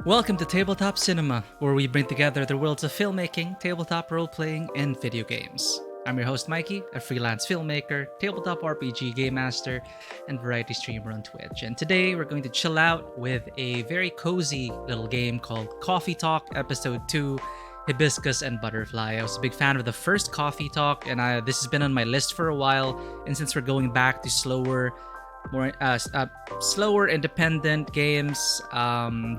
Welcome to Tabletop Cinema, where we bring together the worlds of filmmaking, tabletop role-playing, and video games. I'm your host Mikey, a freelance filmmaker, tabletop RPG game master, and variety streamer on Twitch. And today we're going to chill out with a very cozy little game called Coffee Talk Episode 2, Hibiscus and Butterfly. I was a big fan of the first Coffee Talk, and this has been on my list for a while. And since we're going back to slower, independent games,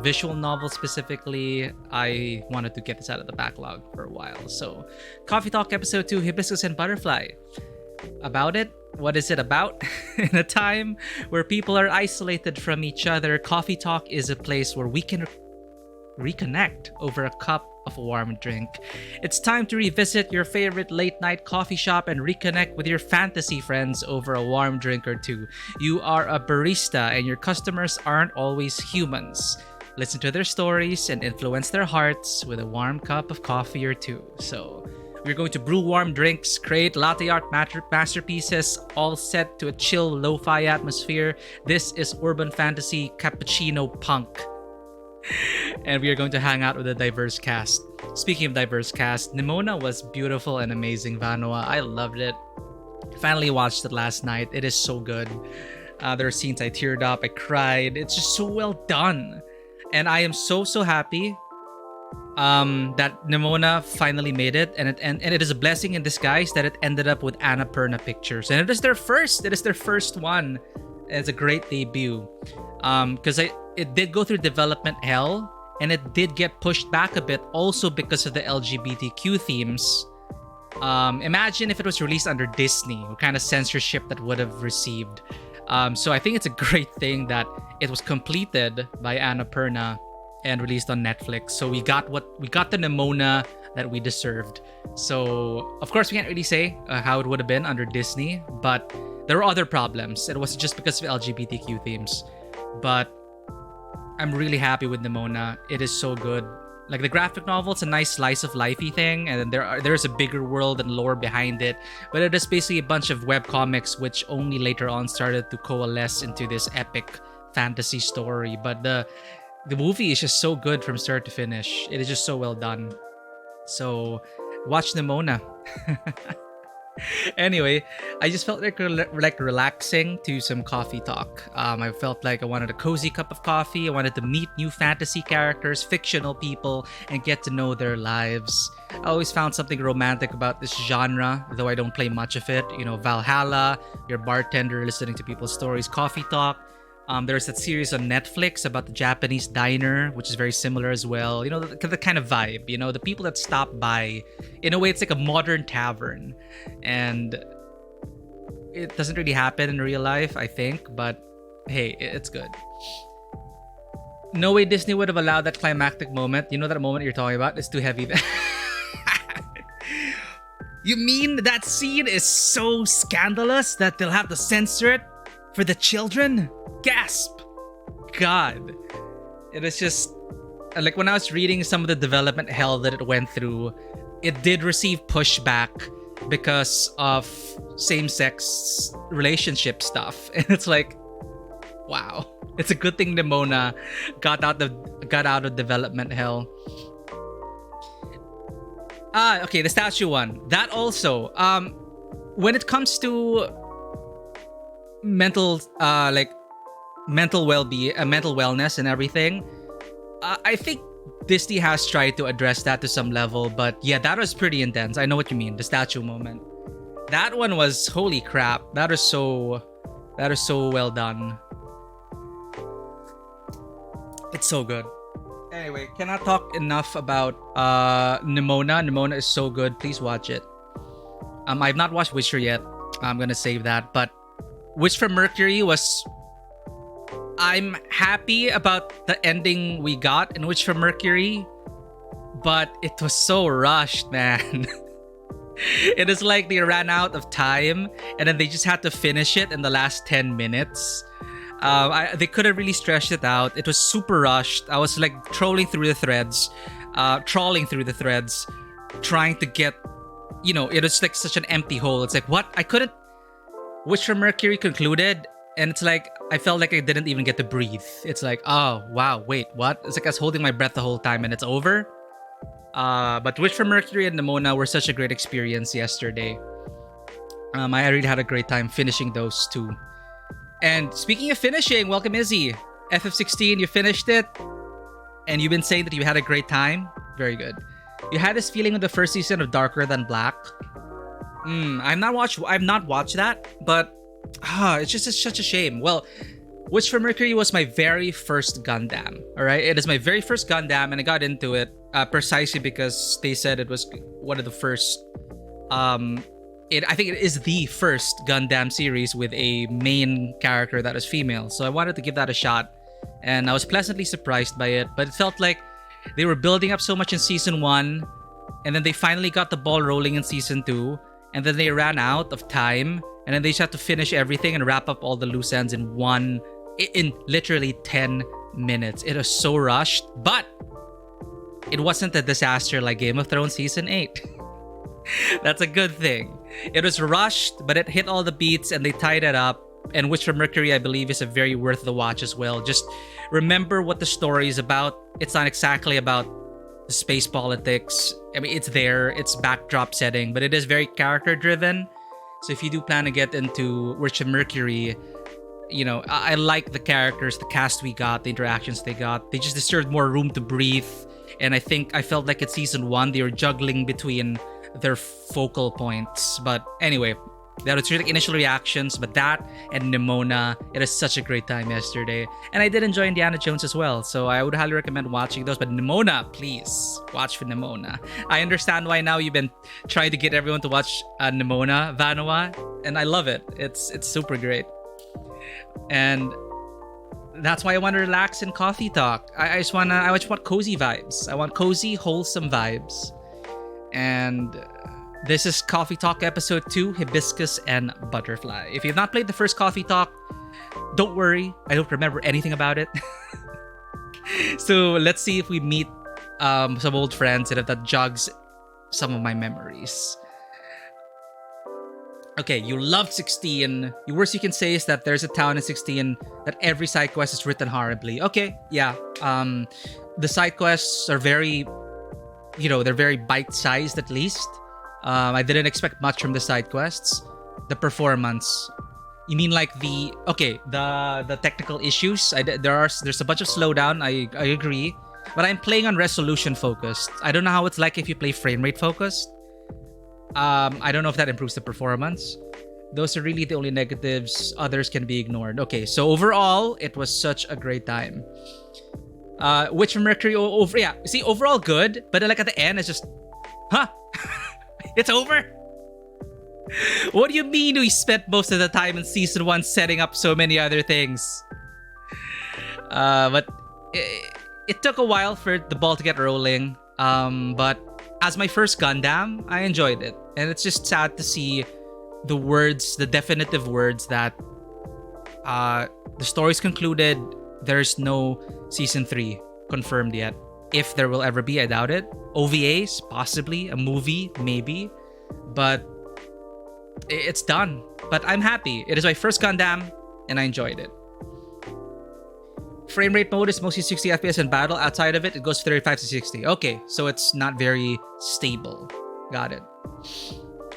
visual novels specifically, I wanted to get this out of the backlog for a while. So, Coffee Talk Episode 2, Hibiscus and Butterfly. About it? What is it about? In a time where people are isolated from each other, Coffee Talk is a place where we can reconnect over a cup of a warm drink. It's time to revisit your favorite late night coffee shop and reconnect with your fantasy friends over a warm drink or two. You are a barista and your customers aren't always humans. Listen to their stories and influence their hearts with a warm cup of coffee or two. So, we're going to brew warm drinks, create latte art masterpieces, all set to a chill lo-fi atmosphere. This is urban fantasy cappuccino punk. And we are going to hang out with a diverse cast. Speaking of diverse cast, Nimona was beautiful and amazing, Vanoa. I loved it. Finally watched it last night. It is so good. There are scenes I teared up, I cried. It's just so well done. And I am so happy that Nimona finally made it. And it is a blessing in disguise that it ended up with Annapurna Pictures. And it is their first one. It's a great debut. Because it did go through development hell, and it did get pushed back a bit also because of the LGBTQ themes. Imagine if it was released under Disney, what kind of censorship that would have received. So I think it's a great thing that it was completed by Annapurna and released on Netflix. So we got the Nimona that we deserved. So of course we can't really say how it would have been under Disney, but there were other problems. It wasn't just because of LGBTQ themes. But I'm really happy with Nimona. It is so good. Like the graphic novel, it's a nice slice of lifey thing, and then there's a bigger world and lore behind it. But it is basically a bunch of webcomics which only later on started to coalesce into this epic fantasy story. But the movie is just so good from start to finish. It is just so well done. So watch Nimona. Anyway, I just felt like relaxing to some coffee talk. I felt like I wanted a cozy cup of coffee. I wanted to meet new fantasy characters, fictional people, and get to know their lives. I always found something romantic about this genre, though I don't play much of it. You know, Valhalla, your bartender listening to people's stories, coffee talk. There's that series on Netflix about the Japanese diner, which is very similar as well. You know, the kind of vibe, you know, the people that stop by. In a way, it's like a modern tavern. And it doesn't really happen in real life, I think. But hey, it's good. No way Disney would have allowed that climactic moment. You know that moment you're talking about? It's too heavy. You mean that scene is so scandalous that they'll have to censor it for the children? Gasp! God. It is just... Like, when I was reading some of the development hell that it went through, it did receive pushback because of same-sex relationship stuff. And it's like, wow. It's a good thing Nimona got out of development hell. Okay, the statue one. That also. When it comes to mental well-being, mental wellness and everything, I think Disney has tried to address that to some level, but yeah, that was pretty intense. I know what you mean, the statue moment. That one was holy crap. That is so well done. It's so good. Anyway, cannot talk enough about Nimona. Nimona is so good. Please watch it. I've not watched Witcher yet. I'm gonna save that, but Witch from Mercury was... I'm happy about the ending we got in Witch from Mercury, but it was so rushed, man. It is like they ran out of time and then they just had to finish it in the last 10 minutes. They could have really stretched it out. It was super rushed. I was like trawling through the threads, trying to get, you know, it was like such an empty hole. It's like, what? I couldn't... Witch from Mercury concluded And it's like I felt like I didn't even get to breathe. It's like, oh wow, wait, what? It's like I was holding my breath the whole time and it's over. But Witch from Mercury and Nimona were such a great experience yesterday. I really had a great time finishing those two. And speaking of finishing, welcome Izzy. FF16, you finished it, and you've been saying that you had a great time. Very good. You had this feeling of the first season of Darker Than Black. I've not watched that, but it's such a shame. Well, Witch from Mercury was my very first Gundam. All right, it is my very first Gundam, and I got into it precisely because they said it was one of the first. I think it is the first Gundam series with a main character that is female. So I wanted to give that a shot, and I was pleasantly surprised by it. But it felt like they were building up so much in season 1, and then they finally got the ball rolling in season 2, and then they ran out of time, and then they just had to finish everything and wrap up all the loose ends in literally 10 minutes. It was so rushed, but it wasn't a disaster like Game of Thrones season 8. That's a good thing. It was rushed, but it hit all the beats and they tied it up. And Witch from Mercury, I believe, is a very worth the watch as well. Just remember what the story is about. It's not exactly about the space politics. I mean, it's there. It's backdrop setting, but it is very character driven. So if you do plan to get into Witch from Mercury, you know, I like the characters, the cast we got, the interactions they got. They just deserved more room to breathe. And I felt like in season 1, they were juggling between their focal points. But anyway, that was really initial reactions. But that and Nimona, it was such a great time yesterday. And I did enjoy Indiana Jones as well. So I would highly recommend watching those. But Nimona, please watch for Nimona. I understand why now you've been trying to get everyone to watch Nimona, Vanua. And I love it. It's super great. And that's why I want to relax and coffee talk. I just want cozy vibes. I want cozy, wholesome vibes. And this is Coffee Talk episode 2, Hibiscus and Butterfly. If you've not played the first Coffee Talk, don't worry. I don't remember anything about it. So let's see if we meet some old friends and if that jogs some of my memories. Okay, you loved 16. The worst you can say is that there's a town in 16 that every side quest is written horribly. Okay, yeah. The side quests are very, they're very bite-sized at least. I didn't expect much from the side quests. The performance. You mean like the technical issues? There's a bunch of slowdown. I agree, but I'm playing on resolution focused. I don't know how it's like if you play frame rate focused. I don't know if that improves the performance. Those are really the only negatives. Others can be ignored. Okay, so overall, it was such a great time. Witch from Mercury overall good, but like at the end, it's just, it's over? What do you mean we spent most of the time in season 1 setting up so many other things? But it took a while for the ball to get rolling. But as my first Gundam, I enjoyed it. And it's just sad to see the definitive words that the story's concluded. There's no season 3 confirmed yet. If there will ever be, I doubt it. OVAs, possibly. A movie, maybe. But it's done. But I'm happy. It is my first Gundam, and I enjoyed it. Frame rate mode is mostly 60 FPS in battle. Outside of it, it goes 35 to 60. Okay, so it's not very stable. Got it.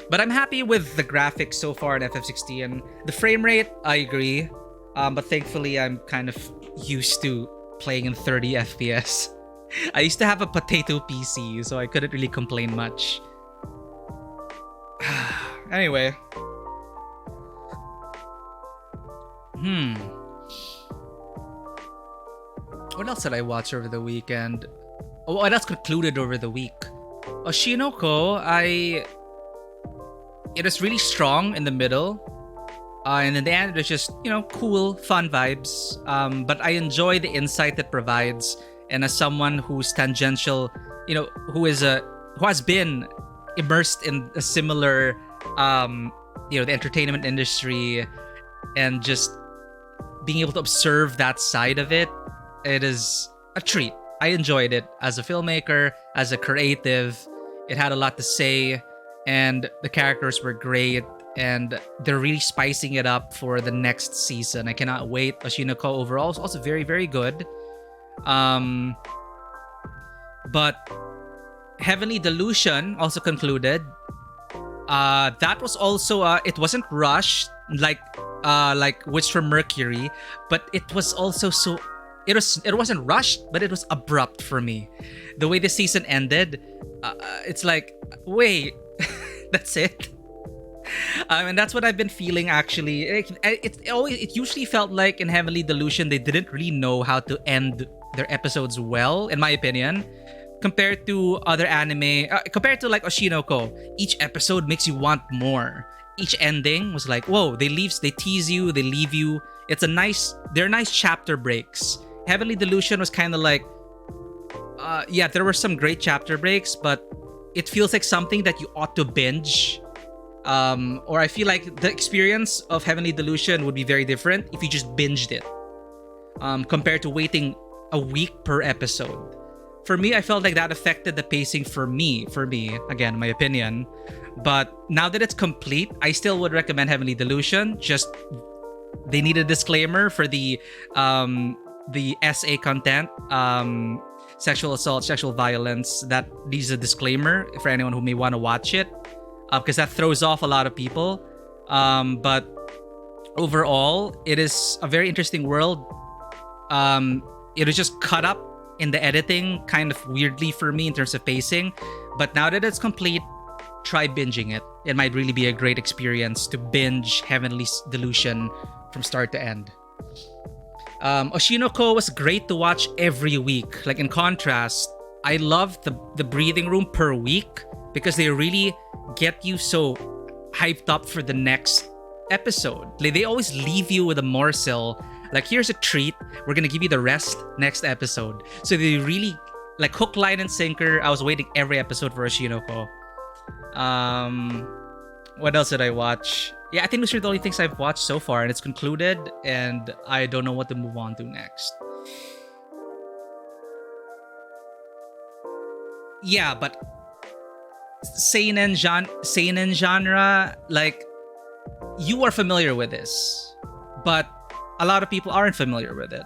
But I'm happy with the graphics so far in FF16. The frame rate, I agree. But thankfully, I'm kind of used to playing in 30 FPS. I used to have a potato PC, so I couldn't really complain much. Anyway. What else did I watch over the weekend? Oh, what else concluded over the week? Oshinoko, it was really strong in the middle. And in the end, it was just, cool, fun vibes. But I enjoy the insight it provides. And as someone who's tangential, who has been immersed in a similar, the entertainment industry, and just being able to observe that side of it, it is a treat. I enjoyed it as a filmmaker, as a creative. It had a lot to say, and the characters were great. and they're really spicing it up for the next season. I cannot wait. Oshinoko overall is also very, very good. But Heavenly Delusion also concluded. That was also it wasn't rushed like Witch from Mercury, but it was also it wasn't rushed, but it was abrupt for me. The way the season ended, it's like, wait, that's it. And that's what I've been feeling actually. It usually felt like in Heavenly Delusion they didn't really know how to end their episodes well, in my opinion. Compared to other anime, compared to like Oshinoko, each episode makes you want more. Each ending was like, whoa, they tease you, they leave you. They're nice chapter breaks. Heavenly Delusion was kind of like, yeah, there were some great chapter breaks, but it feels like something that you ought to binge. Or I feel like the experience of Heavenly Delusion would be very different if you just binged it, compared to waiting a week per episode. For me, I felt like that affected the pacing for me, again, my opinion. But now that it's complete, I still would recommend Heavenly Delusion. Just, they need a disclaimer for the SA content, sexual assault, sexual violence. That needs a disclaimer for anyone who may want to watch it, because that throws off a lot of people. But overall, it is a very interesting world. It was just cut up in the editing kind of weirdly for me in terms of pacing. But now that it's complete, try binging it. It might really be a great experience to binge Heavenly Delusion from start to end. Oshinoko was great to watch every week. Like, in contrast, I love the breathing room per week because they really get you so hyped up for the next episode. Like, they always leave you with a morsel. Like, here's a treat. We're gonna give you the rest next episode. So they really, like, hook, line, and sinker. I was waiting every episode for Oshinoko. What else did I watch? Yeah, I think those are the only things I've watched so far, and it's concluded, and I don't know what to move on to next. Yeah, but seinen genre, like, you are familiar with this, but a lot of people aren't familiar with it.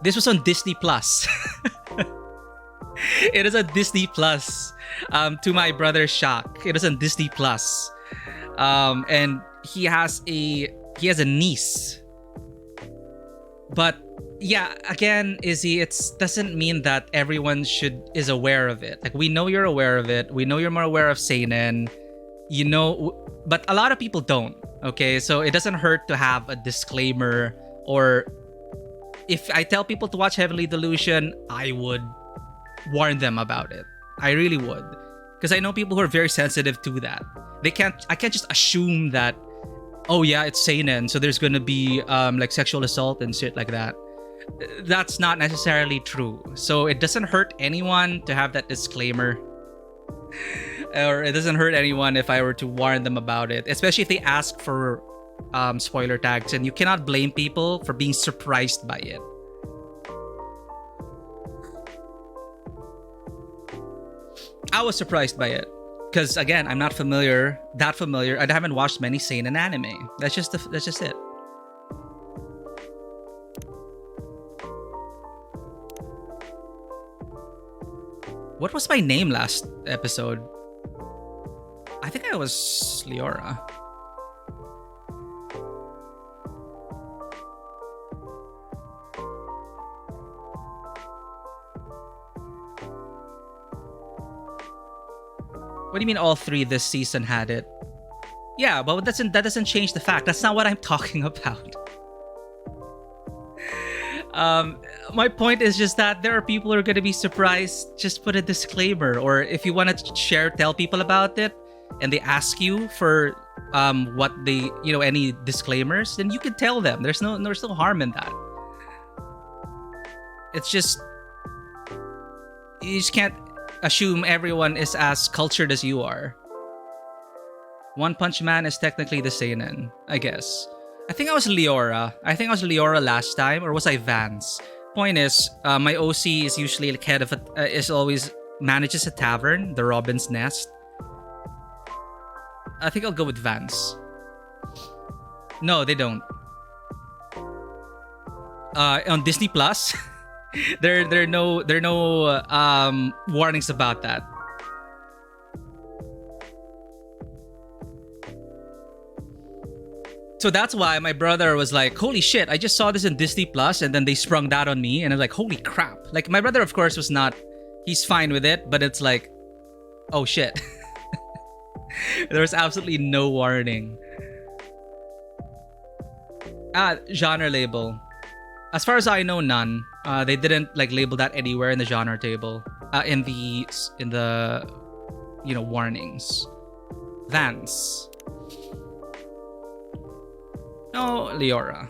This was on Disney Plus. It is on Disney Plus. To my brother's shock, it is on Disney Plus. And he has a niece. But yeah, again, Izzy, it doesn't mean that everyone is aware of it. Like, we know you're aware of it. We know you're more aware of seinen. You know, but a lot of people don't. Okay, so it doesn't hurt to have a disclaimer. Or if I tell people to watch Heavenly Delusion, I would warn them about it. I really would, because I know people who are very sensitive to that. I can't just assume that, oh yeah, it's seinen, so there's gonna be like sexual assault and shit like that. That's not necessarily true. So it doesn't hurt anyone to have that disclaimer. Or it doesn't hurt anyone if I were to warn them about it, especially if they ask for spoiler tags, and you cannot blame people for being surprised by it. I was surprised by it because, again, I'm not familiar. I haven't watched many seinen anime. That's just it. What was my name last episode? I think I was Leora. What do you mean all three this season had it? Yeah, but that doesn't change the fact. That's not what I'm talking about. My point is just that there are people who are going to be surprised. Just put a disclaimer, or if you want to tell people about it, and they ask you for what they, any disclaimers, then you can tell them. There's no harm in that. It's just, you just can't assume everyone is as cultured as you are. One Punch Man is technically the seinen, I guess. I think I was Leora. Last time, or was I Vance? Point is, my OC is usually like head of is always manages a tavern, the Robin's Nest. I think I'll go with Vans. No, they don't. On Disney Plus, there are no warnings about that. So that's why my brother was like, holy shit, I just saw this in Disney Plus, and then they sprung that on me, and I was like, holy crap. Like, my brother, of course, was not, he's fine with it, but it's like, oh shit. There was absolutely no warning. Genre label. As far as I know, none. They didn't like label that anywhere in the genre table. In the warnings. Vans. No, Leora.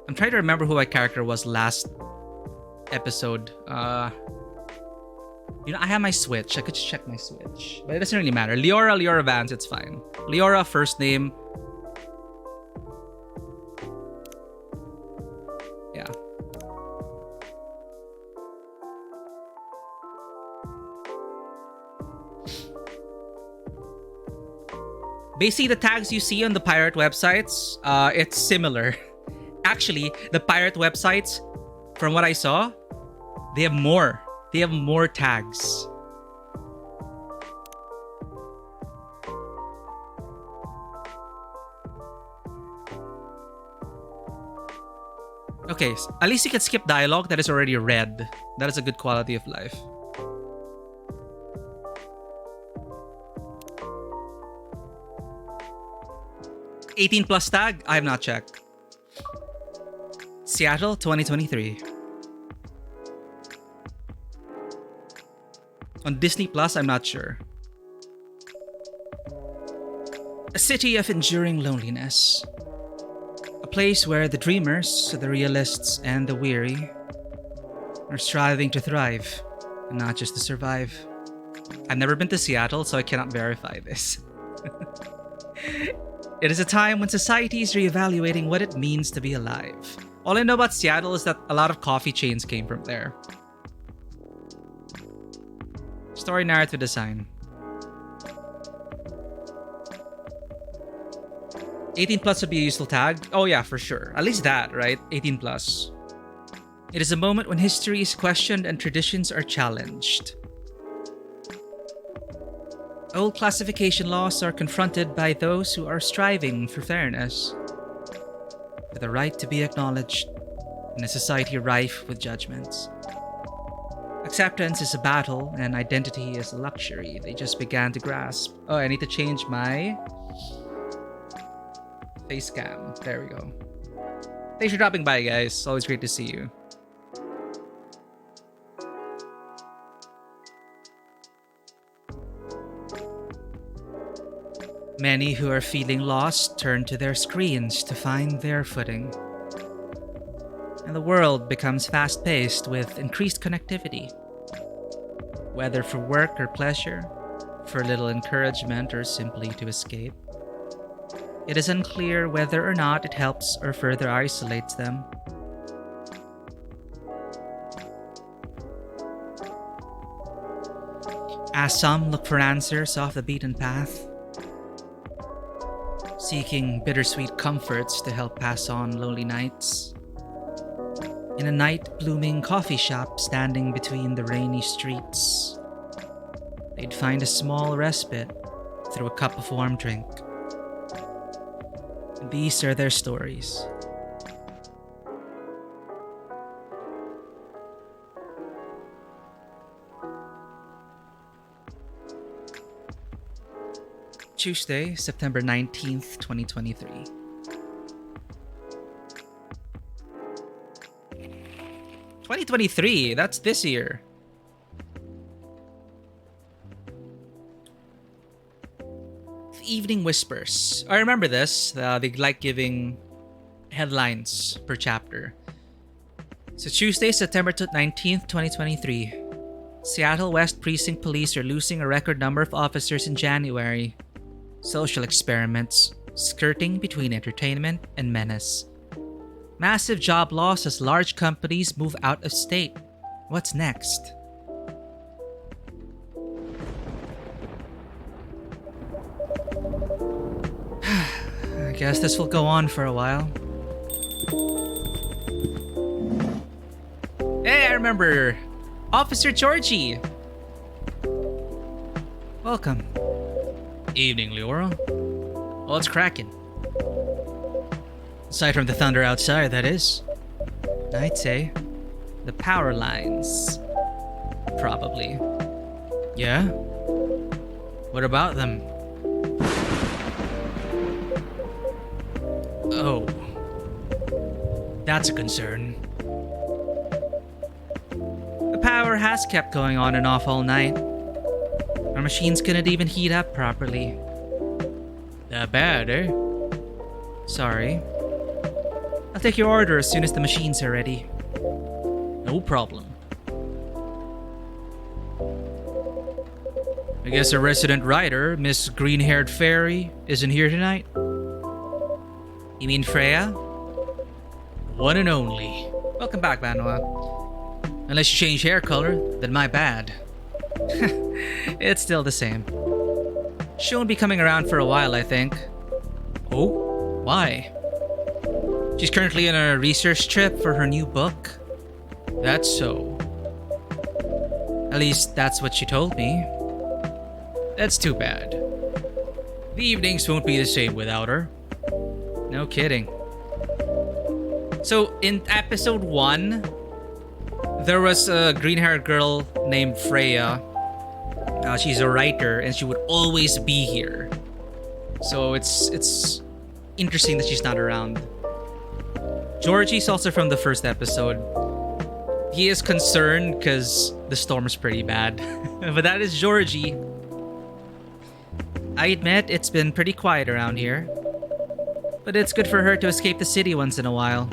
I'm trying to remember who my character was last episode. I have my Switch. I could just check my Switch. But it doesn't really matter. Leora Vance, it's fine. Leora, first name. Yeah. Basically, the tags you see on the pirate websites, it's similar. Actually, the pirate websites, from what I saw, they have more. They have more tags. Okay, at least you can skip dialogue that is already read. That is a good quality of life. +18 tag? I have not checked. Seattle 2023. On Disney Plus, I'm not sure. A city of enduring loneliness. A place where the dreamers, the realists, and the weary are striving to thrive, and not just to survive. I've never been to Seattle, so I cannot verify this. It is a time when society is reevaluating what it means to be alive. All I know about Seattle is that a lot of coffee chains came from there. Story, narrative, design. 18+ would be a useful tag. Oh yeah, for sure. At least that, right? 18+. It is a moment when history is questioned and traditions are challenged. Old classification laws are confronted by those who are striving for fairness, for the right to be acknowledged in a society rife with judgments. Acceptance is a battle, and identity is a luxury they just began to grasp. Oh, I need to change my face cam. There we go. Thanks for dropping by, guys. Always great to see you. Many who are feeling lost turn to their screens to find their footing. And the world becomes fast-paced with increased connectivity. Whether for work or pleasure, for little encouragement, or simply to escape. It is unclear whether or not it helps or further isolates them. As some look for answers off the beaten path, seeking bittersweet comforts to help pass on lonely nights. In a night-blooming coffee shop standing between the rainy streets, they'd find a small respite through a cup of warm drink. And these are their stories. Tuesday, September 19th, 2023. That's this year. Evening Whispers. I remember this. They like giving headlines per chapter. So Tuesday, September 19th, 2023. Seattle West Precinct Police are losing a record number of officers in January. Social experiments, skirting between entertainment and menace. Massive job loss as large companies move out of state. What's next? Guess this will go on for a while. Hey, I remember! Officer Georgie! Welcome. Evening, Leora. Well, it's cracking. Aside from the thunder outside, that is. I'd say. The power lines. Probably. Yeah? What about them? Oh. That's a concern. The power has kept going on and off all night. Our machines couldn't even heat up properly. That bad, eh? Sorry. I'll take your order as soon as the machines are ready. No problem. I guess a resident writer, Miss Green-Haired Fairy, isn't here tonight? You mean Freya? One and only. Welcome back, Manuel. Unless you change hair color, then my bad. It's still the same. She won't be coming around for a while, I think. Oh? Why? She's currently on a research trip for her new book. That's so. At least that's what she told me. That's too bad. The evenings won't be the same without her. No kidding. So, in episode 1, there was a green-haired girl named Freya. She's a writer, and she would always be here. So it's interesting that she's not around. Georgie's also from the first episode. He is concerned because the storm is pretty bad. But that is Georgie. I admit it's been pretty quiet around here. But it's good for her to escape the city once in a while.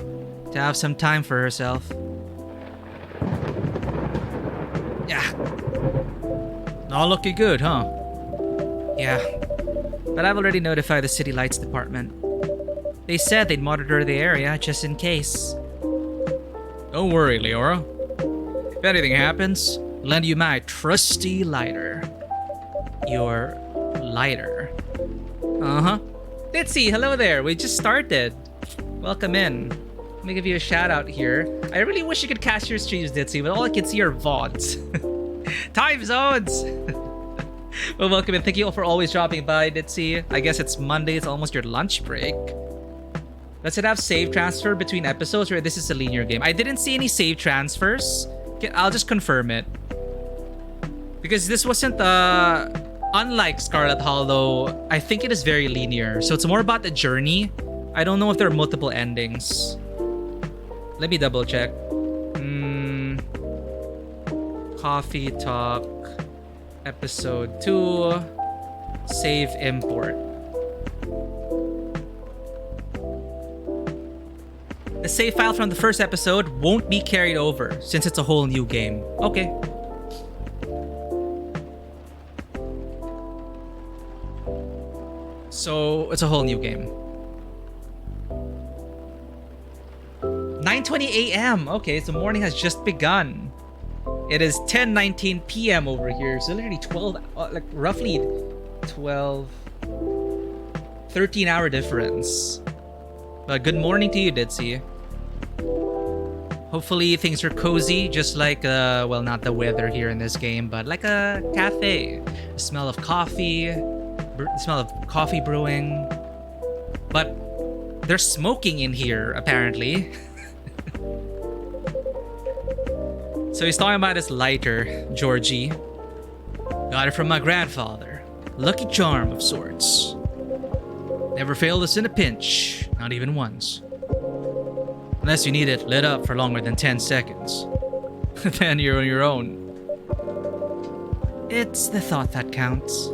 To have some time for herself. Yeah. Not looking good, huh? Yeah. But I've already notified the City Lights Department. They said they'd monitor the area just in case. Don't worry, Leora. If anything happens, I'll lend you my trusty lighter. Your lighter. Uh-huh. Ditzy, hello there. We just started. Welcome in. Let me give you a shout out here. I really wish you could cast your streams, Ditzy, but all I can see are VODs. Time zones! Well, welcome in. Thank you all for always dropping by, Ditzy. I guess it's Monday. It's almost your lunch break. Does it have save transfer between episodes, or this is a linear game? I didn't see any save transfers. Okay, I'll just confirm it. Because this wasn't, unlike Scarlet Hollow, I think it is very linear. So it's more about the journey. I don't know if there are multiple endings. Let me double check. Coffee Talk, Episode 2, Save Import. The save file from the first episode won't be carried over since it's a whole new game. Okay. So it's a whole new game. 9:20 a.m. Okay, so morning has just begun. It is 10:19 p.m. over here, so literally 12, like roughly 12, 13-hour difference. But good morning to you, Ditzy. Hopefully things are cozy, just like, well, not the weather here in this game, but like a cafe. The smell of coffee, the smell of coffee brewing. But there's smoking in here, apparently. So he's talking about his lighter, Georgie. Got it from my grandfather. Lucky charm of sorts. Never failed us in a pinch, not even once. Unless you need it lit up for longer than 10 seconds. Then you're on your own. It's the thought that counts.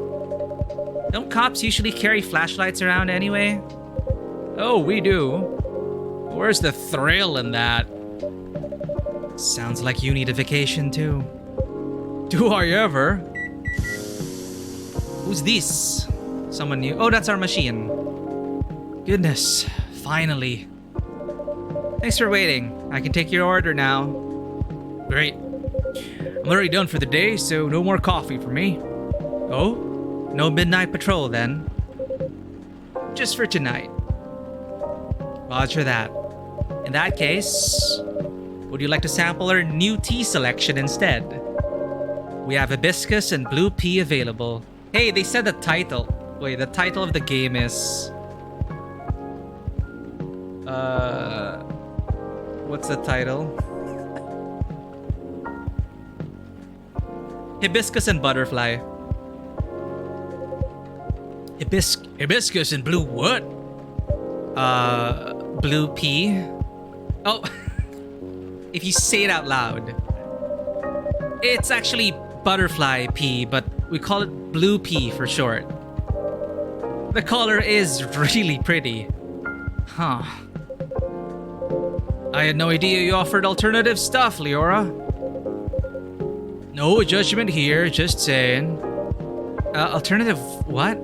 Don't cops usually carry flashlights around anyway? Oh, we do. Where's the thrill in that? Sounds like you need a vacation too. Do I ever? Who's this? Someone new. Oh, that's our machine. Goodness, finally. Thanks for waiting. I can take your order now. Great. I'm already done for the day, so no more coffee for me. Oh? No midnight patrol then? Just for tonight. Roger that. In that case, would you like to sample our new tea selection instead? We have Hibiscus and Blue Pea available. Hey, they said the title. Wait, the title of the game is... What's the title? Hibiscus and Butterfly. Hibiscus and Blue what? Blue Pea. Oh, if you say it out loud. It's actually Butterfly Pea, but we call it Blue Pea for short. The color is really pretty. Huh. I had no idea you offered alternative stuff, Leora. No judgment here, just saying. Alternative what?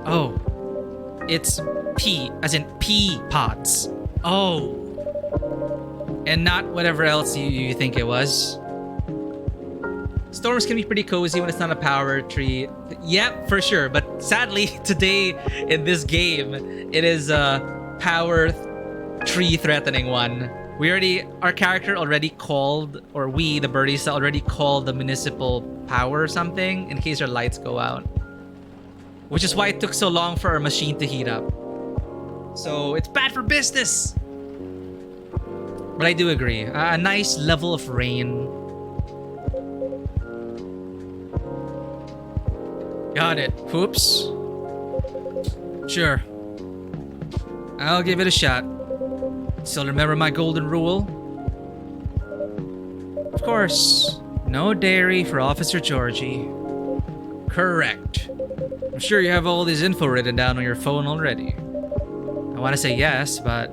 Oh. It's pea, as in pea pods. Oh. And not whatever else you think it was. Storms can be pretty cozy when it's not a power tree. Yep, for sure. But sadly, today in this game, it is a power tree threatening one. Our character already called, or we, the birdies, already called the municipal power or something in case our lights go out. Which is why it took so long for our machine to heat up. So it's bad for business. But I do agree. A nice level of rain. Got it. Whoops. Sure. I'll give it a shot. Still remember my golden rule? Of course. No dairy for Officer Georgie. Correct. I'm sure you have all this info written down on your phone already. I want to say yes, but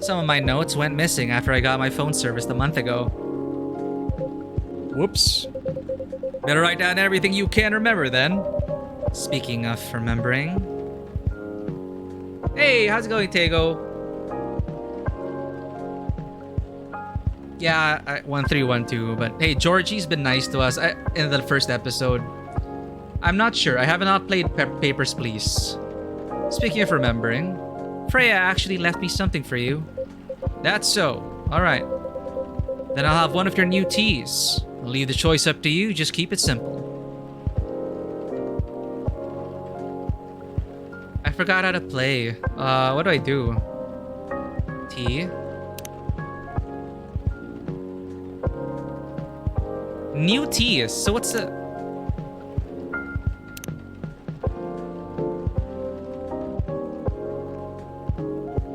some of my notes went missing after I got my phone serviced a month ago. Whoops. Better write down everything you can remember then. Speaking of remembering. Hey, how's it going, Tego? Yeah, 1312, but hey, Georgie's been nice to us in the first episode. I'm not sure. I have not played Papers, Please. Speaking of remembering, Freya actually left me something for you. That's so. Alright. Then I'll have one of your new teas. I'll leave the choice up to you. Just keep it simple. I forgot how to play. What do I do? Tea. New teas. So what's the...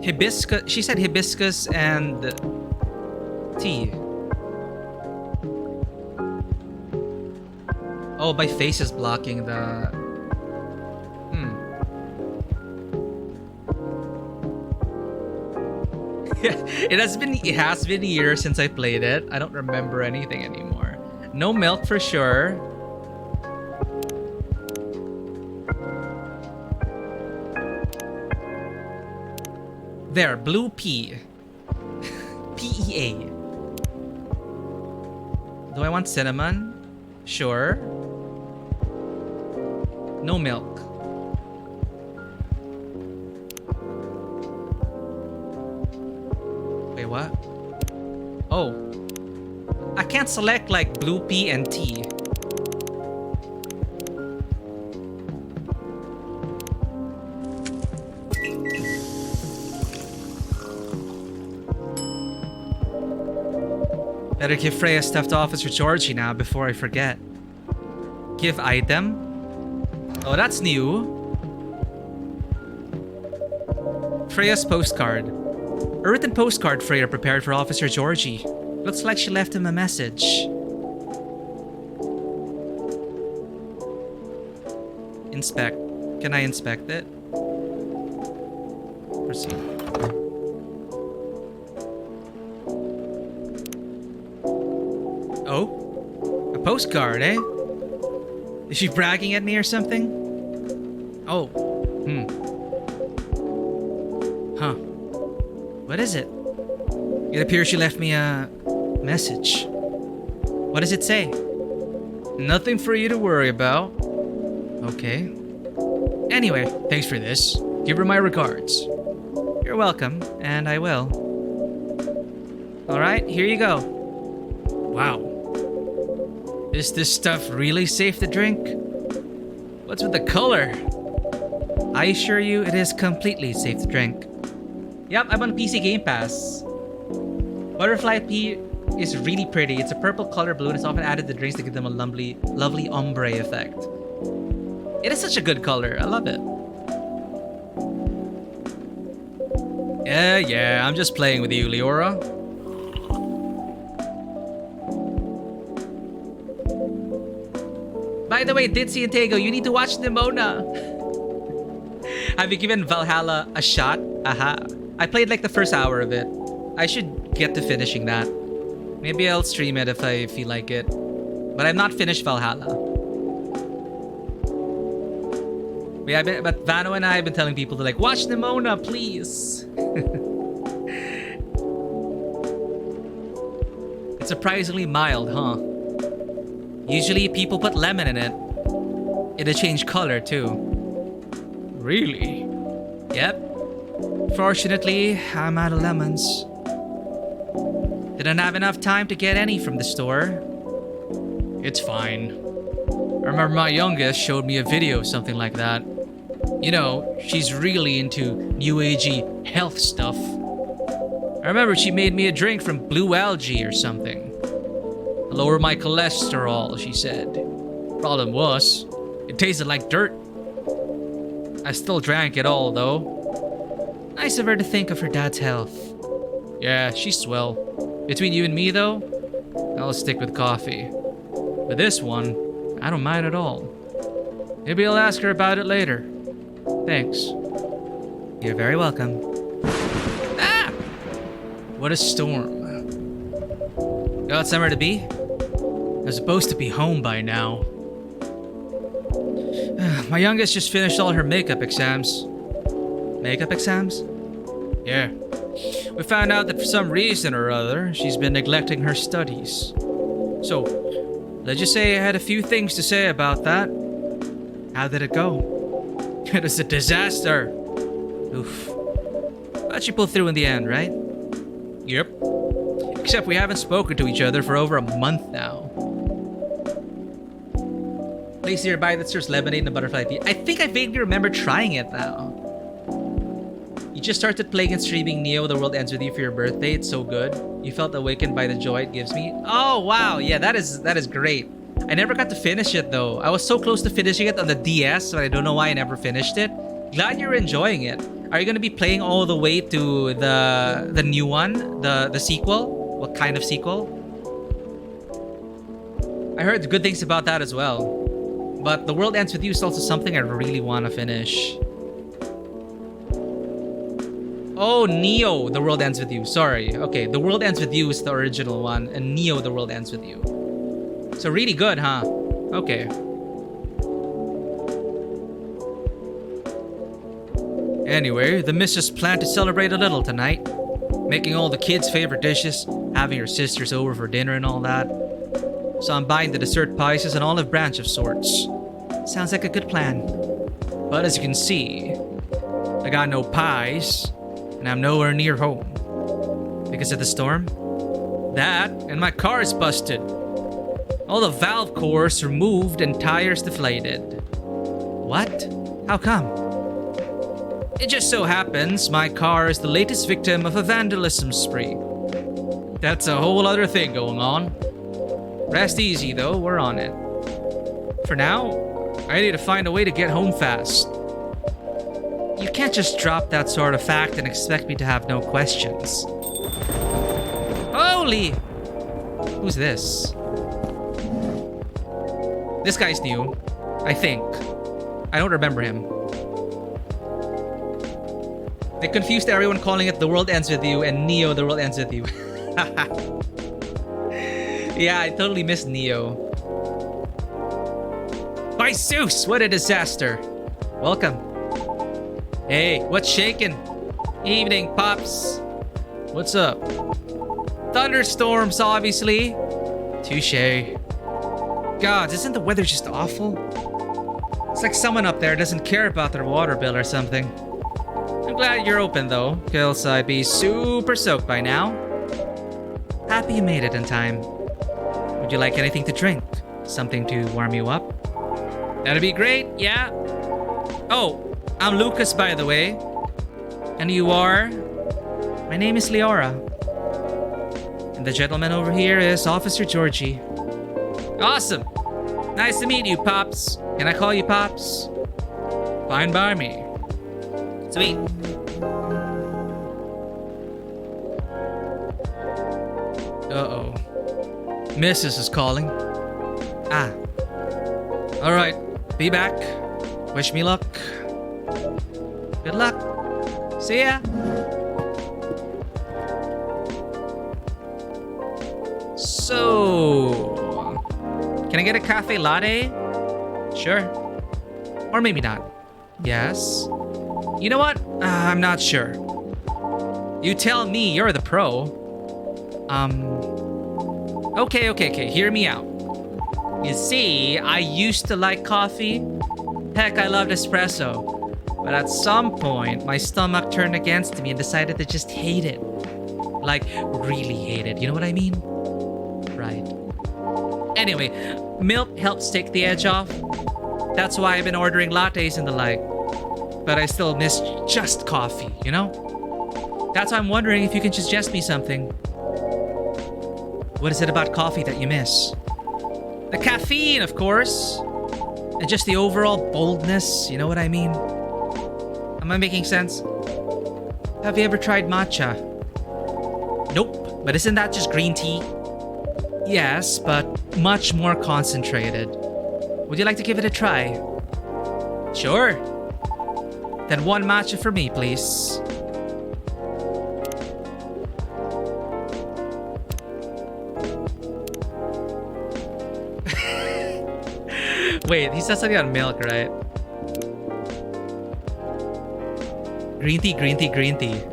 Hibiscus. She said hibiscus and tea. Oh, my face is blocking the... It has been years since I played it. I don't remember anything anymore. No milk for sure. There, Blue Pea. PEA. Do I want cinnamon? Sure. No milk. Wait, what? Oh. I can't select like Blue Pea and tea. Better give Freya stuff to Officer Georgie now before I forget. Give item? Oh, that's new. Freya's postcard. A written postcard Freya prepared for Officer Georgie. Looks like she left him a message. Inspect. Can I inspect it? Proceed. Oh? A postcard, eh? Is she bragging at me or something? Oh. Huh. What is it? It appears she left me a message. What does it say? Nothing for you to worry about. Okay. Anyway, thanks for this. Give her my regards. You're welcome, and I will. Alright, here you go. Wow. Is this stuff really safe to drink? What's with the color? I assure you it is completely safe to drink. Yep, I'm on PC Game Pass. Butterfly pea is really pretty. It's a purple color blue and it's often added to drinks to give them a lovely ombre effect. It is such a good color. I love it. Yeah, I'm just playing with you, Leora. By the way, Ditzy and Tego, you need to watch Nimona. Have you given Valhalla a shot? Aha. I played like the first hour of it. I should get to finishing that. Maybe I'll stream it if I feel like it. But I've not finished Valhalla. But Vano and I have been telling people to like, watch Nimona, please. It's surprisingly mild, huh? Usually people put lemon in it. It'll change color too. Really? Yep. Fortunately, I'm out of lemons. Didn't have enough time to get any from the store. It's fine. I remember my youngest showed me a video of something like that. You know, she's really into new agey health stuff. I remember she made me a drink from blue algae or something. Lower my cholesterol, she said. Problem was, it tasted like dirt. I still drank it all though. Nice of her to think of her dad's health. Yeah, she's swell. Between you and me though, I'll stick with coffee. But this one, I don't mind at all. Maybe I'll ask her about it later. Thanks. You're very welcome. Ah! What a storm. Got somewhere to be? I'm supposed to be home by now. My youngest just finished all her makeup exams. Makeup exams? Yeah. We found out that for some reason or other, she's been neglecting her studies. So, let's just say I had a few things to say about that. How did it go? It was a disaster. Oof. But she pulled through in the end, right? Yep. Except we haven't spoken to each other for over a month now. Place nearby that serves lemonade and a butterfly tea. I think I vaguely remember trying it now. You just started playing and streaming Neo The World Ends With You for your birthday. It's so good. You felt awakened by the joy it gives me. Oh, wow. Yeah, that is great. I never got to finish it, though. I was so close to finishing it on the DS, but I don't know why I never finished it. Glad you're enjoying it. Are you going to be playing all the way to the new one? The sequel? What kind of sequel? I heard good things about that as well. But The World Ends With You is also something I really want to finish. Oh, Neo, The World Ends With You. Sorry. Okay, The World Ends With You is the original one, and Neo, The World Ends With You. So really good, huh? Okay. Anyway, the missus planned to celebrate a little tonight. Making all the kids' favorite dishes, having her sisters over for dinner and all that. So I'm buying the dessert pies as an olive branch of sorts. Sounds like a good plan. But as you can see, I got no pies, and I'm nowhere near home. Because of the storm? That, and my car is busted. All the valve cores removed and tires deflated. What? How come? It just so happens my car is the latest victim of a vandalism spree. That's a whole other thing going on. Rest easy though, we're on it. For now, I need to find a way to get home fast. You can't just drop that sort of fact and expect me to have no questions. Holy! Who's this? This guy's new, I think. I don't remember him. They confused everyone calling it The World Ends With You and Neo The World Ends With You. Yeah, I totally missed Neo. By Zeus, what a disaster. Welcome. Hey, what's shaking? Evening, Pops. What's up? Thunderstorms, obviously. Touche. God, isn't the weather just awful? It's like someone up there doesn't care about their water bill or something. I'm glad you're open though, else I'd be super soaked by now. Happy you made it in time. Would you like anything to drink? Something to warm you up? That'd be great, yeah. Oh, I'm Lucas, by the way. And you are? My name is Leora. And the gentleman over here is Officer Georgie. Awesome. Nice to meet you, Pops. Can I call you Pops? Fine by me. Sweet. Uh-oh. Mrs. is calling. Ah. Alright. Be back. Wish me luck. Good luck. See ya. So, can I get a cafe latte? Sure. Or maybe not. Yes. You know what? I'm not sure. You tell me, you're the pro. Okay. Hear me out. You see, I used to like coffee. Heck, I loved espresso. But at some point, my stomach turned against me and decided to just hate it. Like, really hate it. You know what I mean? Right. Anyway, milk helps take the edge off. That's why I've been ordering lattes and the like. But I still miss just coffee, you know? That's why I'm wondering if you can suggest me something. What is it about coffee that you miss? The caffeine, of course. And just the overall boldness, you know what I mean? Am I making sense? Have you ever tried matcha? Nope, but isn't that just green tea? Yes, but much more concentrated. Would you like to give it a try? Sure. Then one matcha for me, please. Wait, he said something on milk, right? Green tea.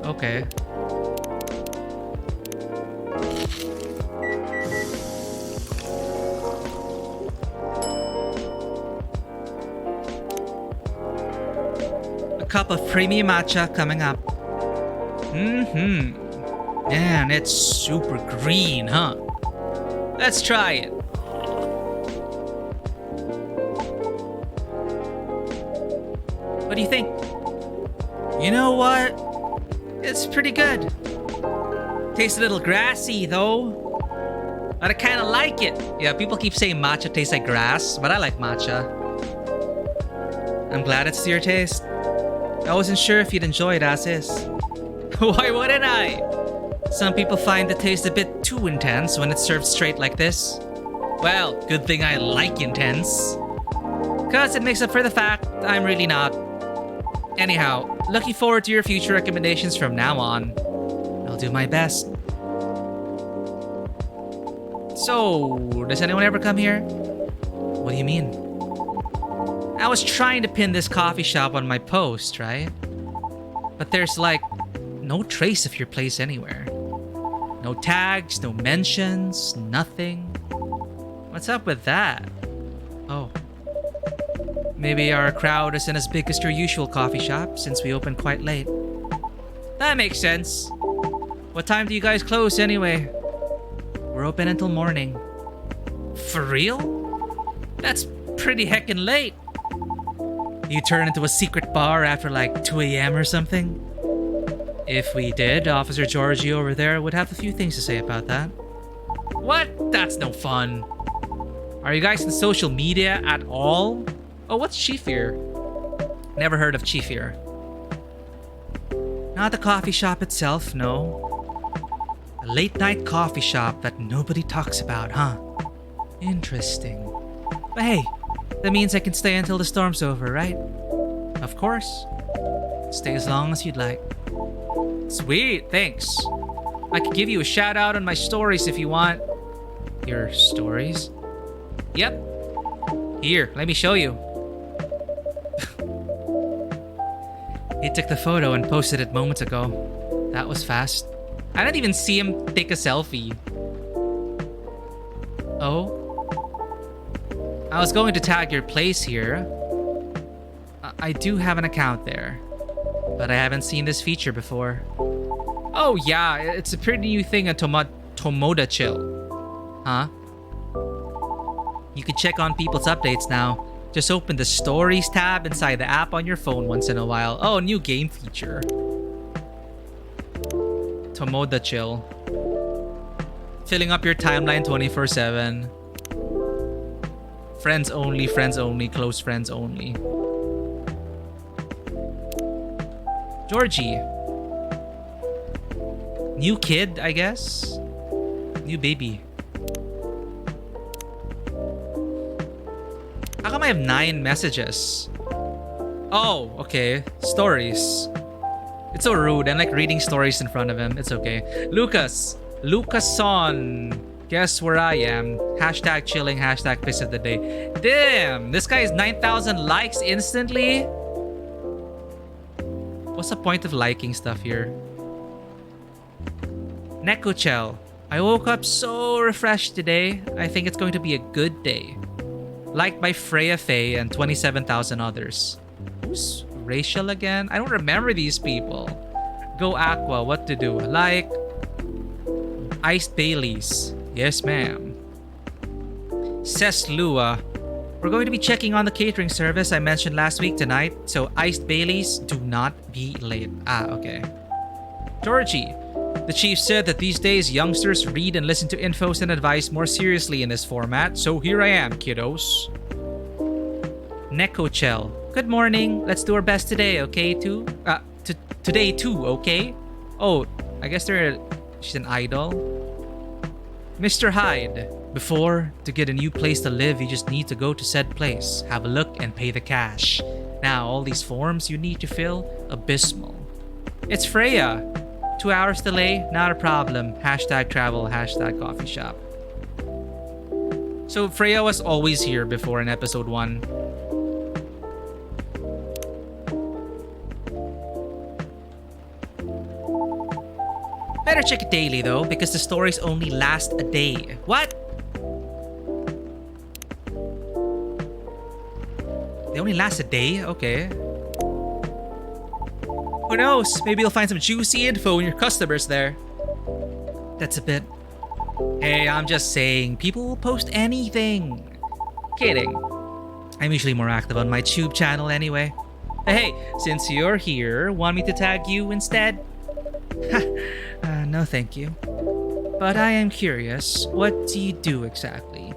Okay. A cup of premium matcha coming up. Man, it's super green, huh? Let's try it. What do you think? You know what? It's pretty good. Tastes a little grassy though. But I kinda like it. Yeah, people keep saying matcha tastes like grass, but I like matcha. I'm glad it's to your taste. I wasn't sure if you'd enjoy it as is. Why wouldn't I? Some people find the taste a bit too intense when it's served straight like this. Well, good thing I like intense. Cause it makes up for the fact I'm really not. Anyhow, looking forward to your future recommendations from now on. I'll do my best. So, does anyone ever come here? What do you mean? I was trying to pin this coffee shop on my post, right? But there's like no trace of your place anywhere. No tags, no mentions, nothing. What's up with that? Oh. Maybe our crowd isn't as big as your usual coffee shop since we open quite late. That makes sense. What time do you guys close anyway? We're open until morning. For real? That's pretty heckin' late. You turn into a secret bar after like 2 a.m. or something? If we did, Officer Georgie over there would have a few things to say about that. What? That's no fun. Are you guys on social media at all? Oh, what's Chiefear? Never heard of Chiefear. Not the coffee shop itself, no. A late-night coffee shop that nobody talks about, huh? Interesting. But hey, that means I can stay until the storm's over, right? Of course. Stay as long as you'd like. Sweet, thanks. I could give you a shout-out on my stories if you want. Your stories? Yep. Here, let me show you. He took the photo and posted it moments ago. That was fast. I didn't even see him take a selfie. Oh? I was going to tag your place here. I do have an account there. but I haven't seen this feature before. Oh yeah, it's a pretty new thing on Tomoda Chill. Huh? You can check on people's updates now. Just open the Stories tab inside the app on your phone once in a while. Oh, new game feature. Tomoda Chill. Filling up your timeline 24/7. Friends only, close friends only. Georgie. New kid, I guess? New baby. How come I have 9 messages? Oh, okay. Stories. It's so rude. I like reading stories in front of him. It's okay. Lucas. Lucas-son. Guess where I am. Hashtag chilling. Hashtag piss of the day. Damn. This guy is 9,000 likes instantly. What's the point of liking stuff here? Nekochel. I woke up so refreshed today. I think it's going to be a good day. Liked by Freya Faye and 27,000 others. Who's Rachel again? I don't remember these people. Go Aqua, what to do? Like Iced Baileys. Yes, ma'am. Says Lua. We're going to be checking on the catering service I mentioned last week tonight. So Iced Baileys, do not be late. Ah, okay. Georgie. The chief said that these days youngsters read and listen to infos and advice more seriously in this format, so here I am, kiddos. Nekochel. Good morning. Let's do our best today, okay? Today too, okay? Oh, I guess she's an idol. Mr. Hyde. Before, to get a new place to live, you just need to go to said place, have a look, and pay the cash. Now, all these forms you need to fill, abysmal. It's Freya. 2 hours delay, not a problem. Hashtag travel, hashtag coffee shop. So Freya was always here before in episode 1. Better check it daily though, because the stories only last a day. What? They only last a day? Okay. Who knows? Maybe you'll find some juicy info when your customer's there. That's a bit... Hey, I'm just saying, people will post anything. Kidding. I'm usually more active on my tube channel anyway. Hey, since you're here, want me to tag you instead? No thank you. But I am curious, what do you do exactly?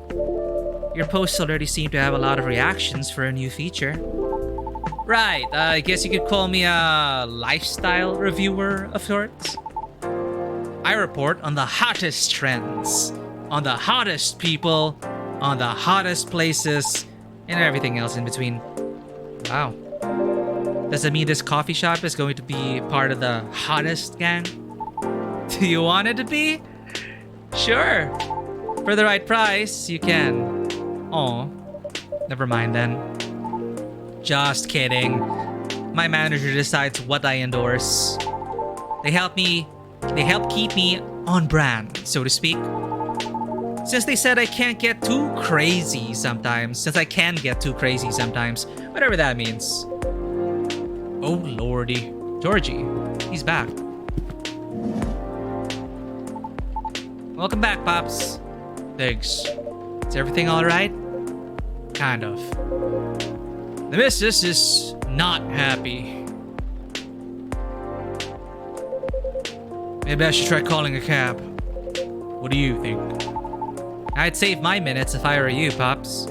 Your posts already seem to have a lot of reactions for a new feature. Right, I guess you could call me a lifestyle reviewer of sorts. I report on the hottest trends, on the hottest people, on the hottest places, and everything else in between. Wow. Does it mean this coffee shop is going to be part of the hottest gang? Do you want it to be? Sure. For the right price, you can. Oh, never mind then. Just kidding. My manager decides what I endorse. They help keep me on brand, so to speak. Since they said I can't get too crazy sometimes. Since I can get too crazy sometimes. Whatever that means. Oh lordy. Georgie, he's back. Welcome back, Pops. Thanks. Is everything alright? Kind of. The missus is not happy. Maybe I should try calling a cab. What do you think? I'd save my minutes if I were you, Pops.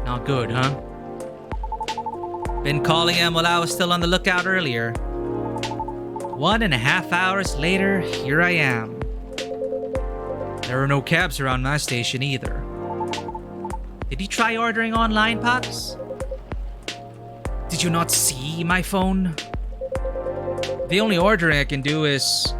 Not good, huh? Been calling him while I was still on the lookout earlier. 1.5 hours later, here I am. There are no cabs around my station either. Did you try ordering online, Pops? Did you not see my phone? The only ordering I can do is...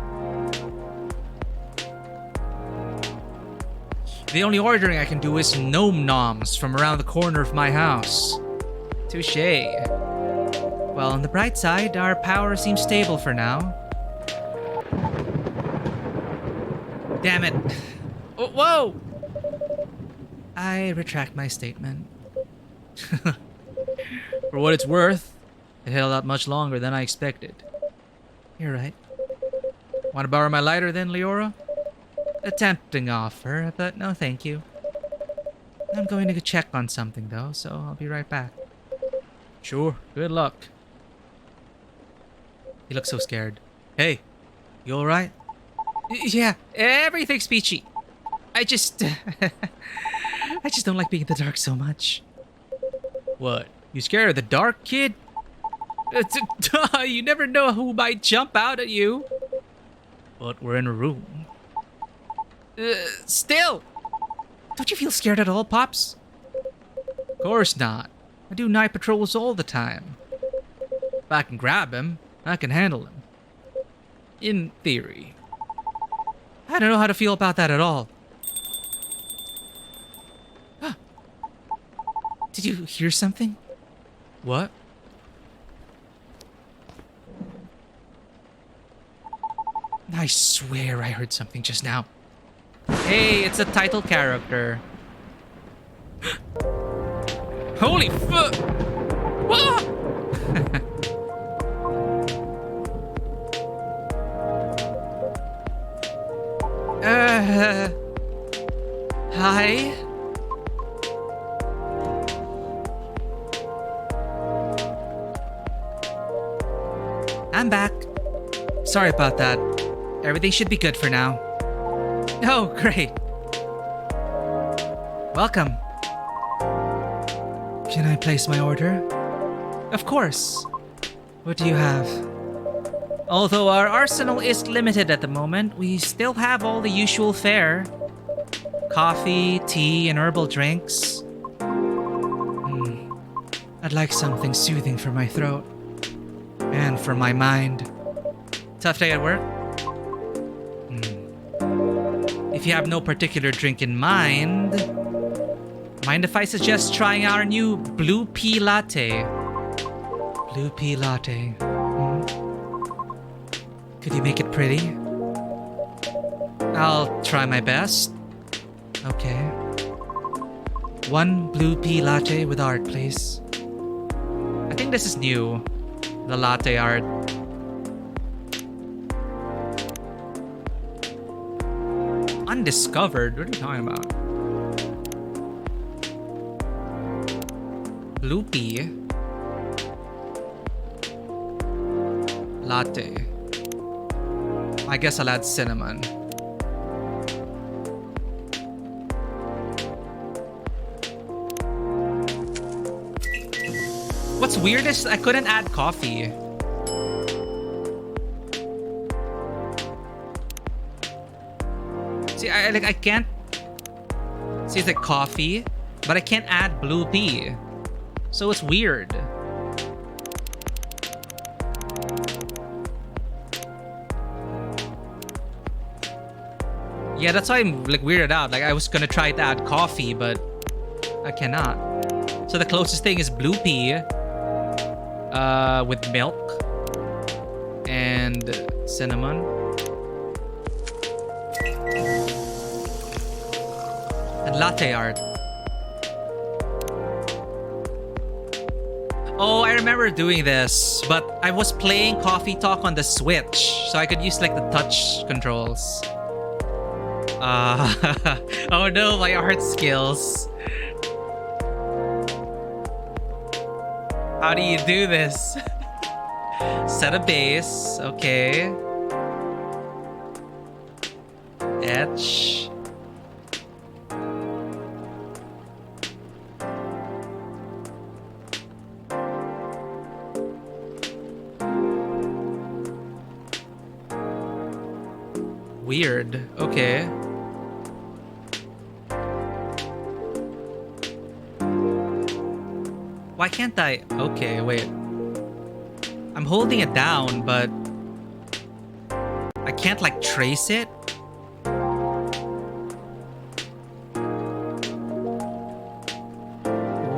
gnome noms from around the corner of my house. Touché. Well, on the bright side, our power seems stable for now. Damn it. Oh, whoa! I retract my statement. For what it's worth, It held out much longer than I expected. You're right. Want to borrow my lighter then, Leora? A tempting offer, but no thank you. I'm going to go check on something though, so I'll be right back. Sure, good luck. He looks so scared. Hey, you alright? Yeah, everything's peachy. I just... I just don't like being in the dark so much. What? You scared of the dark, kid? You never know who might jump out at you. But we're in a room. Still! Don't you feel scared at all, Pops? Of course not. I do night patrols all the time. If I can grab him, I can handle him. In theory. I don't know how to feel about that at all. Did you hear something? What? I swear I heard something just now. Hey, it's a title character. Holy fuck! Hi? I'm back. Sorry about that. Everything should be good for now. Oh, great. Welcome. Can I place my order? Of course. What do you have? Although our arsenal is limited at the moment, we still have all the usual fare. Coffee, tea, and herbal drinks. I'd like something soothing for my throat. And for my mind. Tough day at work? If you have no particular drink in mind if I suggest trying our new blue pea latte? Blue pea latte. Could you make it pretty? I'll try my best. Okay. 1 blue pea latte with art, please. I think this is new. The latte art. Undiscovered? What are you talking about? Blue pea. Latte. I guess I'll add cinnamon. What's weird is I couldn't add coffee. See, I can't. See, it's like coffee, but I can't add blue pea. So it's weird. Yeah, that's why I'm like weirded out. Like I was gonna try to add coffee, but I cannot. So the closest thing is blue pea, with milk and cinnamon and latte art. Oh, I remember doing this, but I was playing Coffee Talk on the Switch, so I could use like the touch controls. Oh no, my art skills. How do you do this? Set a base, okay. Etch. Weird, okay. Why can't I? Okay, wait. I'm holding it down, but I can't like trace it.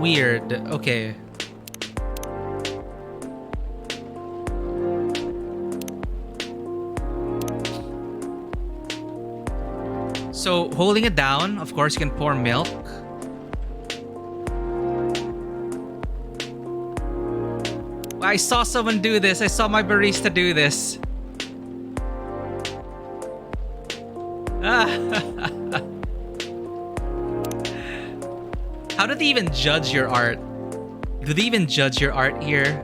Weird. Okay. So holding it down, of course, you can pour milk. I saw someone do this. I saw my barista do this. How do they even judge your art? Do they even judge your art here?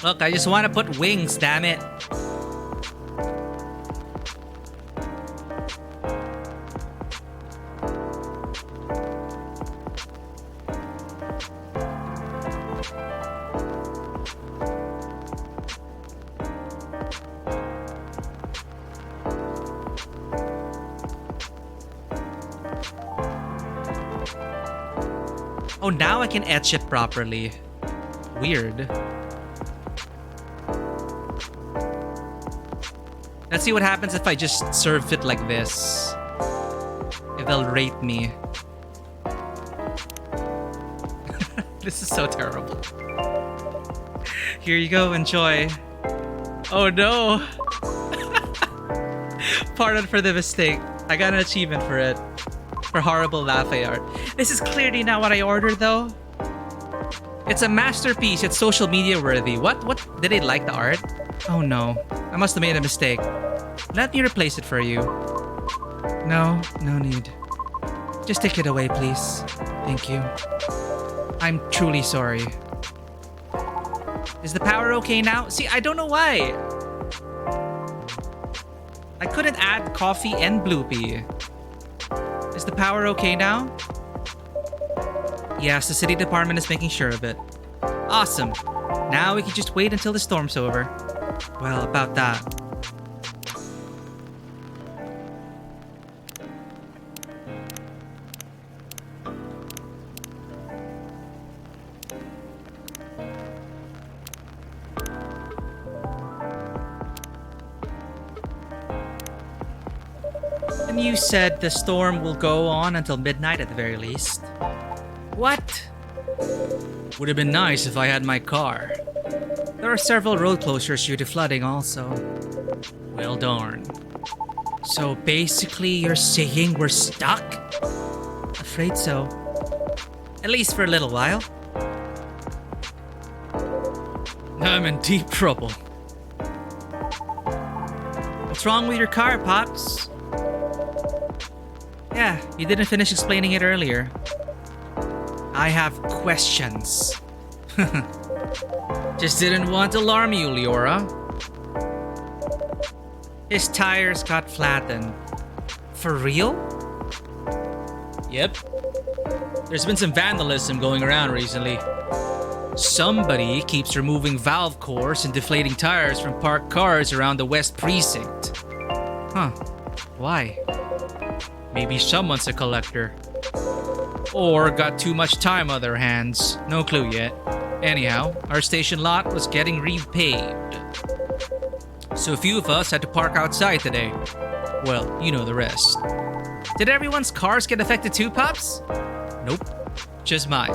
Look, I just want to put wings, damn it. Oh, now I can etch it properly. Weird. Let's see what happens if I just serve it like this. If they'll rate me. This is so terrible. Here you go, enjoy. Oh no! Pardon for the mistake. I got an achievement for it. For horrible latte art. This is clearly not what I ordered though. It's a masterpiece, it's social media worthy. What? Did they like the art? Oh no. I must have made a mistake. Let me replace it for you. No need. Just take it away, please. Thank you. I'm truly sorry. Is the power okay now? See, I don't know why. I couldn't add coffee and Bloopy. Is the power okay now? Yes, the city department is making sure of it. Awesome. Now we can just wait until the storm's over. Well, about that. And you said the storm will go on until midnight at the very least. What? Would have been nice if I had my car. There are several road closures due to flooding also. Well darn. So basically you're saying we're stuck? Afraid so. At least for a little while. I'm in deep trouble. What's wrong with your car, Pops? Yeah, you didn't finish explaining it earlier. I have questions. Just didn't want to alarm you, Leora. His tires got flattened. For real? Yep. There's been some vandalism going around recently. Somebody keeps removing valve cores and deflating tires from parked cars around the West Precinct. Huh. Why? Maybe someone's a collector. Or got too much time on their hands. No clue yet. Anyhow, our station lot was getting repaved. So a few of us had to park outside today. Well, you know the rest. Did everyone's cars get affected too, Pops? Nope. Just mine.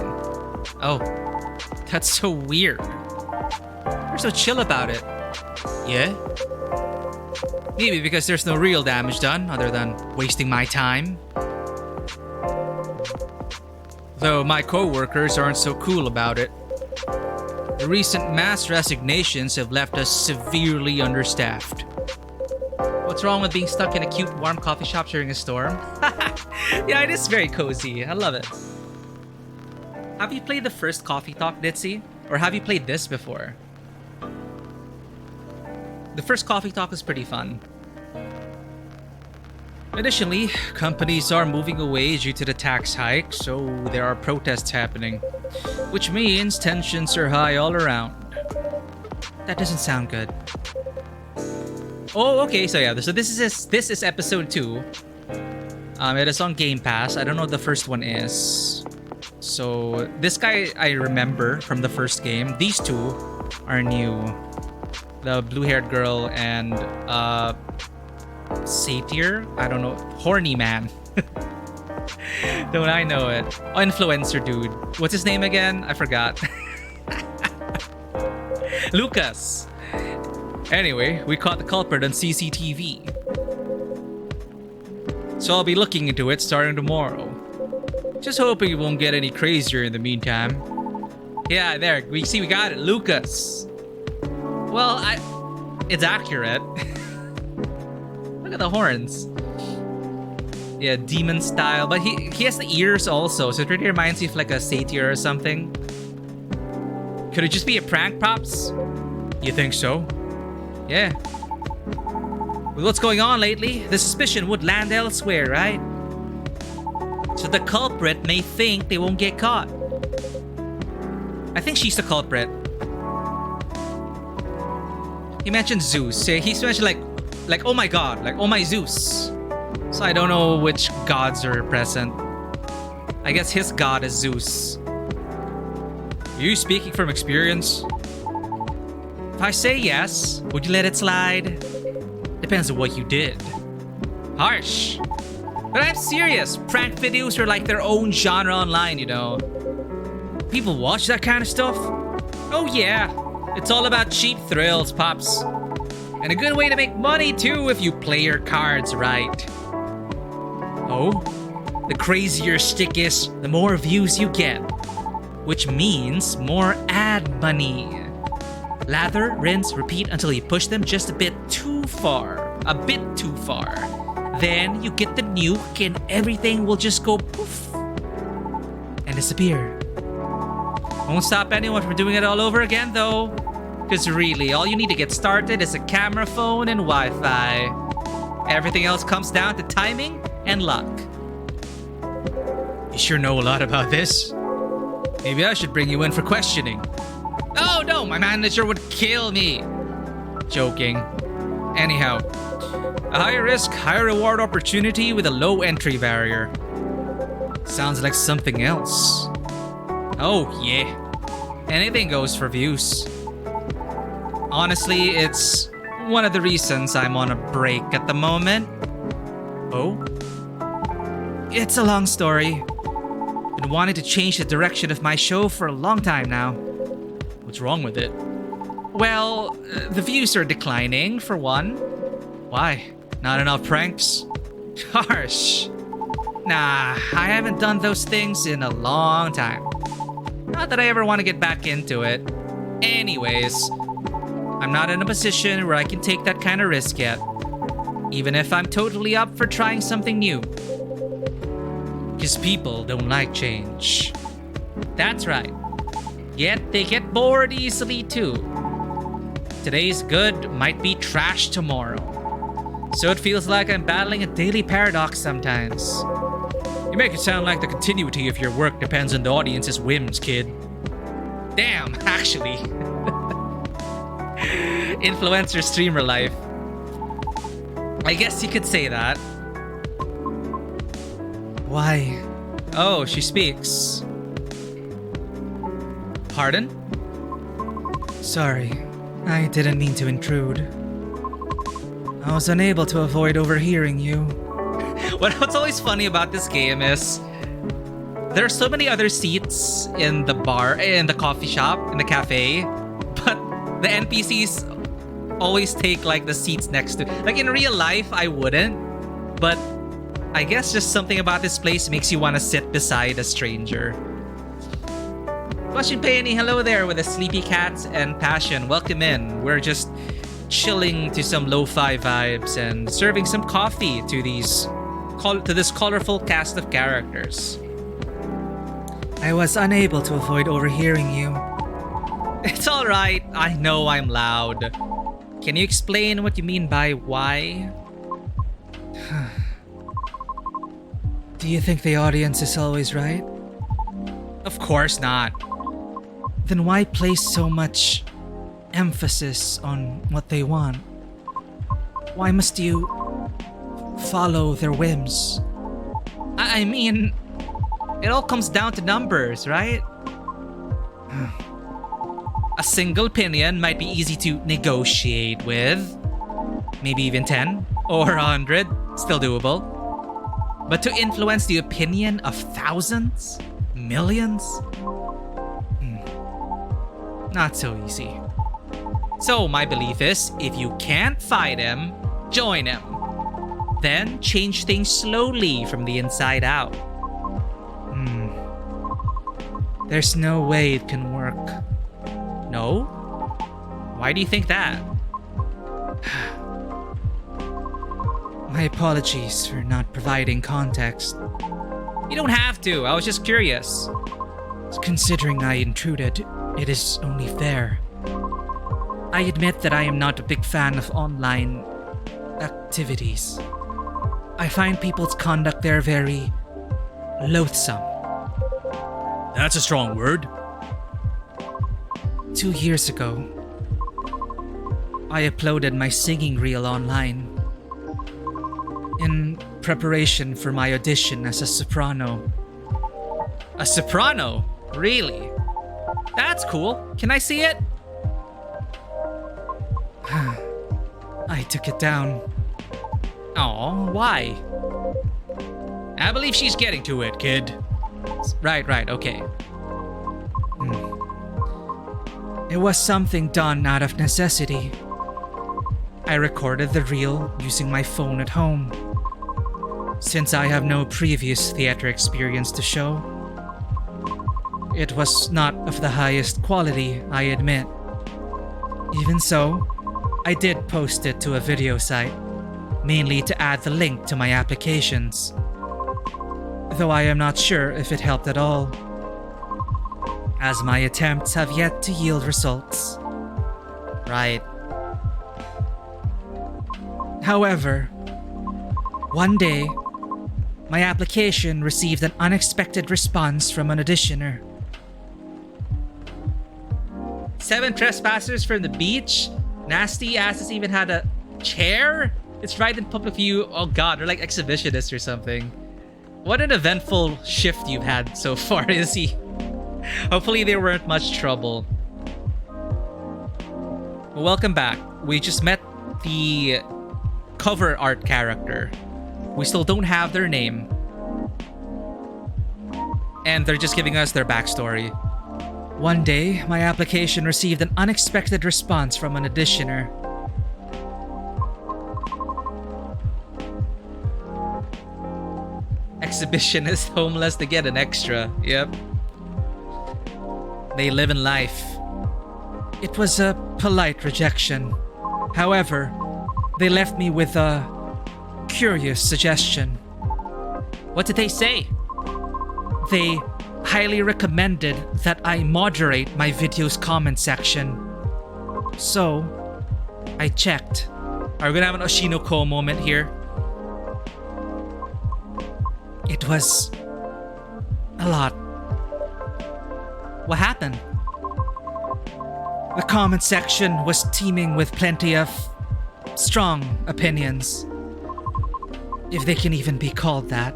Oh. That's so weird. You're so chill about it. Yeah? Maybe because there's no real damage done other than wasting my time. Though my co-workers aren't so cool about it. The recent mass resignations have left us severely understaffed. What's wrong with being stuck in a cute, warm coffee shop during a storm? Yeah, it is very cozy. I love it. Have you played the first Coffee Talk, Ditzy? Or have you played this before? The first Coffee Talk was pretty fun. Additionally, companies are moving away due to the tax hike, so there are protests happening. Which means tensions are high all around. That doesn't sound good. Oh, okay, so yeah, so this is episode 2. It is on Game Pass. I don't know what the first one is. So, this guy I remember from the first game. These two are new. The blue-haired girl and Satyr? I don't know. Horny man. Don't I know it? Oh, influencer dude. What's his name again? I forgot. Lucas. Anyway, we caught the culprit on CCTV. So I'll be looking into it starting tomorrow. Just hoping it won't get any crazier in the meantime. Yeah, there. We got it. Lucas. Well, it's accurate. Look at the horns. Yeah, demon style. But he has the ears also, so it really reminds you of like a satyr or something. Could it just be a prank, Pops? You think so? Yeah. With what's going on lately, the suspicion would land elsewhere, right? So the culprit may think they won't get caught. I think she's the culprit. He mentioned Zeus. He's mentioned like oh my god, like oh my Zeus. So I don't know which gods are present. I guess his god is Zeus. Are you speaking from experience? If I say yes, would you let it slide? Depends on what you did. Harsh. But I'm serious. Prank videos are like their own genre online, you know. People watch that kind of stuff? Oh yeah. It's all about cheap thrills, Pops. And a good way to make money too if you play your cards right. Oh? The crazier stick is, the more views you get. Which means more ad money. Lather, rinse, repeat until you push them just a bit too far. A bit too far. Then you get the nuke and everything will just go poof and disappear. Won't stop anyone from doing it all over again though. Because really, all you need to get started is a camera phone and Wi-Fi. Everything else comes down to timing and luck. You sure know a lot about this. Maybe I should bring you in for questioning. Oh no, my manager would kill me. Joking. Anyhow, a high risk, high reward opportunity with a low entry barrier. Sounds like something else. Oh yeah. Anything goes for views. Honestly, it's one of the reasons I'm on a break at the moment. Oh? It's a long story. Been wanting to change the direction of my show for a long time now. What's wrong with it? Well, the views are declining, for one. Why? Not enough pranks? Harsh. Nah, I haven't done those things in a long time. Not that I ever want to get back into it. Anyways, I'm not in a position where I can take that kind of risk yet. Even if I'm totally up for trying something new. Because people don't like change. That's right. Yet they get bored easily too. Today's good might be trash tomorrow. So it feels like I'm battling a daily paradox sometimes. You make it sound like the continuity of your work depends on the audience's whims, kid. Damn, actually. Influencer streamer life. I guess you could say that. Why? Oh, she speaks. Pardon? Sorry, I didn't mean to intrude. I was unable to avoid overhearing you. What's always funny about this game is there are so many other seats in the bar, in the coffee shop, in the cafe, but the NPCs always take like the seats next to. Like in real life, I wouldn't, but I guess just something about this place makes you want to sit beside a stranger. Question Peony, hello there with the sleepy cats and passion. Welcome in. We're just chilling to some lo-fi vibes and serving some coffee to this colorful cast of characters. I was unable to avoid overhearing you. It's alright. I know I'm loud. Can you explain what you mean by why? Do you think the audience is always right? Of course not. Then why place so much emphasis on what they want? Why must you follow their whims? I mean, it all comes down to numbers, right? A single opinion might be easy to negotiate with. Maybe even 10 or 100, still doable. But to influence the opinion of thousands? Millions? Not so easy. So my belief is, if you can't fight him, join him. Then change things slowly from the inside out. There's no way it can work. No? Why do you think that? My apologies for not providing context. You don't have to, I was just curious. Considering I intruded, it is only fair. I admit that I am not a big fan of online activities. I find people's conduct there very loathsome. That's a strong word. 2 years ago, I uploaded my singing reel online in preparation for my audition as a soprano. A soprano? Really? That's cool. Can I see it? I took it down. Aw, why? I believe she's getting to it, kid. Right, okay. It was something done out of necessity. I recorded the reel using my phone at home. Since I have no previous theater experience to show, it was not of the highest quality, I admit. Even so, I did post it to a video site, mainly to add the link to my applications. Though I am not sure if it helped at all, as my attempts have yet to yield results. Right. However, one day, my application received an unexpected response from an auditioner. 7 trespassers from the beach? Nasty asses even had a chair? It's right in public view. Oh god, they're like exhibitionists or something. What an eventful shift you've had so far, is he? Hopefully they weren't much trouble. Well, welcome back. We just met the cover art character. We still don't have their name. And they're just giving us their backstory. One day, my application received an unexpected response from an auditioner. Exhibitionist homeless to get an extra. Yep. They live in life. It was a polite rejection. However, they left me with a curious suggestion. What did they say? They highly recommended that I moderate my video's comment section. So, I checked. Are we gonna have an Oshinoko moment here? It was a lot. What happened? The comment section was teeming with plenty of strong opinions. If they can even be called that.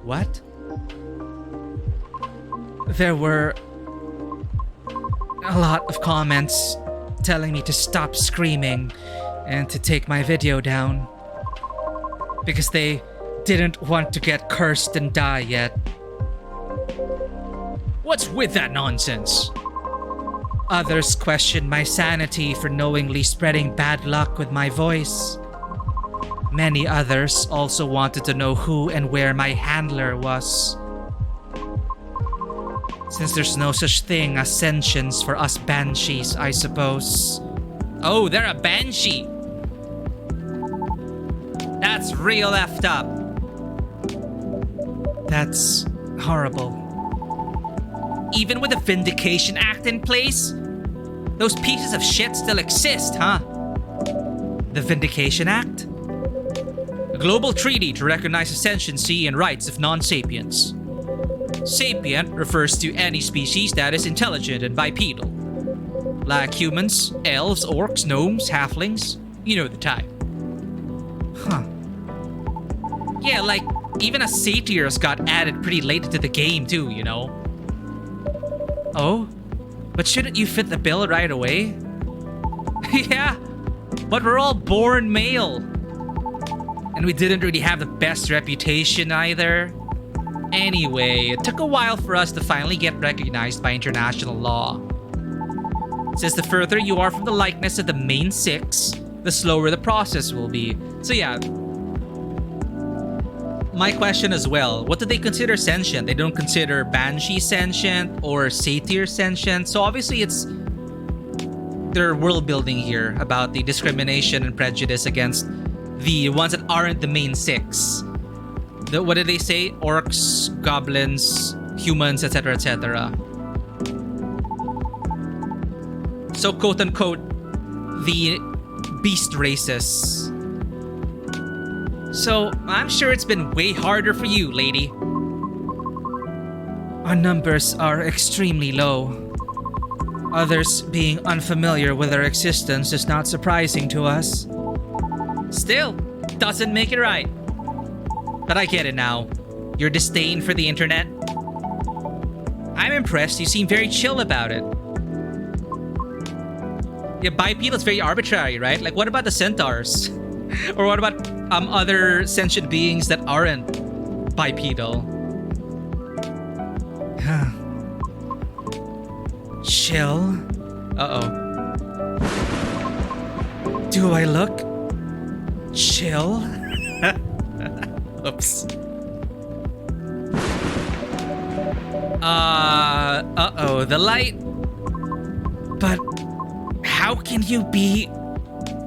What? There were a lot of comments telling me to stop screaming and to take my video down because they didn't want to get cursed and die yet. What's with that nonsense? Others questioned my sanity for knowingly spreading bad luck with my voice. Many others also wanted to know who and where my handler was. Since there's no such thing as sentience for us banshees, I suppose. Oh, they're a banshee! That's real effed up. That's horrible. Even with the Vindication Act in place? Those pieces of shit still exist, huh? The Vindication Act? A global treaty to recognize the sentiency and rights of non-sapients. Sapient refers to any species that is intelligent and bipedal. Like humans, elves, orcs, gnomes, halflings. You know the type. Huh. Yeah, like, even a satyrs got added pretty late into the game too, you know? Oh? But shouldn't you fit the bill right away? Yeah, but we're all born male. And we didn't really have the best reputation either. Anyway, it took a while for us to finally get recognized by international law. Since the further you are from the likeness of the main six, the slower the process will be. So yeah, my question as well, what do they consider sentient? They don't consider Banshee sentient or Satyr sentient. So obviously it's their world building here about the discrimination and prejudice against the ones that aren't the main six. What did they say? Orcs, goblins, humans, etc., etc. So quote unquote, the beast races. So I'm sure it's been way harder for you, lady. Our numbers are extremely low. Others being unfamiliar with our existence is not surprising to us. Still, doesn't make it right. But I get it now. Your disdain for the internet. I'm impressed you seem very chill about it. Yeah, bipedal is very arbitrary, right? Like, what about the centaurs? Or what about other sentient beings that aren't bipedal? Chill? Uh-oh. Do I look chill? Oops. Uh-oh, the light. But how can you be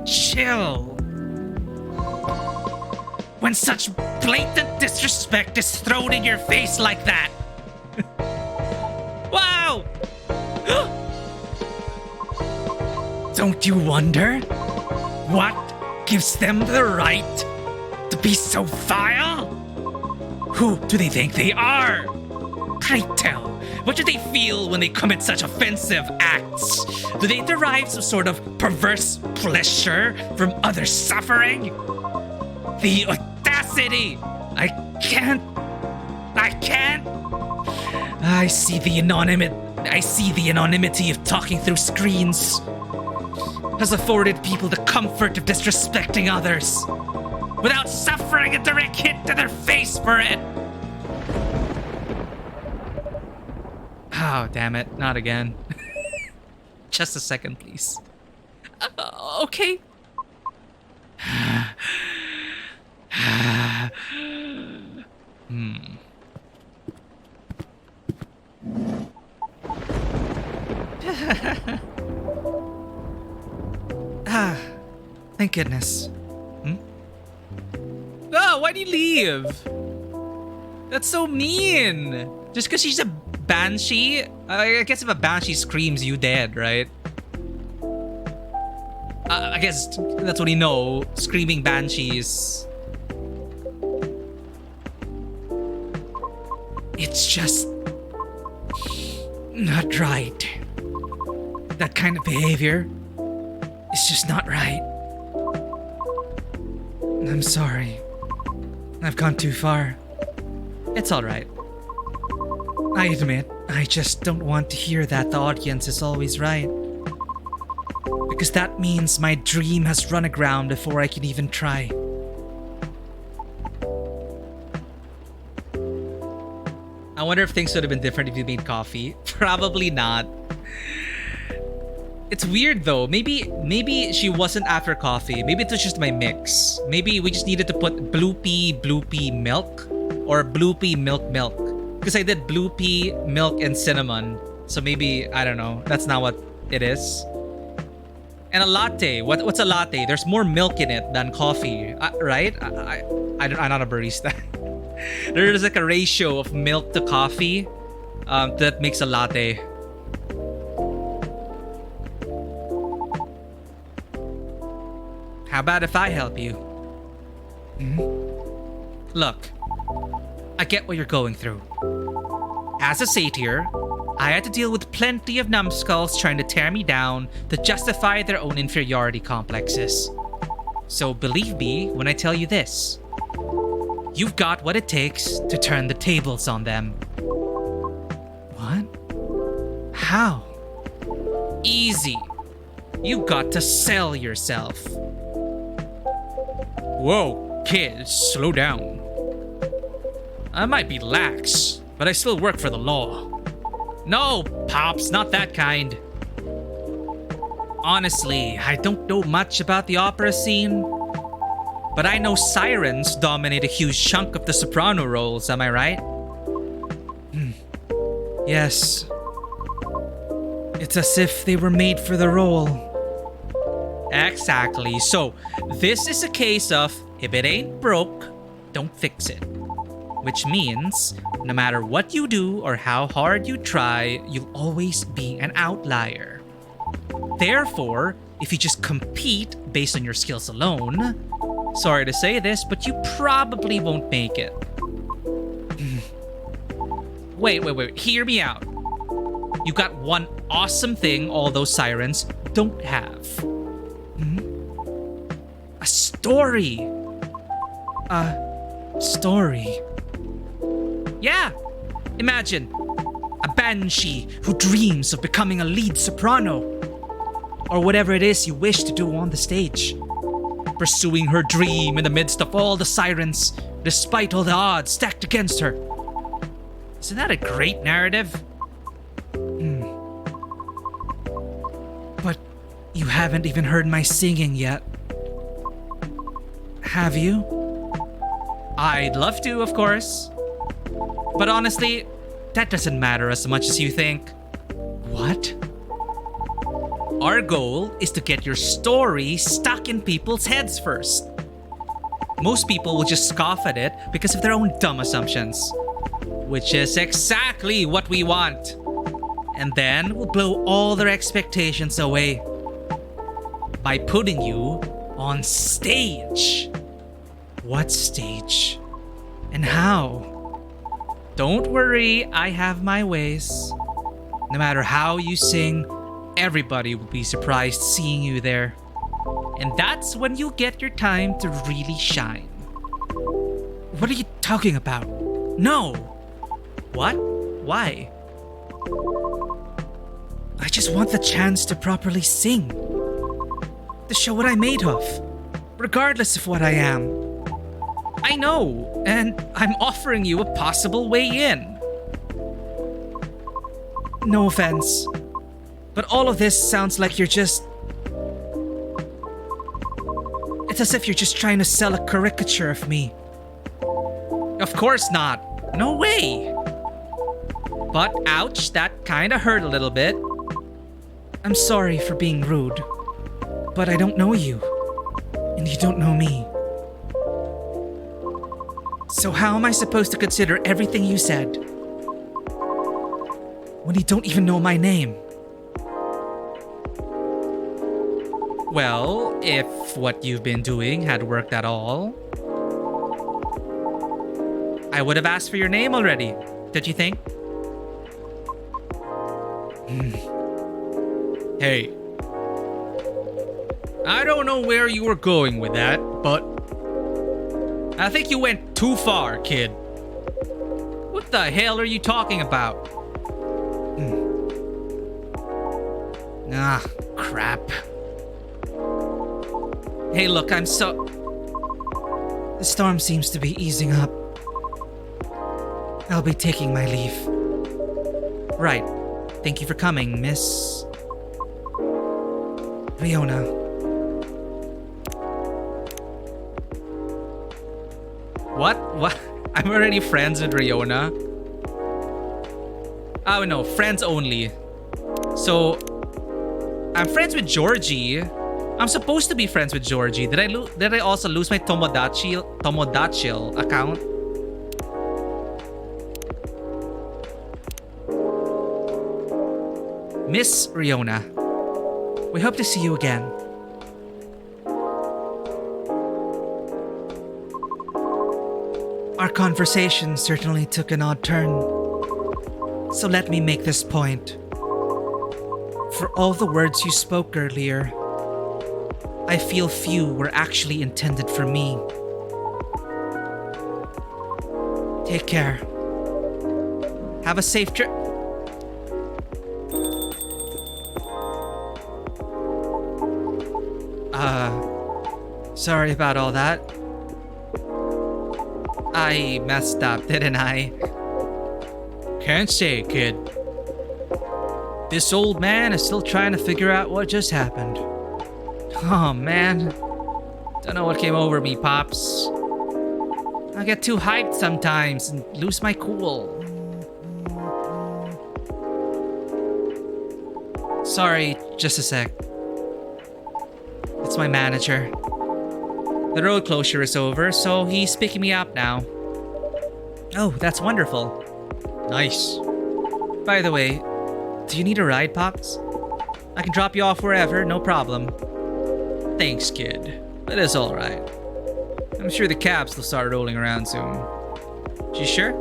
chill when such blatant disrespect is thrown in your face like that? Wow! Don't you wonder what gives them the right to be so vile? Who do they think they are? Pray tell, what do they feel when they commit such offensive acts? Do they derive some sort of perverse pleasure from other suffering? The audacity! I can't. I see the anonymity of talking through screens has afforded people the comfort of disrespecting others without suffering a direct hit to their face for it. Oh, damn it. Not again. Just a second, please. Okay. Thank goodness. Oh, why'd you leave? That's so mean. Just because she's a banshee? I guess if a banshee screams, you dead, right? I guess that's what we know. Screaming banshees. It's just not right. That kind of behavior is just not right. I'm sorry. I've gone too far. It's alright. I admit, I just don't want to hear that the audience is always right. Because that means my dream has run aground before I can even try. I wonder if things would have been different if you made coffee. Probably not. It's weird though. Maybe she wasn't after coffee. Maybe it was just my mix. Maybe we just needed to put bloopy milk or bloopy milk. Because I did bloopy milk and cinnamon. So maybe, I don't know. That's not what it is. And a latte. What's a latte? There's more milk in it than coffee, right? I'm not a barista. There's like a ratio of milk to coffee that makes a latte. How about if I help you? Look, I get what you're going through. As a satyr, I had to deal with plenty of numbskulls trying to tear me down to justify their own inferiority complexes. So believe me when I tell you this. You've got what it takes to turn the tables on them. What? How? Easy. You've got to sell yourself. Whoa, kids, slow down. I might be lax, but I still work for the law. No, Pops, not that kind. Honestly, I don't know much about the opera scene, but I know sirens dominate a huge chunk of the soprano roles, am I right? Yes. It's as if they were made for the role. Exactly. So, this is a case of if it ain't broke, don't fix it. Which means, no matter what you do or how hard you try, you'll always be an outlier. Therefore, if you just compete based on your skills alone, sorry to say this, but you probably won't make it. Wait. Hear me out. You got one awesome thing all those sirens don't have. A story. A story. Yeah. Imagine a banshee who dreams of becoming a lead soprano. Or whatever it is you wish to do on the stage. Pursuing her dream in the midst of all the sirens, despite all the odds stacked against her. Isn't that a great narrative? But you haven't even heard my singing yet. Have you? I'd love to, of course. But honestly, that doesn't matter as much as you think. What? Our goal is to get your story stuck in people's heads first. Most people will just scoff at it because of their own dumb assumptions. Which is exactly what we want. And then we'll blow all their expectations away by putting you on stage. What stage? And how? Don't worry, I have my ways. No matter how you sing, everybody will be surprised seeing you there. And that's when you'll get your time to really shine. What are you talking about? No! What? Why? I just want the chance to properly sing. To show what I'm made of, regardless of what I am. I know, and I'm offering you a possible way in. No offense, but all of this sounds like you're just... It's as if you're just trying to sell a caricature of me. Of course not. No way. But ouch, that kinda hurt a little bit. I'm sorry for being rude, but I don't know you, and you don't know me. So how am I supposed to consider everything you said when you don't even know my name? Well, if what you've been doing had worked at all, I would have asked for your name already, don't you think? Hey, I don't know where you were going with that, but I think you went too far, kid. What the hell are you talking about? Ah, crap. Hey, look, The storm seems to be easing up. I'll be taking my leave. Right. Thank you for coming, Miss... Riona. What? I'm already friends with Riona. Oh no, friends only. So, I'm friends with Georgie. I'm supposed to be friends with Georgie. Did I also lose my Tomodachi account? Miss Riona, we hope to see you again. Our conversation certainly took an odd turn. So let me make this point. For all the words you spoke earlier, I feel few were actually intended for me. Take care. Have a safe trip. Sorry about all that. I messed up, didn't I? Can't say, kid. This old man is still trying to figure out what just happened. Oh man. Don't know what came over me, Pops. I get too hyped sometimes and lose my cool. Sorry, just a sec. It's my manager. The road closure is over, so he's picking me up now. Oh, that's wonderful. Nice. By the way, do you need a ride, Pops? I can drop you off wherever, no problem. Thanks, kid. That is alright. I'm sure the cabs will start rolling around soon. You sure?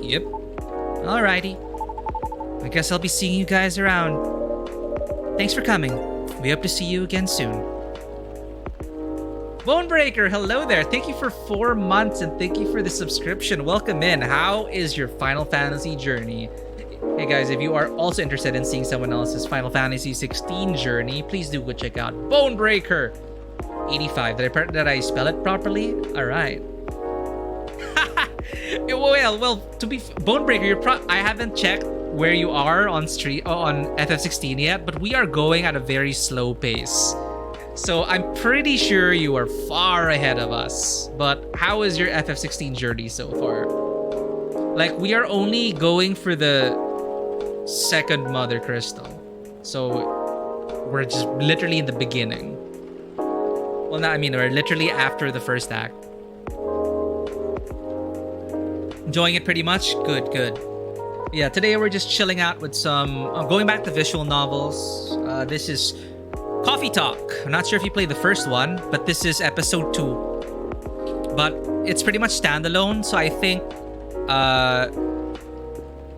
Yep. Alrighty. I guess I'll be seeing you guys around. Thanks for coming. We hope to see you again soon. Bonebreaker, hello there. Thank you for 4 months and thank you for the subscription. Welcome in. How is your Final Fantasy journey? Hey guys, if you are also interested in seeing someone else's Final Fantasy 16 journey, please do go check out Bonebreaker 85. Did I spell it properly? All right. well, to be Bonebreaker, I haven't checked where you are on FF16 yet, but we are going at a very slow pace. So I'm pretty sure you are far ahead of us. But how is your FF16 journey so far? Like, we are only going for the second Mother Crystal. So we're just literally in the beginning. Well, no, I mean, we're literally after the first act. Enjoying it pretty much? Good. Yeah, today we're just chilling out with some... going back to visual novels. This is Coffee Talk. I'm not sure if you played the first one, but this is episode 2. But it's pretty much standalone, so I think...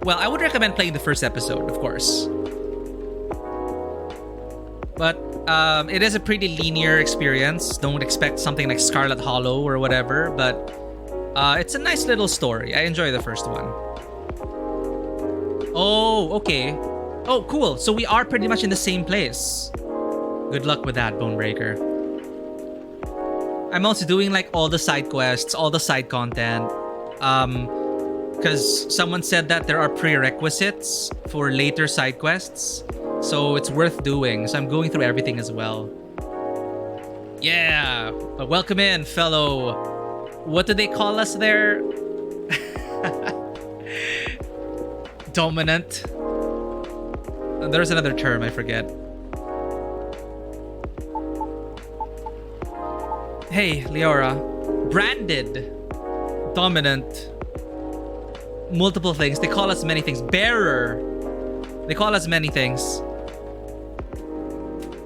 well, I would recommend playing the first episode, of course. But it is a pretty linear experience. Don't expect something like Scarlet Hollow or whatever, but it's a nice little story. I enjoy the first one. Oh, okay. Oh, cool. So we are pretty much in the same place. Good luck with that, Bonebreaker. I'm also doing like all the side quests, all the side content. Because someone said that there are prerequisites for later side quests. So it's worth doing. So I'm going through everything as well. Yeah. Welcome in, fellow... What do they call us there? Dominant. There's another term, I forget. Hey, Leora. Branded. Dominant. Multiple things. They call us many things. Bearer. They call us many things.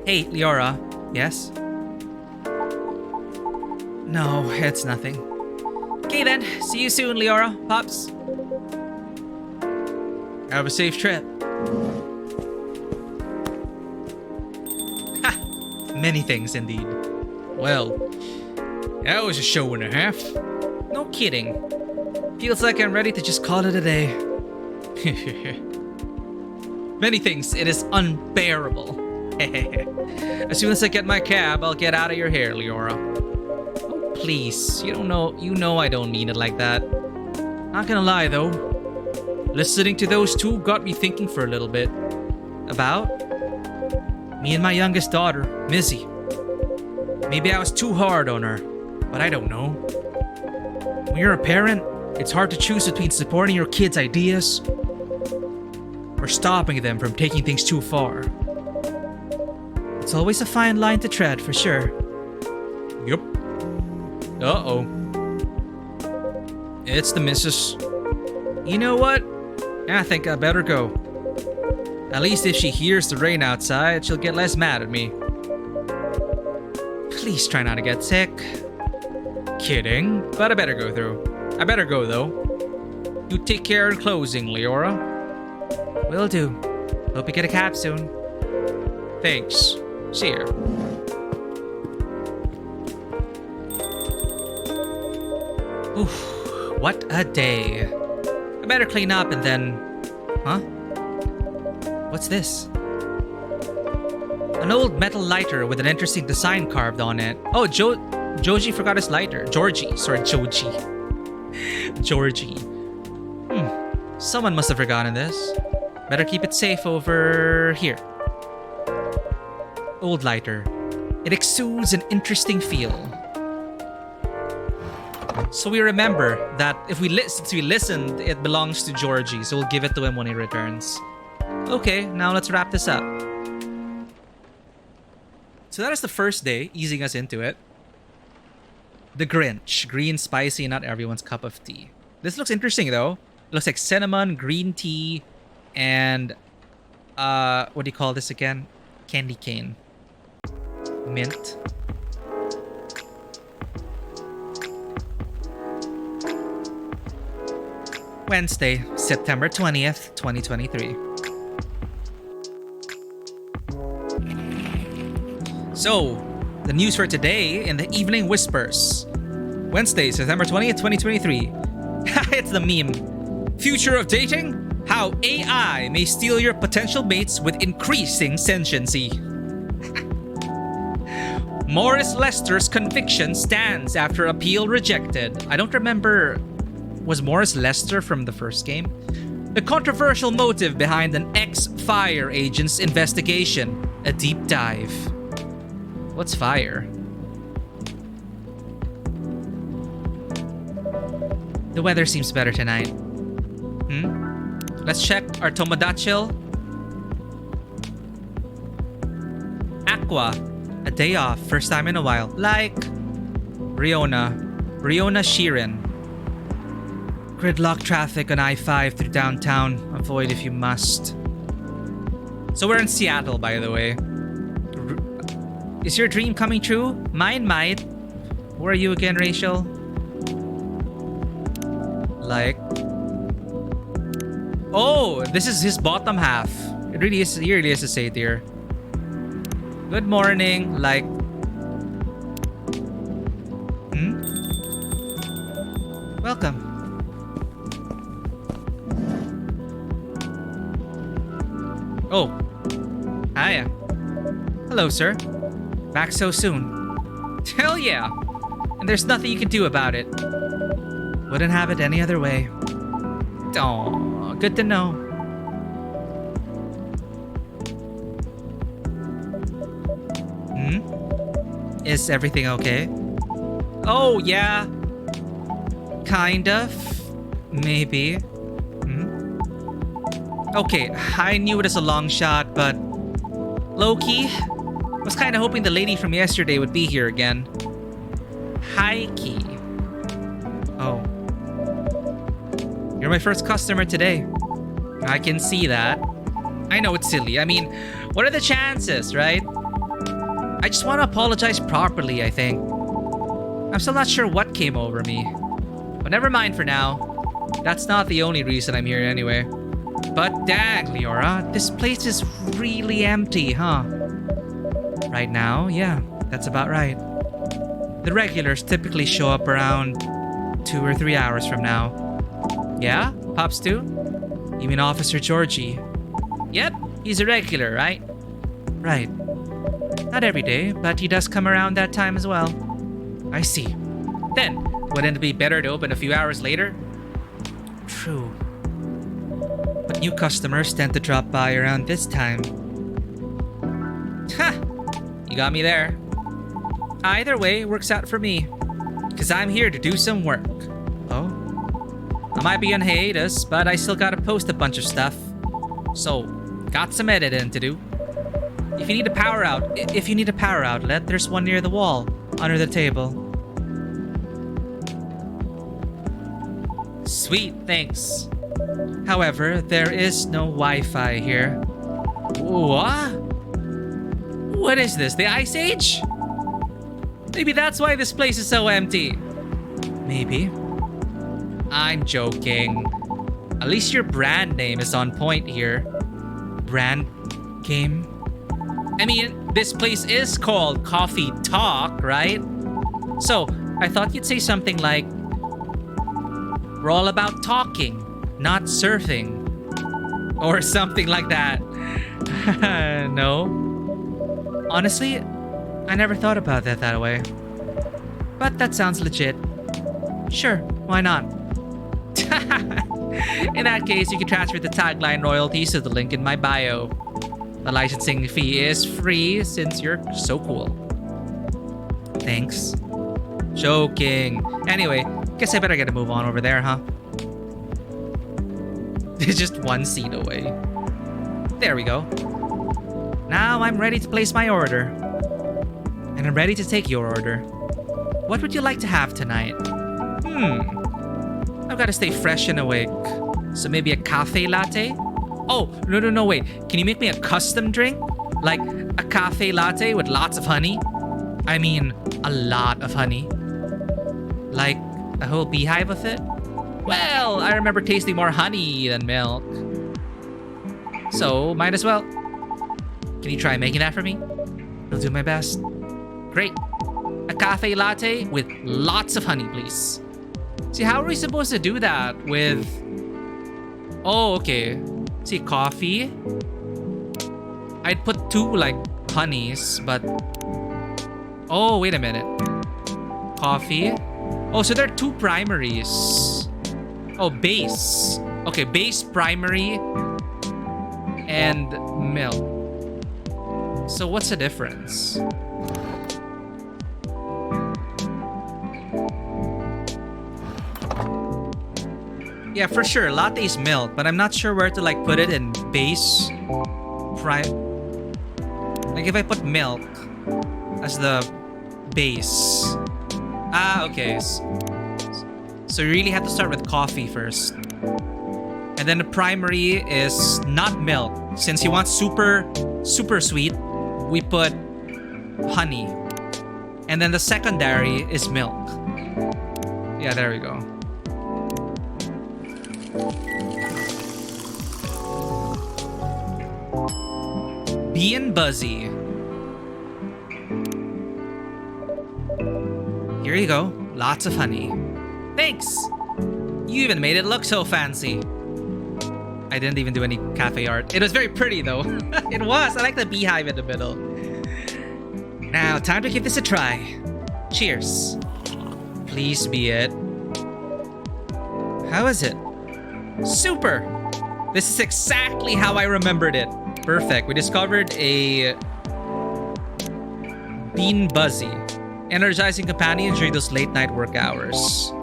Hey, Leora. Yes? No, it's nothing. Okay then. See you soon, Leora. Pops. Have a safe trip. Ha! Many things indeed. Well, that was a show and a half. No kidding. Feels like I'm ready to just call it a day. Many things. It is unbearable. As soon as I get my cab, I'll get out of your hair, Leora. Oh, please. You know I don't mean it like that. Not gonna lie, though. Listening to those two got me thinking for a little bit. About? Me and my youngest daughter, Missy. Maybe I was too hard on her, but I don't know. When you're a parent, it's hard to choose between supporting your kids' ideas or stopping them from taking things too far. It's always a fine line to tread, for sure. Yup. Uh-oh. It's the missus. You know what? I think I better go. At least if she hears the rain outside, she'll get less mad at me. Please try not to get sick. Kidding, but I better go though. You take care in closing, Leora. Will do. Hope you get a cab soon. Thanks. See ya. Oof, what a day. I better clean up and then... Huh? What's this? An old metal lighter with an interesting design carved on it. Oh, Joji forgot his lighter. Georgie. Sorry, Joji. Georgie. Someone must have forgotten this. Better keep it safe over here. Old lighter. It exudes an interesting feel. So we remember that if since we listened, it belongs to Georgie, so we'll give it to him when he returns. Okay, now let's wrap this up. So that is the first day, easing us into it. The Grinch. Green, spicy, not everyone's cup of tea. This looks interesting though. It looks like cinnamon, green tea, and what do you call this again? Candy cane. Mint. Wednesday, September 20th, 2023. So, the news for today in the Evening Whispers. Wednesday, September 20th, 2023. It's the meme. Future of dating? How AI may steal your potential mates with increasing sentiency. Morris Lester's conviction stands after appeal rejected. I don't remember. Was Morris Lester from the first game? The controversial motive behind an ex-fire agent's investigation. A deep dive. What's fire? The weather seems better tonight. Let's check our Tomodachi. Aqua. A day off. First time in a while. Like Riona Shirin. Gridlock traffic on I-5 through downtown. Avoid if you must. So we're in Seattle, by the way. Is your dream coming true? Mine might. Where are you again, Rachel? Like... Oh, this is his bottom half. It really is, he really is a satyr. Good morning, like... Welcome. Oh. Hiya. Hello, sir. Back so soon. Hell yeah. And there's nothing you can do about it. Wouldn't have it any other way. Oh, good to know. Is everything okay? Oh, yeah. Kind of. Maybe. Okay, I knew it as a long shot, but low-key, was kind of hoping the lady from yesterday would be here again. High-key. Oh. You're my first customer today. I can see that. I know it's silly. I mean, what are the chances, right? I just want to apologize properly, I think. I'm still not sure what came over me. But never mind for now. That's not the only reason I'm here anyway. But dang, Leora, this place is really empty, huh? Right now, yeah, that's about right. The regulars typically show up around 2 or 3 hours from now. Yeah? Pops too? You mean Officer Georgie? Yep, he's a regular, right? Right. Not every day, but he does come around that time as well. I see. Then, wouldn't it be better to open a few hours later? True. But new customers tend to drop by around this time. Ha! You got me there. Either way, works out for me. Because I'm here to do some work. Oh? I might be on hiatus, but I still gotta post a bunch of stuff. So, got some editing to do. If you need a power outlet, there's one near the wall, under the table. Sweet, thanks. However, there is no Wi-Fi here. What? What is this, the Ice Age? Maybe that's why this place is so empty. Maybe. I'm joking. At least your brand name is on point here. Brand game? I mean, this place is called Coffee Talk, right? So, I thought you'd say something like, we're all about talking, not surfing. Or something like that. No. Honestly, I never thought about that way. But that sounds legit. Sure, why not? In that case, you can transfer the tagline royalties to the link in my bio. The licensing fee is free since you're so cool. Thanks. Joking. Anyway, guess I better get a move on over there, huh? It's just one seat away. There we go. Now I'm ready to place my order. And I'm ready to take your order. What would you like to have tonight? I've got to stay fresh and awake. So maybe a cafe latte? Oh, no, wait. Can you make me a custom drink? Like a cafe latte with lots of honey? I mean, a lot of honey. Like a whole beehive of it? Well, I remember tasting more honey than milk. So, might as well. Can you try making that for me? I'll do my best. Great. A cafe latte with lots of honey, please. See, how are we supposed to do that with... Oh, okay. See, coffee. I'd put 2, like, honeys, but... Oh, wait a minute. Coffee. Oh, so there are 2 primaries. Oh, base. Okay, base, primary, and milk. So what's the difference? Yeah, for sure, latte is milk, but I'm not sure where to like put it in base, prime. Like if I put milk as the base. Ah, okay. So you really have to start with coffee first. And then the primary is not milk. Since you want super sweet, we put honey. And then the secondary is milk. Yeah, there we go. Bee and Buzzy. Here you go. Lots of honey. Thanks! You even made it look so fancy. I didn't even do any cafe art. It was very pretty though. It was. I like the beehive in the middle. Now, time to give this a try. Cheers. Please be it. How is it? Super! This is exactly how I remembered it. Perfect. We discovered a Bean Buzzy. Energizing companion during those late night work hours.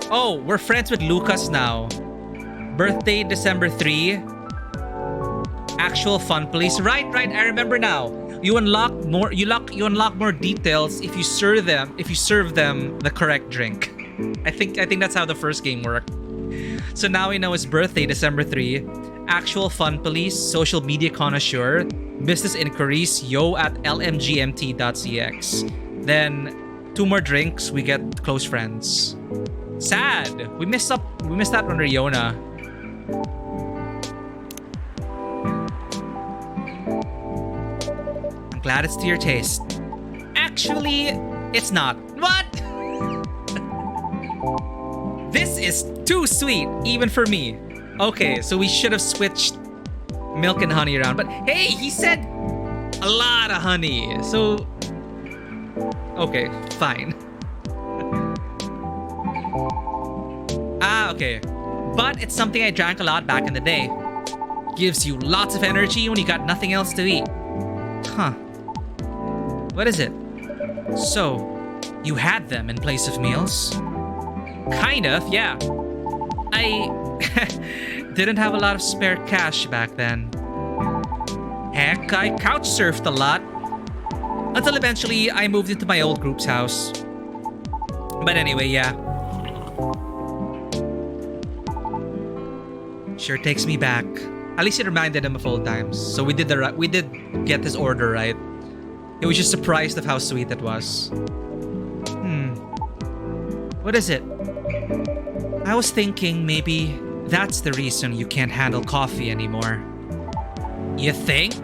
Oh, we're friends with Lucas now. Birthday December 3. Actual fun police. Right, I remember now. You unlock more details if you serve them the correct drink. I think that's how the first game worked. So now we know it's birthday December 3. Actual fun police, social media connoisseur, business inquiries, yo at lmgmt.cx. Then 2 more drinks, we get close friends. Sad. We missed that under Yona. I'm glad it's to your taste. Actually, it's not. What? This is too sweet, even for me. Okay, so we should have switched milk and honey around. But hey, he said a lot of honey. So, okay, fine. Ah, okay. But it's something I drank a lot back in the day. Gives you lots of energy when you got nothing else to eat. Huh. What is it? So, you had them in place of meals? Kind of, yeah. I didn't have a lot of spare cash back then. Heck, I couch surfed a lot. Until eventually I moved into my old group's house. But anyway, yeah. Sure takes me back. At least it reminded him of old times. So we did get this order right. He was just surprised of how sweet it was. What is it? I was thinking maybe that's the reason you can't handle coffee anymore. You think?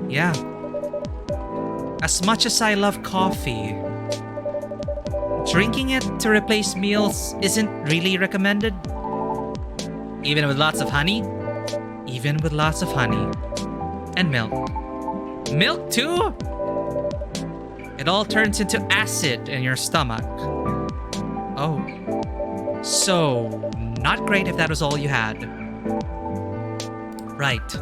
Yeah. As much as I love coffee, drinking it to replace meals isn't really recommended. Even with lots of honey? Even with lots of honey. And milk. Milk too? it all turns into acid in your stomach. Oh. So, not great if that was all you had. Right.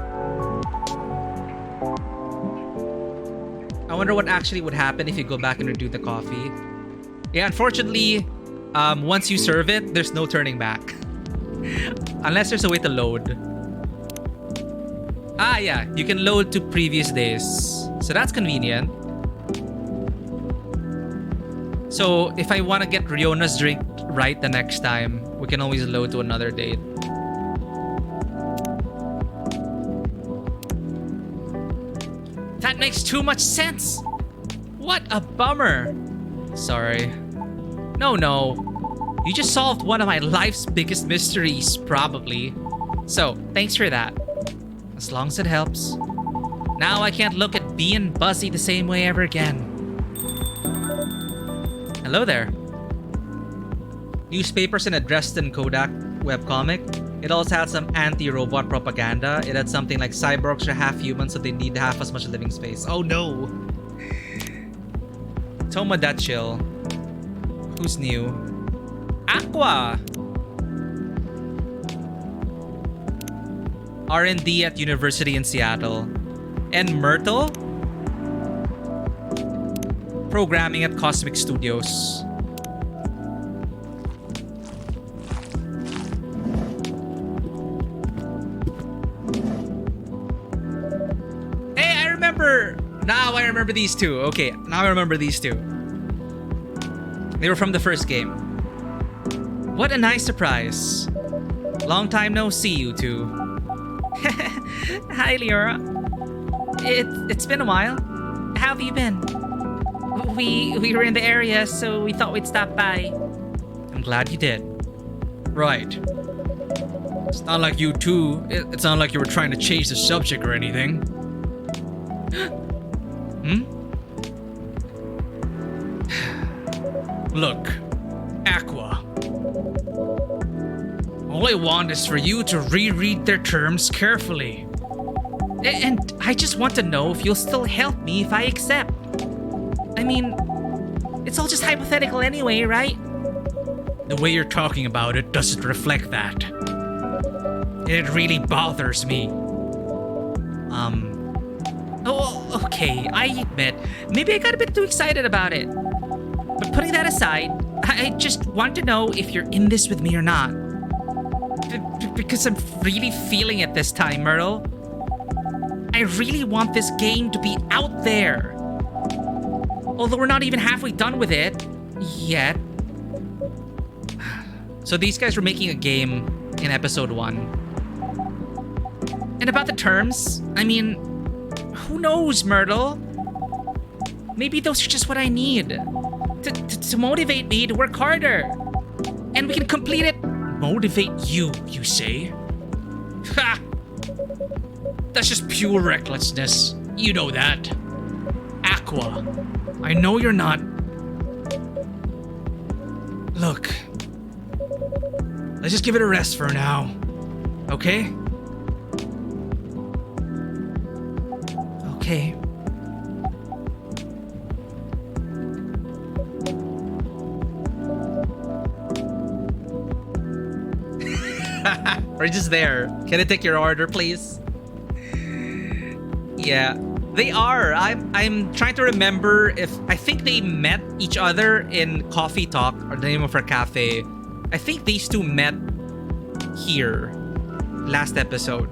I wonder what actually would happen if you go back and redo the coffee. Yeah, unfortunately, once you serve it, there's no turning back. Unless there's a way to load. Ah, yeah, you can load to previous days. So that's convenient. So if I want to get Riona's drink right the next time, we can always load to another date. That makes too much sense. What a bummer. Sorry. No. You just solved one of my life's biggest mysteries, probably. So, thanks for that. As long as it helps. Now I can't look at Bee and Buzzy the same way ever again. Hello there. Newspapers and a Dresden Kodak webcomic. It also had some anti-robot propaganda. It had something like cyborgs are half human, so they need half as much living space. Oh no! Tomodachi. Who's new? Aqua! R&D at University in Seattle. And Myrtle? Programming at Cosmic Studios. Now I remember these two. Okay, now I remember these two. They were from the first game. What a nice surprise. Long time no see, you two. Hi, Leora. It's been a while. How have you been? We were in the area, so we thought we'd stop by. I'm glad you did. Right. It's not like you two. It's not like you were trying to change the subject or anything. Look, Aqua. All I want is for you to reread their terms carefully. And I just want to know if you'll still help me if I accept. I mean, it's all just hypothetical anyway, right? The way you're talking about it doesn't reflect that. It really bothers me. Oh, okay, I admit, maybe I got a bit too excited about it. But putting that aside, I just want to know if you're in this with me or not. Because I'm really feeling it this time, Myrtle. I really want this game to be out there. Although we're not even halfway done with it yet. So these guys were making a game in episode 1. And about the terms, I mean, who knows, Myrtle? Maybe those are just what I need to motivate me to work harder. And we can complete it. Motivate you say? Ha! That's just pure recklessness. You know that. Aqua, I know you're not. Look, let's just give it a rest for now. Okay? Okay. We're just there. Can I take your order, please? Yeah, they are. I'm trying to remember if I think they met each other in Coffee Talk, or the name of her cafe. I think these two met here last episode.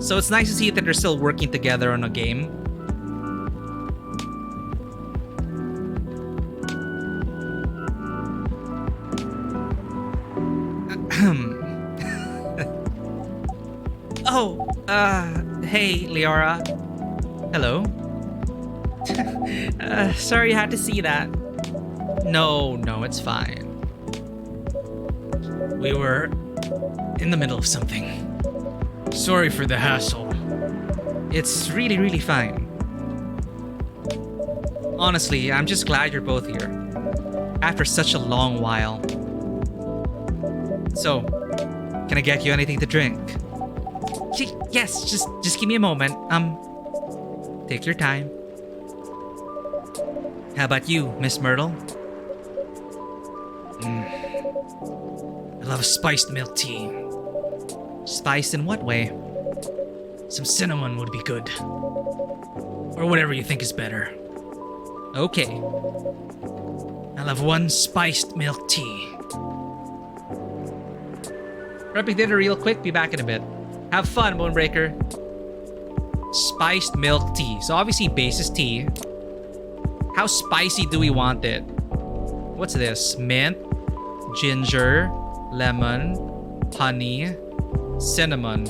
So it's nice to see that they're still working together on a game. Oh, hey, Leora. Hello. Sorry you had to see that. No, it's fine. We were in the middle of something. Sorry for the hassle. It's really, really fine. Honestly, I'm just glad you're both here. After such a long while. So, can I get you anything to drink? Yes, just give me a moment. Take your time. How about you, Miss Myrtle? I love spiced milk tea. Spiced in what way? Some cinnamon would be good. Or whatever you think is better. Okay. I'll have one spiced milk tea. Prepping dinner real quick, be back in a bit. Have fun, Moonbreaker. Spiced milk tea. So obviously base is tea. How spicy do we want it? What's this? Mint, ginger, lemon, honey, cinnamon.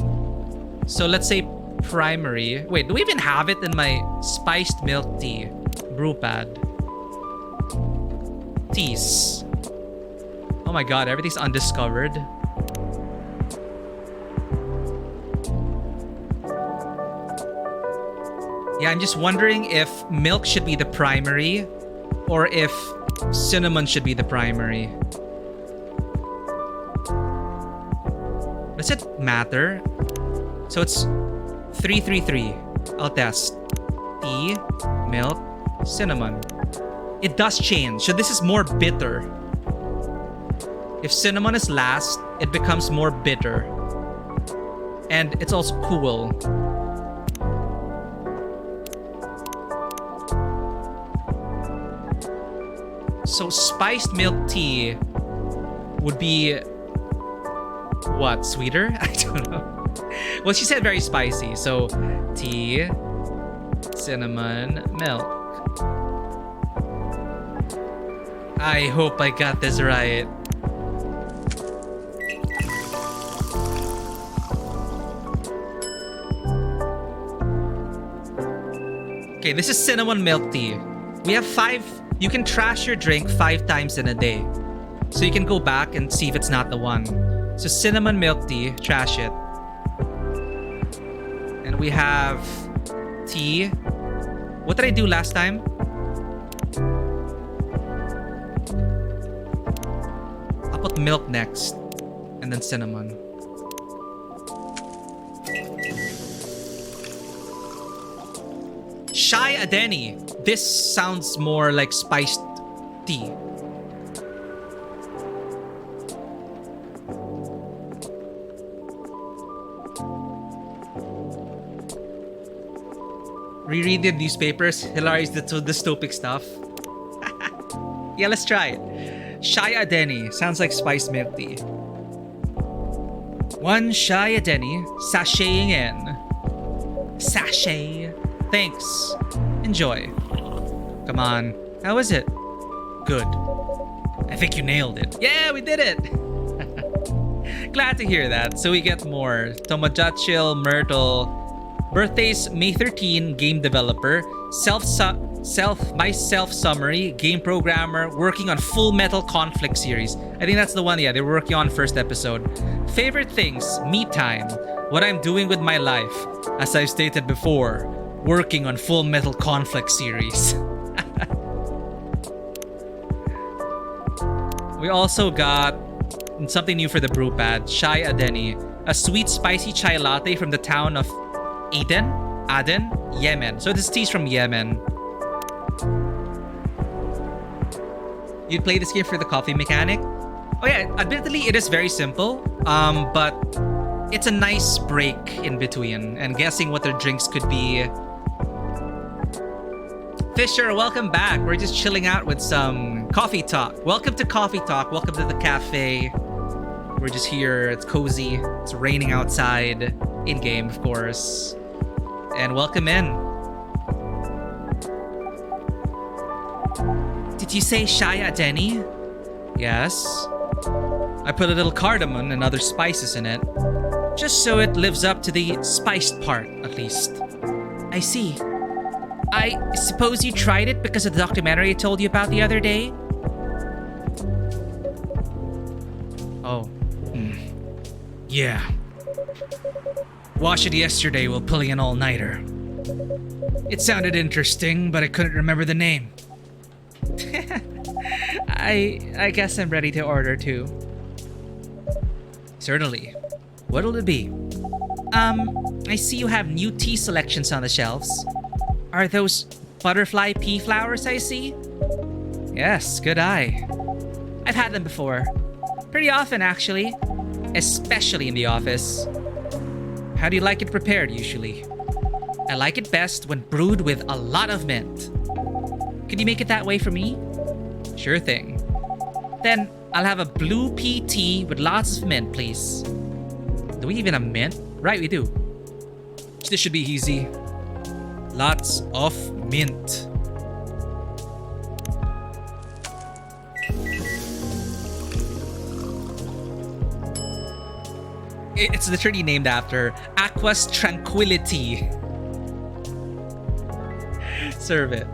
So let's say primary. Wait, do we even have it in my spiced milk tea? Brew pad. Teas. Oh my god, everything's undiscovered. Yeah, I'm just wondering if milk should be the primary or if cinnamon should be the primary. Does it matter? So it's 333. I'll test. Tea, milk, cinnamon. It does change. So this is more bitter. If cinnamon is last, it becomes more bitter. And it's also cool. So spiced milk tea would be what? Sweeter? I don't know. Well, she said very spicy. So tea, cinnamon, milk. I hope I got this right. Okay, this is cinnamon milk tea. We have 5. You can trash your drink 5 times in a day. So you can go back and see if it's not the one. So cinnamon milk tea, trash it. And we have tea. What did I do last time? I'll put milk next. And then cinnamon. Shy Adeni. This sounds more like spiced tea. Reread the newspapers. Hilarious dystopic stuff. Yeah, let's try it. Shy Adeni. Sounds like spiced milk tea. One Shy Adeni sashaying in. Sachet. Thanks. Enjoy. Come on. How is it? Good. I think you nailed it. Yeah, we did it! Glad to hear that. So we get more. Tomajachil, Myrtle. Birthdays, May 13, game developer. My self-summary, game programmer, working on Full Metal Conflict series. I think that's the one, yeah, they were working on first episode. Favorite things, me time. What I'm doing with my life. As I've stated before, working on Full Metal Conflict series. We also got something new for the brew pad. Chai Adeni. A sweet spicy chai latte from the town of Aden, Yemen. So this tea's from Yemen. You'd play this game for the coffee mechanic? Oh yeah, admittedly it is very simple. But it's a nice break in between and guessing what their drinks could be. Fisher, welcome back. We're just chilling out with some coffee talk. Welcome to Coffee Talk. Welcome to the cafe. We're just here. It's cozy. It's raining outside. In-game, of course. And welcome in. Did you say Shaya Denny? Yes. I put a little cardamom and other spices in it. Just so it lives up to the spiced part, at least. I see. I suppose you tried it because of the documentary I told you about the other day? Oh. Yeah. Watched it yesterday while pulling an all-nighter. It sounded interesting, but I couldn't remember the name. I guess I'm ready to order too. Certainly. What'll it be? I see you have new tea selections on the shelves. Are those butterfly pea flowers I see? Yes, good eye. I've had them before. Pretty often, actually. Especially in the office. How do you like it prepared, usually? I like it best when brewed with a lot of mint. Could you make it that way for me? Sure thing. Then, I'll have a blue pea tea with lots of mint, please. Do we even have mint? Right, we do. This should be easy. Lots of mint. It's literally named after Aqua's Tranquility. Serve it.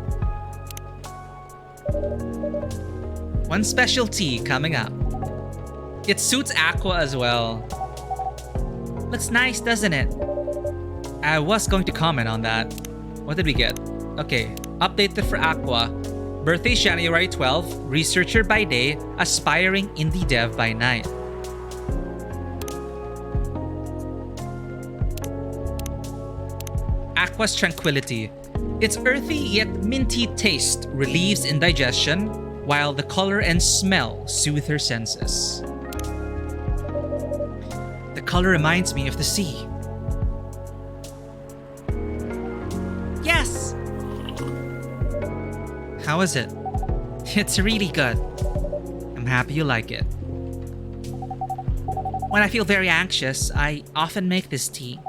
One special tea coming up. It suits Aqua as well. Looks nice, doesn't it? I was going to comment on that. What did we get? Okay, updated for Aqua. Birthday January 12, researcher by day, aspiring indie dev by night. Aqua's Tranquility. Its earthy yet minty taste relieves indigestion, while the color and smell soothe her senses. The color reminds me of the sea. Yes! How is it? It's really good. I'm happy you like it. When I feel very anxious, I often make this tea.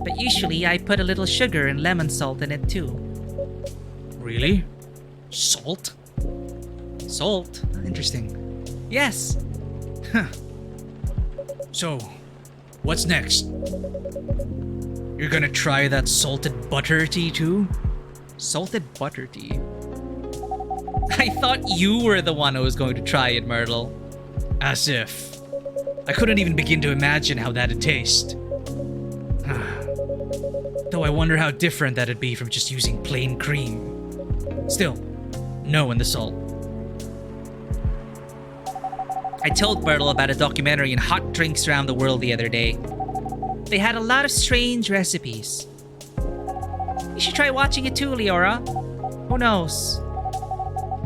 But usually I put a little sugar and lemon salt in it too. Really? Salt? Salt? Interesting. Yes. Huh. So, what's next? You're gonna try that salted butter tea too? Salted butter tea? I thought you were the one who was going to try it, Myrtle. As if. I couldn't even begin to imagine how that'd taste. Though I wonder how different that'd be from just using plain cream. Still, no in the salt. I told Myrtle about a documentary on hot drinks around the world the other day. They had a lot of strange recipes. You should try watching it too, Leora. Who knows?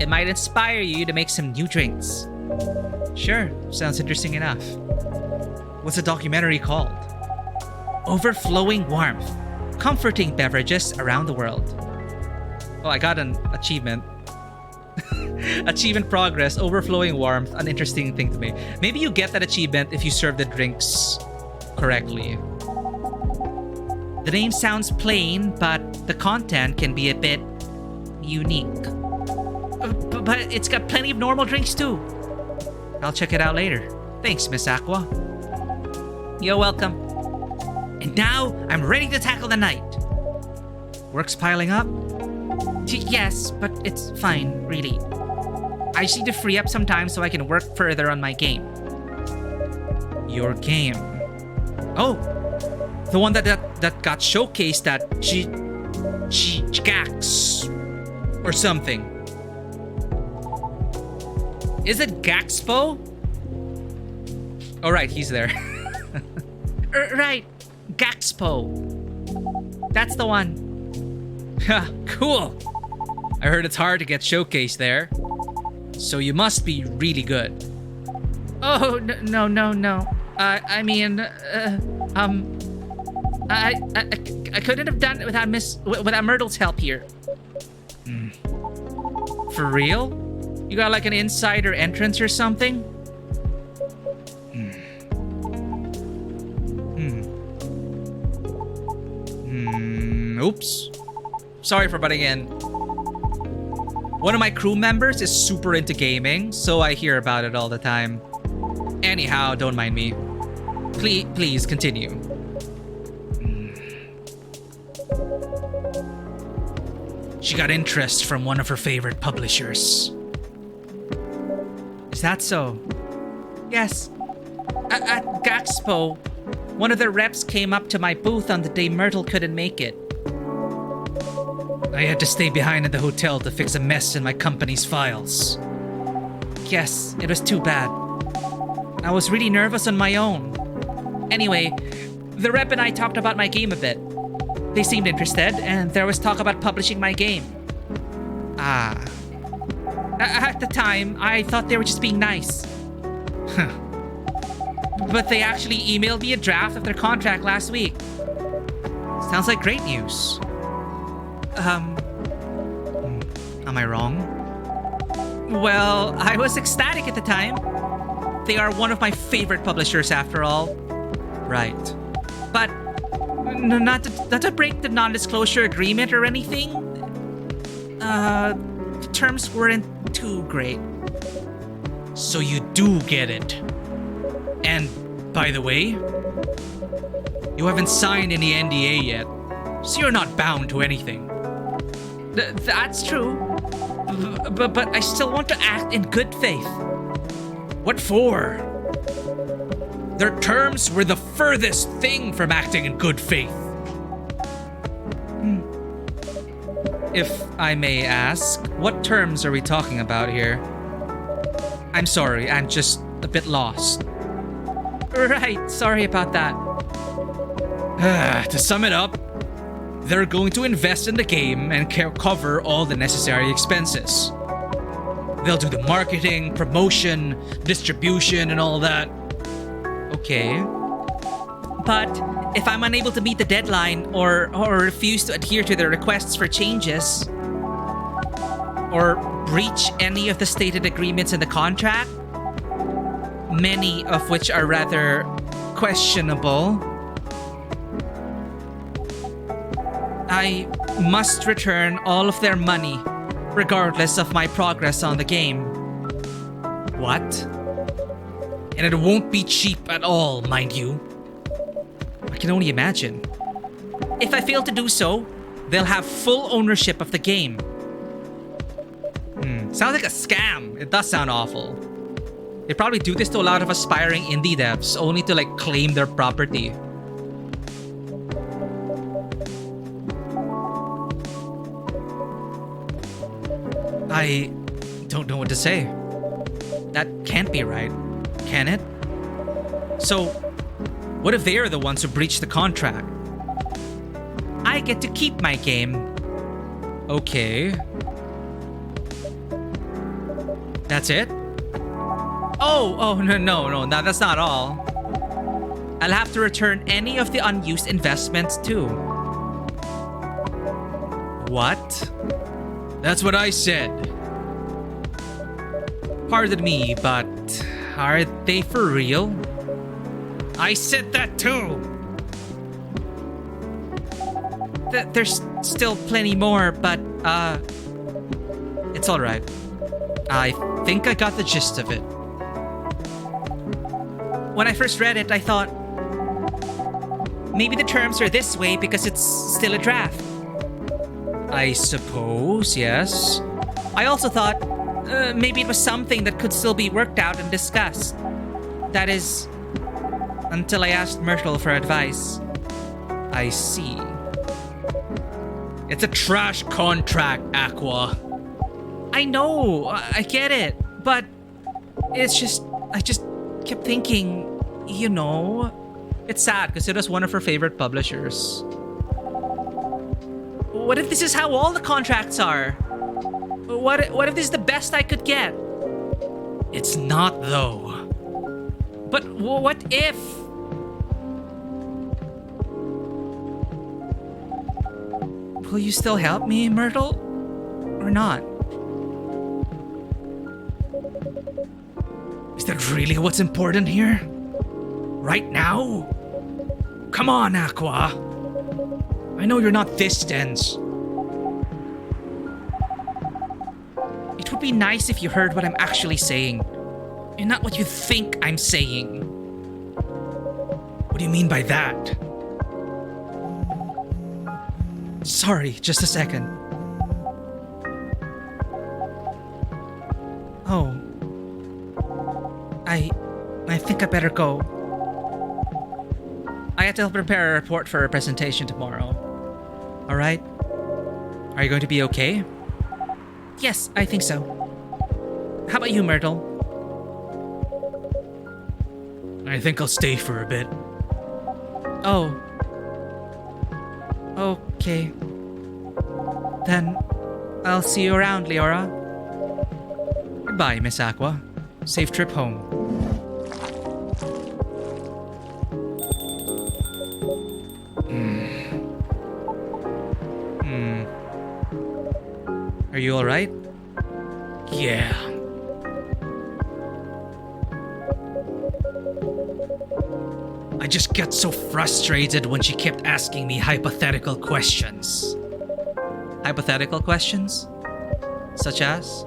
It might inspire you to make some new drinks. Sure, sounds interesting enough. What's the documentary called? Overflowing Warmth. Comforting beverages around the world. Oh, I got an achievement. Achievement progress, overflowing warmth, an interesting thing to me. Maybe you get that achievement if you serve the drinks correctly. The name sounds plain, but the content can be a bit unique. But it's got plenty of normal drinks too. I'll check it out later. Thanks, Miss Aqua. You're welcome. And now, I'm ready to tackle the night. Work's piling up? Yes, but it's fine, really. I just need to free up some time so I can work further on my game. Your game? Oh! The one that got showcased at GAX or something. Is it Gaxpo? Oh, right, he's there. Right. Gaxpo. That's the one. Cool. I heard it's hard to get showcased there. So you must be really good. Oh, no. I couldn't have done it without Myrtle's help here. For real? You got like an insider entrance or something? Oops. Sorry for butting in. One of my crew members is super into gaming, so I hear about it all the time. Anyhow, don't mind me. Please continue. She got interest from one of her favorite publishers. Is that so? Yes. At Gaxpo, one of the reps came up to my booth on the day Myrtle couldn't make it. I had to stay behind in the hotel to fix a mess in my company's files. Yes, it was too bad. I was really nervous on my own. Anyway, the rep and I talked about my game a bit. They seemed interested, and there was talk about publishing my game. At the time, I thought they were just being nice. But they actually emailed me a draft of their contract last week. Sounds like great news. Am I wrong? Well, I was ecstatic at the time. They are one of my favorite publishers after all. Right. But not to break the non-disclosure agreement or anything. The terms weren't too great. So you do get it. And, by the way, you haven't signed any NDA yet, so you're not bound to anything. That's true. But I still want to act in good faith. What for? Their terms were the furthest thing from acting in good faith. If I may ask, what terms are we talking about here? I'm sorry, I'm just a bit lost. Right, sorry about that. To sum it up, they're going to invest in the game and cover all the necessary expenses. They'll do the marketing, promotion, distribution, and all that. Okay. But if I'm unable to meet the deadline or refuse to adhere to their requests for changes, or breach any of the stated agreements in the contract, many of which are rather questionable, I must return all of their money, regardless of my progress on the game. What? And it won't be cheap at all, mind you. I can only imagine. If I fail to do so, they'll have full ownership of the game. Sounds like a scam. It does sound awful. They probably do this to a lot of aspiring indie devs, only to claim their property. I don't know what to say. That can't be right, can it? So, what if they are the ones who breached the contract? I get to keep my game. Okay. That's it? Oh, no, that's not all. I'll have to return any of the unused investments too. What? That's what I said. Pardon me, but are they for real? I said that too. There's still plenty more, but it's all right. I think I got the gist of it. When I first read it, I thought maybe the terms are this way because it's still a draft. I suppose, yes. I also thought maybe it was something that could still be worked out and discussed. That is, until I asked Myrtle for advice. I see. It's a trash contract, Aqua. I know, I get it, but it's just, I just kept thinking, it's sad because it was one of her favorite publishers. What if this is how all the contracts are? What if this is the best I could get? It's not, though. But what if? Will you still help me, Myrtle? Or not? Is that really what's important here? Right now? Come on, Aqua. I know you're not this dense. It would be nice if you heard what I'm actually saying, and not what you think I'm saying. What do you mean by that? Sorry, just a second. Oh. I think I better go. I have to prepare a report for a presentation tomorrow. Alright? Are you going to be okay? Yes, I think so. How about you, Myrtle? I think I'll stay for a bit. Oh. Okay. Then I'll see you around, Leora. Goodbye, Miss Aqua. Safe trip home. Are you alright? Yeah. I just get so frustrated when she kept asking me hypothetical questions. Hypothetical questions? Such as?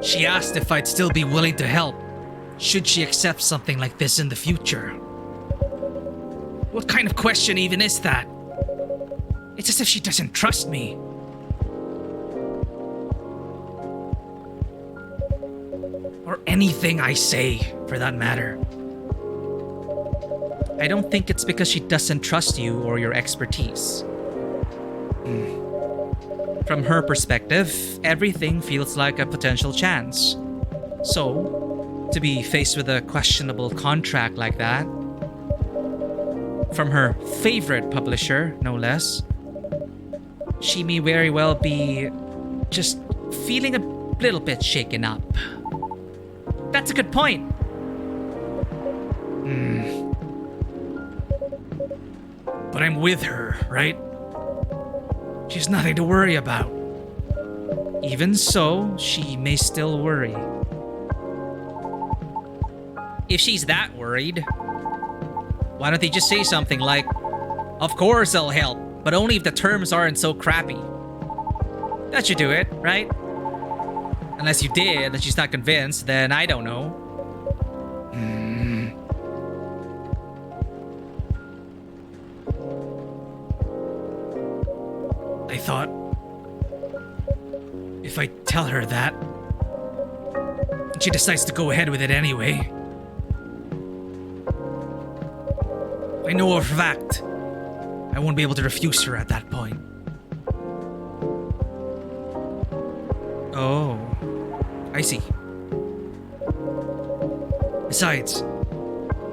She asked if I'd still be willing to help, should she accept something like this in the future. What kind of question even is that? It's as if she doesn't trust me. Or anything I say, for that matter. I don't think it's because she doesn't trust you or your expertise. From her perspective, everything feels like a potential chance. So, to be faced with a questionable contract like that, from her favorite publisher, no less, she may very well be just feeling a little bit shaken up. That's a good point. But I'm with her, right? She's nothing to worry about. Even so, she may still worry. If she's that worried, why don't they just say something like, "Of course I'll help, but only if the terms aren't so crappy." That should do it, right? Unless you did, and she's not convinced, then I don't know. I thought, if I tell her that, and she decides to go ahead with it anyway, I know for a fact I won't be able to refuse her at that point. Oh, I see. Besides,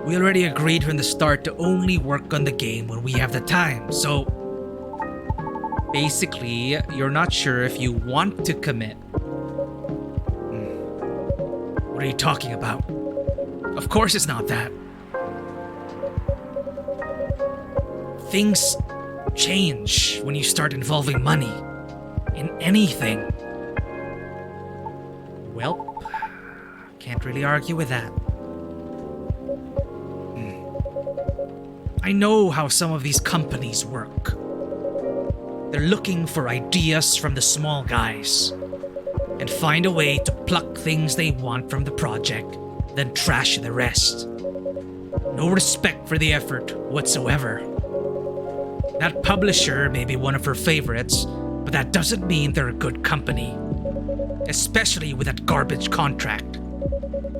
we already agreed from the start to only work on the game when we have the time, so basically, you're not sure if you want to commit. What are you talking about? Of course it's not that. Things change when you start involving money in anything. Well, can't really argue with that. I know how some of these companies work. They're looking for ideas from the small guys and find a way to pluck things they want from the project, then trash the rest. No respect for the effort whatsoever. That publisher may be one of her favorites, but that doesn't mean they're a good company. Especially with that garbage contract.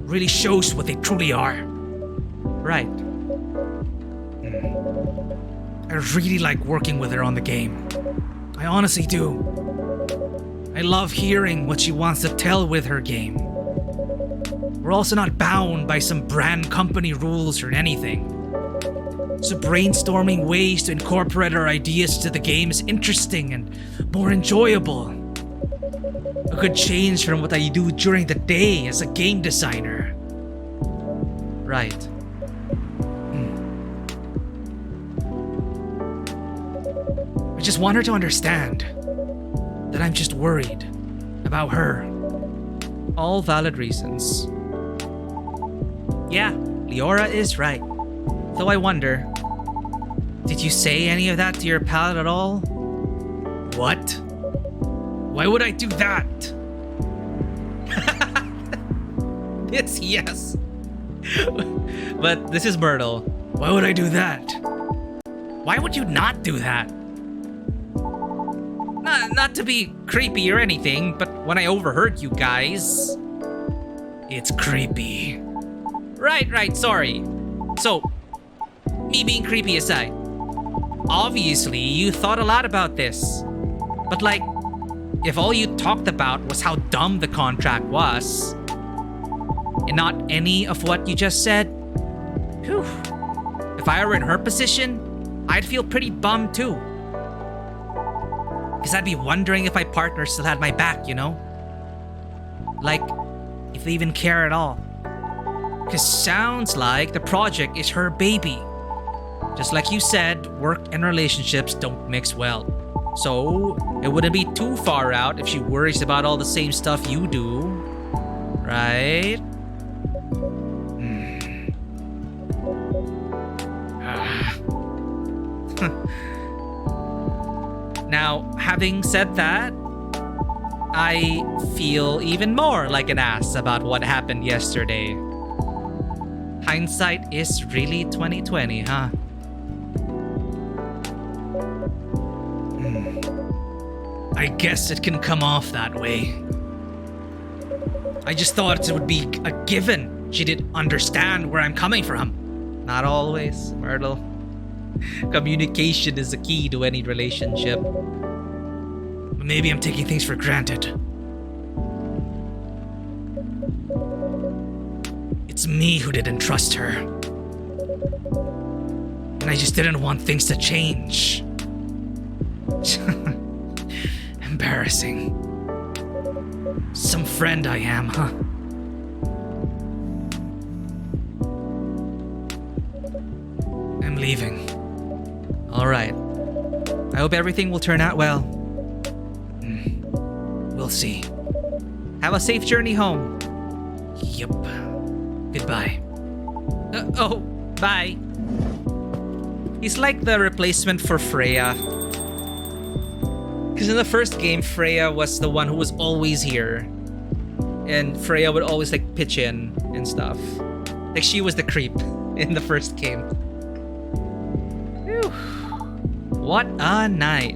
Really shows what they truly are. Right. I really like working with her on the game. I honestly do. I love hearing what she wants to tell with her game. We're also not bound by some brand company rules or anything. So brainstorming ways to incorporate our ideas to the game is interesting and more enjoyable. A good change from what I do during the day as a game designer. Right. I just want her to understand that I'm just worried about her. All valid reasons. Yeah, Leora is right. Though I wonder, did you say any of that to your pal at all? What? Why would I do that? Yes. But this is Myrtle. Why would I do that? Why would you not do that? Not to be creepy or anything, but when I overheard you guys... It's creepy. Right, sorry. So, me being creepy aside, obviously you thought a lot about this. But like, if all you talked about was how dumb the contract was, and not any of what you just said, whew, if I were in her position, I'd feel pretty bummed too. Because I'd be wondering if my partner still had my back, you know? Like, if they even care at all. Because sounds like the project is her baby. Just like you said, work and relationships don't mix well. So, it wouldn't be too far out if she worries about all the same stuff you do. Right? Now, having said that, I feel even more like an ass about what happened yesterday. Hindsight is really 2020, huh? I guess it can come off that way. I just thought it would be a given she did understand where I'm coming from. Not always, Myrtle. Communication is the key to any relationship. But maybe I'm taking things for granted. It's me who didn't trust her. And I just didn't want things to change. Embarrassing. Some friend I am, huh? I'm leaving. All right. I hope everything will turn out well. We'll see. Have a safe journey home. Yup. Goodbye. Oh, bye. He's like the replacement for Freya. Because in the first game, Freya was the one who was always here. And Freya would always like pitch in and stuff. Like she was the creep in the first game. Whew. What a night.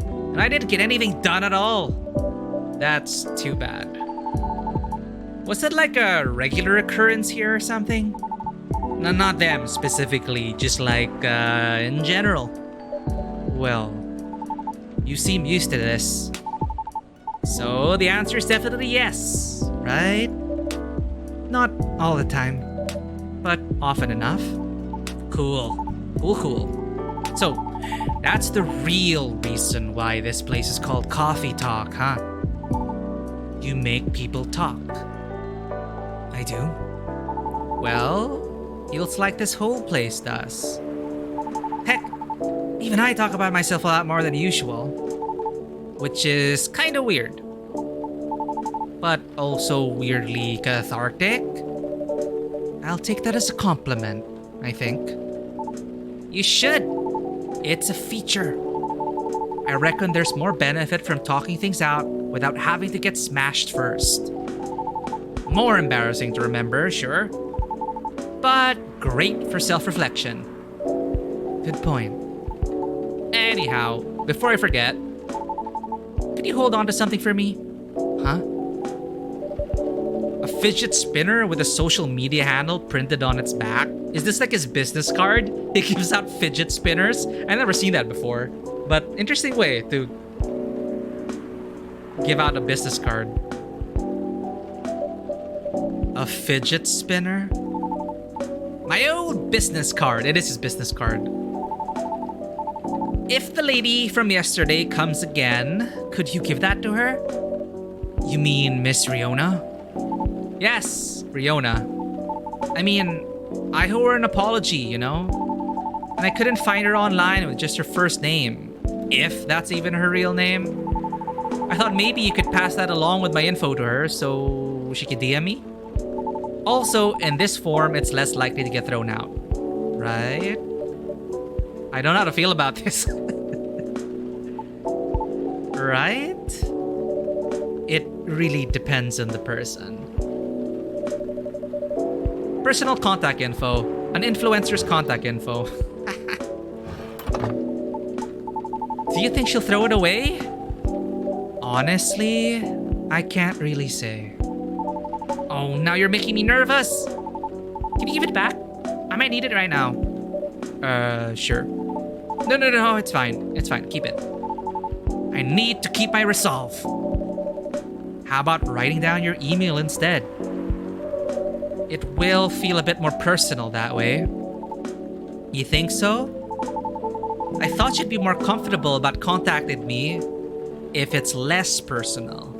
And I didn't get anything done at all. That's too bad. Was it like a regular occurrence here or something? No, not them specifically, just like in general. Well, you seem used to this. So the answer is definitely yes, right? Not all the time, but often enough. Cool. So, that's the real reason why this place is called Coffee Talk, huh? You make people talk. I do? Well, feels like this whole place does. Heck, even I talk about myself a lot more than usual, which is kind of weird, but also weirdly cathartic. I'll take that as a compliment, I think. You should. It's a feature. I reckon there's more benefit from talking things out without having to get smashed first. More embarrassing to remember, sure, but great for self-reflection. Good point. Anyhow, before I forget, could you hold on to something for me? Huh? A fidget spinner with a social media handle printed on its back? Is this like his business card? He gives out fidget spinners? I've never seen that before, but interesting way to give out a business card. A fidget spinner? My old business card. It is his business card. If the lady from yesterday comes again, could you give that to her? You mean Miss Riona? Yes, Riona. I mean, I owe her an apology, you know? And I couldn't find her online with just her first name. If that's even her real name. I thought maybe you could pass that along with my info to her so she could DM me. Also, in this form, it's less likely to get thrown out. Right? I don't know how to feel about this. Right? It really depends on the person. Personal contact info. An influencer's contact info. Do you think she'll throw it away? Honestly, I can't really say. Oh, now you're making me nervous. Can you give it back? I might need it right now. Sure. No, it's fine. It's fine, keep it. I need to keep my resolve. How about writing down your email instead? It will feel a bit more personal that way. You think so? I thought she'd be more comfortable about contacting me if it's less personal.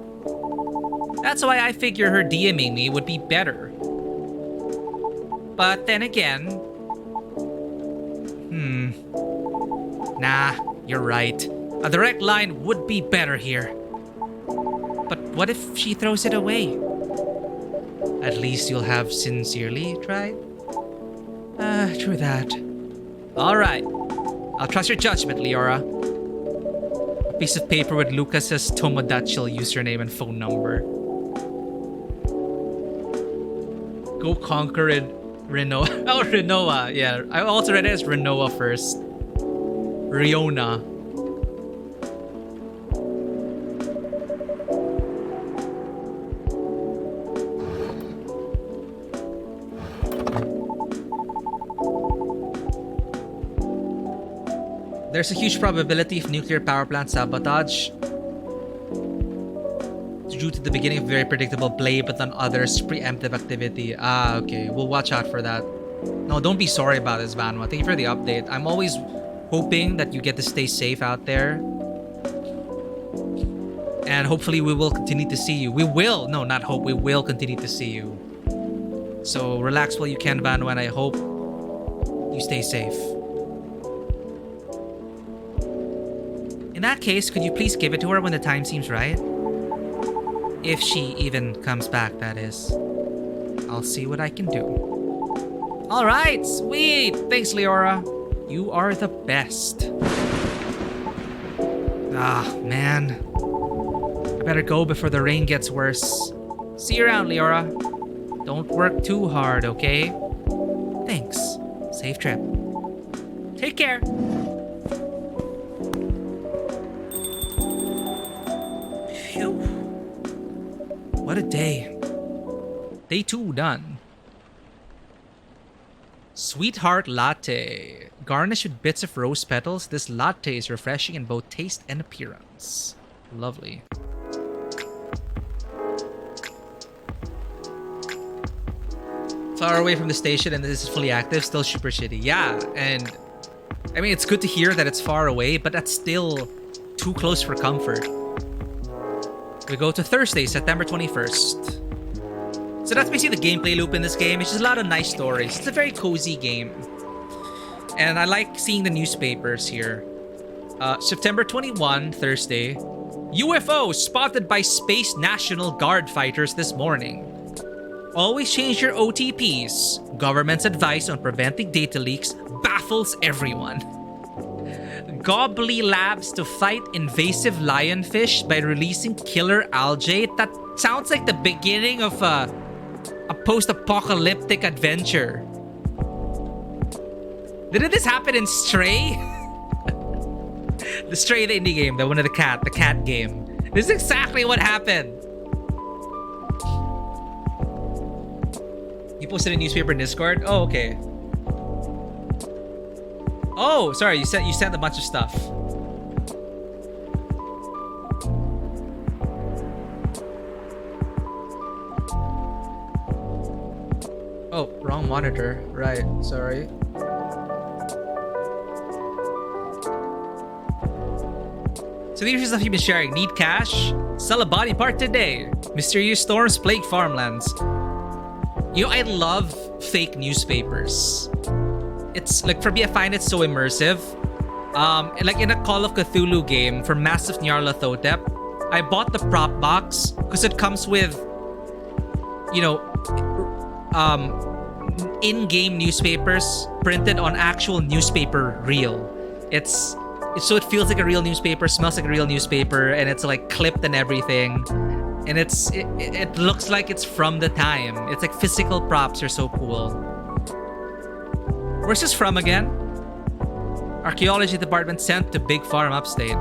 That's why I figure her DMing me would be better. But then again... Nah, you're right. A direct line would be better here. But what if she throws it away? At least you'll have sincerely tried? True that. Alright. I'll trust your judgment, Leora. A piece of paper with Lucas's Tomodachi username and phone number. Go conquer it, Renoa. Oh, Renoa. Yeah, I also read it as Renoa first. Riona. There's a huge probability of nuclear power plant sabotage due to the beginning of very predictable play, but on others, preemptive activity. Ah, okay. We'll watch out for that. No, don't be sorry about this, Vanwa. Thank you for the update. I'm always hoping that you get to stay safe out there. And hopefully we will continue to see you. We will! No, not hope. We will continue to see you. So relax while you can, Vanwa, and I hope you stay safe. In that case, could you please give it to her when the time seems right? If she even comes back, that is. I'll see what I can do. Alright, sweet! Thanks, Leora. You are the best. Ah, man. I better go before the rain gets worse. See you around, Leora. Don't work too hard, okay? Thanks. Safe trip. Take care. Phew. What a day. Day 2 done. Sweetheart latte. Garnished with bits of rose petals, this latte is refreshing in both taste and appearance. Lovely. Far away from the station and this is fully active, still super shitty. Yeah, and I mean, it's good to hear that it's far away, but that's still too close for comfort. We go to Thursday, September 21st. So that's basically the gameplay loop in this game. It's just a lot of nice stories. It's a very cozy game. And I like seeing the newspapers here. September 21, Thursday. UFO spotted by Space National Guard fighters this morning. Always change your OTPs. Government's advice on preventing data leaks baffles everyone. Gobbly Labs to fight invasive lionfish by releasing killer algae. That sounds like the beginning of a post-apocalyptic adventure. Didn't this happen in Stray? The Stray, the indie game, the one of the cat game. This is exactly what happened. You posted a newspaper in Discord? Oh, okay. Oh, sorry, you sent a bunch of stuff. Oh, wrong monitor. Right, sorry. So these are stuff you've been sharing. Need cash? Sell a body part today. Mysterious storms plague farmlands. You know, I love fake newspapers. It's like, for me, I find it so immersive. Like in a Call of Cthulhu game for Massive Nyarlathotep, I bought the prop box because it comes with, you know, in-game newspapers printed on actual newspaper reel. So it feels like a real newspaper, smells like a real newspaper, and it's like clipped and everything. And it looks like it's from the time. It's like physical props are so cool. Where's this from again? Archaeology department sent to Big Farm upstate.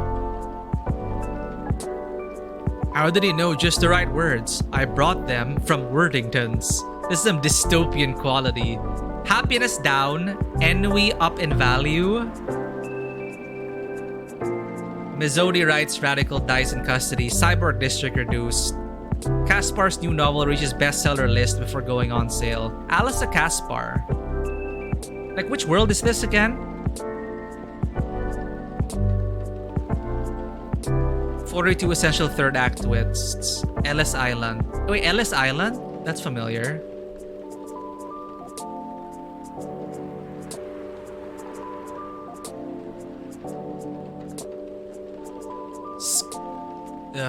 How did he know just the right words? I brought them from Wordingtons. This is some dystopian quality. Happiness down, ennui up in value. Mizodi writes Radical dies in custody. Cyborg District reduced. Kaspar's new novel reaches bestseller list before going on sale. Alisa Kaspar. Like, which world is this again? 42 essential third act twists. Ellis Island. Oh, wait, Ellis Island? That's familiar.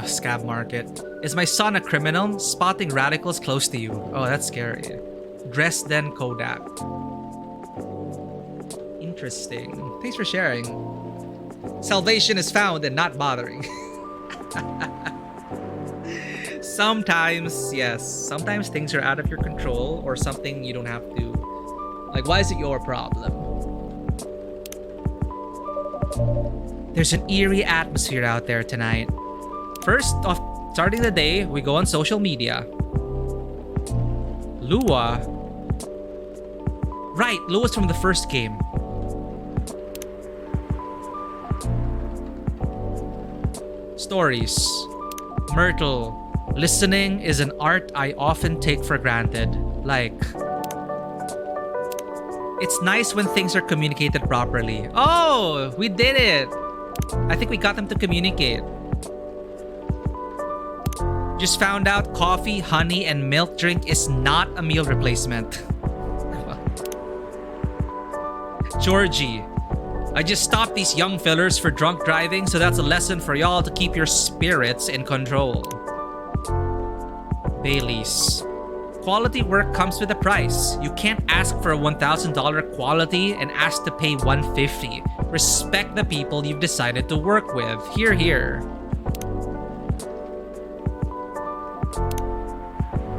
Scab market. Is my son a criminal? Spotting radicals close to you. Oh, that's scary. Dresden Kodak. Interesting. Thanks for sharing. Salvation is found in not bothering. Sometimes, yes. Sometimes things are out of your control or something you don't have to. Like, why is it your problem? There's an eerie atmosphere out there tonight. First off, starting the day, we go on social media. Lua. Right, Lua's from the first game. Stories. Myrtle. Listening is an art I often take for granted. Like, it's nice when things are communicated properly. Oh, we did it. I think we got them to communicate. Just found out coffee, honey, and milk drink is not a meal replacement. Georgie. I just stopped these young fellers for drunk driving, so that's a lesson for y'all to keep your spirits in control. Bailey's. Quality work comes with a price. You can't ask for a $1,000 quality and ask to pay $150. Respect the people you've decided to work with. Hear, hear.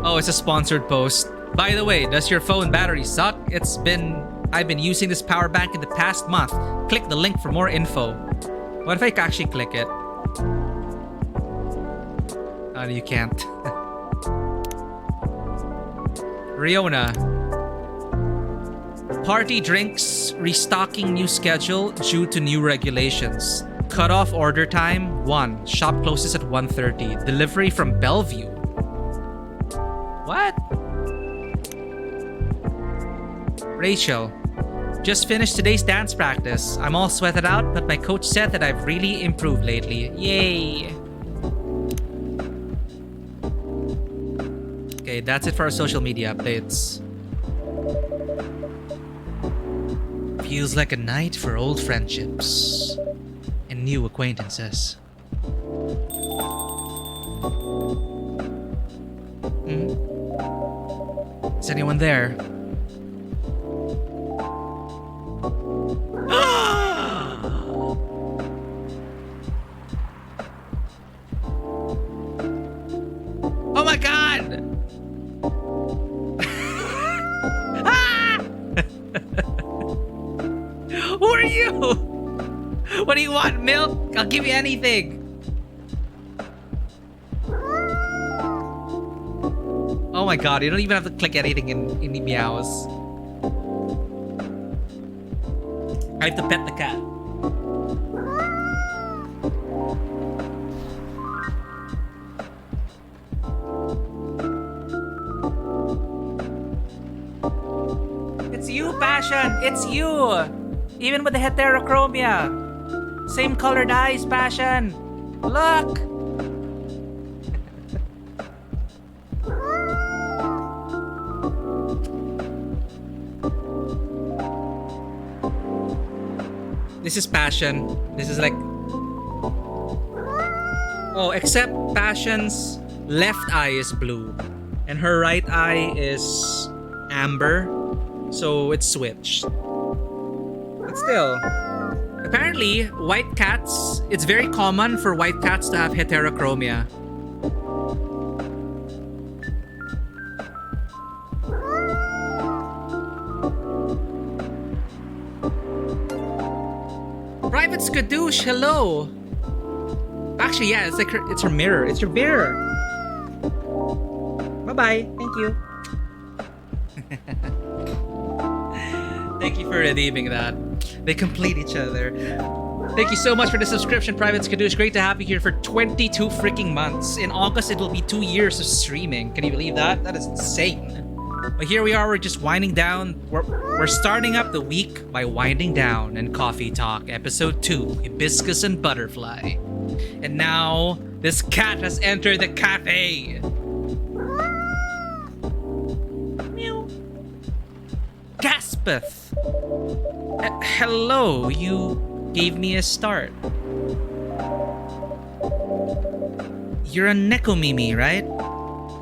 Oh, it's a sponsored post. By the way, does your phone battery suck? I've been using this power bank in the past month. Click the link for more info. What if I actually click it? Oh, you can't. Riona. Party drinks restocking new schedule due to new regulations. Cutoff order time 1. Shop closes at 1:30. Delivery from Bellevue. What? Rachel. Just finished today's dance practice. I'm all sweated out, but my coach said that I've really improved lately. Yay! Okay, that's it for our social media updates. Feels like a night for old friendships and new acquaintances. Is anyone there? Oh my god! Who are you? What do you want? Milk? I'll give you anything. Oh my god, you don't even have to click anything in the meows. I have to pet the cat. It's you, Passion! It's you! Even with the heterochromia. Same colored eyes, Passion! Look! This is Passion. This is like... Oh, except Passion's left eye is blue. And her right eye is amber. So it's switched. But still... Apparently, white cats... It's very common for white cats to have heterochromia. Private Skadoosh, hello. Actually, yeah, it's like it's her mirror. It's your mirror. Bye-bye. Thank you. Thank you for redeeming that. They complete each other. Thank you so much for the subscription, Private Skadoosh. Great to have you here for 22 freaking months. In August, it will be 2 years of streaming. Can you believe that? That is insane. But here we are, we're just winding down. We're starting up the week by winding down and Coffee Talk, Episode 2, Hibiscus and Butterfly. And now this cat has entered the cafe. Meow. Gaspeth. Hello, you gave me a start. You're a Nekomimi, right?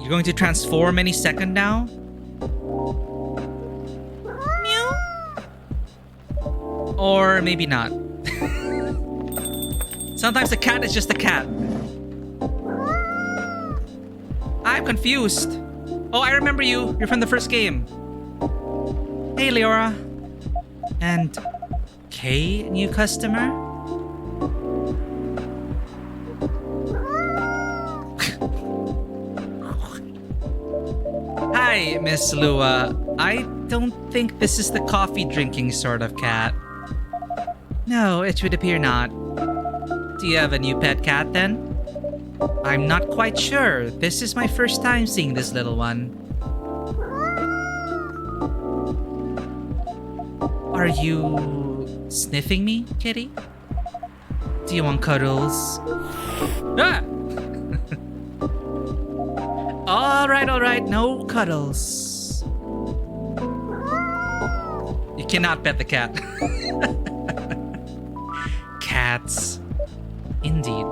You're going to transform any second now? Meow. Or maybe not. Sometimes a cat is just a cat. I'm confused. Oh, I remember you. You're from the first game. Hey, Leora. And Kay, new customer? Hi, Miss Lua. I don't think this is the coffee drinking sort of cat. No, it would appear not. Do you have a new pet cat then? I'm not quite sure. This is my first time seeing this little one. Are you sniffing me, kitty? Do you want cuddles? Ah! All right. No cuddles. You cannot pet the cat. Cats. Indeed.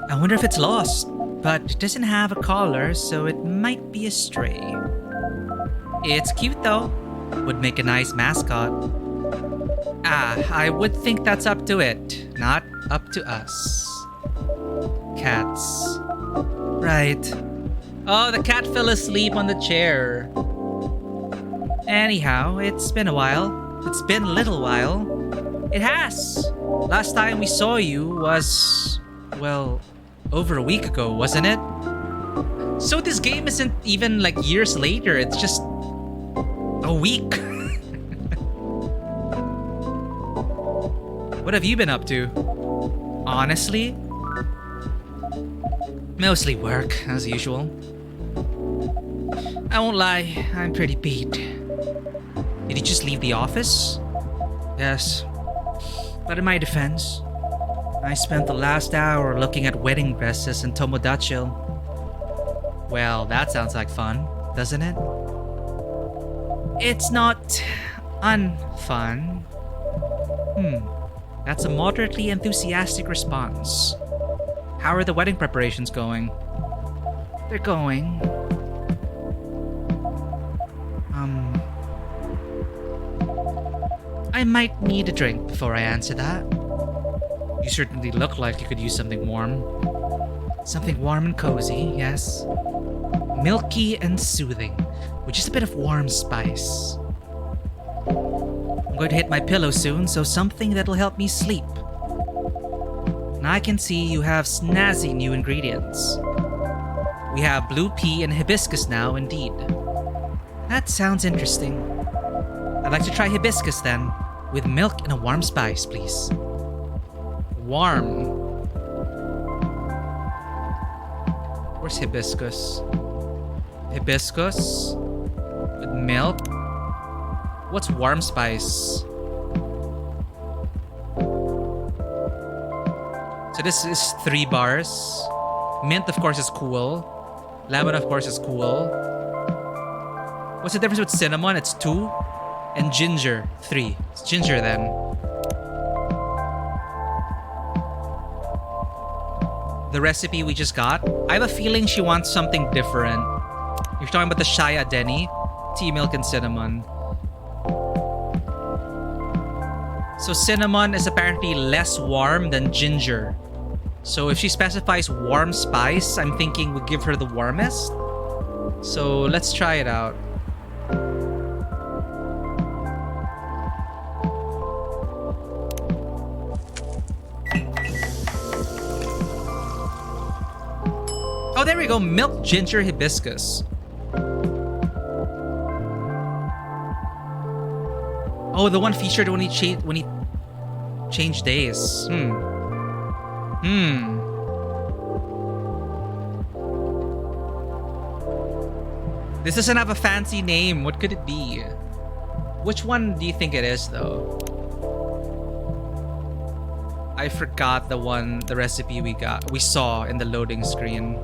I wonder if it's lost, but it doesn't have a collar, so it might be a stray. It's cute though. Would make a nice mascot. I would think that's up to it, not up to us. Cats. Right. Oh, the cat fell asleep on the chair. Anyhow, it's been a while. It's been a little while. It has. Last time we saw you was, well, over a week ago, wasn't it? So this game isn't even like years later, it's just a week. What have you been up to? Honestly? Mostly work, as usual. I won't lie, I'm pretty beat. Did you just leave the office? Yes. But in my defense, I spent the last hour looking at wedding dresses in Tomodachi. Well, that sounds like fun, doesn't it? It's not unfun. That's a moderately enthusiastic response. How are the wedding preparations going? They're going. I might need a drink before I answer that. You certainly look like you could use something warm. Something warm and cozy, yes. Milky and soothing, with just a bit of warm spice. I'm going to hit my pillow soon, so something that'll help me sleep. And I can see you have snazzy new ingredients. We have blue pea and hibiscus now, indeed. That sounds interesting. I'd like to try hibiscus then, with milk and a warm spice, please. Warm. Where's hibiscus? Hibiscus with milk. What's warm spice? So this is 3 bars. Mint, of course, is cool. Lemon, of course, is cool. What's the difference with cinnamon? It's 2. And ginger, 3. It's ginger then. The recipe we just got, I have a feeling she wants something different. You're talking about the Shaya Denny, tea, milk, and cinnamon. So cinnamon is apparently less warm than ginger. So if she specifies warm spice, I'm thinking we'll give her the warmest. So let's try it out. Oh, there we go. Milk, ginger, hibiscus. Oh, the one featured when he changed days. This doesn't have a fancy name. What could it be? Which one do you think it is, though? I forgot the recipe we saw in the loading screen.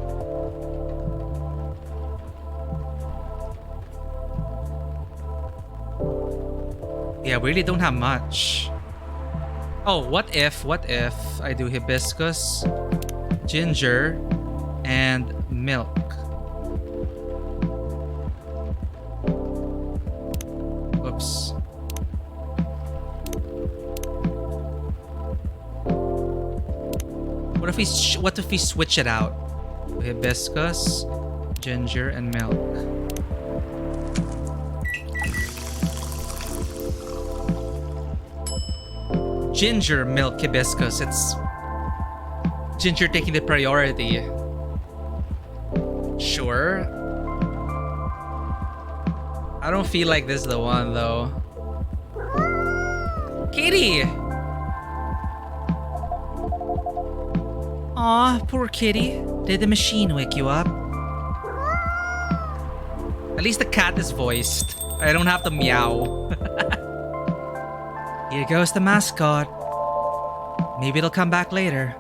Yeah, we really don't have much. Oh, what if I do hibiscus, ginger, and milk? Whoops. What if we switch it out? Hibiscus, ginger, and milk. Ginger, milk, hibiscus. It's ginger taking the priority. Sure. I don't feel like this is the one though. Kitty! Aw, poor kitty. Did the machine wake you up? At least the cat is voiced. I don't have to meow. Here goes the mascot. Maybe it'll come back later.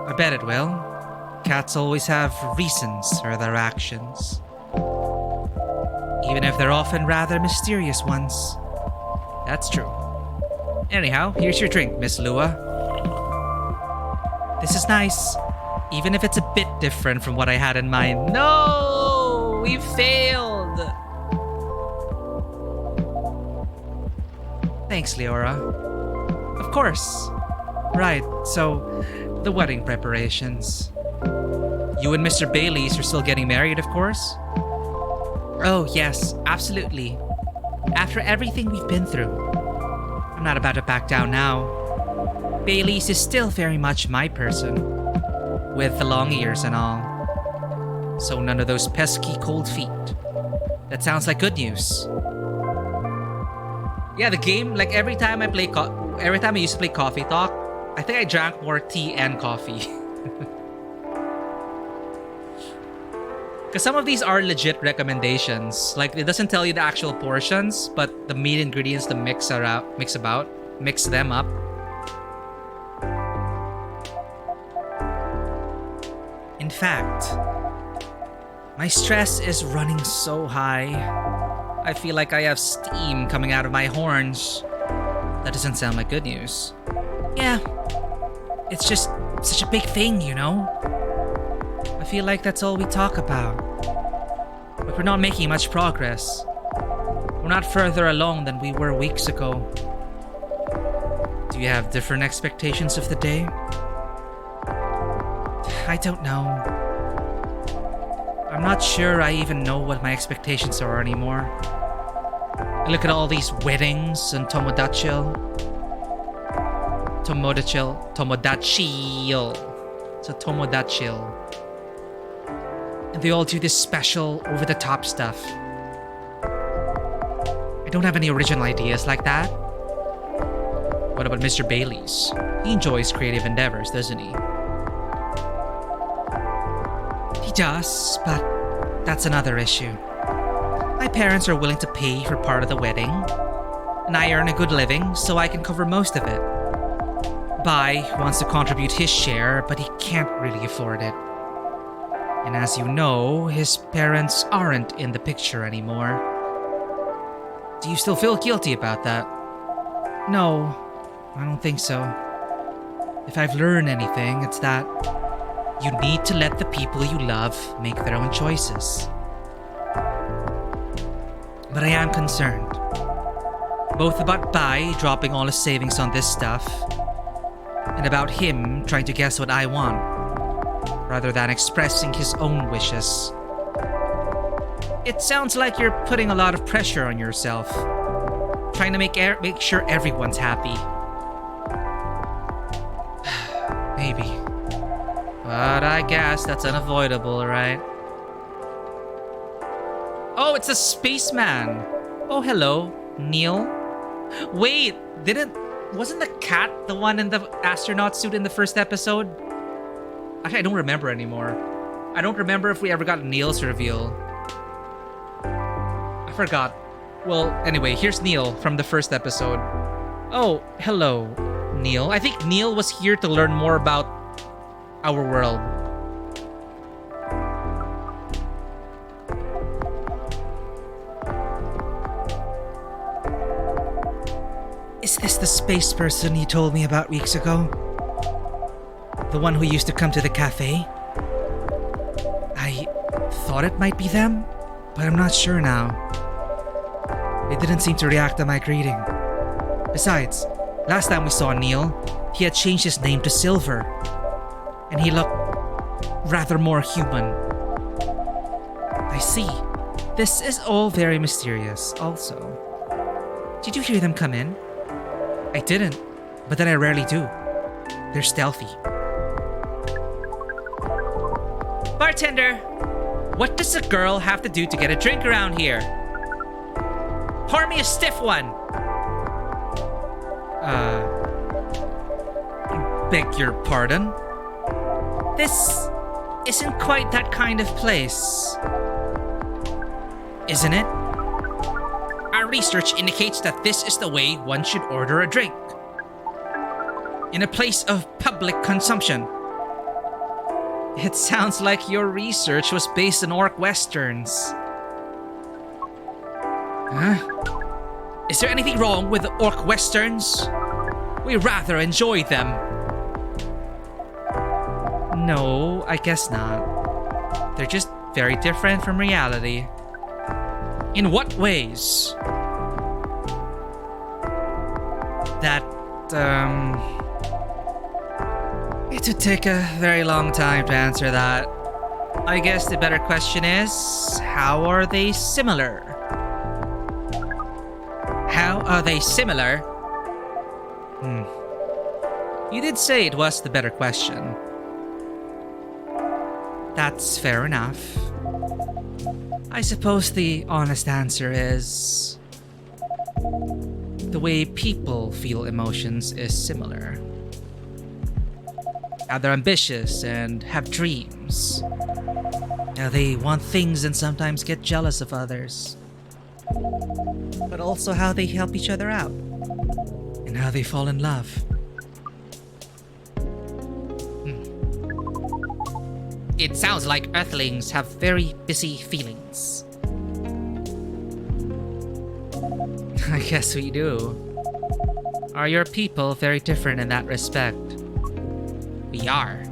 I bet it will. Cats always have reasons for their actions. Even if they're often rather mysterious ones. That's true. Anyhow, here's your drink, Miss Lua. This is nice, even if it's a bit different from what I had in mind. No! We failed! Thanks, Leora. Of course. Right, so, the wedding preparations. You and Mr. Bayliss are still getting married, of course? Oh, yes, absolutely. After everything we've been through. I'm not about to back down now. Bayliss is still very much my person. With the long ears and all. So none of those pesky cold feet. That sounds like good news. Yeah, the game, like every time I used to play Coffee Talk, I think I drank more tea and coffee. Because some of these are legit recommendations. Like, it doesn't tell you the actual portions, but the main ingredients to mix them up. In fact, my stress is running so high. I feel like I have steam coming out of my horns. That doesn't sound like good news. Yeah, it's just such a big thing, you know? I feel like that's all we talk about. But we're not making much progress. We're not further along than we were weeks ago. Do you have different expectations of the day? I don't know. I'm not sure I even know what my expectations are anymore. I look at all these weddings and Tomodachi. And they all do this special, over-the-top stuff. I don't have any original ideas like that. What about Mr. Bayliss? He enjoys creative endeavors, doesn't he? He does, but that's another issue. My parents are willing to pay for part of the wedding, and I earn a good living, so I can cover most of it. Bai wants to contribute his share, but he can't really afford it. And as you know, his parents aren't in the picture anymore. Do you still feel guilty about that? No, I don't think so. If I've learned anything, it's that you need to let the people you love make their own choices. But I am concerned. Both about Bai dropping all his savings on this stuff, and about him trying to guess what I want, rather than expressing his own wishes. It sounds like you're putting a lot of pressure on yourself, trying to make sure everyone's happy. Maybe. But I guess that's unavoidable, right? Oh, it's a spaceman! Oh, hello, Neil. Wait, wasn't the cat the one in the astronaut suit in the first episode? Actually, I don't remember anymore. I don't remember if we ever got Neil's reveal. I forgot. Well, anyway, here's Neil from the first episode. Oh, hello. Neil? I think Neil was here to learn more about our world. Is this the space person you told me about weeks ago? The one who used to come to the cafe? I thought it might be them, but I'm not sure now. They didn't seem to react to my greeting. Besides, last time we saw Neil, he had changed his name to Silver, and he looked rather more human. I see. This is all very mysterious also. Did you hear them come in? I didn't, but then I rarely do. They're stealthy. Bartender! What does a girl have to do to get a drink around here? Pour me a stiff one! Beg your pardon? This isn't quite that kind of place. Isn't it? Our research indicates that this is the way one should order a drink. In a place of public consumption. It sounds like your research was based on orc westerns. Huh? Is there anything wrong with orc westerns? We rather enjoy them. No, I guess not. They're just very different from reality. In what ways? It would take a very long time to answer that. I guess the better question is, how are they similar? How are they similar? You did say it was the better question. That's fair enough. I suppose the honest answer is... the way people feel emotions is similar. How they're ambitious and have dreams. How they want things and sometimes get jealous of others. But also how they help each other out. And how they fall in love. It sounds like Earthlings have very busy feelings. I guess we do. Are your people very different in that respect? We are.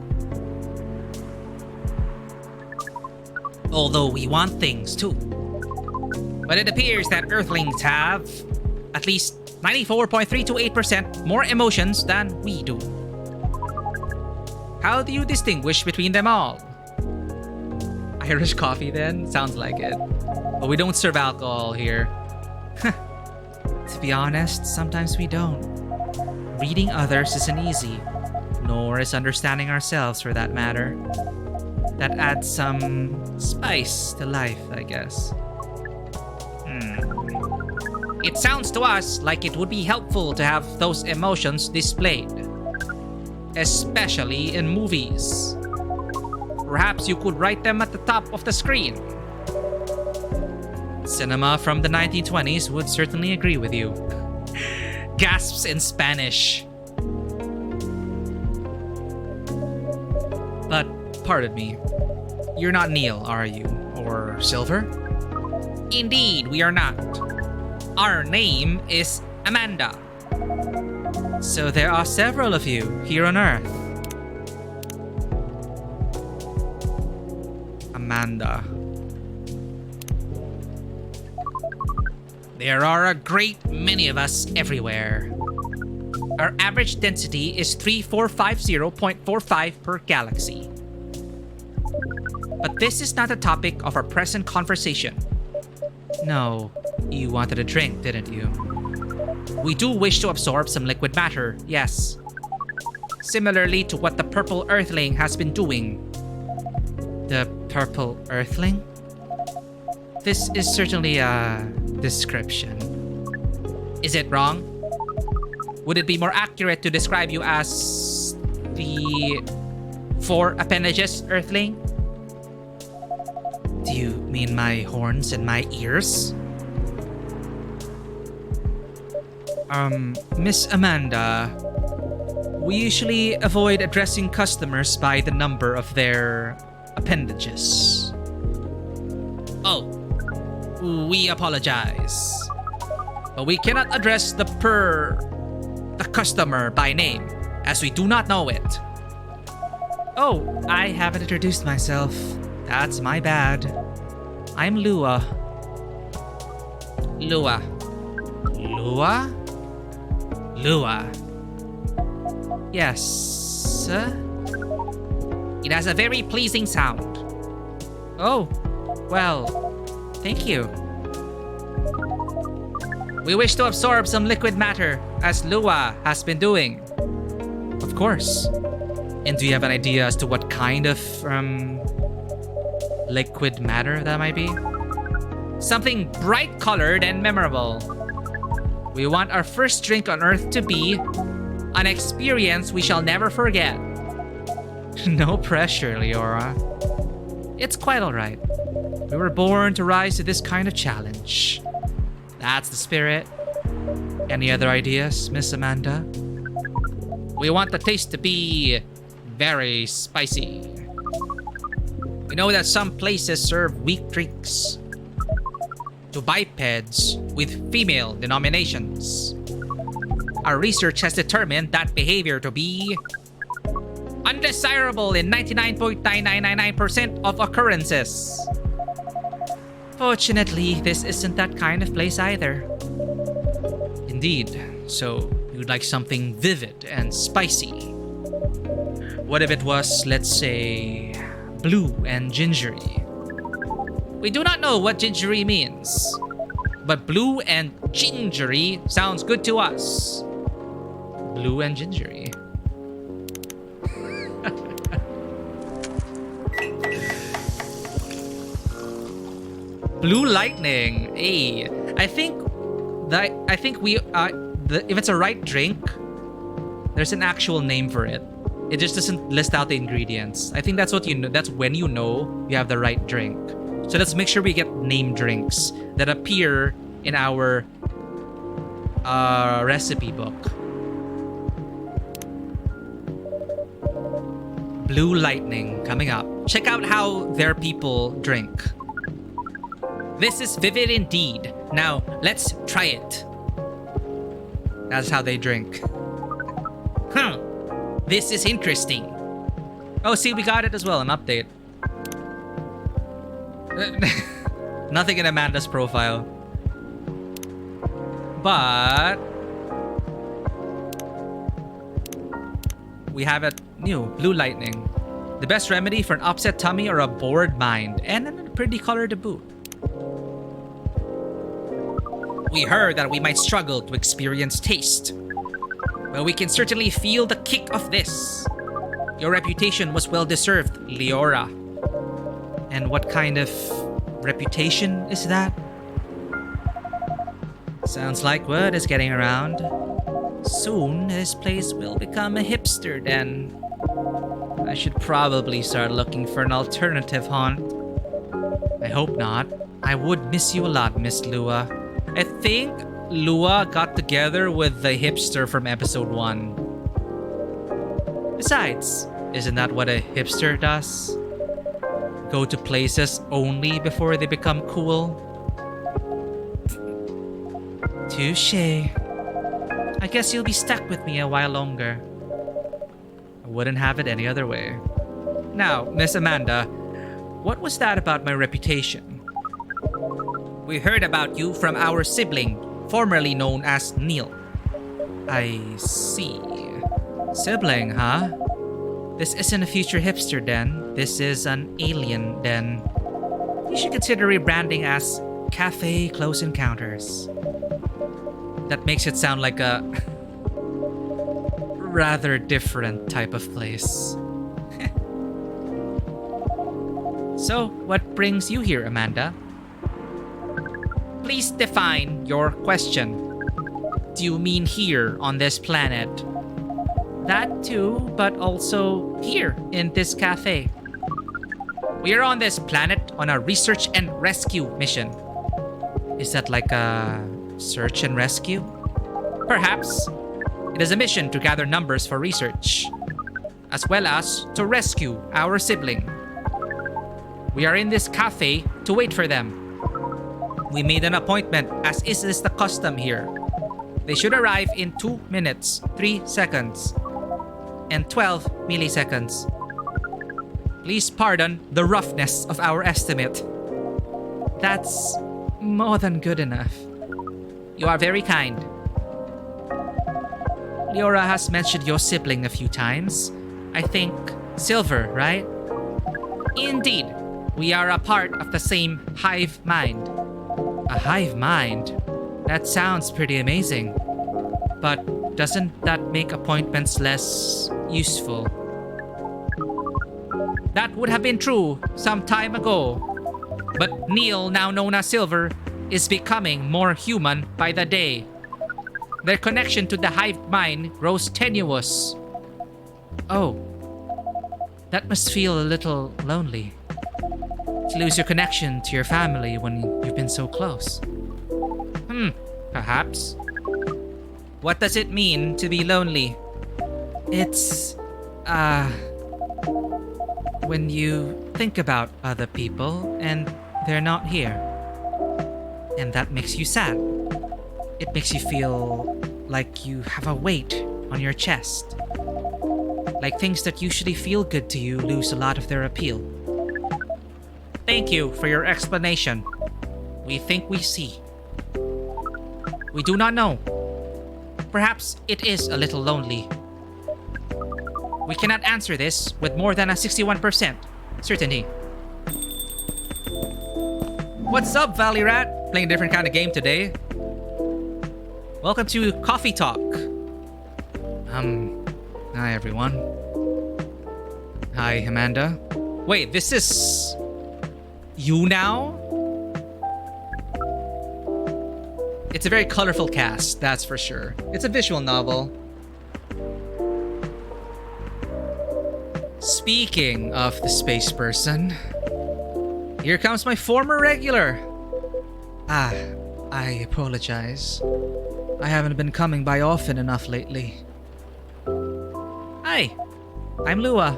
Although we want things too. But it appears that Earthlings have at least 94.328% more emotions than we do. How do you distinguish between them all? Irish coffee then? Sounds like it. But we don't serve alcohol here. To be honest, sometimes we don't. Reading others isn't easy, nor is understanding ourselves for that matter. That adds some spice to life, I guess. It sounds to us like it would be helpful to have those emotions displayed. Especially in movies. Perhaps you could write them at the top of the screen. Cinema from the 1920s would certainly agree with you. Gasps in Spanish. But, pardon me, you're not Neil, are you? Or Silver? Indeed, we are not. Our name is Amanda. So there are several of you here on Earth. Amanda. There are a great many of us everywhere. Our average density is 3450.45 per galaxy. But this is not the topic of our present conversation. No, you wanted a drink, didn't you? We do wish to absorb some liquid matter, yes. Similarly to what the Purple Earthling has been doing. The Purple Earthling? This is certainly a description. Is it wrong? Would it be more accurate to describe you as the four appendages Earthling? Do you mean my horns and my ears? Miss Amanda, We usually avoid addressing customers by the number of their appendages. Oh, we apologize. But we cannot address the customer by name, as we do not know it. Oh, I haven't introduced myself. That's my bad. I'm Lua. Lua. Lua? Lua. Yes. It has a very pleasing sound. Oh, well, thank you. We wish to absorb some liquid matter, as Lua has been doing. Of course. And do you have an idea as to what kind of liquid matter that might be? Something bright colored and memorable. We want our first drink on Earth to be an experience we shall never forget. No pressure, Leora. It's quite alright. We were born to rise to this kind of challenge. That's the spirit. Any other ideas, Miss Amanda? We want the taste to be very spicy. We know that some places serve weak drinks to bipeds with female denominations. Our research has determined that behavior to be undesirable in 99.9999% of occurrences. Fortunately, this isn't that kind of place either. Indeed, so you'd like something vivid and spicy. What if it was, let's say, blue and gingery? We do not know what gingery means, but blue and gingery sounds good to us. Blue and gingery. Blue lightning. Hey, I think we if it's a right drink, there's an actual name for it. It just doesn't list out the ingredients. I think that's what you know. That's when you know you have the right drink. So let's make sure we get name drinks that appear in our recipe book. Blue lightning coming up. Check out how their people drink. This is vivid indeed. Now, let's try it. That's how they drink. Huh. This is interesting. Oh, see, we got it as well, an update. Nothing in Amanda's profile. But we have it new, blue lightning. The best remedy for an upset tummy or a bored mind, and a pretty color to boot. We heard that we might struggle to experience taste, but we can certainly feel the kick of this. Your reputation was well deserved, Leora. And what kind of reputation is that? Sounds like word is getting around. Soon, this place will become a hipster den. I should probably start looking for an alternative haunt. I hope not. I would miss you a lot, Miss Lua. I think Lua got together with the hipster from episode 1. Besides, isn't that what a hipster does? Go to places only before they become cool? Touché. I guess you'll be stuck with me a while longer. I wouldn't have it any other way. Now, Miss Amanda, what was that about my reputation? We heard about you from our sibling, formerly known as Neil. I see. Sibling, huh? This isn't a future hipster den. This is an alien den. You should consider rebranding as Cafe Close Encounters. That makes it sound like a rather different type of place. So, what brings you here, Amanda? Please define your question. Do you mean here on this planet? That too, but also here in this cafe. We are on this planet on a research and rescue mission. Is that like a search and rescue? Perhaps. It is a mission to gather numbers for research, as well as to rescue our sibling. We are in this cafe to wait for them. We made an appointment, as is the custom here. They should arrive in 2 minutes, 3 seconds, and 12 milliseconds. Please pardon the roughness of our estimate. That's more than good enough. You are very kind. Leora has mentioned your sibling a few times. I think Silver, right? Indeed. We are a part of the same hive mind. A hive mind? That sounds pretty amazing. But doesn't that make appointments less useful? That would have been true some time ago. But Neil, now known as Silver, is becoming more human by the day. Their connection to the hive mind grows tenuous. Oh. That must feel a little lonely. To lose your connection to your family when you've been so close. Perhaps. What does it mean to be lonely? It's, when you think about other people and they're not here. And that makes you sad. It makes you feel like you have a weight on your chest. Like things that usually feel good to you lose a lot of their appeal. Thank you for your explanation. We think we see. We do not know. Perhaps it is a little lonely. We cannot answer this with more than a 61% certainty. What's up, Valley Rat? Playing a different kind of game today. Welcome to Coffee Talk. Hi everyone. Hi, Amanda. Wait, this is you now? It's a very colorful cast, that's for sure. It's a visual novel. Speaking of the space person, here comes my former regular. I apologize. I haven't been coming by often enough lately. Hi, I'm Lua.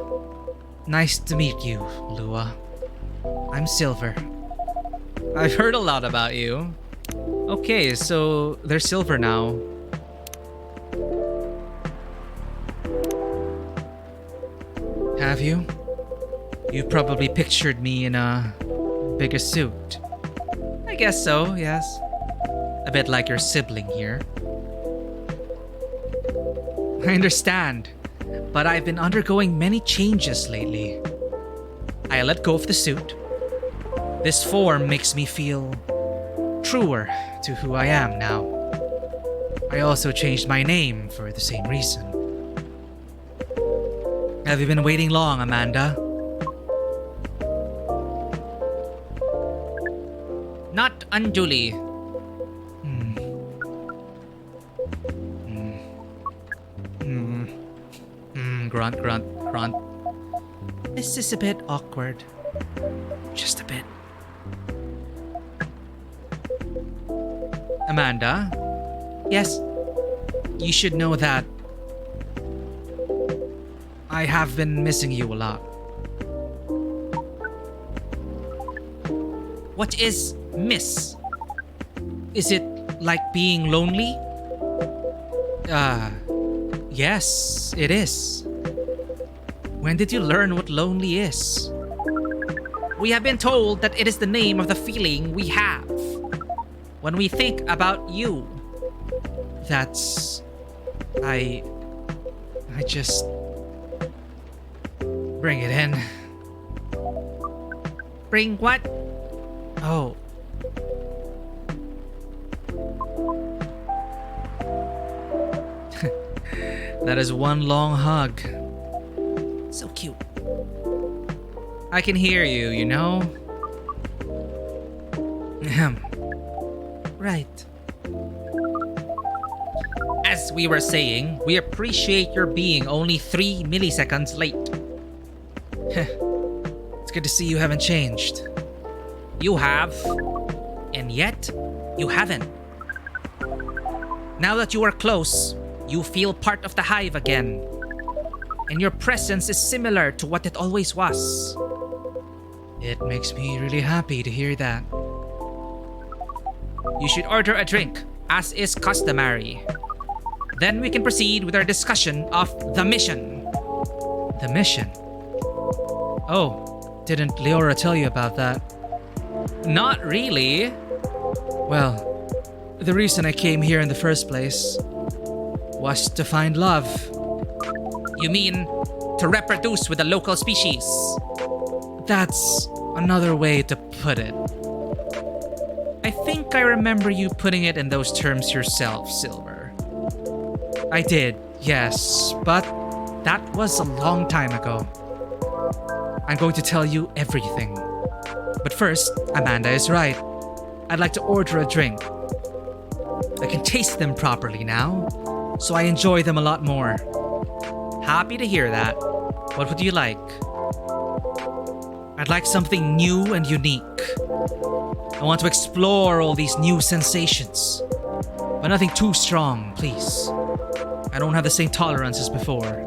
Nice to meet you, Lua. I'm Silver. I've heard a lot about you. Okay, so they're Silver now. Have you? You probably pictured me in a bigger suit. I guess so, yes. A bit like your sibling here. I understand, but I've been undergoing many changes lately. I let go of the suit. This form makes me feel truer to who I am now. I also changed my name for the same reason. Have you been waiting long, Amanda? Not unduly. Grunt, grunt, grunt. This is a bit awkward. Just a bit. Amanda? Yes? You should know that I have been missing you a lot. What is miss? Is it like being lonely? Yes, it is. When did you learn what lonely is? We have been told that it is the name of the feeling we have when we think about you. That's... I just... Bring it in. Bring what? Oh. That is one long hug. So cute. I can hear you, you know? Right. As we were saying, we appreciate your being only 3 milliseconds late. It's good to see you haven't changed. You have, and yet you haven't. Now that you are close, You feel part of the hive again. And your presence is similar to what it always was. It makes me really happy to hear that. You should order a drink, as is customary. Then we can proceed with our discussion of the mission. The mission? Oh, didn't Leora tell you about that? Not really. Well, the reason I came here in the first place was to find love. You mean to reproduce with the local species? That's another way to put it. I think I remember you putting it in those terms yourself, Silver. I did, yes, but that was a long time ago. I'm going to tell you everything. But first, Amanda is right. I'd like to order a drink. I can taste them properly now, so I enjoy them a lot more. Happy to hear that. What would you like? I'd like something new and unique. I want to explore all these new sensations, but nothing too strong, please. I don't have the same tolerance as before.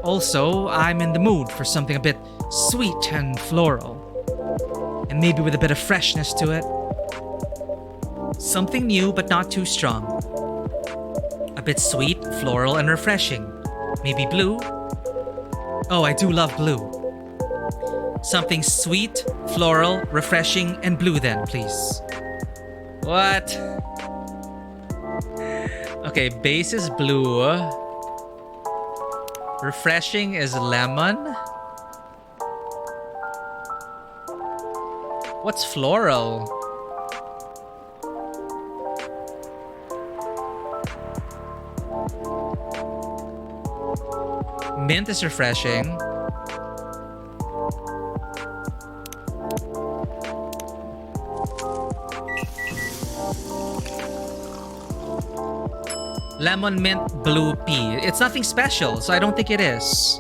Also, I'm in the mood for something a bit sweet and floral, and maybe with a bit of freshness to it. Something new but not too strong. A bit sweet, floral, and refreshing. Maybe blue? Oh, I do love blue. Something sweet, floral, refreshing, and blue then, please. What? Okay, base is blue. Refreshing is lemon. What's floral? Mint is refreshing. Lemon, mint, blue, pea. It's nothing special, so I don't think it is.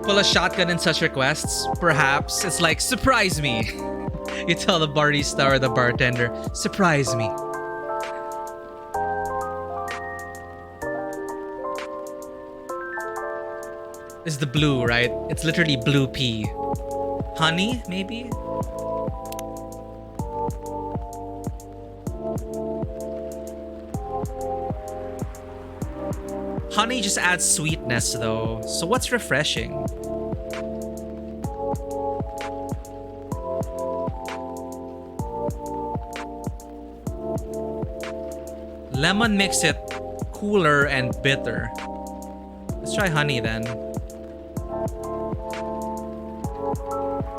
Pull a shotgun in such requests? Perhaps. It's like, surprise me. You tell the barista or the bartender, surprise me. It's the blue, right? It's literally blue pea. Honey, maybe? Honey just adds sweetness though. So what's refreshing? Lemon makes it cooler and bitter. Let's try honey then.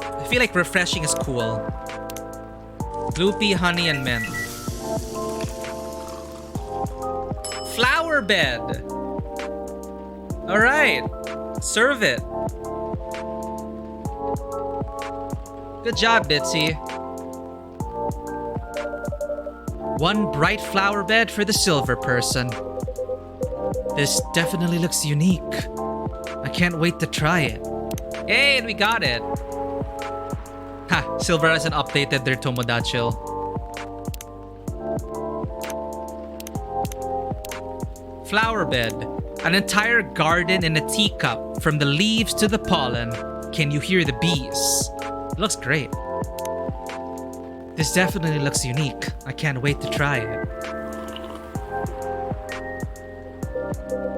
I feel like refreshing is cool. Blue pea, honey, and mint. Flower bed! Alright, serve it. Good job, Bitsy. One bright flower bed for the silver person. This definitely looks unique. I can't wait to try it. Hey, and we got it. Ha, Silver hasn't updated their Tomodachi. Flower bed. An entire garden in a teacup, from the leaves to the pollen. Can you hear the bees? It looks great. This definitely looks unique. I can't wait to try it.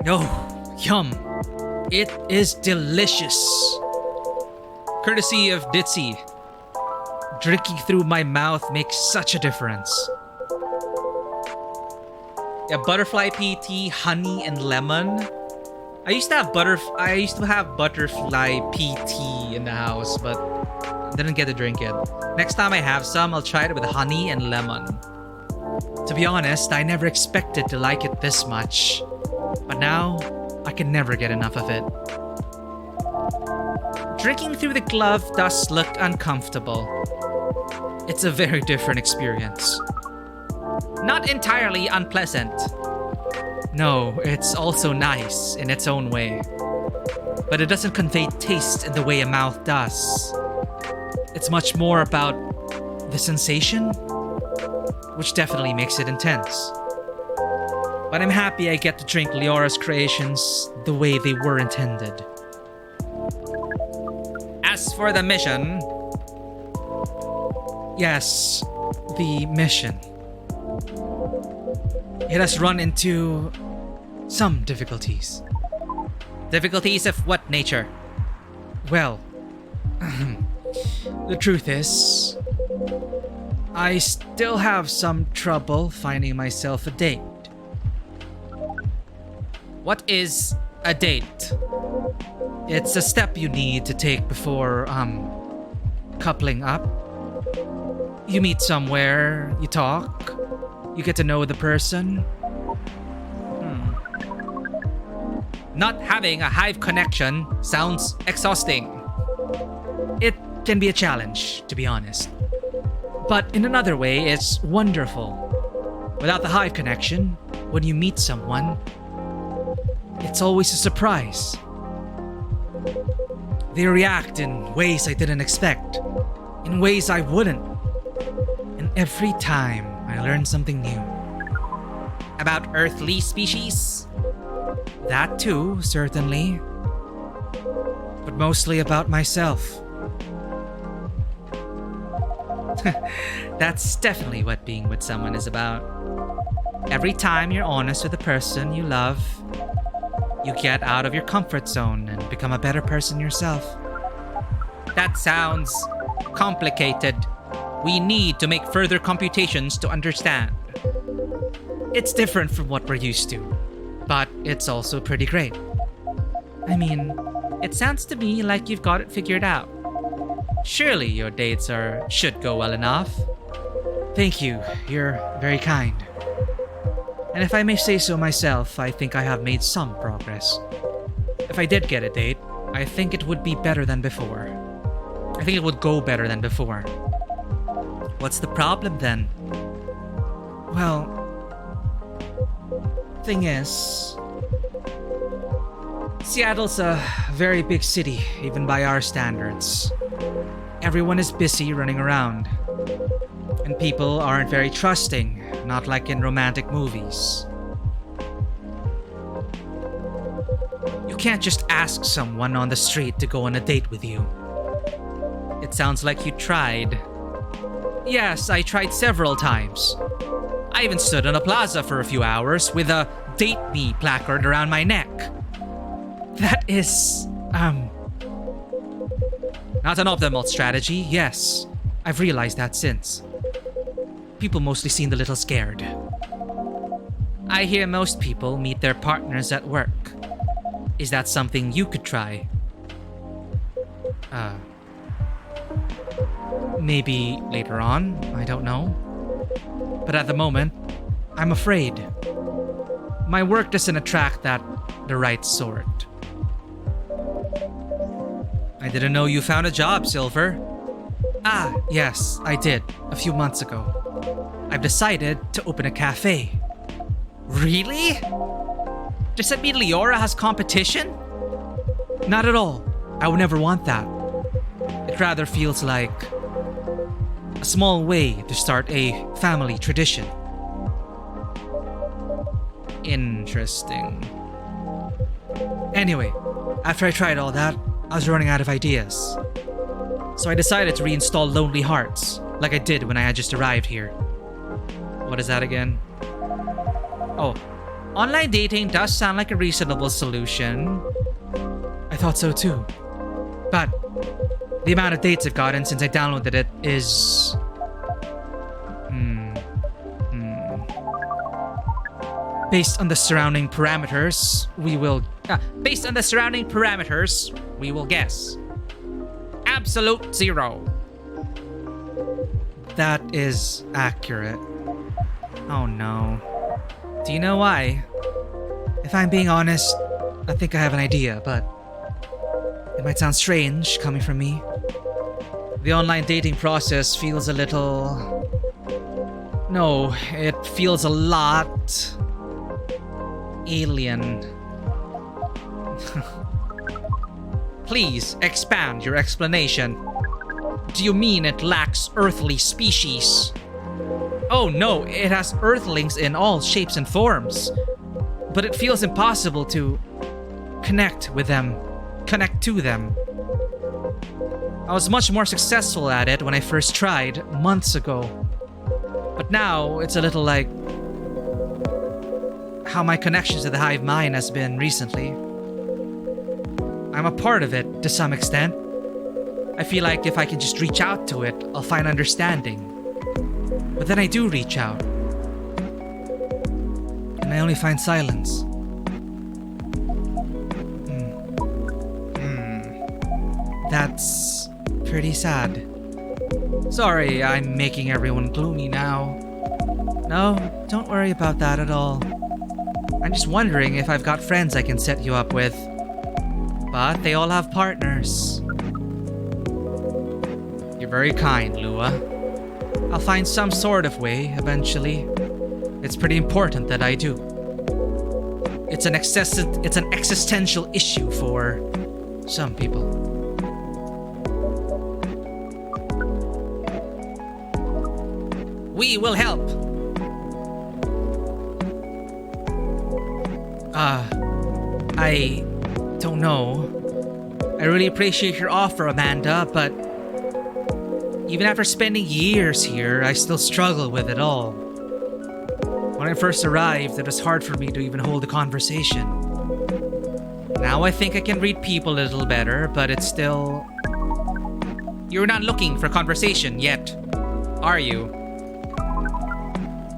Oh, yum. It is delicious. Courtesy of Ditzy. Drinking through my mouth makes such a difference. Yeah, butterfly pea tea, honey, and lemon. I used to have butterfly pea tea in the house, but didn't get to drink it. Next time I have some, I'll try it with honey and lemon. To be honest, I never expected to like it this much. But now, I can never get enough of it. Drinking through the glove does look uncomfortable. It's a very different experience. Not entirely unpleasant. No, it's also nice in its own way. but it doesn't convey taste in the way a mouth does. It's much more about the sensation, which definitely makes it intense. But I'm happy I get to drink Leora's creations the way they were intended. As for the mission... Yes, the mission. It has run into some difficulties. Difficulties of what nature? Well, the truth is, I still have some trouble finding myself a date. What is a date? It's a step you need to take before, coupling up. You meet somewhere, you talk, you get to know the person. Not having a hive connection sounds exhausting. It can be a challenge, to be honest. But in another way, it's wonderful. Without the hive connection, when you meet someone, it's always a surprise. They react in ways I didn't expect, in ways I wouldn't. And every time I learn something new. About earthly species? That too, certainly. But mostly about myself. That's definitely what being with someone is about. Every time you're honest with the person you love, you get out of your comfort zone and become a better person yourself. That sounds complicated. We need to make further computations to understand. It's different from what we're used to, but it's also pretty great. I mean, it sounds to me like you've got it figured out. Surely your dates should go well enough. Thank you, you're very kind. And if I may say so myself, I think I have made some progress. If I did get a date, I think it would be better than before. I think it would go better than before. What's the problem then? Well, thing is, Seattle's a very big city, even by our standards. Everyone is busy running around. And people aren't very trusting, not like in romantic movies. You can't just ask someone on the street to go on a date with you. It sounds like you tried. Yes, I tried several times. I even stood on a plaza for a few hours with a "Date Me" placard around my neck. That is, not an optimal strategy, yes. I've realized that since. People mostly seemed a little scared. I hear most people meet their partners at work. Is that something you could try? Maybe later on, I don't know. But at the moment, I'm afraid. My work doesn't attract the right sort. I didn't know you found a job, Silver. Ah, yes, I did, a few months ago. I've decided to open a cafe. Really? Does that mean Leora has competition? Not at all. I would never want that. It rather feels like a small way to start a family tradition. Interesting. Anyway, after I tried all that, I was running out of ideas. So I decided to reinstall Lonely Hearts, like I did when I had just arrived here. What is that again? Oh, online dating does sound like a reasonable solution. I thought so too. But the amount of dates I've gotten since I downloaded it is... Based on the surrounding parameters, we will guess. Absolute zero. That is accurate. Oh no. Do you know why? If I'm being honest, I think I have an idea, but it might sound strange coming from me. The online dating process feels a little... No, it feels a lot... alien. Please expand your explanation. Do you mean it lacks earthly species? Oh no, it has earthlings in all shapes and forms. But it feels impossible to connect to them. I was much more successful at it when I first tried months ago. But now it's a little like how my connection to the hive mind has been recently. I'm a part of it to some extent. I feel like if I can just reach out to it, I'll find understanding. But then I do reach out, and I only find silence. That's pretty sad. Sorry, I'm making everyone gloomy now. No, don't worry about that at all. I'm just wondering if I've got friends I can set you up with. But they all have partners. You're very kind, Lua. I'll find some sort of way eventually. It's pretty important that I do. It's an existential issue for some people. We will help. I don't know. I really appreciate your offer, Amanda, but even after spending years here, I still struggle with it all. When I first arrived, it was hard for me to even hold a conversation. Now I think I can read people a little better, but it's still... You're not looking for conversation yet, are you?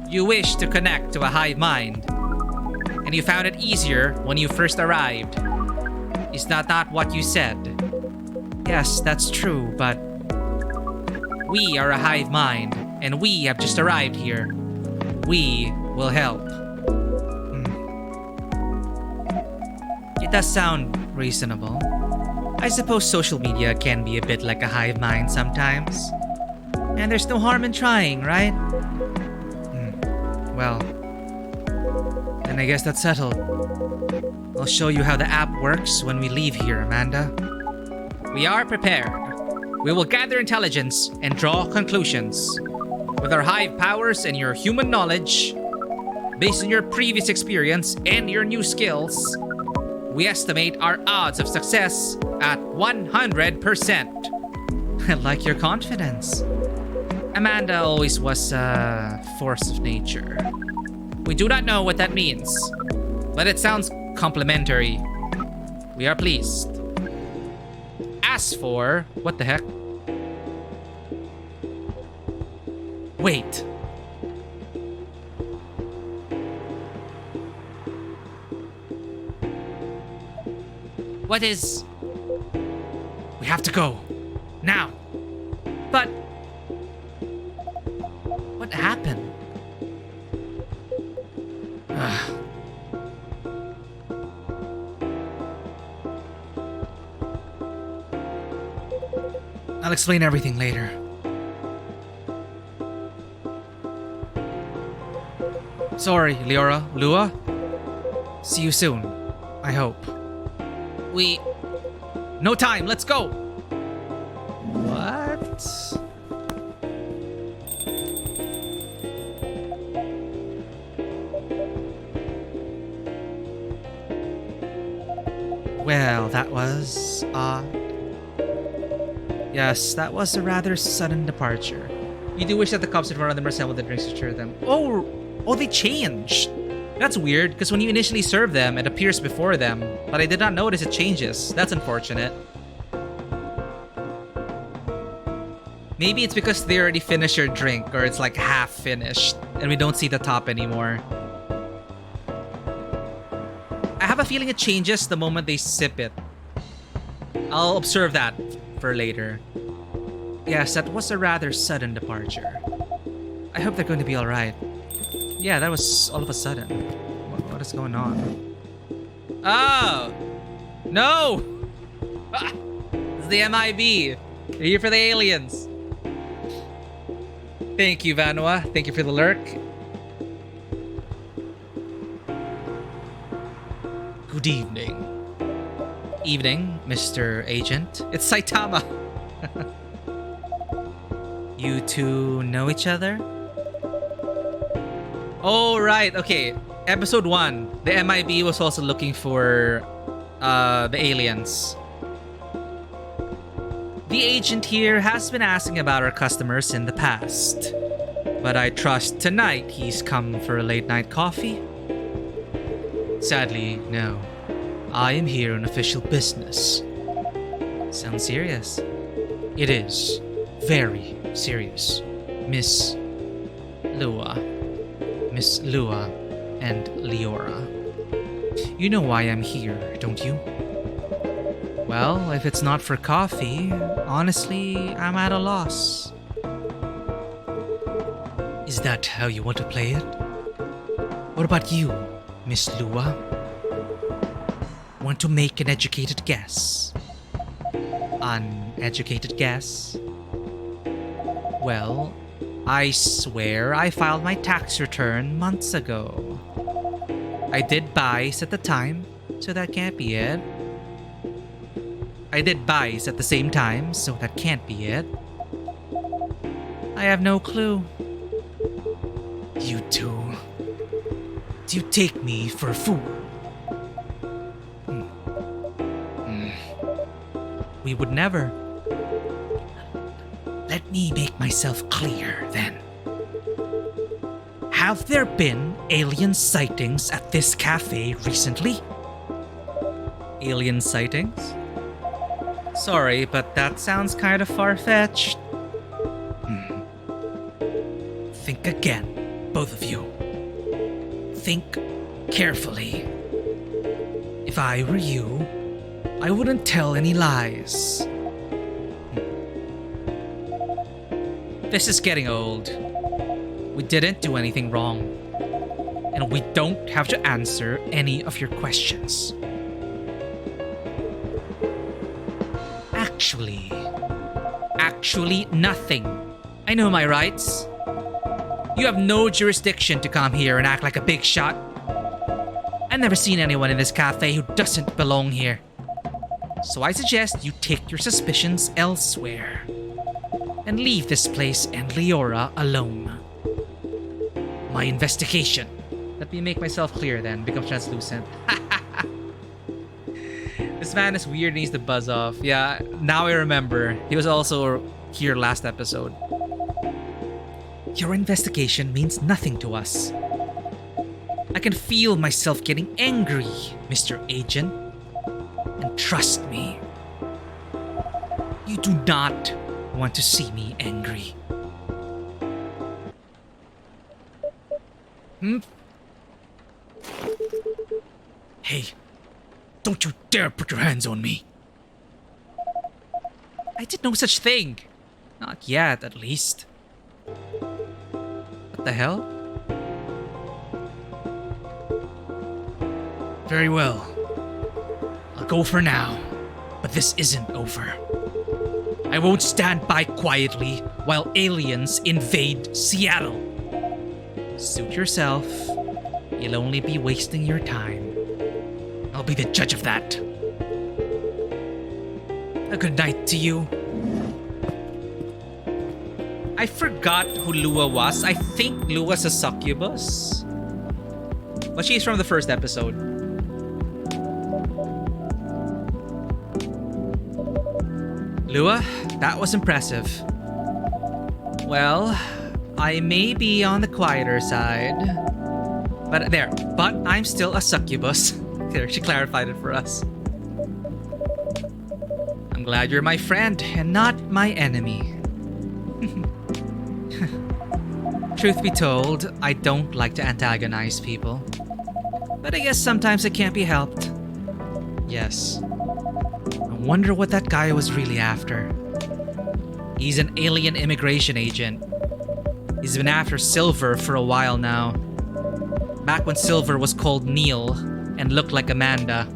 You wish to connect to a hive mind, and you found it easier when you first arrived. Is that not what you said? Yes, that's true, but we are a hive mind, and we have just arrived here. We will help. It does sound reasonable. I suppose social media can be a bit like a hive mind sometimes. And there's no harm in trying, right? Well, then I guess that's settled. I'll show you how the app works when we leave here, Amanda. We are prepared. We will gather intelligence and draw conclusions. With our hive powers and your human knowledge, based on your previous experience and your new skills, we estimate our odds of success at 100%. I like your confidence. Amanda always was a force of nature. We do not know what that means, but it sounds complimentary. We are pleased. As for... what the heck? Wait. What is... We have to go. Now. But... what happened? I'll explain everything later. Sorry, Lua. See you soon. I hope. No time, let's go! What? Well, that was odd. Yes, that was a rather sudden departure. You do wish that the cops would run them or assemble the drinks to cheer them. Oh, they changed. That's weird, because when you initially serve them, it appears before them. But I did not notice it changes. That's unfortunate. Maybe it's because they already finished your drink, or it's like half finished, and we don't see the top anymore. I have a feeling it changes the moment they sip it. I'll observe that for later. Yes, that was a rather sudden departure. I hope they're going to be alright. Yeah, that was all of a sudden. What is going on? Oh! No! Ah, it's the MIB. They're here for the aliens. Thank you, Vanua. Thank you for the lurk. Good evening. Evening, Mr. Agent. It's Saitama. You two know each other? Oh, right. Okay. Episode 1. The MIB was also looking for the aliens. The agent here has been asking about our customers in the past. But I trust tonight he's come for a late night coffee? Sadly, no. I am here on official business. Sounds serious. It is. Very serious. Miss Lua. Miss Lua and Leora. You know why I'm here, don't you? Well, if it's not for coffee, honestly, I'm at a loss. Is that how you want to play it? What about you, Miss Lua? Want to make an educated guess? Uneducated guess? Well, I swear I filed my tax return months ago. I did buys at the time, so that can't be it. I did buys at the same time, so that can't be it. I have no clue. You two. Do you take me for a fool? We would never. Let me make myself clear, then. Have there been alien sightings at this cafe recently? Alien sightings? Sorry, but that sounds kind of far-fetched. Think again, both of you. Think carefully. If I were you, I wouldn't tell any lies. This is getting old. We didn't do anything wrong. And we don't have to answer any of your questions. Actually nothing. I know my rights. You have no jurisdiction to come here and act like a big shot. I've never seen anyone in this cafe who doesn't belong here. So I suggest you take your suspicions elsewhere. And leave this place and Leora alone. My investigation. Let me make myself clear then, become translucent. This man is weird and needs to buzz off. Yeah, now I remember. He was also here last episode. Your investigation means nothing to us. I can feel myself getting angry, Mr. Agent. And trust me, you do not want to see me angry. Hey, don't you dare put your hands on me. I did no such thing. Not yet, at least. What the hell? Very well. I'll go for now, but this isn't over. I won't stand by quietly while aliens invade Seattle. Suit yourself. You'll only be wasting your time. I'll be the judge of that. A good night to you. I forgot who Lua was. I think Lua's a succubus. But she's from the first episode. Lua, that was impressive. Well, I may be on the quieter side. But I'm still a succubus. There, she clarified it for us. I'm glad you're my friend and not my enemy. Truth be told, I don't like to antagonize people. But I guess sometimes it can't be helped. Yes. I wonder what that guy was really after. He's an alien immigration agent. He's been after Silver for a while now. Back when Silver was called Neil and looked like Amanda.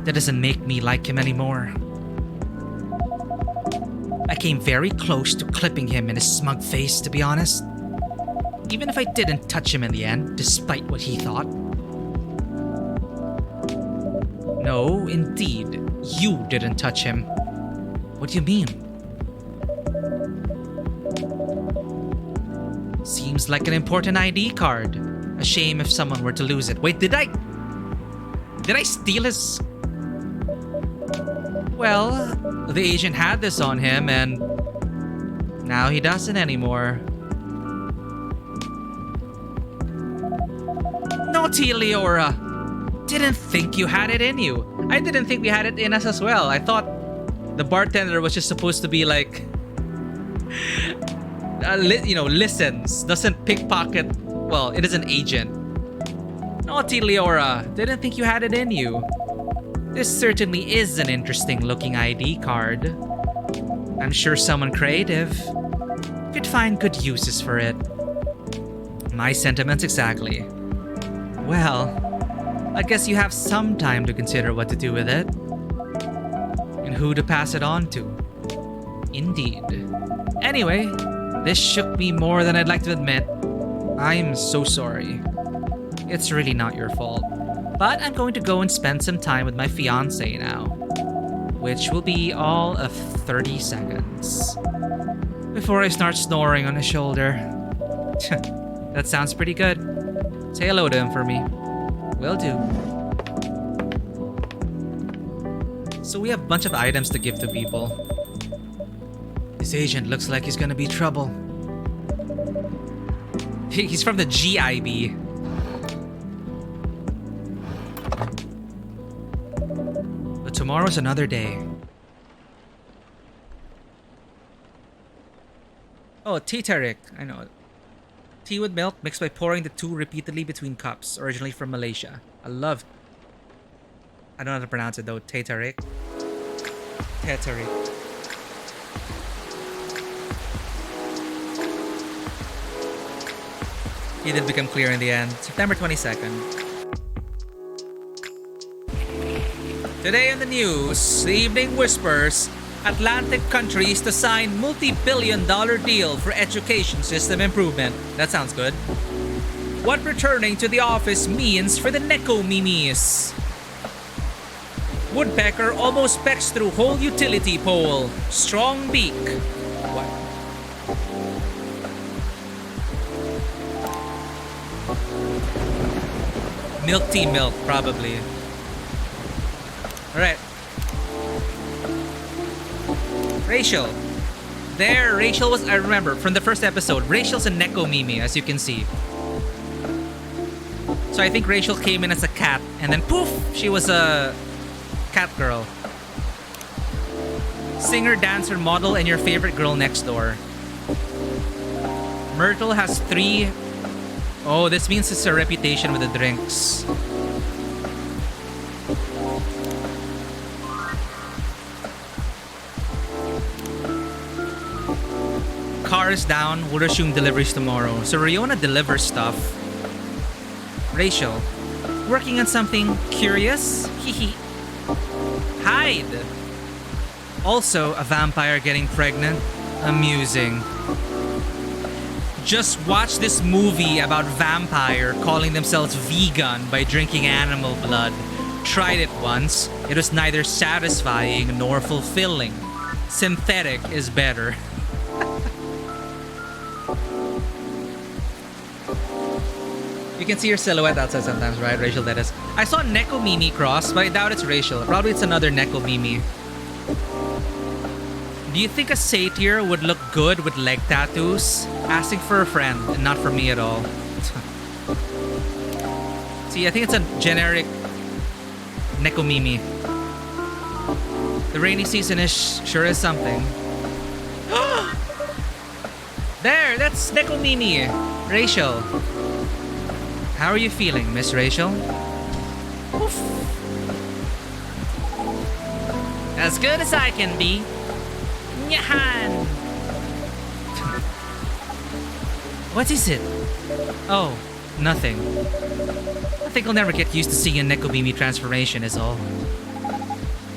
That doesn't make me like him anymore. I came very close to clipping him in his smug face, to be honest. Even if I didn't touch him in the end, despite what he thought. No, indeed. You didn't touch him. What do you mean? Seems like an important ID card. A shame if someone were to lose it. Wait, did I steal his... Well, the agent had this on him and now he doesn't anymore. Naughty Leora! Didn't think you had it in you. I didn't think we had it in us as well. I thought the bartender was just supposed to be like... listens, doesn't pickpocket. Well, it is an agent. Naughty Leora, didn't think you had it in you. This certainly is an interesting looking ID card. I'm sure someone creative could find good uses for it. My sentiments exactly. Well, I guess you have some time to consider what to do with it. And who to pass it on to. Indeed. Anyway, this shook me more than I'd like to admit. I'm so sorry. It's really not your fault. But I'm going to go and spend some time with my fiancé now. Which will be all of 30 seconds. Before I start snoring on his shoulder. That sounds pretty good. Say hello to him for me. Will do. So we have a bunch of items to give to people. This agent looks like he's gonna be trouble. He's from the GIB. But tomorrow's another day. Oh, tea tarik. I know. Tea with milk mixed by pouring the two repeatedly between cups. Originally from Malaysia. I don't know how to pronounce it though. Tea tarik. Tea tarik. It did become clear in the end. September 22nd. Today in the news, the evening whispers, Atlantic countries to sign multi-billion-dollar deal for education system improvement. That sounds good. What returning to the office means for the Neko Mimis. Woodpecker almost pecks through whole utility pole. Strong beak. What? Milk tea milk, probably. Alright. Rachel. There, Rachel was, I remember, from the first episode. Rachel's a Neko Mimi, as you can see. So I think Rachel came in as a cat, and then poof, she was a cat girl. Singer, dancer, model, and your favorite girl next door. Myrtle has 3... Oh, this means it's a reputation with the drinks. Car is down. We'll resume deliveries tomorrow. So Riona delivers stuff. Rachel. Working on something curious? Hehe. Hide. Also, a vampire getting pregnant. Amusing. Just watch this movie about vampire calling themselves vegan by drinking animal blood. Tried it once. It was neither satisfying nor fulfilling. Synthetic is better. You can see her silhouette outside sometimes, right? Rachel, that is. I saw Neko Mimi cross, but I doubt it's Rachel. Probably it's another Neko Mimi. Do you think a satyr would look good with leg tattoos? Asking for a friend, and not for me at all. See, I think it's a generic Neko Mimi. The rainy season sure is something. There, that's Neko Mimi. Rachel. How are you feeling, Miss Rachel? Oof. As good as I can be. Nyahan. What is it? Oh, nothing. I think I'll never get used to seeing a Neko Mimi transformation is all.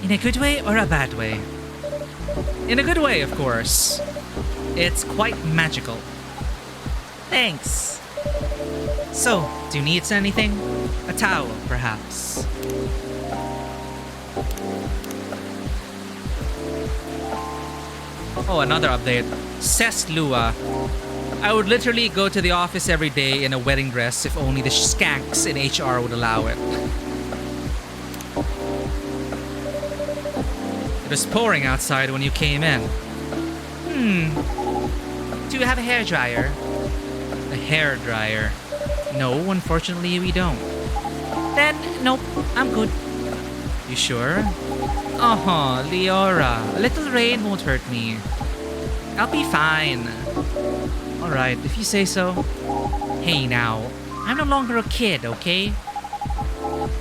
In a good way or a bad way? In a good way, of course. It's quite magical. Thanks. So, do you need anything? A towel, perhaps? Oh, another update. Says Lua, I would literally go to the office every day in a wedding dress if only the skanks in HR would allow it. It was pouring outside when you came in. Do you have a hairdryer? A hairdryer? No, unfortunately we don't. Then, nope, I'm good. You sure? Uh-huh, Leora. A little rain won't hurt me. I'll be fine. Alright, if you say so. Hey now, I'm no longer a kid, okay?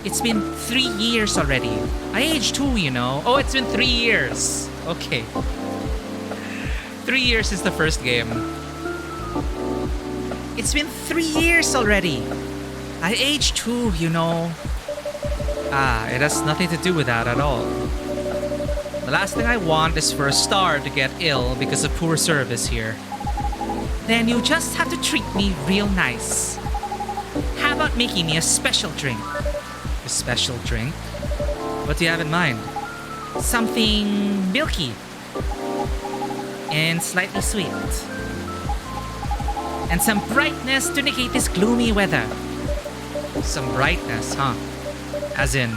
It's been 3 years already. I aged too, you know. Oh, it's been 3 years. Okay. 3 years since the first game. It's been 3 years already. I aged too, you know. Ah, it has nothing to do with that at all. The last thing I want is for a star to get ill because of poor service here. Then you just have to treat me real nice. How about making me a special drink? A special drink? What do you have in mind? Something milky. And slightly sweet. And some brightness to negate this gloomy weather. Some brightness, huh? As in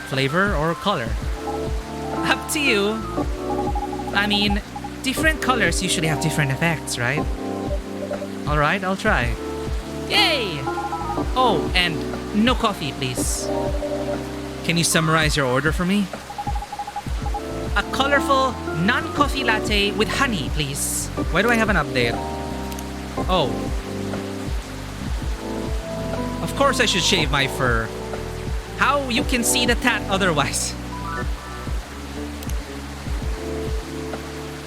flavor or color? Up to you. I mean, different colors usually have different effects, right? Alright, I'll try. Yay! Oh, and no coffee, please. Can you summarize your order for me? A colorful, non-coffee latte with honey, please. Why do I have an update? Oh. Of course I should shave my fur. How you can see the tat otherwise?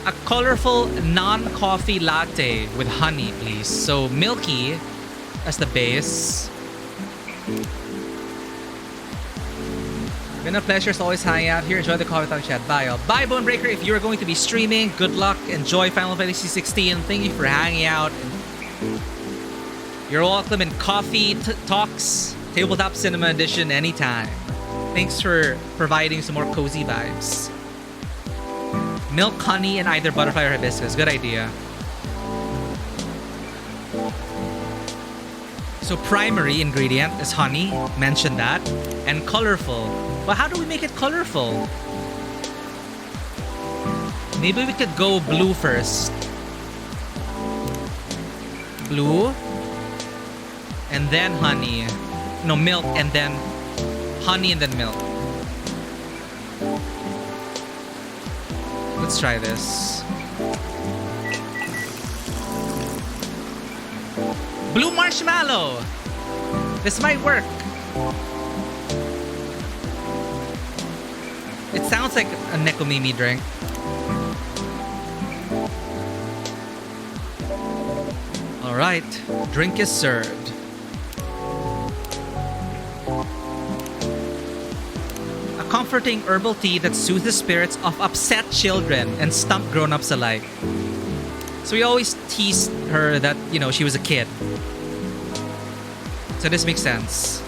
A colorful, non-coffee latte with honey, please. So milky as the base. Been a pleasure as always hanging out here. Enjoy the Coffee Talk chat. Bye. Bye, Bonebreaker. If you are going to be streaming, good luck. Enjoy Final Fantasy 16. Thank you for hanging out. You're welcome in Coffee Talks, Tabletop Cinema Edition anytime. Thanks for providing some more cozy vibes. Milk, honey, and either butterfly or hibiscus. Good idea. So primary ingredient is honey. Mention that. And colorful. But how do we make it colorful? Maybe we could go blue first. Blue. And then honey. No, milk and then honey and then milk. Let's try this. Blue marshmallow! This might work. It sounds like a Nekomimi drink. Alright, drink is served. A comforting herbal tea that soothes the spirits of upset children and stumped grown-ups alike. So we always teased her that, you know, she was a kid. So this makes sense.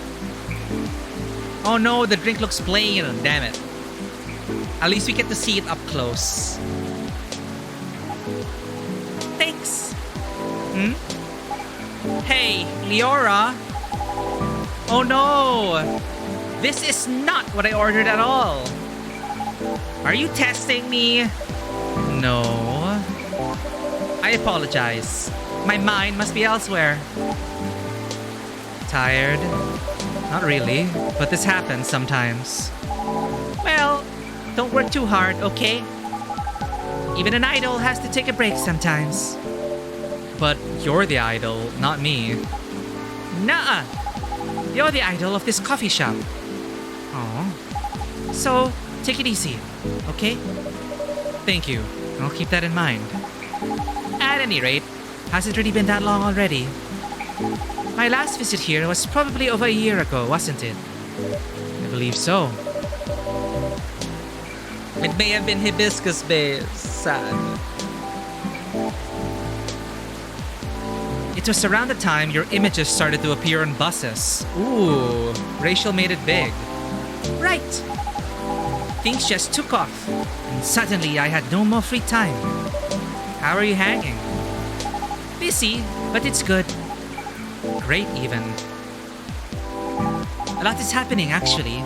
Oh no, the drink looks plain. Damn it. At least we get to see it up close. Thanks. Hey, Leora. Oh no. This is not what I ordered at all. Are you testing me? No. I apologize. My mind must be elsewhere. Tired? Not really, but this happens sometimes. Well, don't work too hard, okay? Even an idol has to take a break sometimes. But you're the idol, not me. Nuh-uh! You're the idol of this coffee shop. Oh. So, take it easy, okay? Thank you. I'll keep that in mind. At any rate, has it really been that long already? My last visit here was probably over a year ago, wasn't it? I believe so. It may have been Hibiscus Bay. Sad. It was around the time your images started to appear on buses. Ooh, Rachel made it big. Right. things just took off, and suddenly I had no more free time. How are you hanging? Busy, but it's good. Great, even. A lot is happening, actually.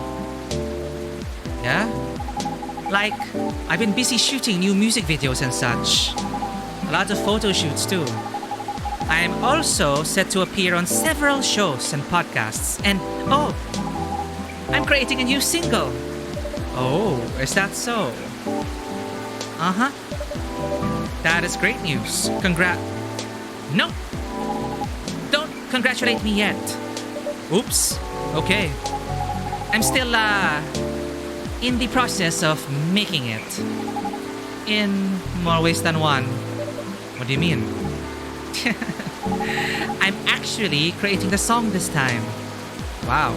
Yeah? Like, I've been busy shooting new music videos and such. A lot of photo shoots, too. I am also set to appear on several shows and podcasts. And, oh, I'm creating a new single. Oh, is that so? Uh-huh. That is great news. No! Don't congratulate me yet. Oops. Okay. I'm still, in the process of making it. In more ways than one. What do you mean? I'm actually creating the song this time. Wow.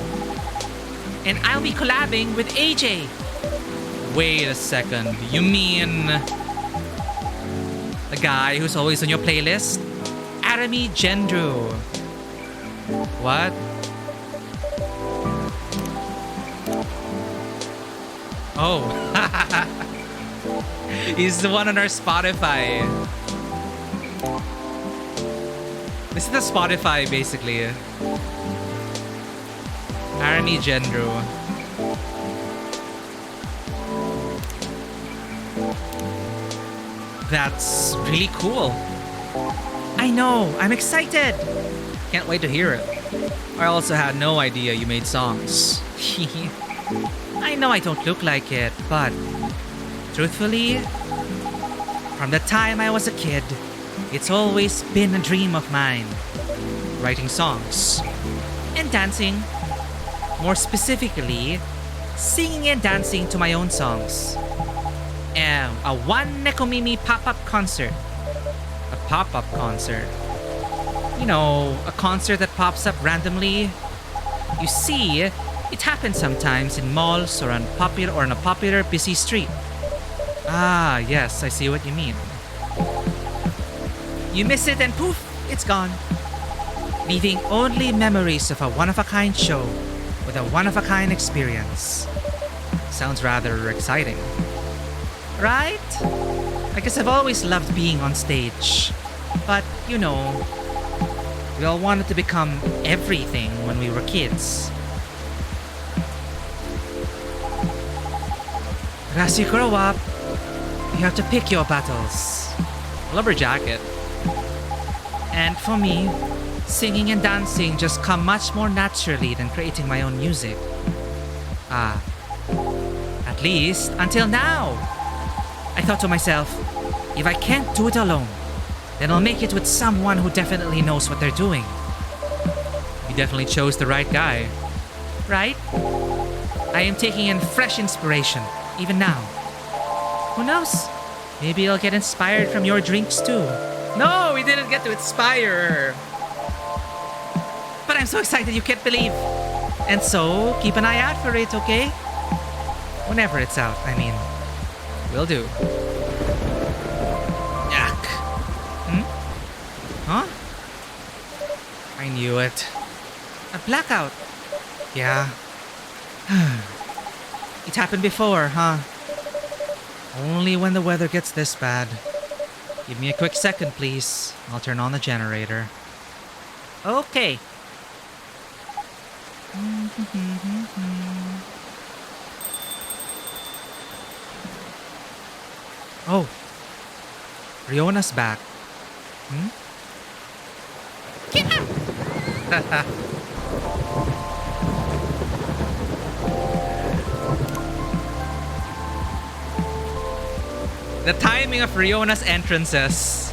And I'll be collabing with AJ. Wait a second. You mean the guy who's always on your playlist? Arami Gendru. What? Oh. He's the one on our Spotify. This is the Spotify, basically. Arami Gendru. That's really cool. I know, I'm excited. Can't wait to hear it. I also had no idea you made songs. I know I don't look like it, but truthfully, from the time I was a kid, it's always been a dream of mine. Writing songs and dancing. More specifically, singing and dancing to my own songs. A one Nekomimi pop-up concert. A pop-up concert. You know, a concert that pops up randomly. You see, it happens sometimes in malls or on a popular busy street. Ah, yes, I see what you mean. You miss it and poof, it's gone. Leaving only memories of a one-of-a-kind show with a one-of-a-kind experience. Sounds rather exciting. Right? I guess I've always loved being on stage. But, you know, we all wanted to become everything when we were kids. But as you grow up, you have to pick your battles. Rubber jacket. And for me, singing and dancing just come much more naturally than creating my own music. At least until now. I thought to myself, if I can't do it alone, then I'll make it with someone who definitely knows what they're doing. You definitely chose the right guy. Right? I am taking in fresh inspiration, even now. Who knows? Maybe I'll get inspired from your drinks too. No, we didn't get to inspire. But I'm so excited you can't believe. And so, keep an eye out for it, okay? Whenever it's out, I mean. Will do. Yuck. Huh? I knew it. A blackout. Yeah. It happened before, huh? Only when the weather gets this bad. Give me a quick second, please. I'll turn on the generator. Okay. Oh. Riona's back. The timing of Riona's entrances.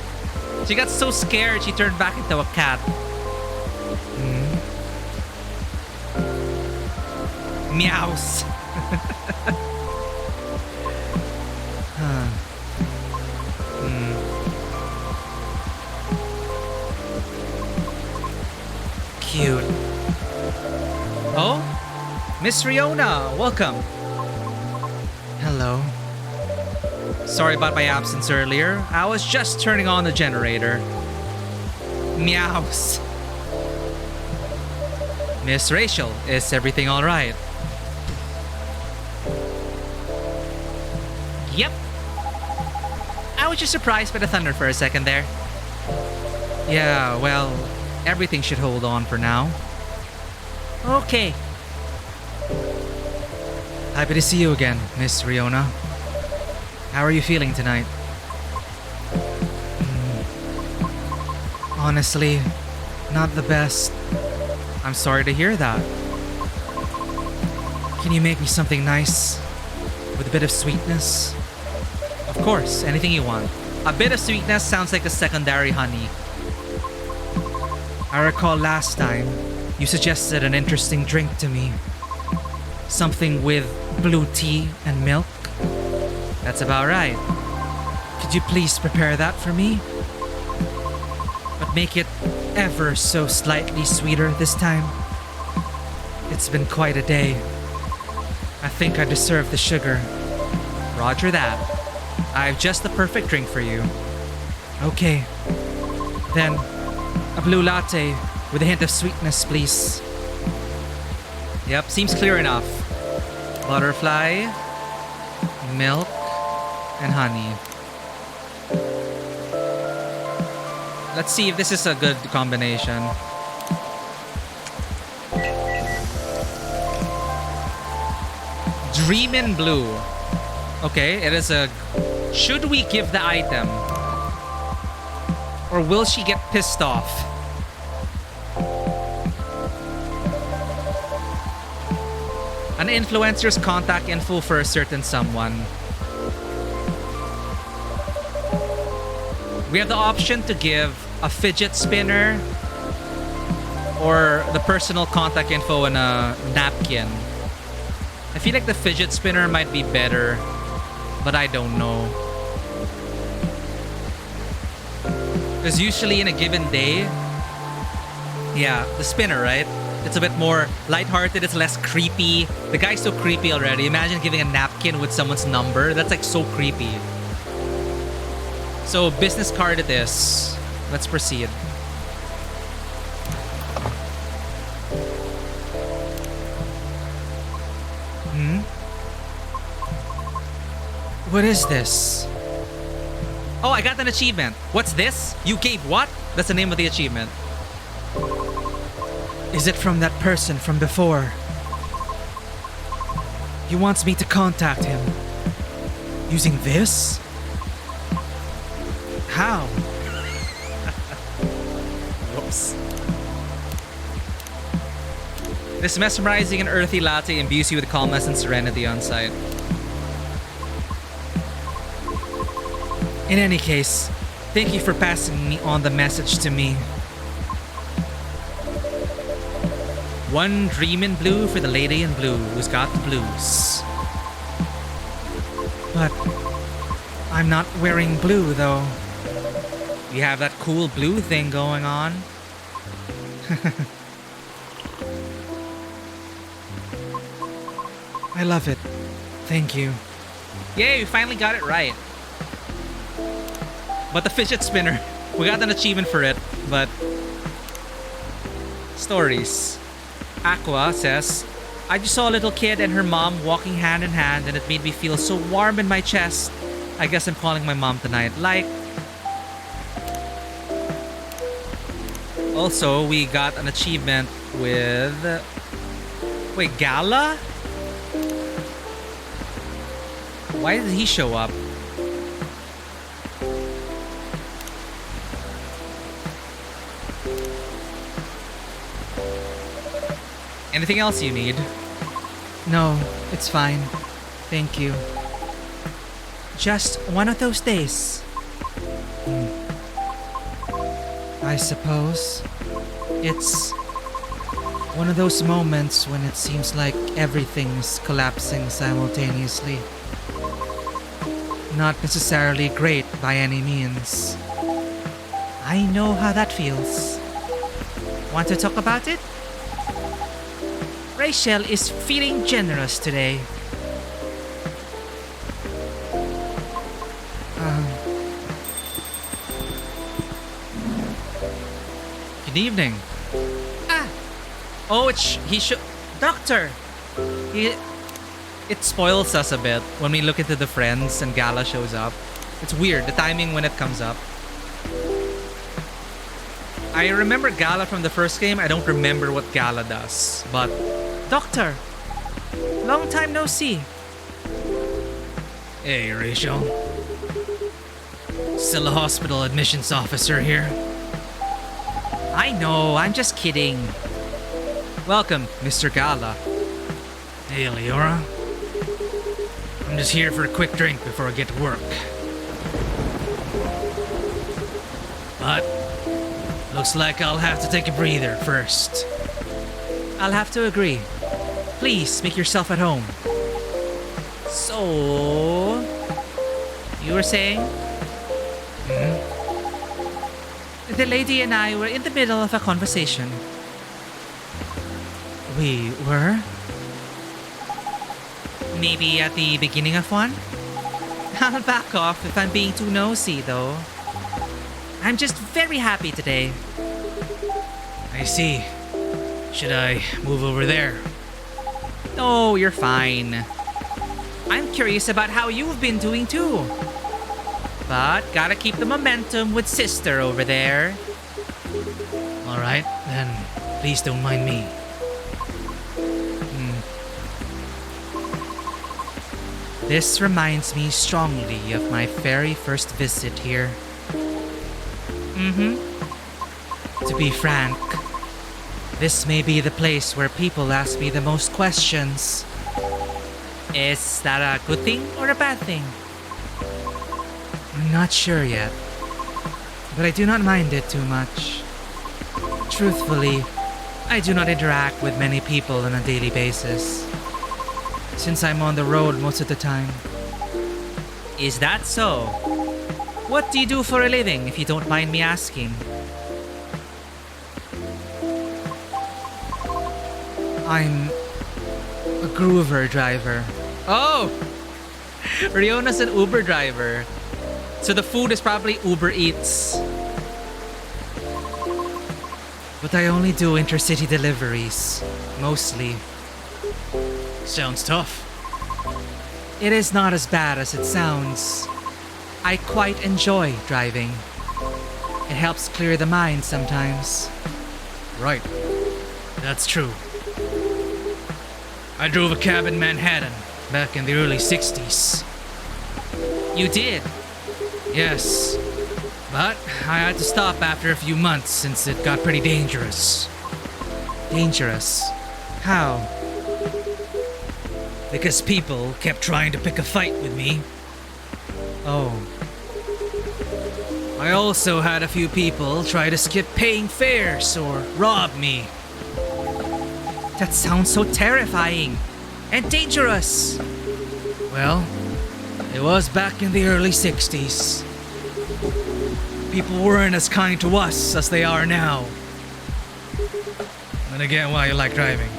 She got so scared she turned back into a cat. Meows. Cute. Oh? Miss Riona, welcome. Hello. Sorry about my absence earlier. I was just turning on the generator. Meows. Miss Rachel, is everything alright? Yep. I was just surprised by the thunder for a second there. Yeah, well, everything should hold on for now. Okay. Happy to see you again, Miss Riona. How are you feeling tonight? Honestly, not the best. I'm sorry to hear that. Can you make me something nice? With a bit of sweetness? Of course, anything you want. A bit of sweetness sounds like a secondary honey. I recall last time, you suggested an interesting drink to me. Something with blue tea and milk? That's about right. Could you please prepare that for me? But make it ever so slightly sweeter this time. It's been quite a day. I think I deserve the sugar. Roger that. I have just the perfect drink for you. Okay. Then, a blue latte with a hint of sweetness, please. Yep, seems clear enough. Butterfly, milk, and honey. Let's see if this is a good combination. Dreamin' Blue. Okay, it is a... Should we give the item? Or will she get pissed off? An influencer's contact info for a certain someone. We have the option to give a fidget spinner or the personal contact info and a napkin. I feel like the fidget spinner might be better, but I don't know. Because usually in a given day, yeah, the spinner, right? It's a bit more lighthearted, it's less creepy. The guy's so creepy already. Imagine giving a napkin with someone's number. That's like so creepy. So business card it is. Let's proceed. What is this? Oh, I got an achievement. What's this? You gave what? That's the name of the achievement. Is it from that person from before? He wants me to contact him. Using this? How? Whoops. This mesmerizing and earthy latte imbues you with calmness and serenity on sight. In any case, thank you for passing me on the message to me. One dream in blue for the lady in blue who's got the blues. But I'm not wearing blue though. You have that cool blue thing going on. I love it. Thank you. Yay, we finally got it right. But the fidget spinner, we got an achievement for it, but... Stories. Aqua says, I just saw a little kid and her mom walking hand in hand and it made me feel so warm in my chest. I guess I'm calling my mom tonight. Like... Also, we got an achievement with... Wait, Gala? Why did he show up? Anything else you need? No, it's fine. Thank you. Just one of those days. I suppose. It's one of those moments when it seems like everything's collapsing simultaneously. Not necessarily great by any means. I know how that feels. Want to talk about it? Rachel is feeling generous today. Good evening. Ah! Oh, he should... Doctor! It spoils us a bit when we look into the friends and Gala shows up. It's weird, the timing when it comes up. I remember Gala from the first game. I don't remember what Gala does. But, Doctor, long time no see. Hey, Rachel. Still a hospital admissions officer here. I know, I'm just kidding. Welcome, Mr. Gala. Hey, Leora. I'm just here for a quick drink before I get to work. But looks like I'll have to take a breather first. I'll have to agree. Please make yourself at home. So, you were saying? The lady and I were in the middle of a conversation. We were? Maybe at the beginning of one? I'll back off if I'm being too nosy, though. I'm just very happy today. I see. Should I move over there? No, you're fine. I'm curious about how you've been doing too. But gotta keep the momentum with sister over there. Alright, then please don't mind me. This reminds me strongly of my very first visit here. To be frank, this may be the place where people ask me the most questions. Is that a good thing or a bad thing? I'm not sure yet, but I do not mind it too much. Truthfully, I do not interact with many people on a daily basis, since I'm on the road most of the time. Is that so? What do you do for a living, if you don't mind me asking? I'm a groover driver. Oh! Riona's an Uber driver. So the food is probably Uber Eats. But I only do intercity deliveries, mostly. Sounds tough. It is not as bad as it sounds. I quite enjoy driving. It helps clear the mind sometimes. Right. That's true. I drove a cab in Manhattan back in the early 60s. You did? Yes. But I had to stop after a few months since it got pretty dangerous. Dangerous? How? Because people kept trying to pick a fight with me. Oh. I also had a few people try to skip paying fares or rob me. That sounds so terrifying and dangerous. Well, it was back in the early 60s. People weren't as kind to us as they are now. And I get why you like driving.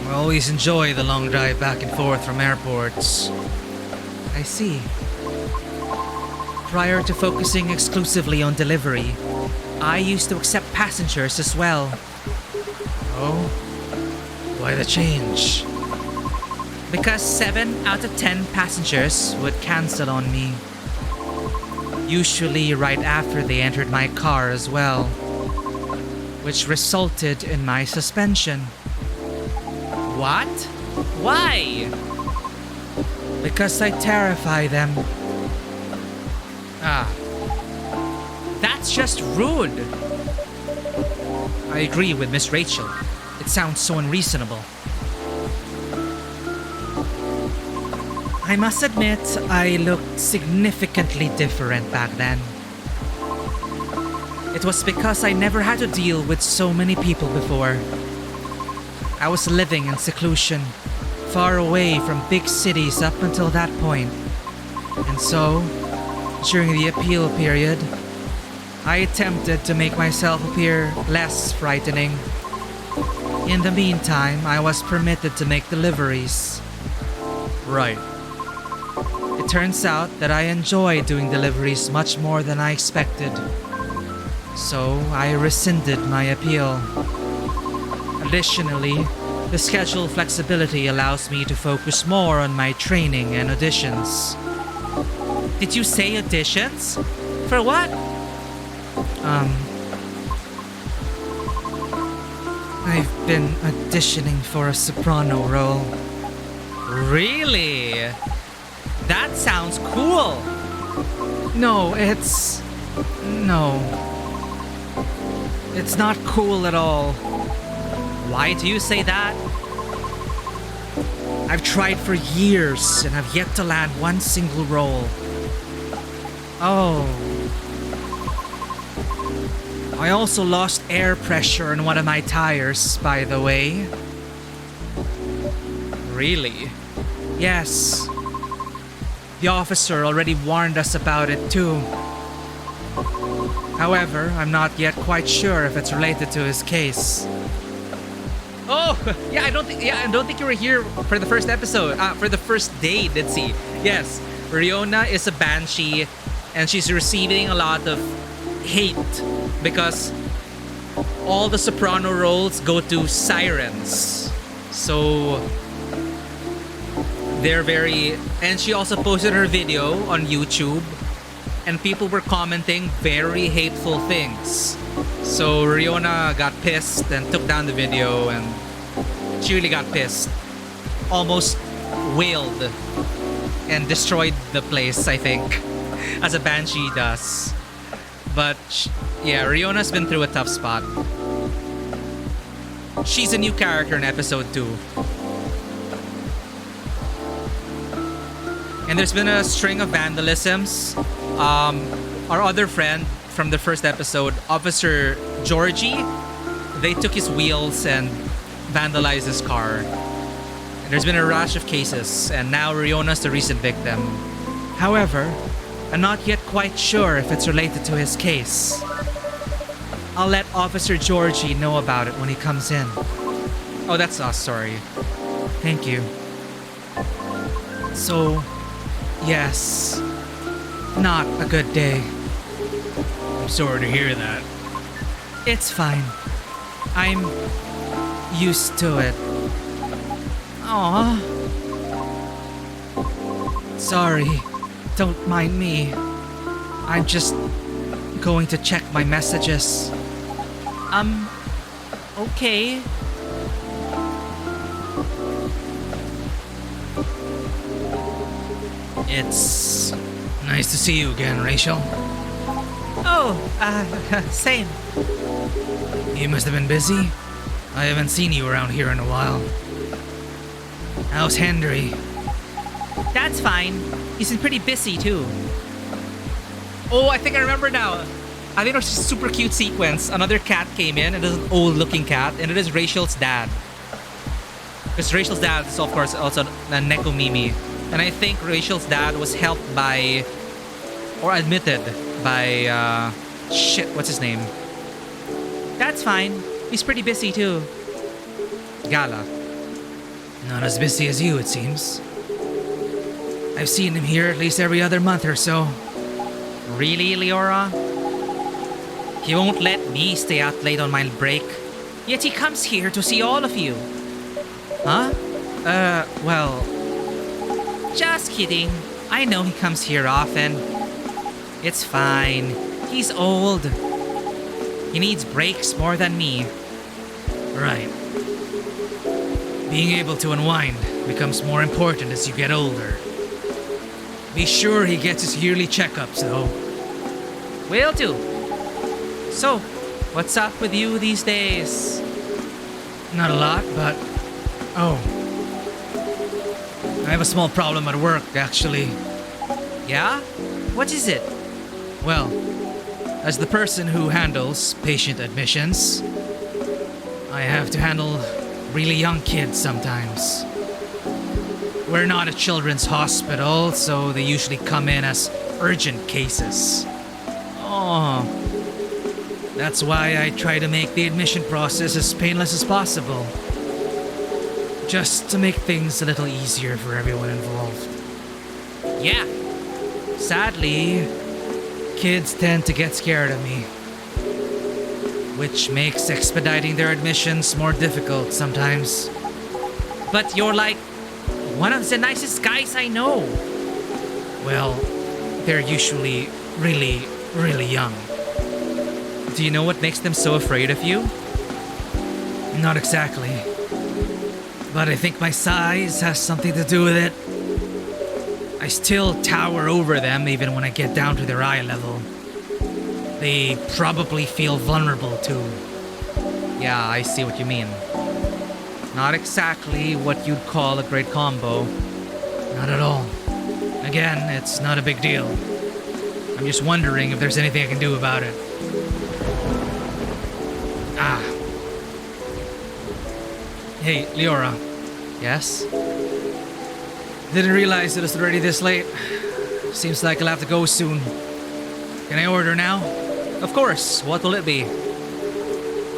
I always enjoy the long drive back and forth from airports. I see. Prior to focusing exclusively on delivery, I used to accept passengers as well. Oh? Why the change? Because 7 out of 10 passengers would cancel on me. Usually right after they entered my car as well, which resulted in my suspension. What? Why? Because I terrify them. Ah. That's just rude. I agree with Miss Rachel. It sounds so unreasonable. I must admit, I looked significantly different back then. It was because I never had to deal with so many people before. I was living in seclusion, far away from big cities up until that point. And so, during the appeal period, I attempted to make myself appear less frightening. In the meantime, I was permitted to make deliveries. Right. It turns out that I enjoy doing deliveries much more than I expected. So I rescinded my appeal. Additionally, The schedule flexibility allows me to focus more on my training and auditions. Did you say auditions? For what? I've been auditioning for a soprano role. Really? That sounds cool. No, it's not cool at all. Why do you say that? I've tried for years and have yet to land one single role. Oh. I also lost air pressure in one of my tires, by the way. Really? Yes. The officer already warned us about it too. However, I'm not yet quite sure if it's related to his case. Oh, I don't think you were here for the first episode. For the first day, let's see. Yes, Riona is a banshee, and she's receiving a lot of hate because all the soprano roles go to sirens. So they're very... And she also posted her video on YouTube, and people were commenting very hateful things. So Riona got pissed and took down the video, and she really got pissed. Almost wailed and destroyed the place, I think, as a banshee does. But yeah, Riona's been through a tough spot. She's a new character in episode 2. And there's been a string of vandalisms. Our other friend from the first episode, Officer Georgie, they took his wheels and vandalized his car. And there's been a rash of cases, and now Riona's the recent victim. However, I'm not yet quite sure if it's related to his case. I'll let Officer Georgie know about it when he comes in. Oh, that's us, sorry. Thank you. So, yes, not a good day. I'm sorry to hear that. It's fine. I'm used to it. Aw. Sorry. Don't mind me. I'm just going to check my messages. Okay. It's nice to see you again, Rachel. Oh, same. You must have been busy. I haven't seen you around here in a while. How's Henry? That's fine. He's been pretty busy too. Oh, I think I remember now. I think it was a super cute sequence. Another cat came in. It is an old looking cat, and it is Rachel's dad. Because Rachel's dad is, of course, also a Nekomimi. And I think Rachel's dad was helped by, or admitted by, what's his name? That's fine. He's pretty busy too. Gala. Not as busy as you, it seems. I've seen him here at least every other month or so. Really, Leora? He won't let me stay out late on my break. Yet he comes here to see all of you. Huh? Well... Just kidding. I know he comes here often. It's fine. He's old. He needs breaks more than me. Right. Being able to unwind becomes more important as you get older. Be sure he gets his yearly checkups, though. Will do. So, what's up with you these days? Not a lot, but... Oh. I have a small problem at work, actually. Yeah? What is it? Well, as the person who handles patient admissions, I have to handle really young kids sometimes. We're not a children's hospital, so they usually come in as urgent cases. Oh. That's why I try to make the admission process as painless as possible. Just to make things a little easier for everyone involved. Yeah. Sadly, kids tend to get scared of me, which makes expediting their admissions more difficult sometimes. But you're like one of the nicest guys I know. Well, they're usually really, really young. Do you know what makes them so afraid of you? Not exactly. But I think my size has something to do with it. I still tower over them even when I get down to their eye level. They probably feel vulnerable too. Yeah, I see what you mean. Not exactly what you'd call a great combo. Not at all. Again, it's not a big deal. I'm just wondering if there's anything I can do about it. Ah. Hey, Leora. Yes? Didn't realize it was already this late. Seems like I'll have to go soon. Can I order now? Of course. What will it be?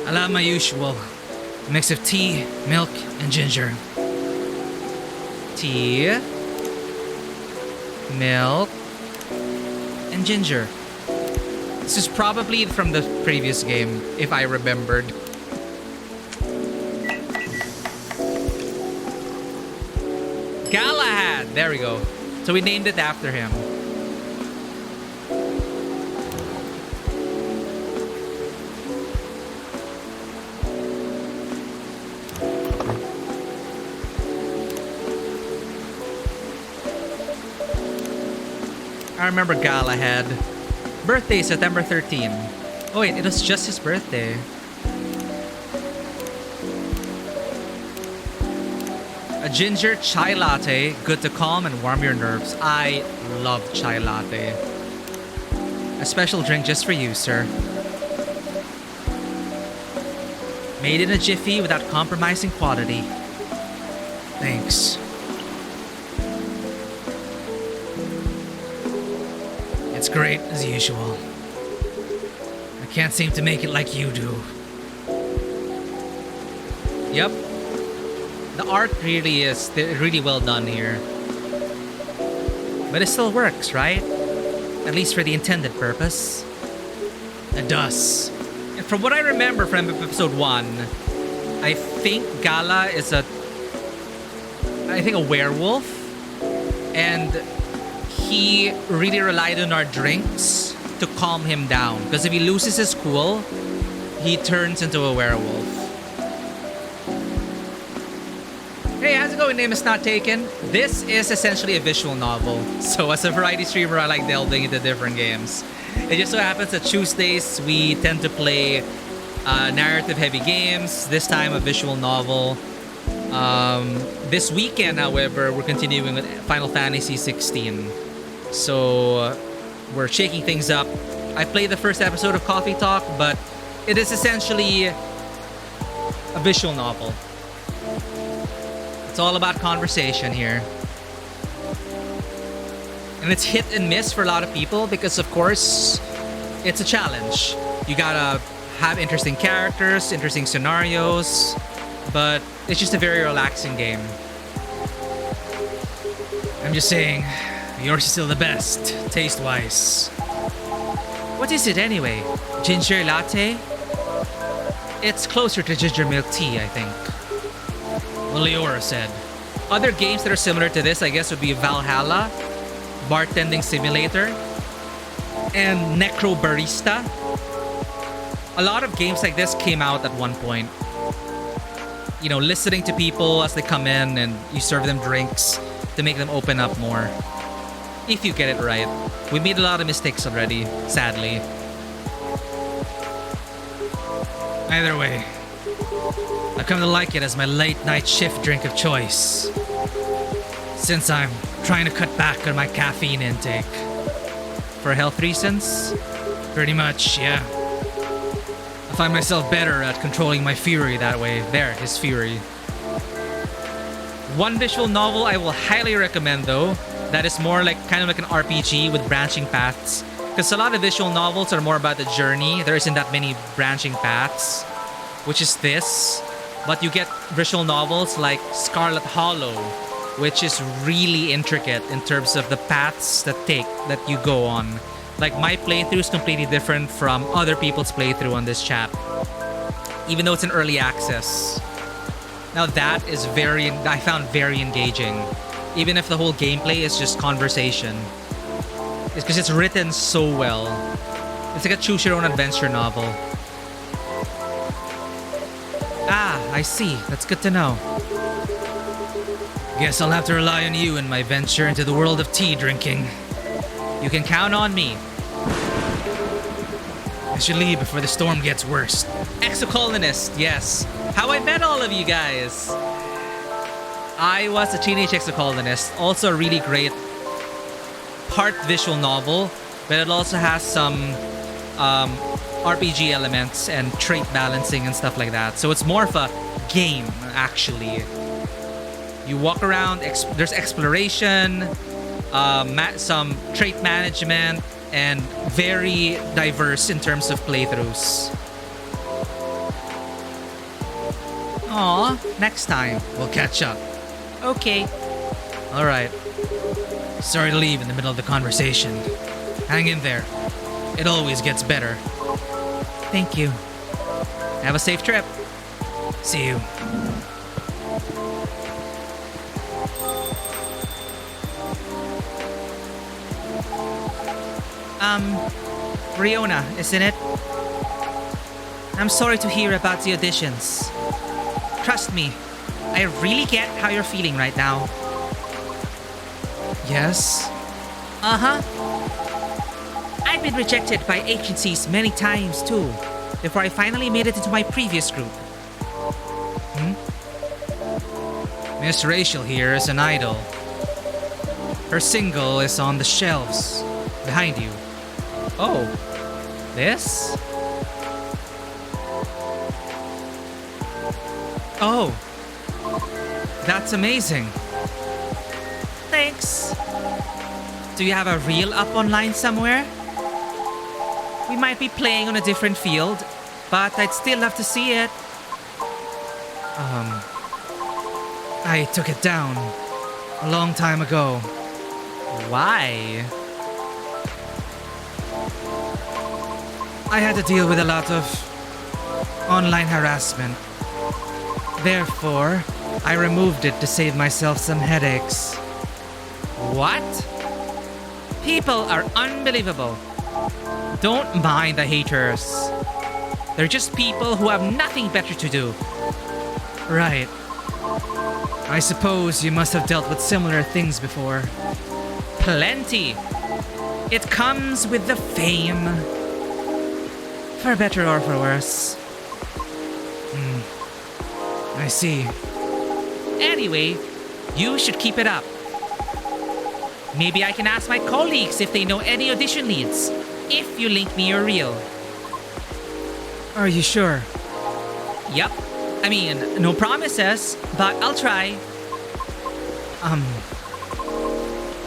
I'll have my usual. A mix of tea, milk, and ginger. Tea, milk, and ginger. This is probably from the previous game, if I remembered. Galahad! There we go. So we named it after him. I remember Galahad. Birthday, September 13. Oh wait, it was just his birthday. A ginger chai latte, good to calm and warm your nerves. I love chai latte. A special drink just for you, sir. Made in a jiffy without compromising quality. Thanks. It's great, as usual. I can't seem to make it like you do. Yep. The art really is really well done here. But it still works, right? At least for the intended purpose. It does. And from what I remember from episode 1, I think Gala is a werewolf. And he really relied on our drinks to calm him down. Because if he loses his cool, he turns into a werewolf. Hey, how's it going? Name is not taken. This is essentially a visual novel. So as a variety streamer, I like delving into different games. It just so happens that Tuesdays, we tend to play narrative-heavy games. This time, a visual novel. This weekend, however, we're continuing with Final Fantasy 16. So we're shaking things up. I played the first episode of Coffee Talk, but it is essentially a visual novel. It's all about conversation here. And it's hit and miss for a lot of people because, of course, it's a challenge. You gotta have interesting characters, interesting scenarios, but it's just a very relaxing game. I'm just saying, yours is still the best, taste-wise. What is it anyway? Ginger latte? It's closer to ginger milk tea, I think. Well, Leora said. Other games that are similar to this, I guess, would be Valhalla, Bartending Simulator, and Necro Barista. A lot of games like this came out at one point. You know, listening to people as they come in and you serve them drinks to make them open up more. If you get it right. We made a lot of mistakes already, sadly. Either way, I've come to like it as my late night shift drink of choice. Since I'm trying to cut back on my caffeine intake. For health reasons? Pretty much, yeah. I find myself better at controlling my fury that way. There, his fury. One visual novel I will highly recommend though, that is more like kind of like an RPG with branching paths. Because a lot of visual novels are more about the journey. There isn't that many branching paths, which is this. But you get visual novels like Scarlet Hollow, which is really intricate in terms of the paths that you go on. Like my playthrough is completely different from other people's playthrough on this chat, even though it's an early access. Now that is I found very engaging. Even if the whole gameplay is just conversation. It's because it's written so well. It's like a choose your own adventure novel. Ah, I see. That's good to know. Guess I'll have to rely on you in my venture into the world of tea drinking. You can count on me. I should leave before the storm gets worse. Exocolonist, yes. How I met all of you guys. I was a teenage exocolonist. Also a really great part visual novel, but it also has some RPG elements and trait balancing and stuff like that. So it's more of a game, actually. You walk around, there's exploration, some trait management, and very diverse in terms of playthroughs. Aw, next time we'll catch up. Okay. Alright. Sorry to leave in the middle of the conversation. Hang in there. It always gets better. Thank you. Have a safe trip. See you. Riona, isn't it? I'm sorry to hear about the auditions. Trust me, I really get how you're feeling right now. Yes? Uh-huh. I've been rejected by agencies many times too, before I finally made it into my previous group. Miss Rachel here is an idol. Her single is on the shelves behind you. Oh, this? Oh, that's amazing. Thanks. Do you have a reel up online somewhere? We might be playing on a different field, but I'd still love to see it. I took it down a long time ago. Why? I had to deal with a lot of online harassment. Therefore, I removed it to save myself some headaches. What? People are unbelievable. Don't mind the haters. They're just people who have nothing better to do. Right. I suppose you must have dealt with similar things before. Plenty. It comes with the fame. For better or for worse. I see. Anyway, you should keep it up. Maybe I can ask my colleagues if they know any audition leads, if you link me your reel. Are you sure? Yup. I mean, no promises, but I'll try.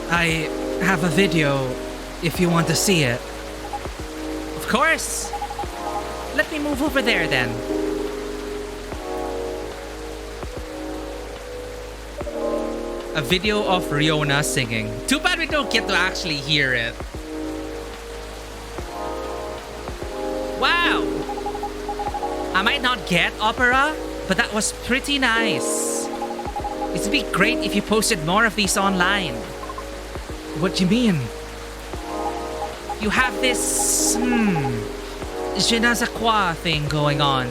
I have a video if you want to see it. Of course. Let me move over there then. A video of Riona singing. Too bad we don't get to actually hear it. Wow! I might not get opera, but that was pretty nice. It'd be great if you posted more of these online. What do you mean? You have this, je ne sais quoi thing going on.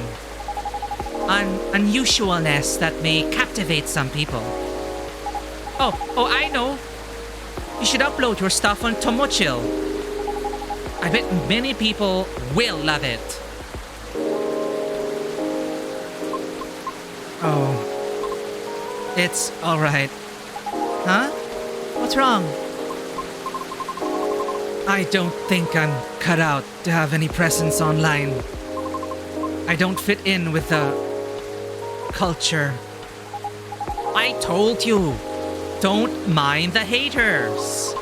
An unusualness that may captivate some people. Oh, I know. You should upload your stuff on Tomochill. I bet many people will love it. Oh. It's alright. Huh? What's wrong? I don't think I'm cut out to have any presence online. I don't fit in with the culture. I told you. Don't mind the haters.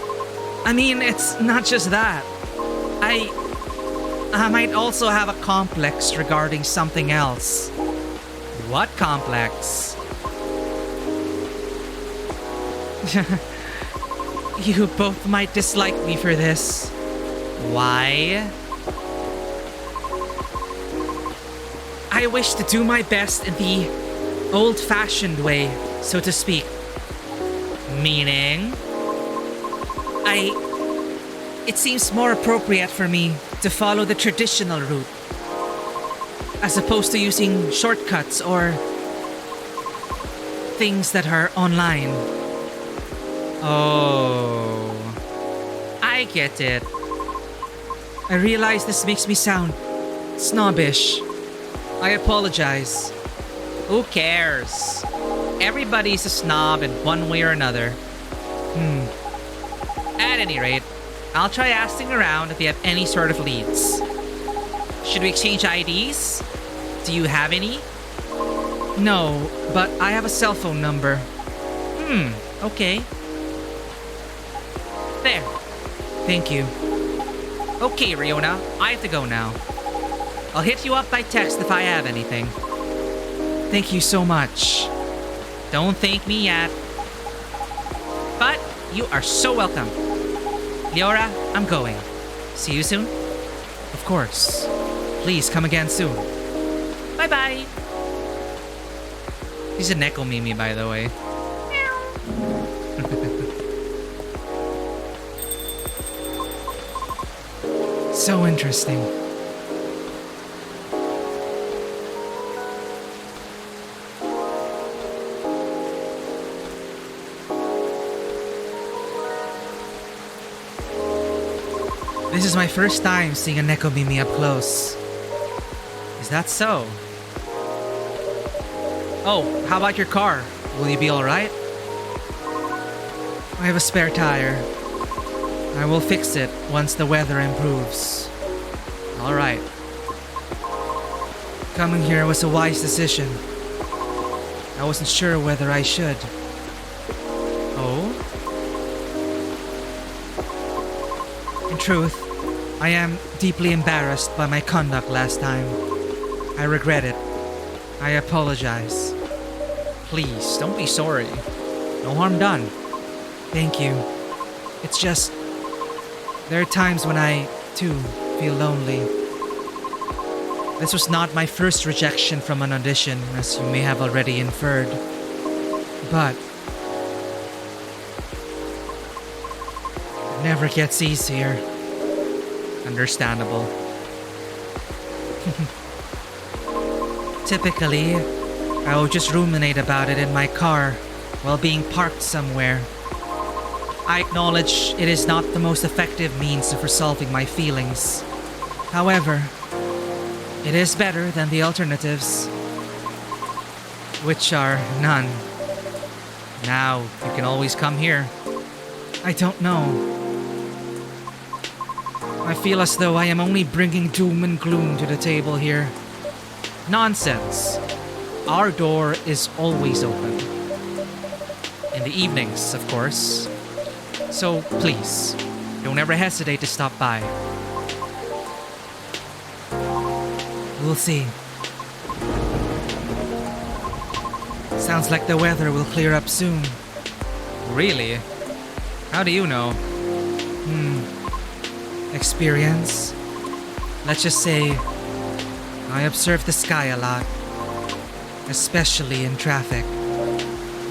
I mean, it's not just that. I might also have a complex regarding something else. What complex? You both might dislike me for this. Why? I wish to do my best in the old-fashioned way, so to speak. Meaning? It seems more appropriate for me to follow the traditional route, as opposed to using shortcuts or things that are online. Oh, I get it. I realize this makes me sound snobbish. I apologize. Who cares? Everybody's a snob in one way or another. At any rate, I'll try asking around if they have any sort of leads. Should we exchange IDs? Do you have any? No, but I have a cell phone number. Okay. There. Thank you. Okay, Riona, I have to go now. I'll hit you up by text if I have anything. Thank you so much. Don't thank me yet. But you are so welcome. Leora, I'm going. See you soon? Of course. Please come again soon. Bye-bye. He's a Neko Mimi, by the way. So interesting. This is my first time seeing a Neko Mimi up close. Is that so? Oh, how about your car? Will you be alright? I have a spare tire. I will fix it once the weather improves. Alright. Coming here was a wise decision. I wasn't sure whether I should. Oh? In truth, I am deeply embarrassed by my conduct last time. I regret it. I apologize. Please, don't be sorry. No harm done. Thank you. It's just... there are times when I, too, feel lonely. This was not my first rejection from an audition, as you may have already inferred. But... it never gets easier. Understandable. Typically, I will just ruminate about it in my car while being parked somewhere. I acknowledge it is not the most effective means of resolving my feelings. However, it is better than the alternatives, which are none. Now, you can always come here. I don't know. I feel as though I am only bringing doom and gloom to the table here. Nonsense. Our door is always open. In the evenings, of course. So please, don't ever hesitate to stop by. We'll see. Sounds like the weather will clear up soon. Really? How do you know? Experience? Let's just say I observe the sky a lot, especially in traffic.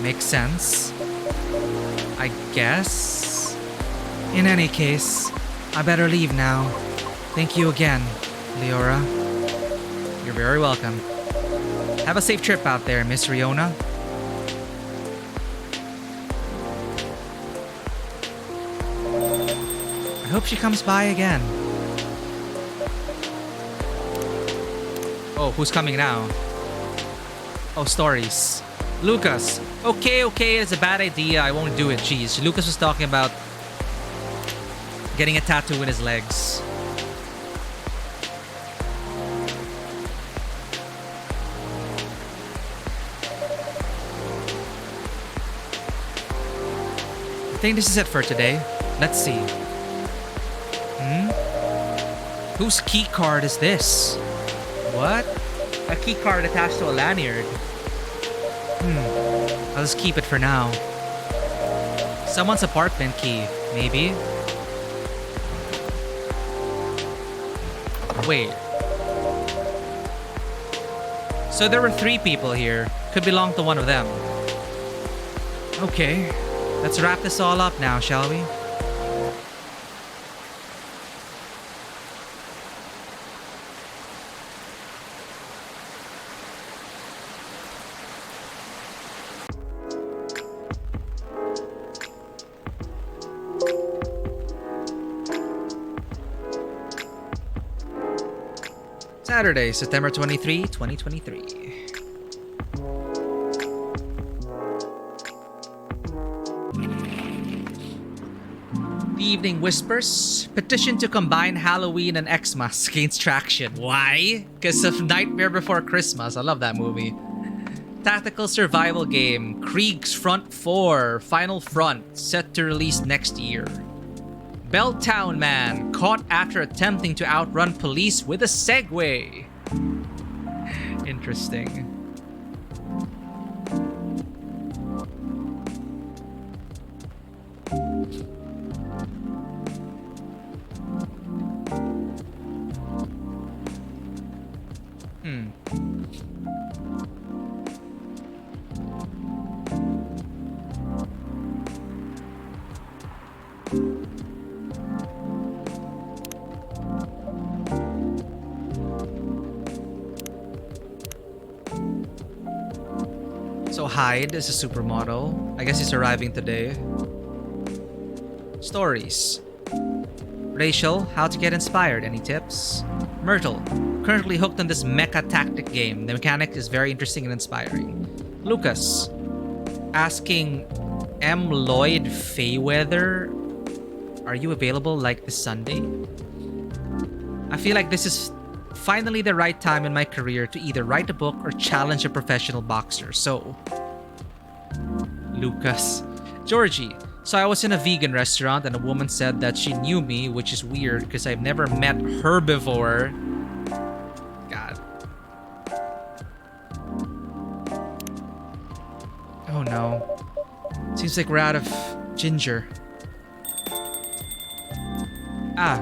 Makes sense, I guess. In any case, I better leave now. Thank you again, Leora. You're very welcome. Have a safe trip out there, Miss Riona. I hope she comes by again. Oh, who's coming now? Oh, stories. Lucas. Okay, it's a bad idea. I won't do it. Jeez. Lucas was talking about getting a tattoo in his legs. I think this is it for today. Let's see. Whose key card is this? What? A key card attached to a lanyard. I'll just keep it for now. Someone's apartment key, maybe? Wait. So there were 3 people here. Could belong to one of them. Okay, let's wrap this all up now, shall we? Saturday, September 23, 2023. The Evening Whispers. Petition to combine Halloween and Xmas gains traction. Why? Because of Nightmare Before Christmas. I love that movie. Tactical survival game. Krieg's Front 4. Final Front. Set to release next year. Belltown Man caught after attempting to outrun police with a Segway. Interesting. So Hyde is a supermodel. I guess he's arriving today. Stories. Rachel, how to get inspired? Any tips? Myrtle, currently hooked on this mecha tactic game. The mechanic is very interesting and inspiring. Lucas, asking M. Lloyd Fayweather, are you available like this Sunday? I feel like this is finally the right time in my career to either write a book or challenge a professional boxer. So, Lucas. Georgie. So I was in a vegan restaurant and a woman said that she knew me, which is weird because I've never met her before. God. Oh no. Seems like we're out of ginger. Ah.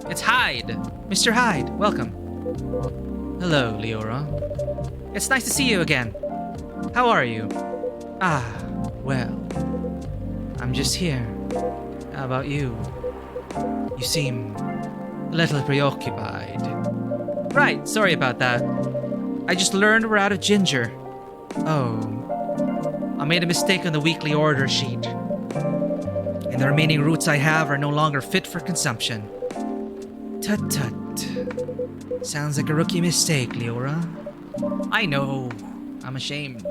It's Hyde! Mr. Hyde, welcome. Hello, Leora. It's nice to see you again. How are you? Ah, well. I'm just here. How about you? You seem a little preoccupied. Right, sorry about that. I just learned we're out of ginger. Oh. I made a mistake on the weekly order sheet. And the remaining roots I have are no longer fit for consumption. Tut tut. Sounds like a rookie mistake, Leora. I know. I'm ashamed.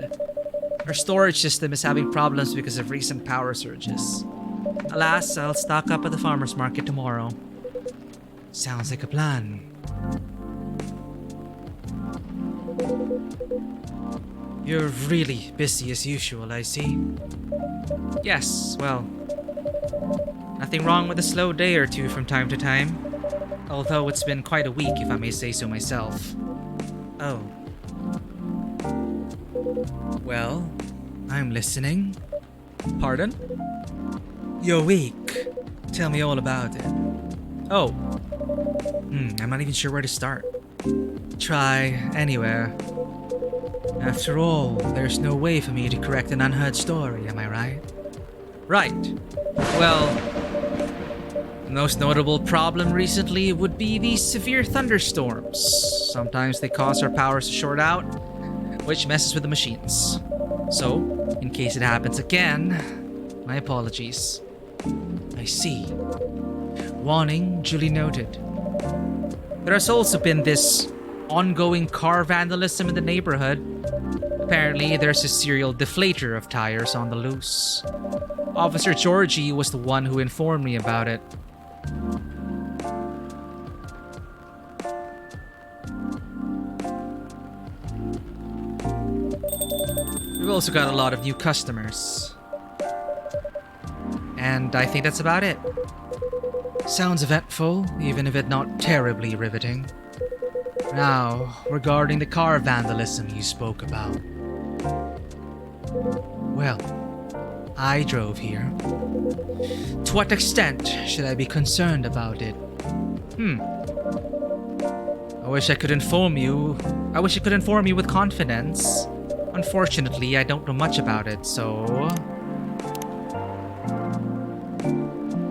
Her storage system is having problems because of recent power surges. Alas, I'll stock up at the farmer's market tomorrow. Sounds like a plan. You're really busy as usual, I see. Yes, well, nothing wrong with a slow day or two from time to time. Although it's been quite a week, if I may say so myself. Oh. Well, I'm listening. Pardon? You're weak. Tell me all about it. Oh. I'm not even sure where to start. Try anywhere. After all, there's no way for me to correct an unheard story, am I right? Right. Well, the most notable problem recently would be the severe thunderstorms. Sometimes they cause our powers to short out, which messes with the machines. So, in case it happens again, my apologies. I see. Warning duly noted. There has also been this ongoing car vandalism in the neighborhood. Apparently, there's a serial deflator of tires on the loose. Officer Georgie was the one who informed me about it. We've also got a lot of new customers. And I think that's about it. Sounds eventful, even if it's not terribly riveting. Now, regarding the car vandalism you spoke about. Well, I drove here. To what extent should I be concerned about it? I wish I could inform you. I wish I could inform you with confidence. Unfortunately, I don't know much about it, so...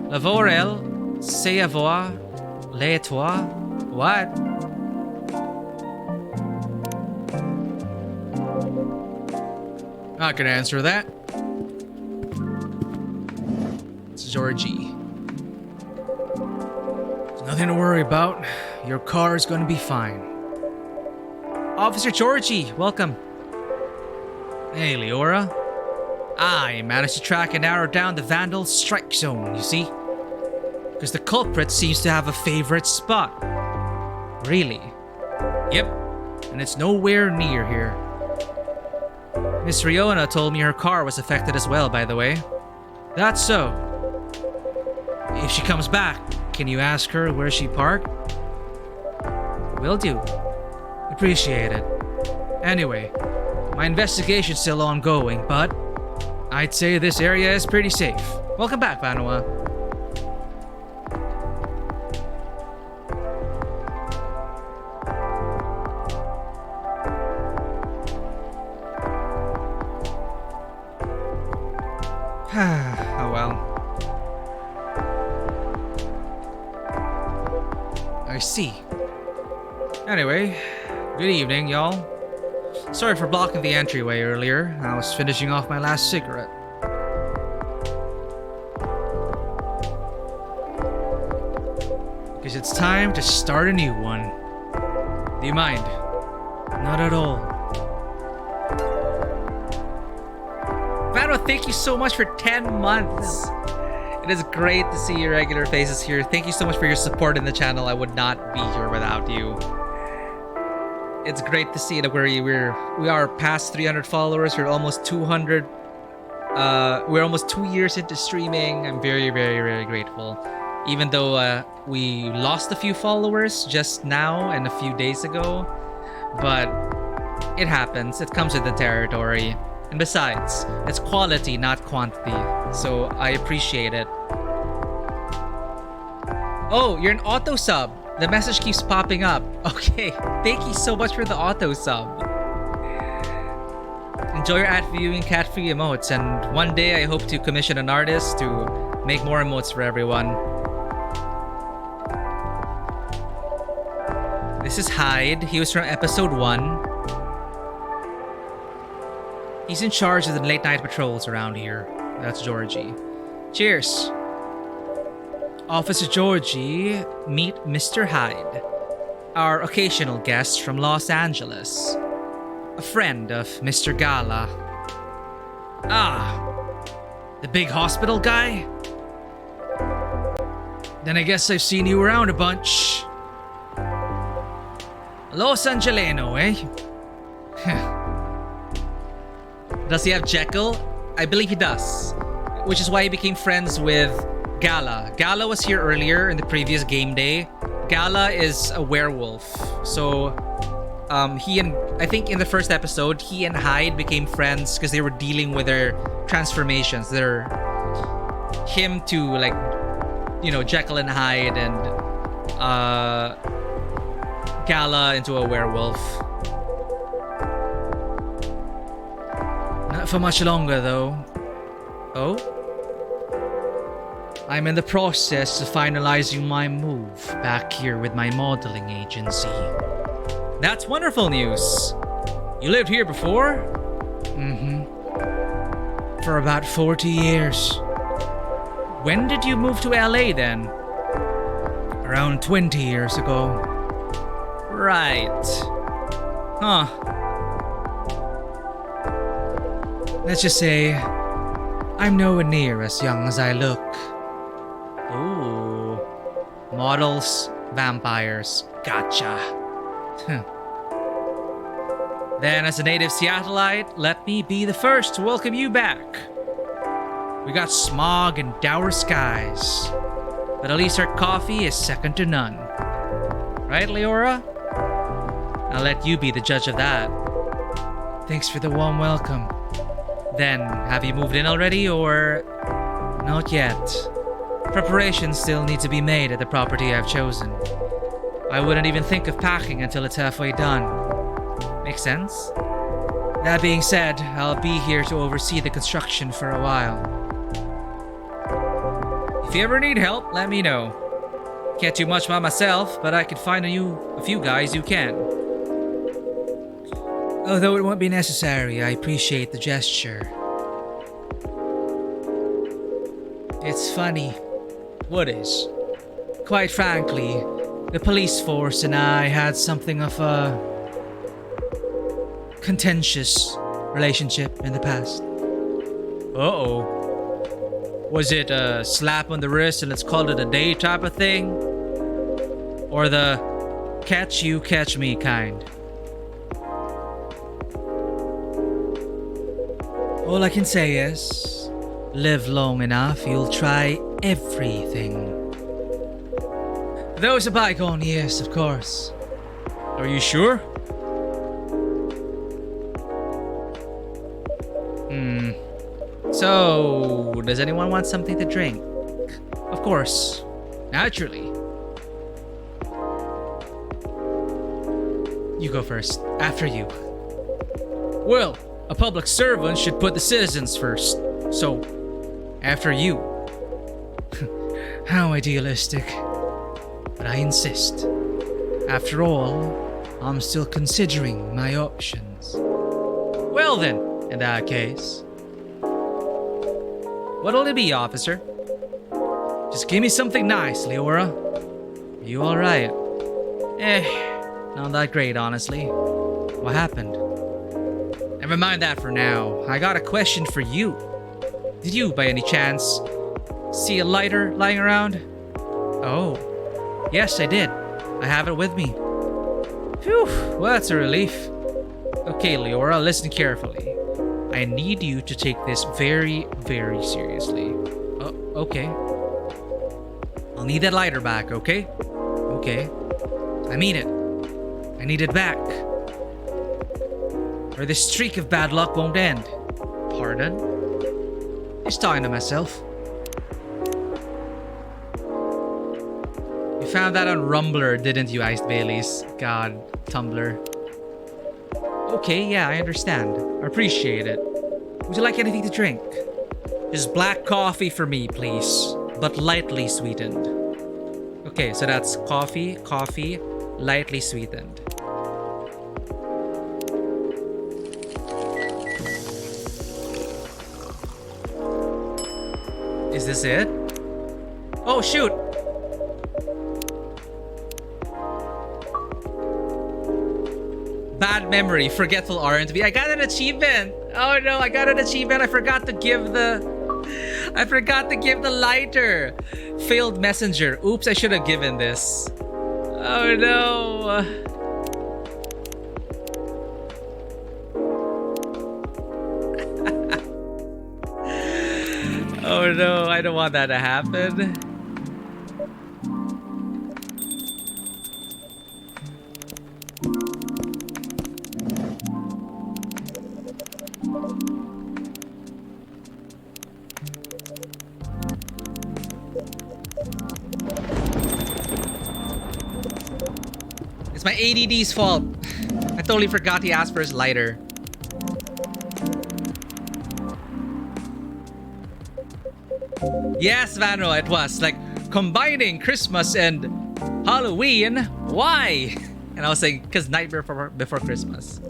Lavorel, c'est à voir, les toi, what? I can answer that. It's Georgie. Nothing to worry about. Your car is gonna be fine. Officer Georgie, welcome. Hey, Leora. I managed to track and narrow down the Vandal strike zone, you see? Because the culprit seems to have a favorite spot. Really? Yep. And it's nowhere near here. Miss Riona told me her car was affected as well, by the way. That's so. If she comes back, can you ask her where she parked? Will do. Appreciate it. Anyway, my investigation's still ongoing, but I'd say this area is pretty safe. Welcome back, Vanua. Oh well. I see. Anyway, good evening, y'all. Sorry for blocking the entryway earlier. I was finishing off my last cigarette. Because it's time to start a new one. Do you mind? Not at all. Vano, thank you so much for 10 months. It is great to see your regular faces here. Thank you so much for your support in the channel. I would not be here without you. It's great to see that we are past 300 followers. We're almost 200. We're almost 2 years into streaming. I'm very, very, very grateful. Even though we lost a few followers just now and a few days ago, but it happens. It comes with the territory. And besides, it's quality, not quantity. So I appreciate it. Oh, you're an auto sub. The message keeps popping up. Okay, thank you so much for the auto sub. Enjoy your ad viewing cat-free emotes, and one day I hope to commission an artist to make more emotes for everyone. This is Hyde. He was from episode 1. He's in charge of the late night patrols around here. That's Georgie. Cheers. Officer Georgie, meet Mr. Hyde, our occasional guest from Los Angeles. A friend of Mr. Gala. Ah, the big hospital guy? Then I guess I've seen you around a bunch. Los Angeleno, eh? Does he have Jekyll? I believe he does. Which is why he became friends with Gala. Gala was here earlier in the previous game day. Gala is a werewolf. So, I think in the first episode, he and Hyde became friends because they were dealing with their transformations. Him to, like, you know, Jekyll and Hyde, and Gala into a werewolf. Not for much longer, though. Oh? I'm in the process of finalizing my move back here with my modeling agency. That's wonderful news. You lived here before? Mm-hmm. For about 40 years. When did you move to LA then? Around 20 years ago. Right. Huh. Let's just say, I'm nowhere near as young as I look. Ooh. Models, vampires. Gotcha. Then, as a native Seattleite, let me be the first to welcome you back. We got smog and dour skies, but at least our coffee is second to none. Right, Leora? I'll let you be the judge of that. Thanks for the warm welcome. Then, have you moved in already, or not yet? Preparations still need to be made at the property I've chosen. I wouldn't even think of packing until it's halfway done. Make sense? That being said, I'll be here to oversee the construction for a while. If you ever need help, let me know. Can't do much by myself, but I can find a few guys who can. Although it won't be necessary, I appreciate the gesture. It's funny. What is? Quite frankly, the police force and I had something of a contentious relationship in the past. Uh-oh. Was it a slap on the wrist and let's call it a day type of thing? Or the catch you, catch me kind? All I can say is, live long enough, you'll try everything. Those are bygone years, of course. Are you sure? So, does anyone want something to drink? Of course. Naturally. You go first. After you. Well, a public servant should put the citizens first. So, after you. How idealistic. But I insist. After all, I'm still considering my options. Well then, in that case. What'll it be, officer? Just give me something nice, Leora. Are you alright? Not that great, honestly. What happened? Never mind that for now. I got a question for you. Did you, by any chance, see a lighter lying around? Oh. Yes, I did. I have it with me. Phew, well, that's a relief. Okay, Leora, listen carefully. I need you to take this very, very seriously. Oh, okay. I'll need that lighter back, okay? Okay. I mean it. I need it back. Or this streak of bad luck won't end. Pardon? Just talking to myself. You found that on Rumbler, didn't you, Iced Baileys? God, Tumblr. Okay, yeah, I understand. I appreciate it. Would you like anything to drink? Just black coffee for me, please. But lightly sweetened. Okay, so that's coffee, lightly sweetened. Is this it? Oh, shoot! Bad memory, forgetful R&B. I got an achievement. Oh no, I got an achievement. I forgot to give the lighter. Failed messenger. Oops, I should have given this. Oh no. Oh no, I don't want that to happen. My ADD's fault. I totally forgot he asked for his lighter. Yes, Vano, it was like combining Christmas and Halloween. Why? And I was saying, because night before Christmas.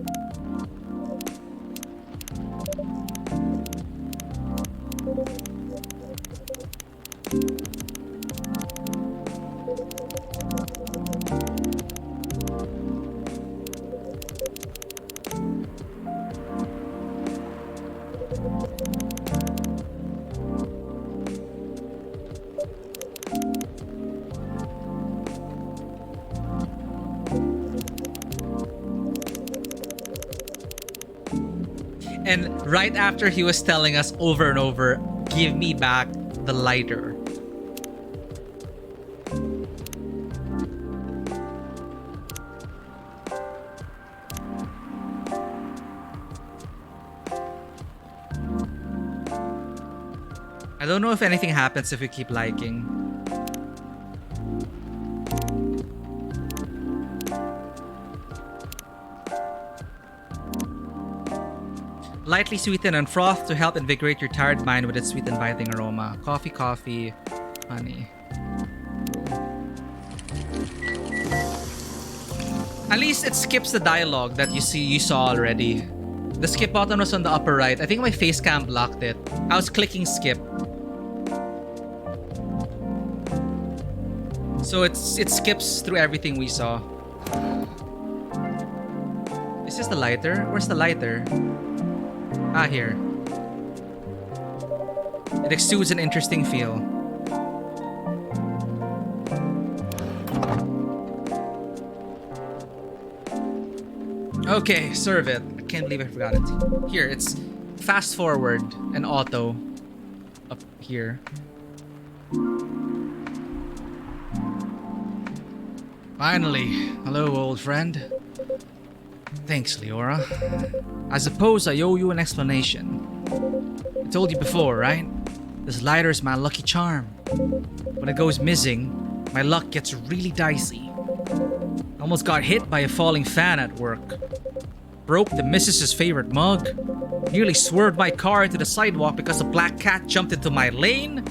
And right after he was telling us over and over, give me back the lighter. I don't know if anything happens if we keep liking. Lightly sweetened and frothed to help invigorate your tired mind with its sweet inviting aroma. Coffee, honey. At least it skips the dialogue that you saw already. The skip button was on the upper right. I think my face cam blocked it. I was clicking skip. So it skips through everything we saw. Is this the lighter? Where's the lighter? Ah, here. It exudes an interesting feel. Okay, serve it. I can't believe I forgot it. Here, it's fast forward and auto. Up here. Finally. Hello, old friend. Thanks, Leora. I suppose I owe you an explanation. I told you before, right? This lighter is my lucky charm. When it goes missing, my luck gets really dicey. Almost got hit by a falling fan at work. Broke the missus's favorite mug. Nearly swerved my car into the sidewalk because a black cat jumped into my lane.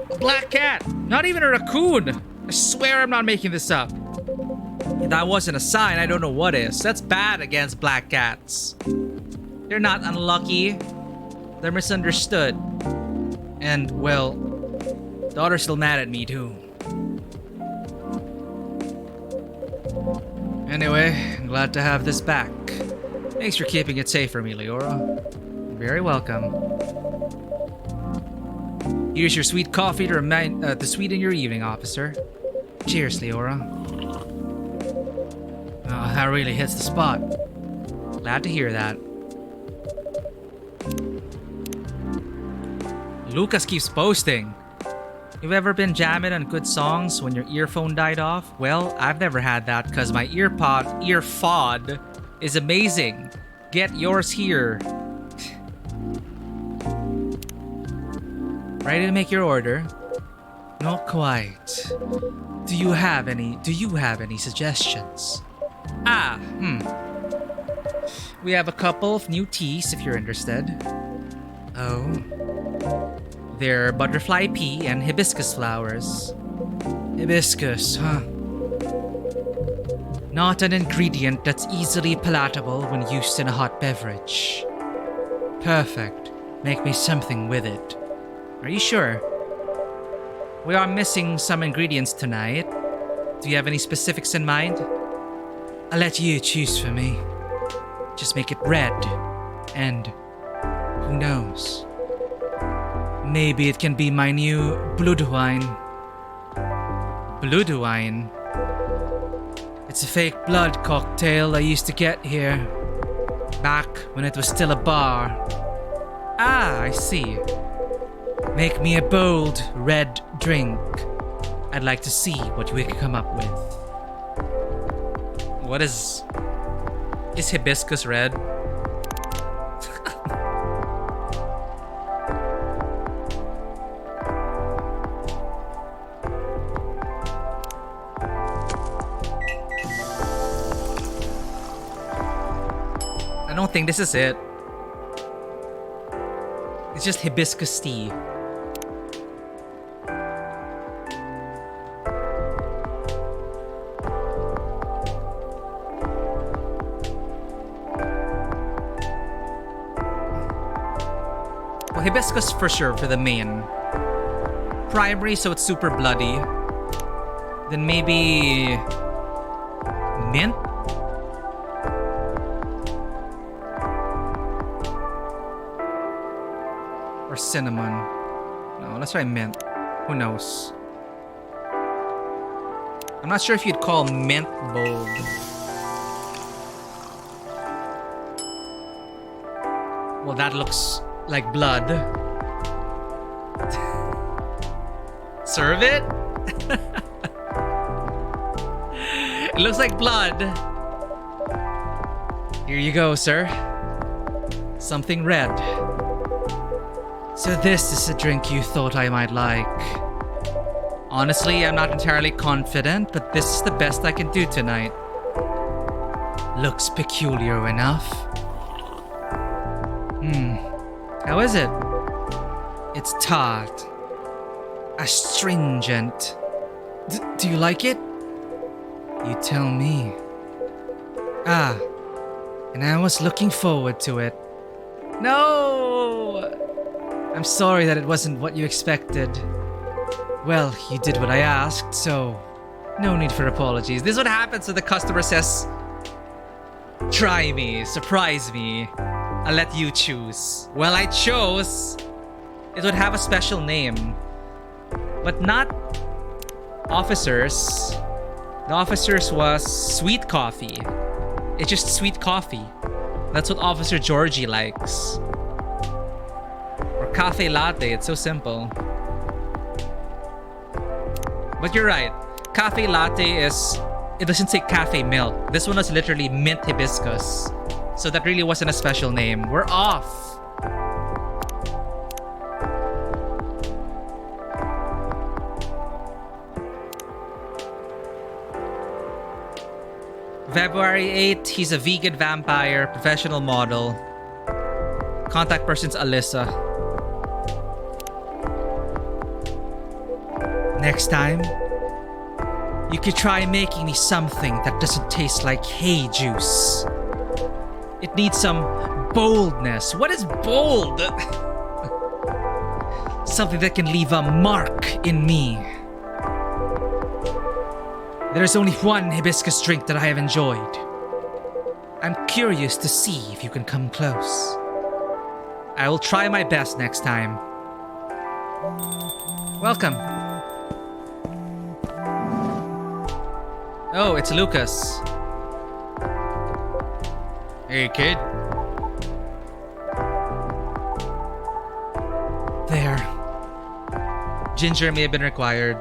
A black cat! Not even a raccoon! I swear I'm not making this up. If that wasn't a sign, I don't know what is. That's bad against black cats. They're not unlucky. They're misunderstood. And, well, daughter's still mad at me too. Anyway, I'm glad to have this back. Thanks for keeping it safe for me, Leora. You're very welcome. Here's your sweet coffee to sweeten your evening, officer. Cheers, Leora. Oh, that really hits the spot. Glad to hear that. Lucas keeps posting. You've ever been jamming on good songs when your earphone died off? Well, I've never had that because my earpod is amazing. Get yours here. Ready to make your order? Not quite. Do you have any suggestions? We have a couple of new teas if you're interested. Oh. They're butterfly pea and hibiscus flowers. Hibiscus, huh? Not an ingredient that's easily palatable when used in a hot beverage. Perfect. Make me something with it. Are you sure? We are missing some ingredients tonight. Do you have any specifics in mind? I'll let you choose for me. Just make it red. And who knows? Maybe it can be my new blood wine. Blood wine? It's a fake blood cocktail I used to get here. Back when it was still a bar. Ah, I see. Make me a bold, red drink. I'd like to see what we can come up with. What is hibiscus red? I don't think this is it. It's just hibiscus tea. Well, hibiscus for sure for the main. Primary, so it's super bloody. Then maybe mint? Or cinnamon. No, let's try mint. Who knows? I'm not sure if you'd call mint bold. Well, that looks like blood. Serve it? It looks like blood. Here you go, sir. Something red. So this is a drink you thought I might like. Honestly, I'm not entirely confident, but this is the best I can do tonight. Looks peculiar enough. How is it? It's tart. Astringent. Do you like it? You tell me. And I was looking forward to it. No! I'm sorry that it wasn't what you expected. Well, you did what I asked, so no need for apologies. This is what happens when the customer says, try me, surprise me, I'll let you choose. Well, I chose. It would have a special name, but not officers. The officers was sweet coffee. It's just sweet coffee. That's what Officer Georgie likes. Or cafe latte, it's so simple. But you're right. Cafe latte it doesn't say cafe milk. This one was literally mint hibiscus. So that really wasn't a special name. We're off. February 8th, he's a vegan vampire, professional model. Contact person's Alyssa. Next time, you could try making me something that doesn't taste like hay juice. It needs some boldness. What is bold? Something that can leave a mark in me. There's only one hibiscus drink that I have enjoyed. I'm curious to see if you can come close. I will try my best next time. Welcome. Oh, it's Lucas. Hey, kid. There. Ginger may have been required.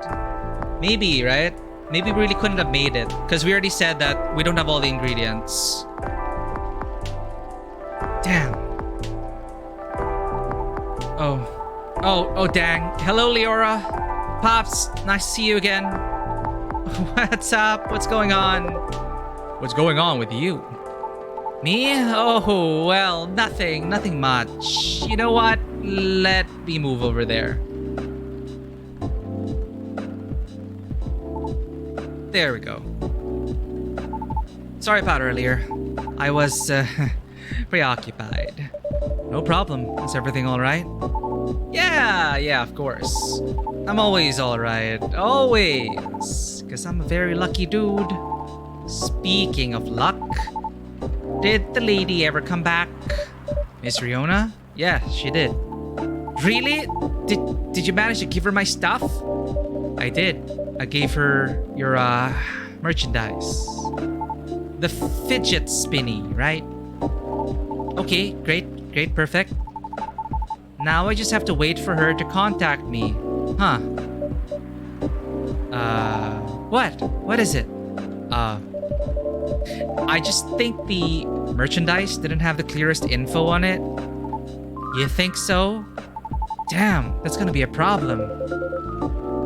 Maybe, right? Maybe we really couldn't have made it, because we already said that we don't have all the ingredients. Damn. Oh, dang. Hello, Leora. Pops, nice to see you again. What's up? What's going on? What's going on with you? Me? Oh, well, nothing much. You know what? Let me move over there. There we go. Sorry about earlier. I was preoccupied. No problem. Is everything alright? Yeah, of course. I'm always alright. Always. Because I'm a very lucky dude. Speaking of luck, did the lady ever come back? Miss Riona? Yeah, she did. Really? Did you manage to give her my stuff? I did. I gave her your merchandise. The fidget spinny, right? Okay, great, perfect. Now I just have to wait for her to contact me. Huh. What is it? I just think the merchandise didn't have the clearest info on it. You think so? Damn, that's gonna be a problem.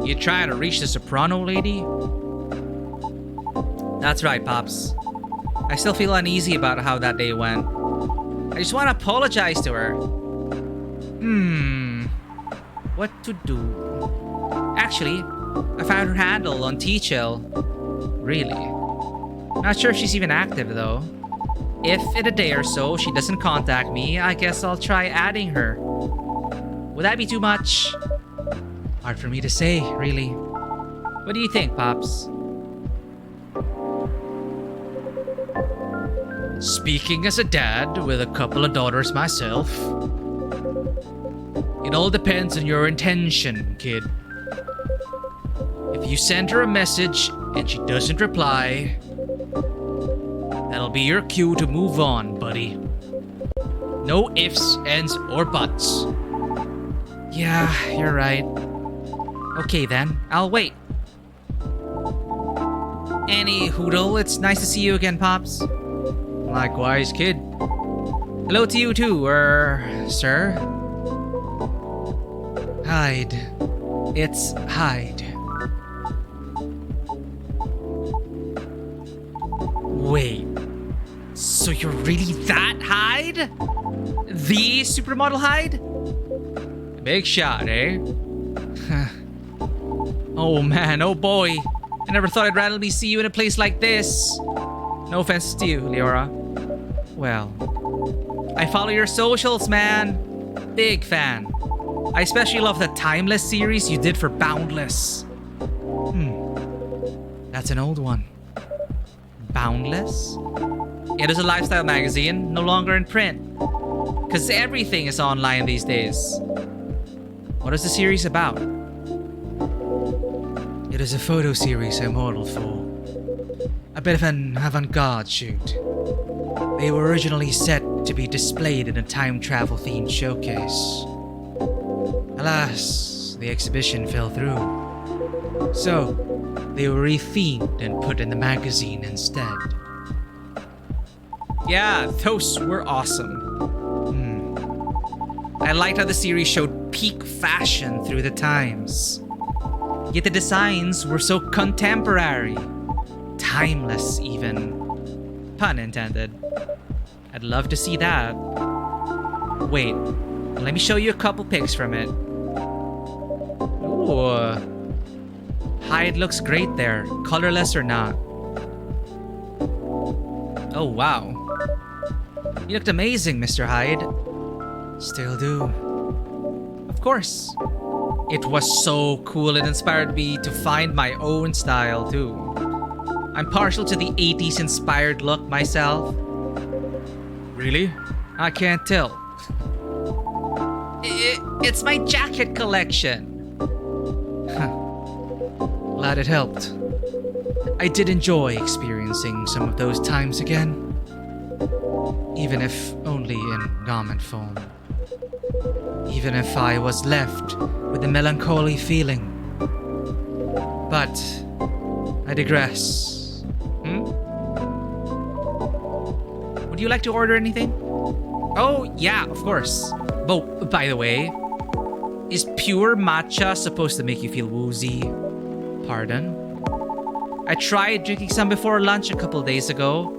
You trying to reach the soprano lady? That's right, Pops. I still feel uneasy about how that day went. I just want to apologize to her. What to do? Actually, I found her handle on T-Chill. Really? Not sure if she's even active though. If in a day or so she doesn't contact me, I guess I'll try adding her. Would that be too much? Hard for me to say, really. What do you think, Pops? Speaking as a dad with a couple of daughters myself, it all depends on your intention, kid. If you send her a message and she doesn't reply, that'll be your cue to move on, buddy. No ifs, ands, or buts. Yeah, you're right. Okay then, I'll wait. Any hoodle, it's nice to see you again, Pops. Likewise, kid. Hello to you too, sir. Hyde. It's Hyde. Wait. So you're really that Hyde? The supermodel Hyde? Big shot, eh? Oh man, oh boy. I never thought I'd randomly see you in a place like this. No offense to you, Leora. Well, I follow your socials, man. Big fan. I especially love the Timeless series you did for Boundless. That's an old one. Boundless? It is a lifestyle magazine, no longer in print. Because everything is online these days. What is the series about? It is a photo series I modeled for. A bit of an avant-garde shoot. They were originally set to be displayed in a time travel themed showcase. Alas, the exhibition fell through. So, they were rethemed and put in the magazine instead. Yeah, those were awesome. I liked how the series showed peak fashion through the times. Yet the designs were so contemporary. Timeless, even. Pun intended. I'd love to see that. Wait, let me show you a couple pics from it. Ooh. Hyde looks great there, colorless or not. Oh, wow. You looked amazing, Mr. Hyde. Still do. Of course. It was so cool, it inspired me to find my own style, too. I'm partial to the 80s inspired look myself. Really? I can't tell. It's my jacket collection. Glad it helped. I did enjoy experiencing some of those times again. Even if only in garment form. Even if I was left with a melancholy feeling. But I digress. Would you like to order anything? Oh, yeah, of course. Oh, by the way, is pure matcha supposed to make you feel woozy? Pardon? I tried drinking some before lunch a couple days ago.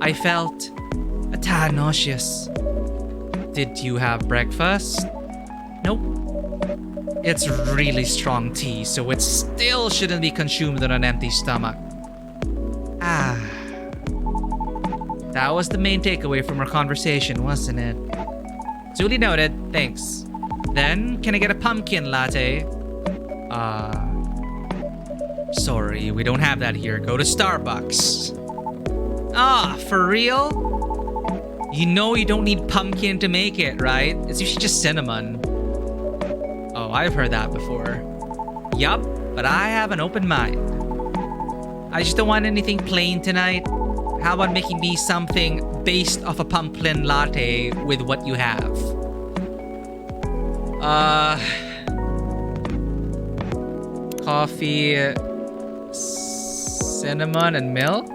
I felt a tad nauseous. Did you have breakfast? Nope. It's really strong tea, so it still shouldn't be consumed on an empty stomach. That was the main takeaway from our conversation, wasn't it? Duly noted, thanks. Then, can I get a pumpkin latte? Sorry, we don't have that here. Go to Starbucks. For real? You know you don't need pumpkin to make it, right? It's usually just cinnamon. Oh, I've heard that before. Yup, but I have an open mind. I just don't want anything plain tonight. How about making me something based off a pumpkin latte with what you have? Coffee, cinnamon, and milk?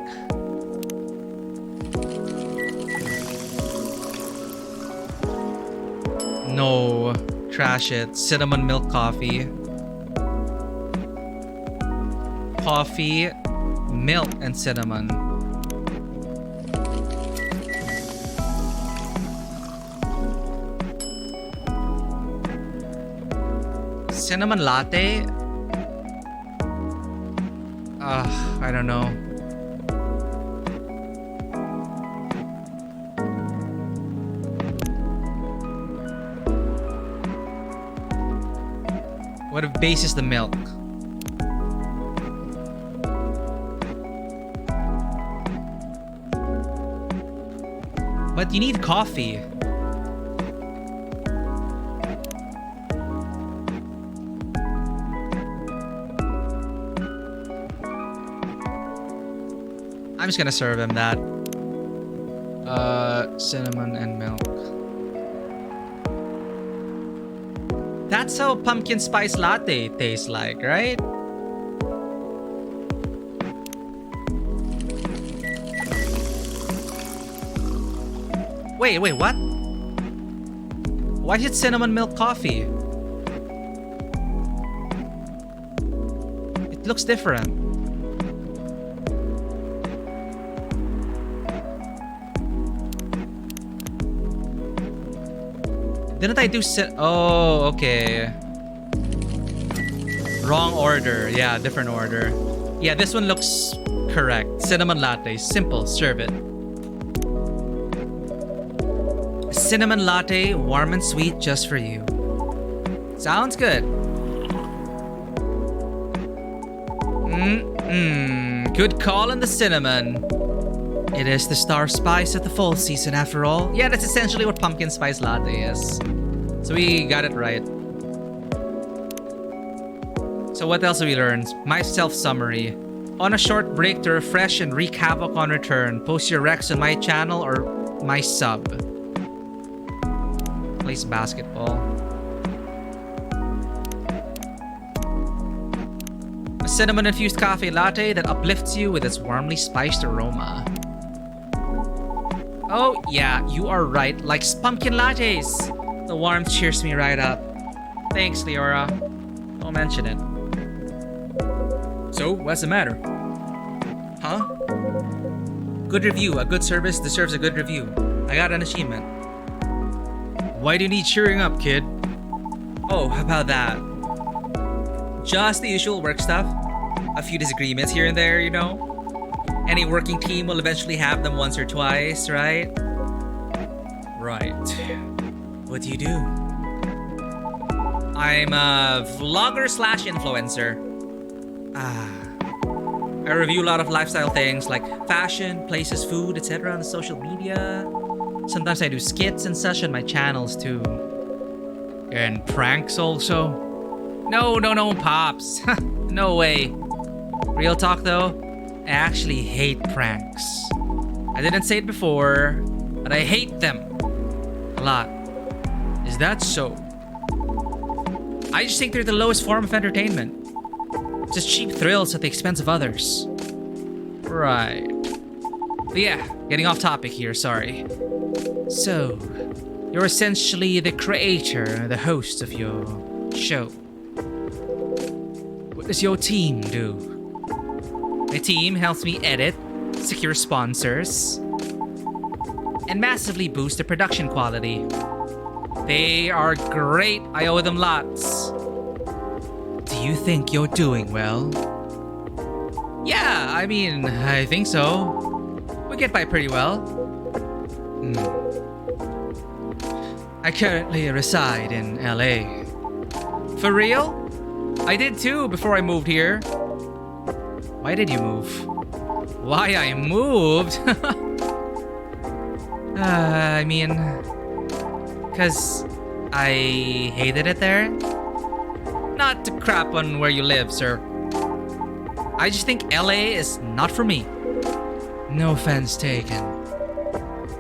No, trash it. Cinnamon milk coffee. Coffee, milk, and cinnamon. Cinnamon latte? I don't know. What if base is the milk? But you need coffee. I'm just gonna serve him that. Cinnamon and milk. That's how pumpkin spice latte tastes like, right? Wait, what? Why is it cinnamon milk coffee? It looks different. Didn't I do Oh, okay. Wrong order. Yeah, different order. Yeah, this one looks correct. Cinnamon latte. Simple. Serve it. Cinnamon latte, warm and sweet, just for you. Sounds good. Good call on the cinnamon. It is the star spice of the fall season after all. Yeah, that's essentially what pumpkin spice latte is. So we got it right. So what else have we learned? My self-summary. On a short break to refresh and wreak havoc on return, post your recs on my channel or my sub. Plays basketball. A cinnamon-infused cafe latte that uplifts you with its warmly spiced aroma. Oh, yeah, you are right. Like pumpkin lattes. The warmth cheers me right up. Thanks, Leora. Don't mention it. So, what's the matter? Huh? Good review. A good service deserves a good review. I got an achievement. Why do you need cheering up, kid? Oh, how about that? Just the usual work stuff. A few disagreements here and there, you know? Any working team will eventually have them once or twice, right? Right. What do you do? I'm a vlogger/influencer. I review a lot of lifestyle things like fashion, places, food, etc. on social media. Sometimes I do skits and such on my channels too. And pranks also. No, Pops. No way. Real talk though, I actually hate pranks. I didn't say it before, but I hate them. A lot. Is that so? I just think they're the lowest form of entertainment. Just cheap thrills at the expense of others. Right. But yeah, getting off topic here, sorry. So, you're essentially the creator, the host of your show. What does your team do? My team helps me edit, secure sponsors, and massively boost the production quality. They are great, I owe them lots. Do you think you're doing well? Yeah, I mean, I think so. We get by pretty well. I currently reside in LA. For real? I did too before I moved here. Why did you move? Why I moved? I mean, because I hated it there. Not to crap on where you live, sir. I just think LA is not for me. No offense taken.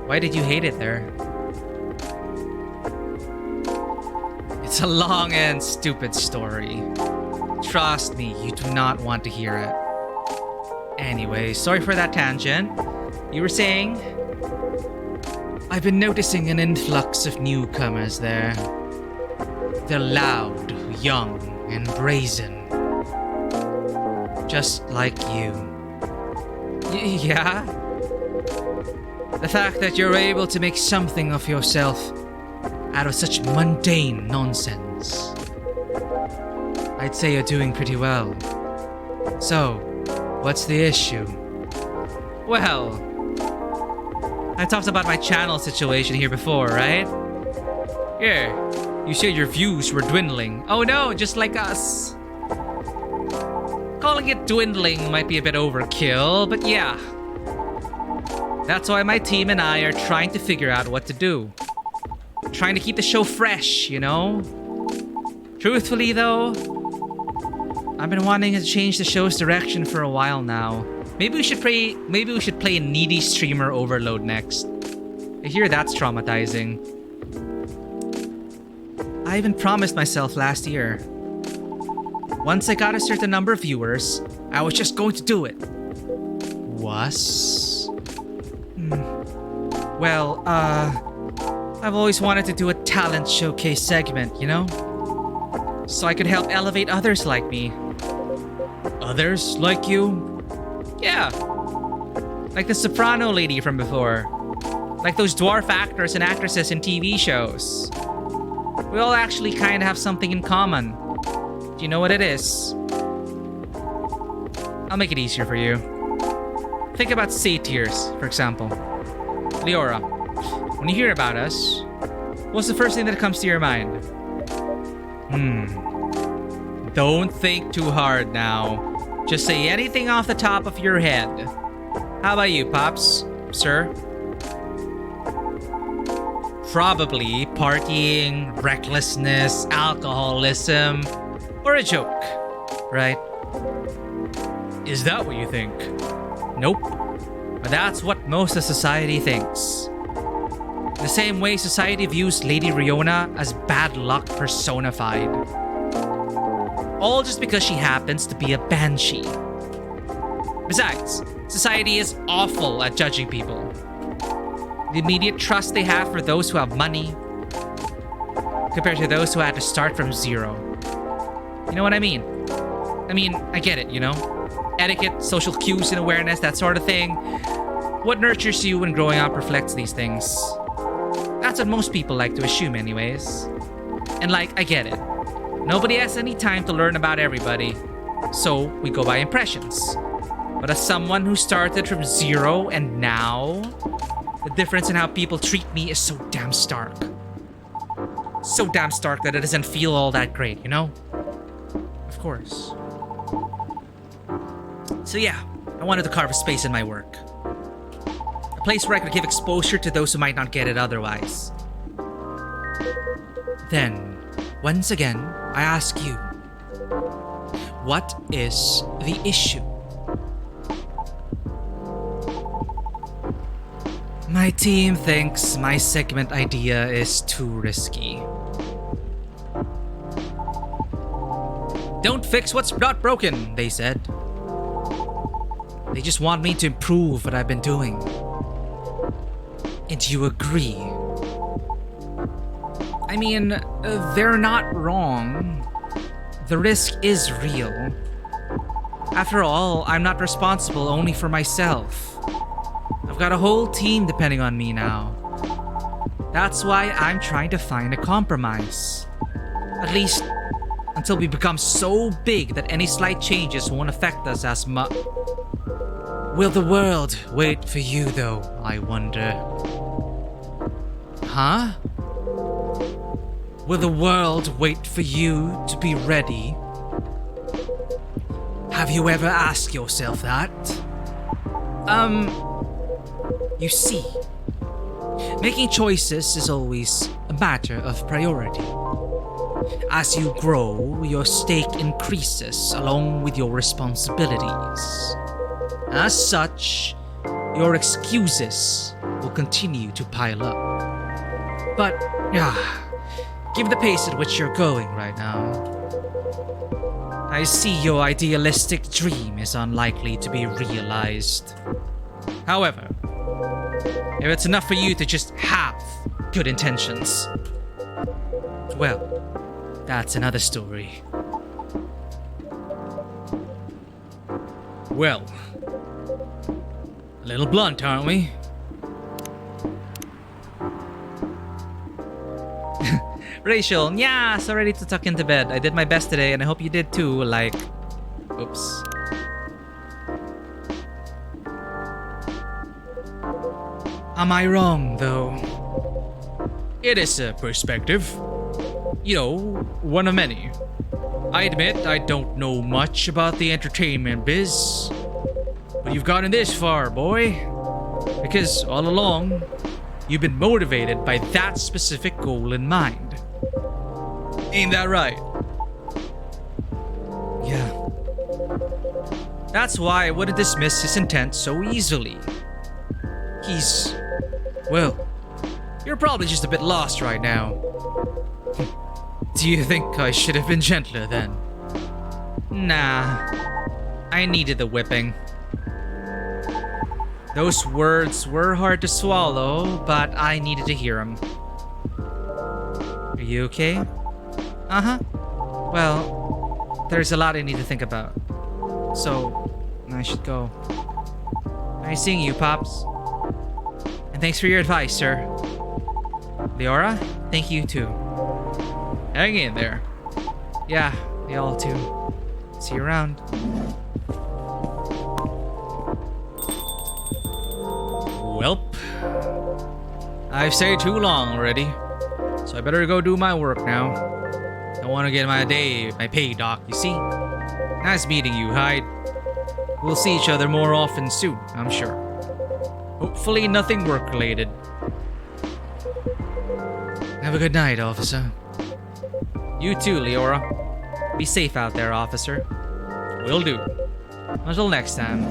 Why did you hate it there? It's a long and stupid story. Trust me, you do not want to hear it. Anyway, sorry for that tangent. You were saying? I've been noticing an influx of newcomers there. They're loud, young, and brazen. Just like you. Yeah? The fact that you're able to make something of yourself out of such mundane nonsense. I'd say you're doing pretty well. So, what's the issue? Well, I talked about my channel situation here before, right? Yeah, you said your views were dwindling. Oh no, just like us. Calling it dwindling might be a bit overkill, but yeah. That's why my team and I are trying to figure out what to do. Trying to keep the show fresh, you know? Truthfully though, I've been wanting to change the show's direction for a while now. Maybe we should play a needy streamer overload next. I hear that's traumatizing. I even promised myself last year. Once I got a certain number of viewers, I was just going to do it. Was? Well, I've always wanted to do a talent showcase segment, you know? So I could help elevate others like me. Others like you? Yeah. Like the soprano lady from before. Like those dwarf actors and actresses in TV shows. We all actually kind of have something in common. Do you know what it is? I'll make it easier for you. Think about satyrs, for example. Leora, when you hear about us, what's the first thing that comes to your mind? Don't think too hard now. Just say anything off the top of your head. How about you, Pops? Sir? Probably partying, recklessness, alcoholism, or a joke, right? Is that what you think? Nope. But that's what most of society thinks. The same way society views Lady Riona as bad luck personified. All just because she happens to be a banshee. Besides, society is awful at judging people. The immediate trust they have for those who have money compared to those who had to start from zero. You know what I mean? I get it, you know? Etiquette, social cues and awareness, that sort of thing. What nurtures you when growing up reflects these things. That's what most people like to assume anyways. And I get it. Nobody has any time to learn about everybody, so we go by impressions. But as someone who started from zero and now, the difference in how people treat me is so damn stark. So damn stark that it doesn't feel all that great, you know? Of course. So yeah, I wanted to carve a space in my work. A place where I could give exposure to those who might not get it otherwise. Then, once again, I ask you, what is the issue? My team thinks my segment idea is too risky. Don't fix what's not broken, they said. They just want me to improve what I've been doing. And you agree? They're not wrong. The risk is real. After all, I'm not responsible only for myself. I've got a whole team depending on me now. That's why I'm trying to find a compromise. At least until we become so big that any slight changes won't affect us as much. Will the world wait for you though, I wonder? Huh? Will the world wait for you to be ready? Have you ever asked yourself that? You see, making choices is always a matter of priority. As you grow, your stake increases along with your responsibilities. As such, your excuses will continue to pile up. But, given the pace at which you're going right now, I see your idealistic dream is unlikely to be realized. However, if it's enough for you to just have good intentions, well, that's another story. Well, a little blunt, aren't we? Rachel, yeah, so ready to tuck into bed. I did my best today and I hope you did too, oops. Am I wrong, though? It is a perspective. You know, one of many. I admit I don't know much about the entertainment biz. But you've gotten this far, boy. Because all along, you've been motivated by that specific goal in mind. Ain't that right? Yeah. That's why I wouldn't dismiss his intent so easily. Well, you're probably just a bit lost right now. Do you think I should have been gentler then? Nah, I needed the whipping. Those words were hard to swallow, but I needed to hear them. Are you okay? Uh-huh. Well, there's a lot I need to think about. So, I should go. Nice seeing you, Pops. And thanks for your advice, sir. Leora, thank you too. Hang in there. Yeah, y'all too. See you around. Welp. I've stayed too long already, so I better go do my work now. I want to get my pay, Doc, you see? Nice meeting you, Hyde. We'll see each other more often soon, I'm sure. Hopefully nothing work-related. Have a good night, officer. You too, Leora. Be safe out there, officer. Will do. Until next time.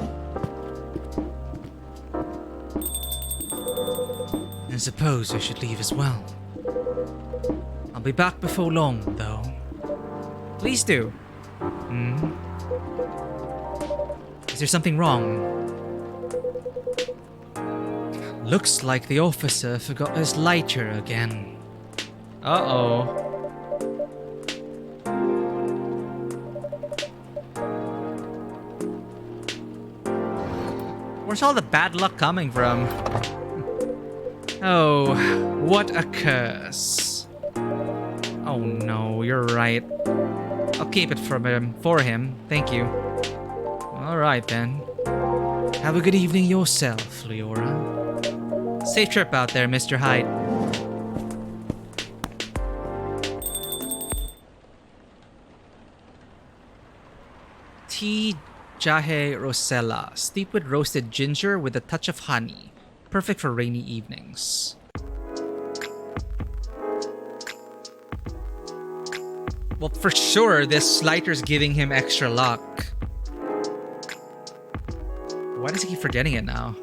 I suppose I should leave as well. I'll be back before long, though. Please do. Is there something wrong? Looks like the officer forgot his lighter again. Uh-oh. Where's all the bad luck coming from? Oh, what a curse. Oh no, you're right. I'll keep it for him. Thank you. Alright then. Have a good evening yourself, Leora. Safe trip out there, Mr. Hyde. Tea Jahe Rosella, steeped with roasted ginger with a touch of honey. Perfect for rainy evenings. Well, for sure, this lighter's giving him extra luck. Why does he keep forgetting it now?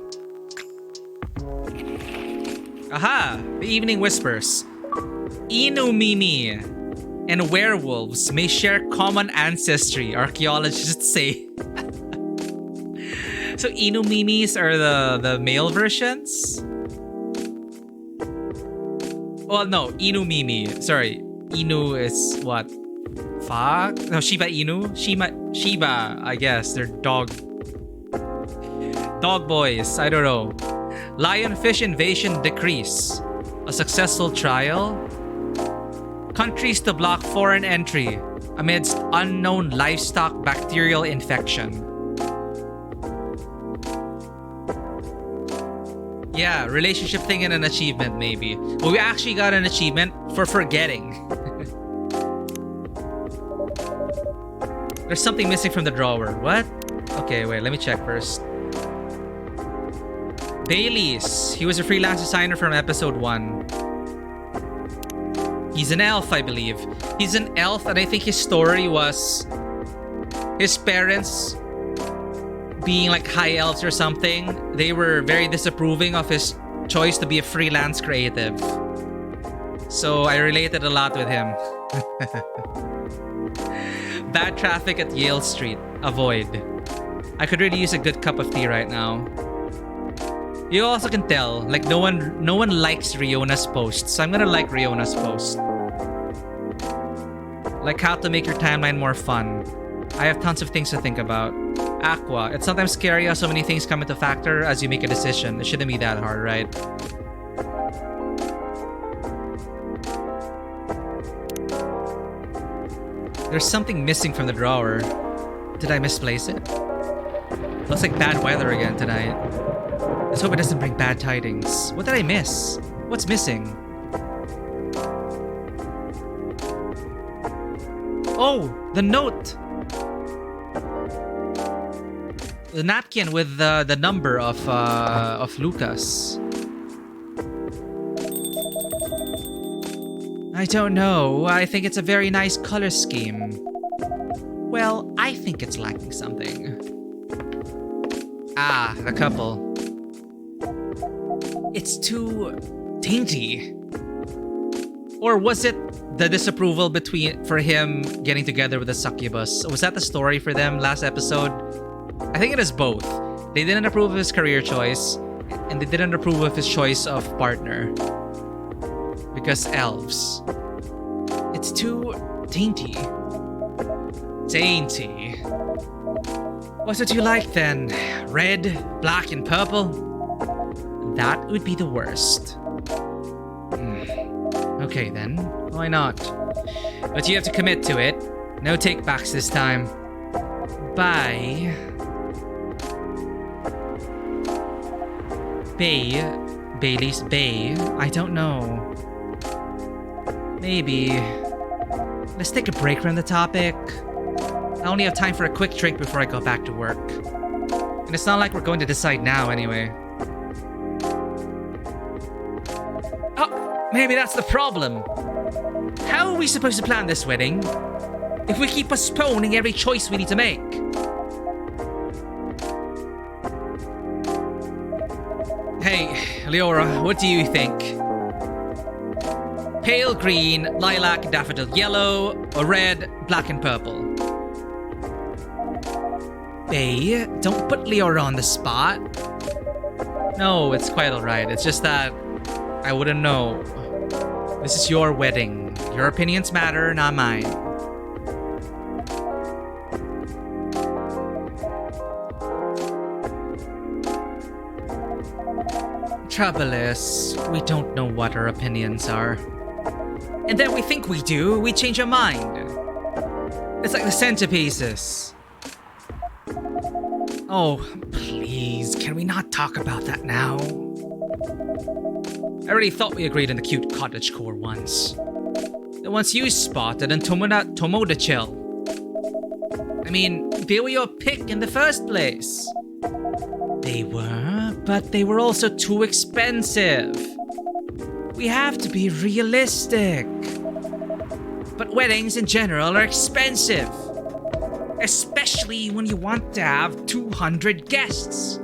Aha! The Evening Whispers. Inumimi and werewolves may share common ancestry, archaeologists say. So Inumimis are the male versions? Well, no, Inumimi. Sorry. Inu is what? Fuck? No, Shiba Inu? Shiba, I guess. They're dog boys. I don't know. Lionfish invasion decrease. A successful trial. Countries to block foreign entry amidst unknown livestock bacterial infection. Yeah, relationship thing and an achievement maybe. Well, we actually got an achievement for forgetting. There's something missing from the drawer. What? Okay, wait, let me check first. Bailey's. He was a freelance designer from episode 1. He's an elf, I believe. He's an elf, and I think his story was his parents being like high elves or something. They were very disapproving of his choice to be a freelance creative. So I related a lot with him. Bad traffic at Yale Street. Avoid. I could really use a good cup of tea right now. You also can tell, like no one likes Riona's post, so I'm gonna like Riona's post. Like how to make your timeline more fun. I have tons of things to think about. Aqua, it's sometimes scary how so many things come into factor as you make a decision. It shouldn't be that hard, right? There's something missing from the drawer. Did I misplace it? Looks like bad weather again tonight. Let's hope it doesn't bring bad tidings. What did I miss? What's missing? Oh, the note! The napkin with the number of Lucas. I don't know. I think it's a very nice color scheme. Well, I think it's lacking something. Ah, the couple. It's too dainty. Or was it the disapproval for him getting together with the succubus? Was that the story for them last episode? I think it is both. They didn't approve of his career choice, and they didn't approve of his choice of partner. Because elves. It's too dainty. Dainty. What would you like then? Red, black, and purple? That would be the worst. Okay then, why not? But you have to commit to it. No take-backs this time. Bye. Bailey's Bay? I don't know. Maybe. Let's take a break from the topic. I only have time for a quick drink before I go back to work. And it's not like we're going to decide now anyway. Oh, maybe that's the problem. How are we supposed to plan this wedding if we keep postponing every choice we need to make? Hey, Leora, what do you think? Pale green, lilac, daffodil yellow, or red, black and purple? Hey, don't put Leora on the spot. No, it's quite alright. It's just that I wouldn't know. This is your wedding. Your opinions matter, not mine. Trouble is, we don't know what our opinions are. And then we think we do, we change our mind. It's like the centerpieces. Oh, please, can we not talk about that now? I already thought we agreed on the cute cottagecore once. The ones you spotted and Tomoda Chill. I mean, they were your pick in the first place. They were, but they were also too expensive. We have to be realistic. But weddings in general are expensive. Especially when you want to have 200 guests.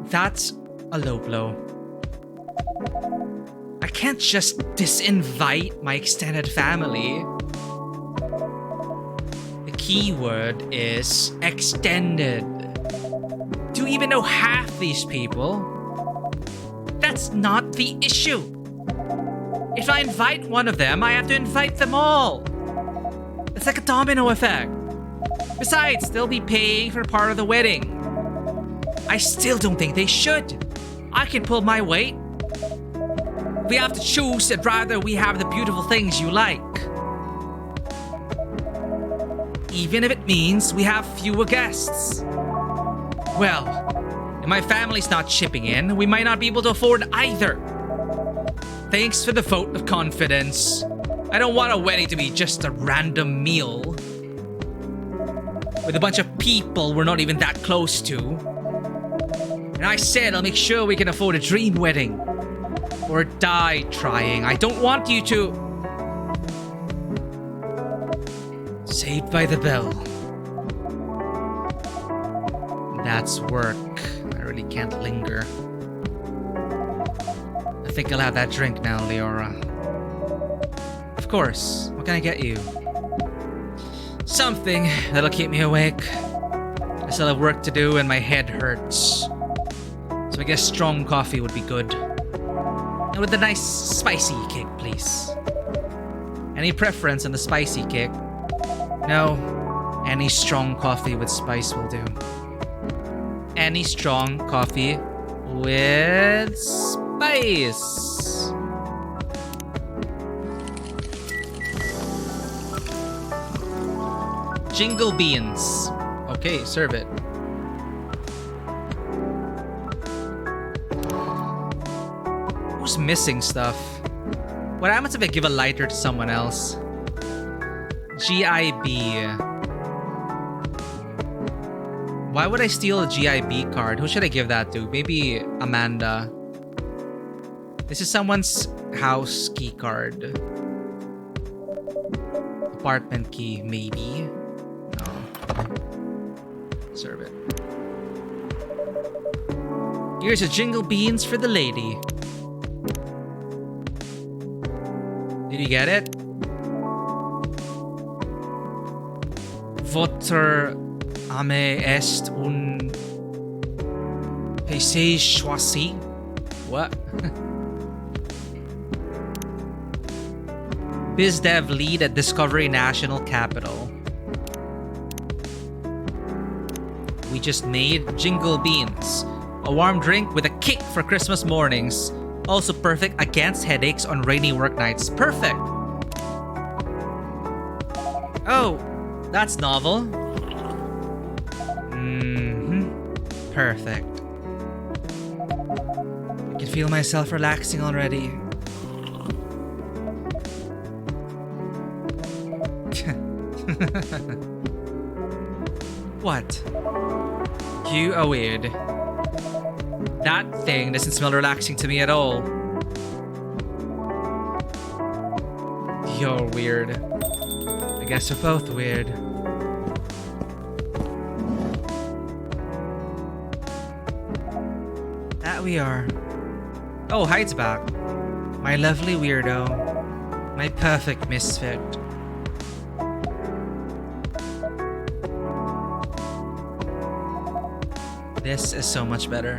That's a low blow. I can't just disinvite my extended family. The key word is extended. Do you even know half these people? That's not the issue. If I invite one of them, I have to invite them all. It's like a domino effect. Besides, they'll be paying for part of the wedding. I still don't think they should. I can pull my weight. We have to choose, I'd rather we have the beautiful things you like. Even if it means we have fewer guests. Well, if my family's not chipping in, we might not be able to afford either. Thanks for the vote of confidence. I don't want a wedding to be just a random meal with a bunch of people we're not even that close to. And I said I'll make sure we can afford a dream wedding. Or die trying. I don't want you to... Saved by the Bell. That's work. I really can't linger. I think I'll have that drink now, Leora. Of course. What can I get you? Something that'll keep me awake. I still have work to do and my head hurts. So I guess strong coffee would be good. And with a nice spicy kick, please. Any preference on the spicy kick? No. Any strong coffee with spice will do. Any strong coffee with spice. Jingle beans. Okay, serve it. Who's missing stuff? What happens if I give a lighter to someone else? GIB. Why would I steal a GIB card? Who should I give that to? Maybe Amanda. This is someone's house key card. Apartment key, maybe. No. Serve it. Here's a jingle beans for the lady. Did you get it? Votre ame est un paysage choisi. What? BizDev lead at Discovery National Capital. We just made jingle beans. A warm drink with a kick for Christmas mornings. Also perfect against headaches on rainy work nights. Perfect! That's novel. Perfect. I can feel myself relaxing already. What? You are weird. That thing doesn't smell relaxing to me at all. You're weird. I guess we're both weird. That we are. Oh, Hyde's back. My lovely weirdo. My perfect misfit. This is so much better.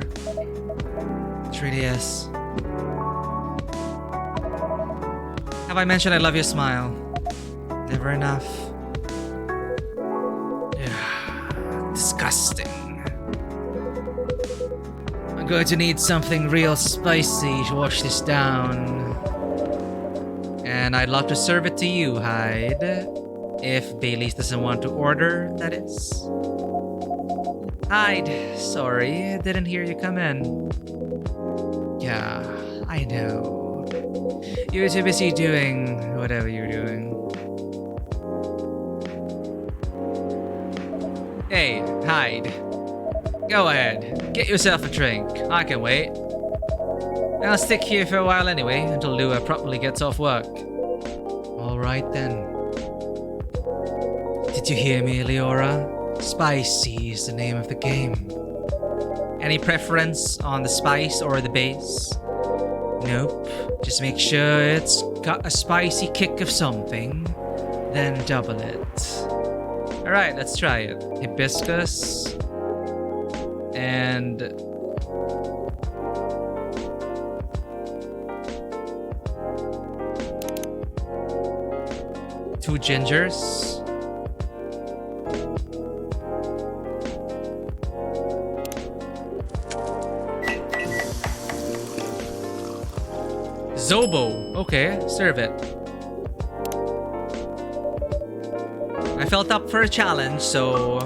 It really is. Have I mentioned I love your smile? Never enough. Disgusting. I'm going to need something real spicy to wash this down. And I'd love to serve it to you, Hyde. If Bailey's doesn't want to order, that is. Hyde, sorry, didn't hear you come in. Yeah, I know. You're too busy doing whatever you're doing. Hey, Hyde. Go ahead, get yourself a drink. I can wait. I'll stick here for a while anyway, until Lua properly gets off work. Alright then. Did you hear me, Leora? Spicy is the name of the game. Any preference on the spice or the base? Nope. Just make sure it's got a spicy kick of something, then double it. Alright, let's try it. Hibiscus. And... 2 gingers. Zobo. Okay, serve it. I felt up for a challenge, so...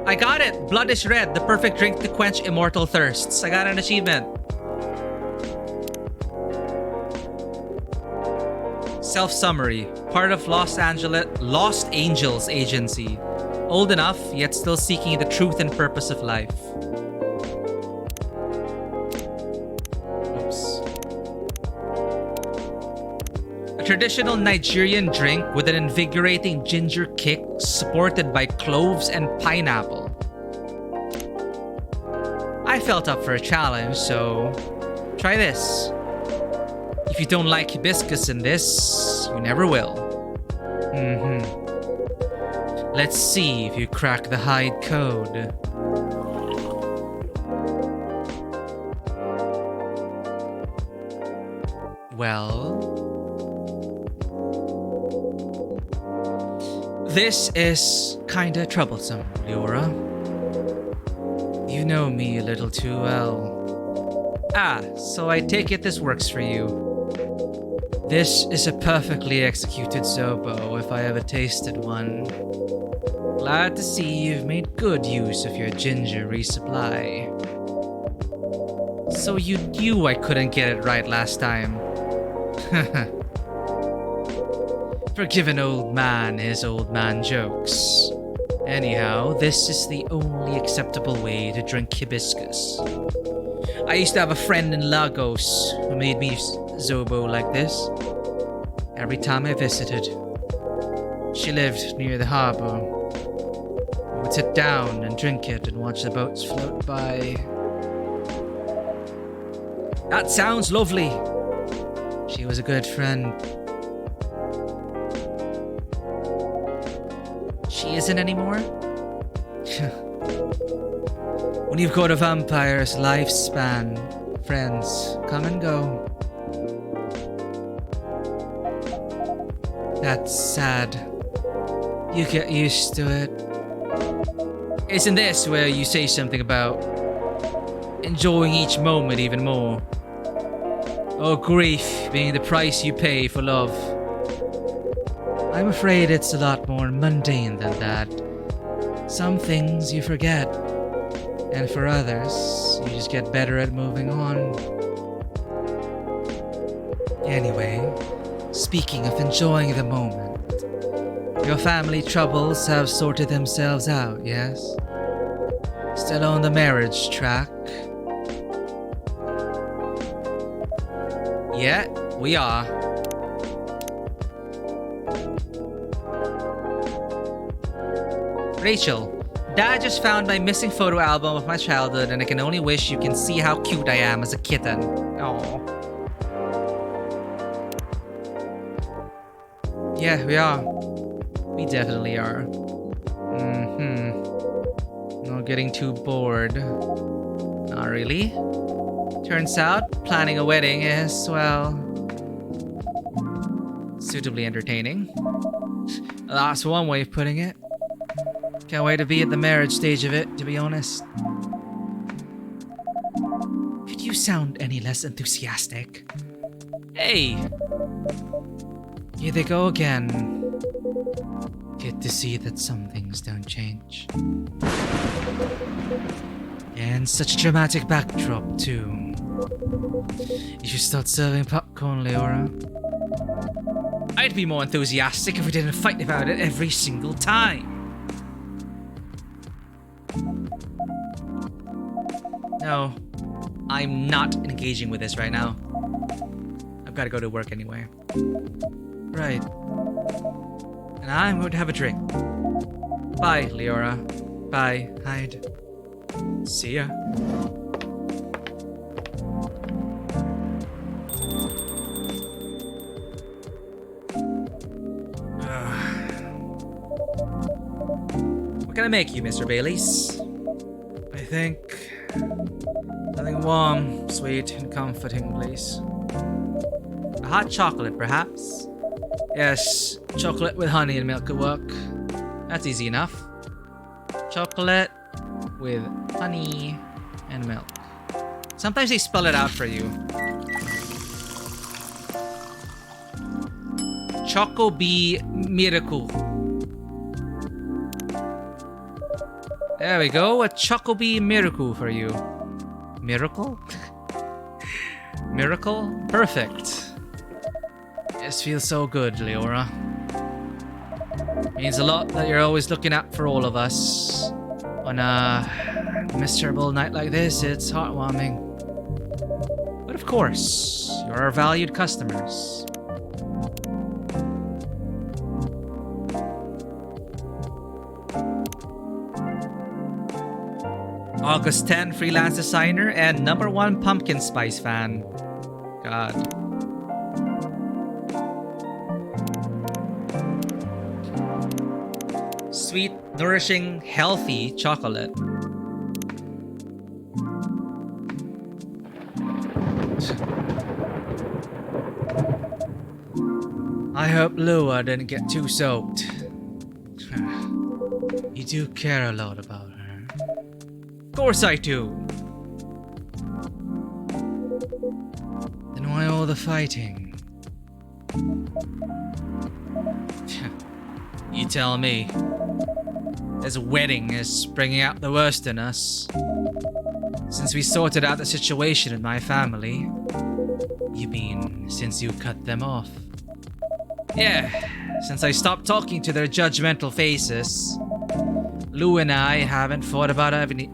I got it! Blood is red, the perfect drink to quench immortal thirsts. I got an achievement. Self-summary. Part of Los Angeles Agency. Old enough, yet still seeking the truth and purpose of life. A traditional Nigerian drink with an invigorating ginger kick supported by cloves and pineapple. I felt up for a challenge, so try this. If you don't like hibiscus in this, you never will. Let's see if you crack the Hyde code. Well... this is kinda troublesome, Leora. You know me a little too well. Ah, so I take it this works for you. This is a perfectly executed Zobo if I ever tasted one. Glad to see you've made good use of your ginger resupply. So you knew I couldn't get it right last time. Forgive an old man his old man jokes. Anyhow, this is the only acceptable way to drink hibiscus. I used to have a friend in Lagos who made me Zobo like this every time I visited. She lived near the harbor. I would sit down and drink it and watch the boats float by. That sounds lovely. She was a good friend. She isn't anymore? When you've got a vampire's lifespan, friends come and go. That's sad. You get used to it. Isn't this where you say something about enjoying each moment even more? Or grief being the price you pay for love? I'm afraid it's a lot more mundane than that. Some things you forget, and for others, you just get better at moving on. Anyway, speaking of enjoying the moment, your family troubles have sorted themselves out, yes? Still on the marriage track? Yeah, we are. Rachel, Dad just found my missing photo album of my childhood, and I can only wish you can see how cute I am as a kitten. Aww. Yeah, we are. We definitely are. Not getting too bored. Not really. Turns out, planning a wedding is, well, suitably entertaining. That's one way of putting it. Can't wait to be at the marriage stage of it, to be honest. Could you sound any less enthusiastic? Hey! Here they go again. Good to see that some things don't change. And such a dramatic backdrop, too. You should start serving popcorn, Leora. I'd be more enthusiastic if we didn't fight about it every single time. No, I'm not engaging with this right now. I've got to go to work anyway. Right. And I'm going to have a drink. Bye, Leora. Bye, Hyde. See ya. What can I make you, Mr. Baileys? I think something warm, sweet, and comforting, please. A hot chocolate, perhaps? Yes, chocolate with honey and milk could work. That's easy enough. Chocolate with honey and milk. Sometimes they spell it out for you. Choco Bee Miracle. There we go, a Choco Bee Miracle for you. Miracle? Miracle? Perfect. This feels so good, Leora. Means a lot that you're always looking out for all of us. On a miserable night like this, it's heartwarming. But of course, you're our valued customers. August 10, freelance designer and #1 pumpkin spice fan. God. Sweet, nourishing, healthy chocolate. I hope Lua didn't get too soaked. You do care a lot about her. Of course I do. Then why all the fighting? You tell me. This wedding is bringing out the worst in us. Since we sorted out the situation in my family. You mean since you cut them off? Yeah, since I stopped talking to their judgmental faces. Lou and I haven't fought about anything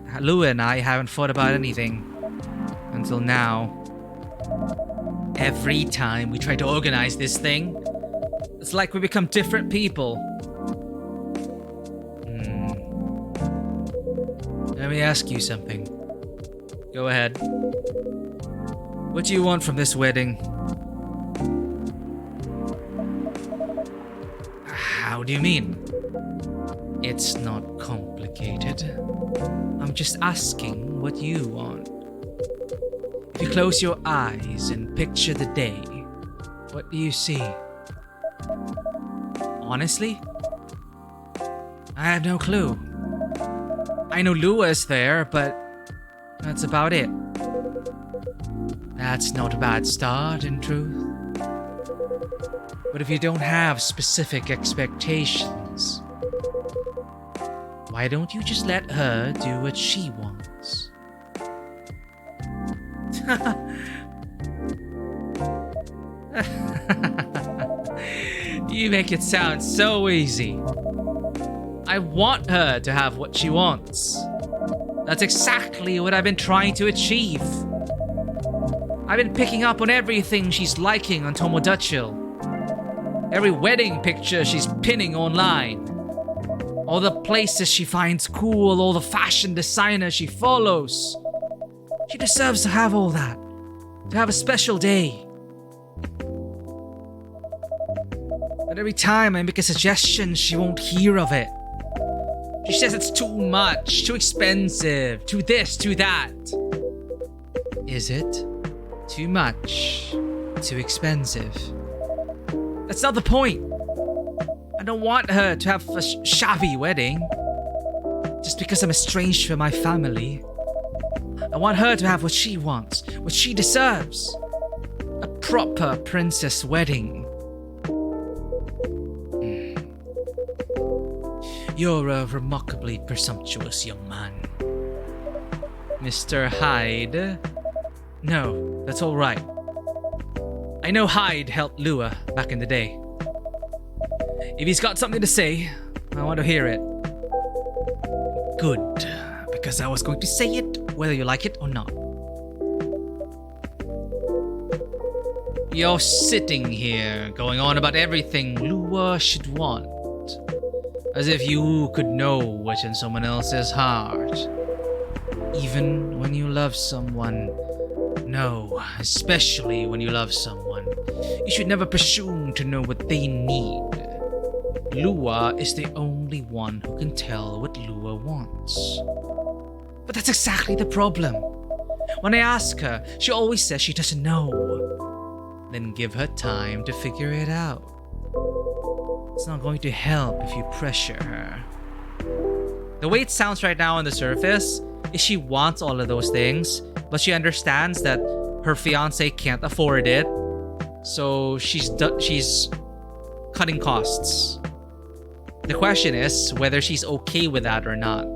until now. Every time we try to organize this thing, it's like we become different people. Let me ask you something. Go ahead. What do you want from this wedding? How do you mean? It's not complicated. I'm just asking what you want. If you close your eyes and picture the day, what do you see? Honestly? I have no clue. I know Lua is there, but that's about it. That's not a bad start, in truth. But if you don't have specific expectations, why don't you just let her do what she wants? You make it sound so easy. I want her to have what she wants. That's exactly what I've been trying to achieve. I've been picking up on everything she's liking on Tomodachi. Every wedding picture she's pinning online. All the places she finds cool, all the fashion designers she follows. She deserves to have all that. To have a special day. But every time I make a suggestion, she won't hear of it. She says it's too much, too expensive, too this, too that. Is it? Too much? Too expensive? That's not the point. I don't want her to have a shabby wedding. Just because I'm estranged from my family. I want her to have what she wants, what she deserves. A proper princess wedding. You're a remarkably presumptuous young man. Mr. Hyde? No, that's all right. I know Hyde helped Lua back in the day. If he's got something to say, I want to hear it. Good, because I was going to say it, whether you like it or not. You're sitting here, going on about everything Lua should want. As if you could know what's in someone else's heart. Even when you love someone. No, especially when you love someone. You should never presume to know what they need. Lua is the only one who can tell what Lua wants. But that's exactly the problem. When I ask her, she always says she doesn't know. Then give her time to figure it out. It's not going to help if you pressure her. The way it sounds right now on the surface is she wants all of those things, but she understands that her fiancé can't afford it, so she's cutting costs. The question is whether she's okay with that or not.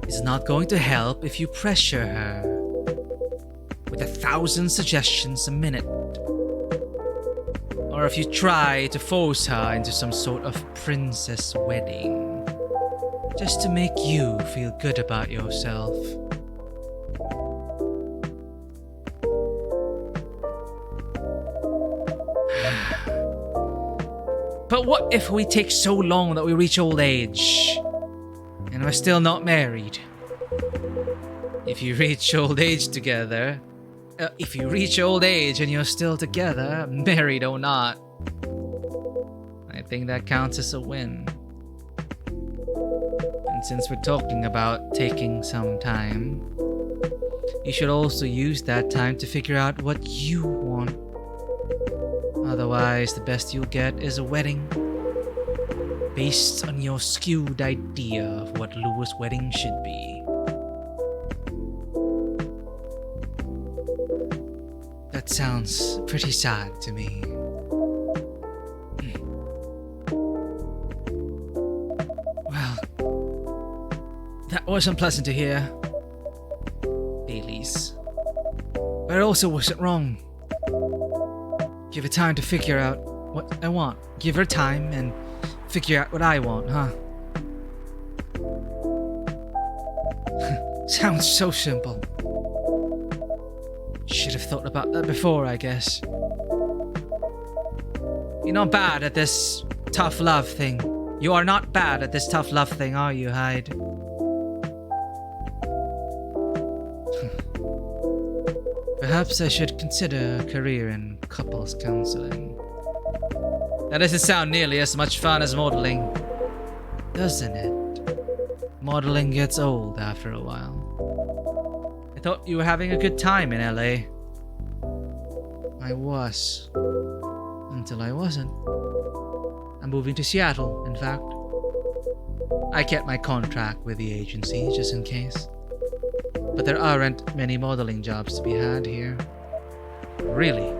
It's not going to help if you pressure her with 1,000 suggestions a minute. Or if you try to force her into some sort of princess wedding. Just to make you feel good about yourself. But what if we take so long that we reach old age and we're still not married? If you reach old age together, if you reach old age and you're still together, married or not, I think that counts as a win. And since we're talking about taking some time, you should also use that time to figure out what you want. Otherwise, the best you'll get is a wedding based on your skewed idea of what Lua's wedding should be. That sounds pretty sad to me. Well, that wasn't pleasant to hear, Bailey's. But it also wasn't wrong. Give her time to figure out what I want. Give her time and figure out what I want, huh? Sounds so simple. Should have thought about that before, I guess. You're not bad at this tough love thing. You are not bad at this tough love thing, are you, Hyde? Perhaps I should consider a career in couples counseling. That doesn't sound nearly as much fun as modeling, doesn't it? Modeling gets old after a while. I thought you were having a good time in LA. I was. Until I wasn't. I'm moving to Seattle, in fact. I kept my contract with the agency just in case. But there aren't many modeling jobs to be had here. Really?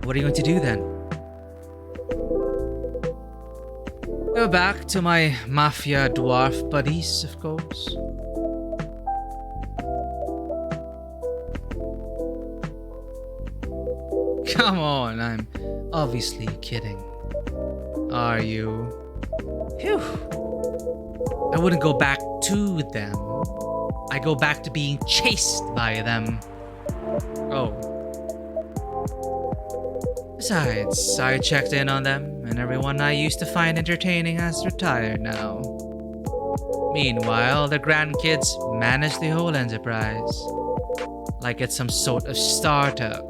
What are you going to do then? Go back to my mafia dwarf buddies, of course. Come on, I'm obviously kidding. Are you? Phew. I wouldn't go back to them. I go back to being chased by them. Oh. Besides, I checked in on them, and everyone I used to find entertaining has retired now. Meanwhile, the grandkids manage the whole enterprise. Like it's some sort of startup.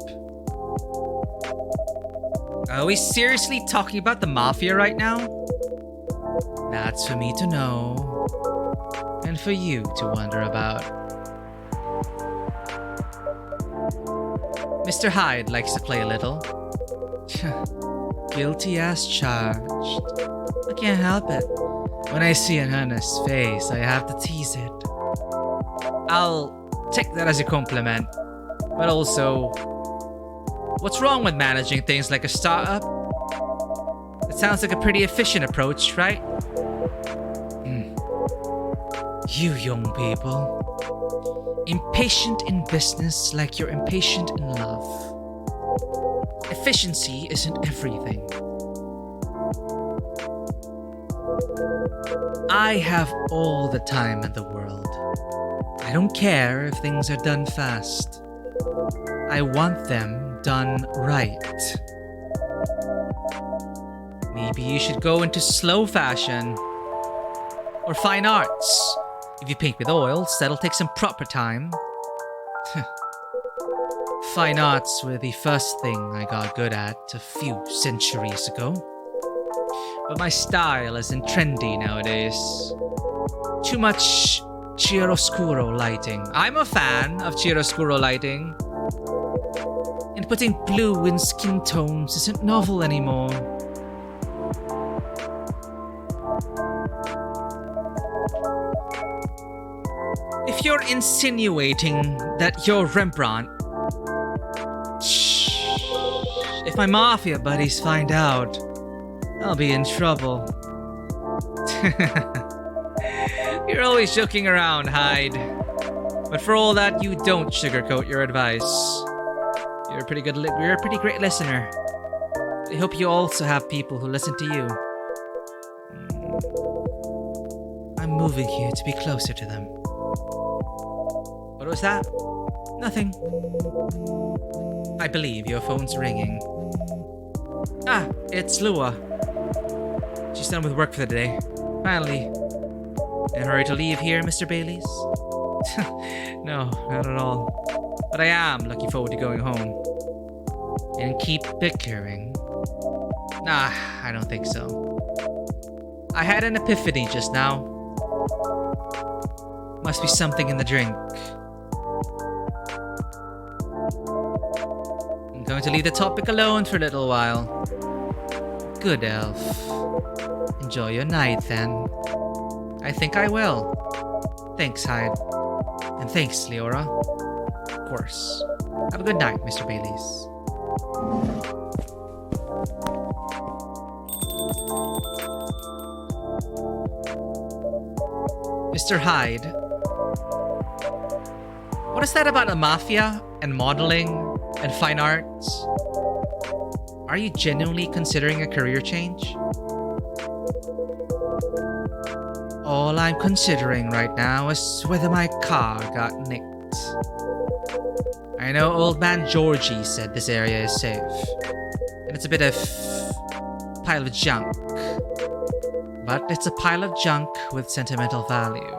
Are we seriously talking about the mafia right now? That's for me to know. And for you to wonder about. Mr. Hyde likes to play a little. Guilty as charged. I can't help it. When I see an earnest face, I have to tease it. I'll take that as a compliment. But also, what's wrong with managing things like a startup? It sounds like a pretty efficient approach, right? You young people. Impatient in business like you're impatient in love. Efficiency isn't everything. I have all the time in the world. I don't care if things are done fast. I want them done right. Maybe you should go into slow fashion or fine arts. If you paint with oils, that'll take some proper time. Fine arts were the first thing I got good at a few centuries ago. But my style isn't trendy nowadays. Too much chiaroscuro lighting. I'm a fan of chiaroscuro lighting. And putting blue in skin tones isn't novel anymore. If you're insinuating that you're Rembrandt, if my mafia buddies find out, I'll be in trouble. You're always joking around, Hyde. But for all that, you don't sugarcoat your advice. You're a pretty great listener. I hope you also have people who listen to you. I'm moving here to be closer to them. What was that? Nothing. I believe your phone's ringing. Ah, it's Lua. She's done with work for the day. Finally. In a hurry to leave here, Mr. Bailey's? No, not at all. But I am looking forward to going home. And keep bickering. Nah, I don't think so. I had an epiphany just now. Must be something in the drink. I'm going to leave the topic alone for a little while. Good elf. Enjoy your night then. I think I will. Thanks, Hyde. And thanks, Leora. Of course. Have a good night, Mr. Bailey's. Mr. Hyde. What is that about the mafia and modeling and fine arts? Are you genuinely considering a career change? All I'm considering right now is whether my car got nicked. I know old man Georgie said this area is safe. And it's a bit of pile of junk. But it's a pile of junk with sentimental value.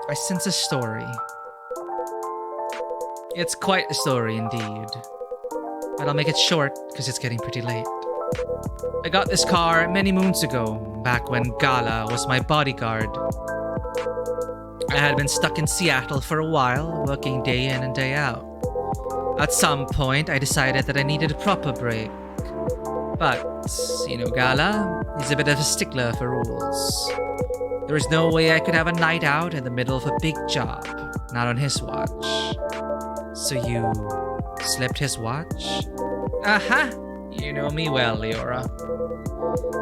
I sense a story. It's quite a story indeed. But I'll make it short because it's getting pretty late. I got this car many moons ago, back when Gala was my bodyguard. I had been stuck in Seattle for a while, working day in and day out. At some point, I decided that I needed a proper break. But, you know, Gala is a bit of a stickler for rules. There was no way I could have a night out in the middle of a big job, not on his watch. So you slipped his watch? Aha! You know me well, Leora.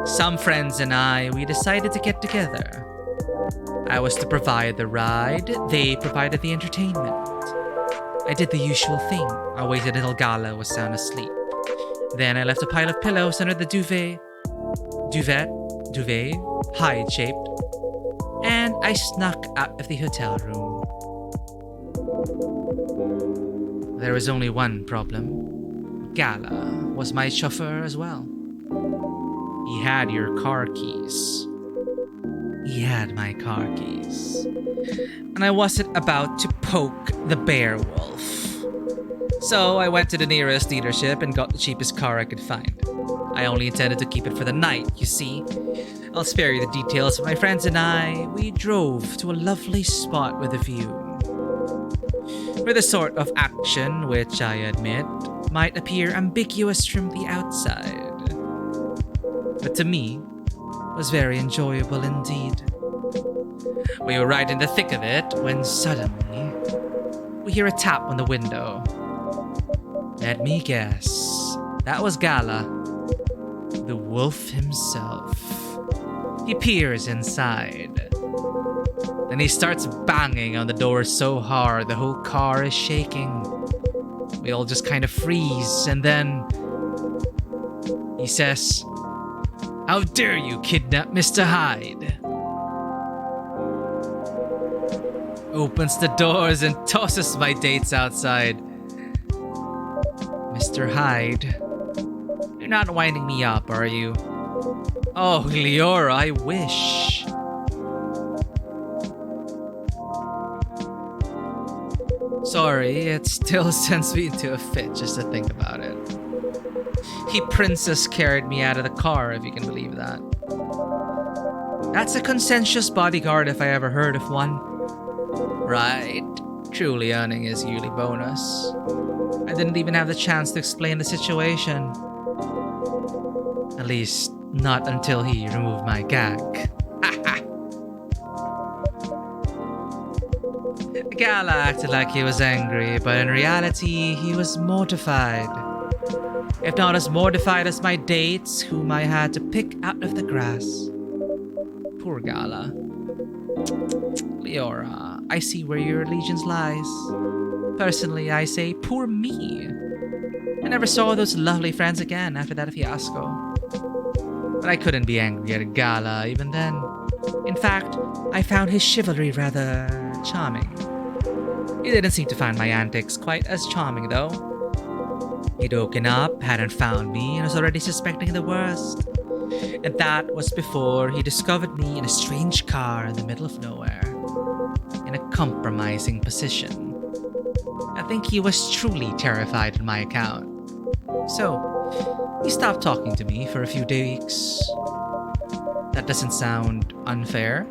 Some friends and I, we decided to get together. I was to provide the ride, they provided the entertainment. I did the usual thing. I waited until Gala was sound asleep. Then I left a pile of pillows under the duvet, hide-shaped, and I snuck out of the hotel room. There was only one problem. Gala was my chauffeur as well. He had your car keys. He had my car keys. And I wasn't about to poke the bear wolf. So I went to the nearest dealership and got the cheapest car I could find. I only intended to keep it for the night, you see. I'll spare you the details, but my friends and I, we drove to a lovely spot with a view. For the sort of action which I admit might appear ambiguous from the outside, but to me was very enjoyable indeed. We were right in the thick of it when suddenly we hear a tap on the window. Let me guess, that was Gala, the wolf himself. He peers inside. Then he starts banging on the door so hard the whole car is shaking. We all just kind of freeze, and then he says, "How dare you kidnap Mr. Hyde?" Opens the doors and tosses my dates outside. Mr. Hyde, you're not winding me up, are you? Oh, Leora, I wish. Sorry, it still sends me into a fit just to think about it. He princess carried me out of the car, if you can believe that. That's a conscientious bodyguard if I ever heard of one. Right, truly earning his yearly bonus. I didn't even have the chance to explain the situation. At least, not until he removed my gag. Gala acted like he was angry, but in reality, he was mortified. If not as mortified as my dates, whom I had to pick out of the grass. Poor Gala. Leora, I see where your allegiance lies. Personally, I say, poor me. I never saw those lovely friends again after that fiasco. But I couldn't be angry at Gala even then. In fact, I found his chivalry rather charming. He didn't seem to find my antics quite as charming, though. He'd woken up, hadn't found me, and was already suspecting the worst. And that was before he discovered me in a strange car in the middle of nowhere, in a compromising position. I think he was truly terrified on my account. So, he stopped talking to me for a few weeks. That doesn't sound unfair.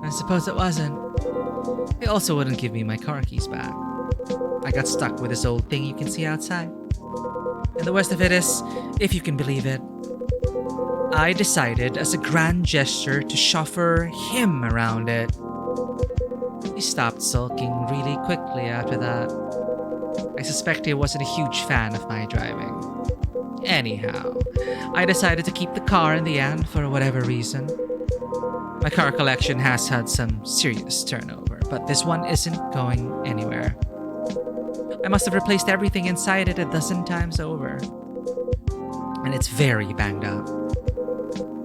I suppose it wasn't. He also wouldn't give me my car keys back. I got stuck with this old thing you can see outside. And the worst of it is, if you can believe it, I decided as a grand gesture to chauffeur him around it. He stopped sulking really quickly after that. I suspect he wasn't a huge fan of my driving. Anyhow, I decided to keep the car in the end for whatever reason. My car collection has had some serious turnover, but this one isn't going anywhere. I must have replaced everything inside it a dozen times over. And it's very banged up.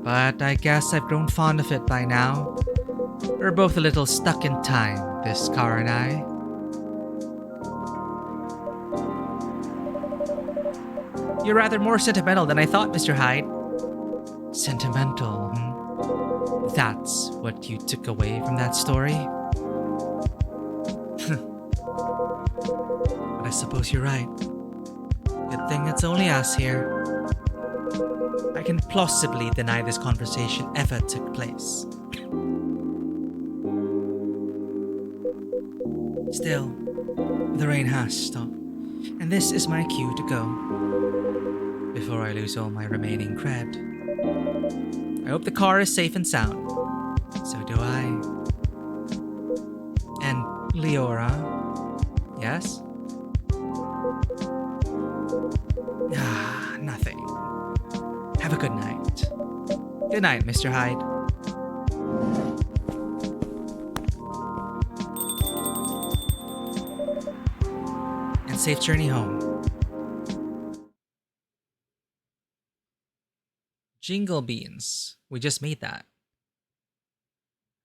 But I guess I've grown fond of it by now. We're both a little stuck in time, this car and I. You're rather more sentimental than I thought, Mr. Hyde. Sentimental, That's what you took away from that story? But I suppose you're right. Good thing it's only us here. I can plausibly deny this conversation ever took place. Still, the rain has stopped, and this is my cue to go. Before I lose all my remaining cred. I hope the car is safe and sound. So do I. Leora. Yes? Ah, nothing. Have a good night. Good night, Mr. Hyde. And safe journey home. Jingle beans. We just made that.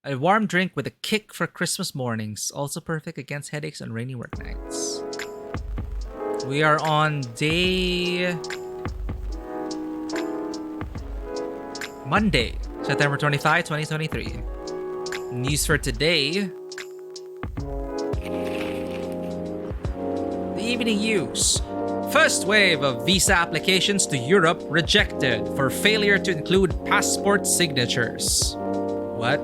A warm drink with a kick for Christmas mornings. Also perfect against headaches on rainy work nights. We are on day... Monday, September 25, 2023. News for today. The evening news. First wave of visa applications to Europe rejected for failure to include passport signatures. What?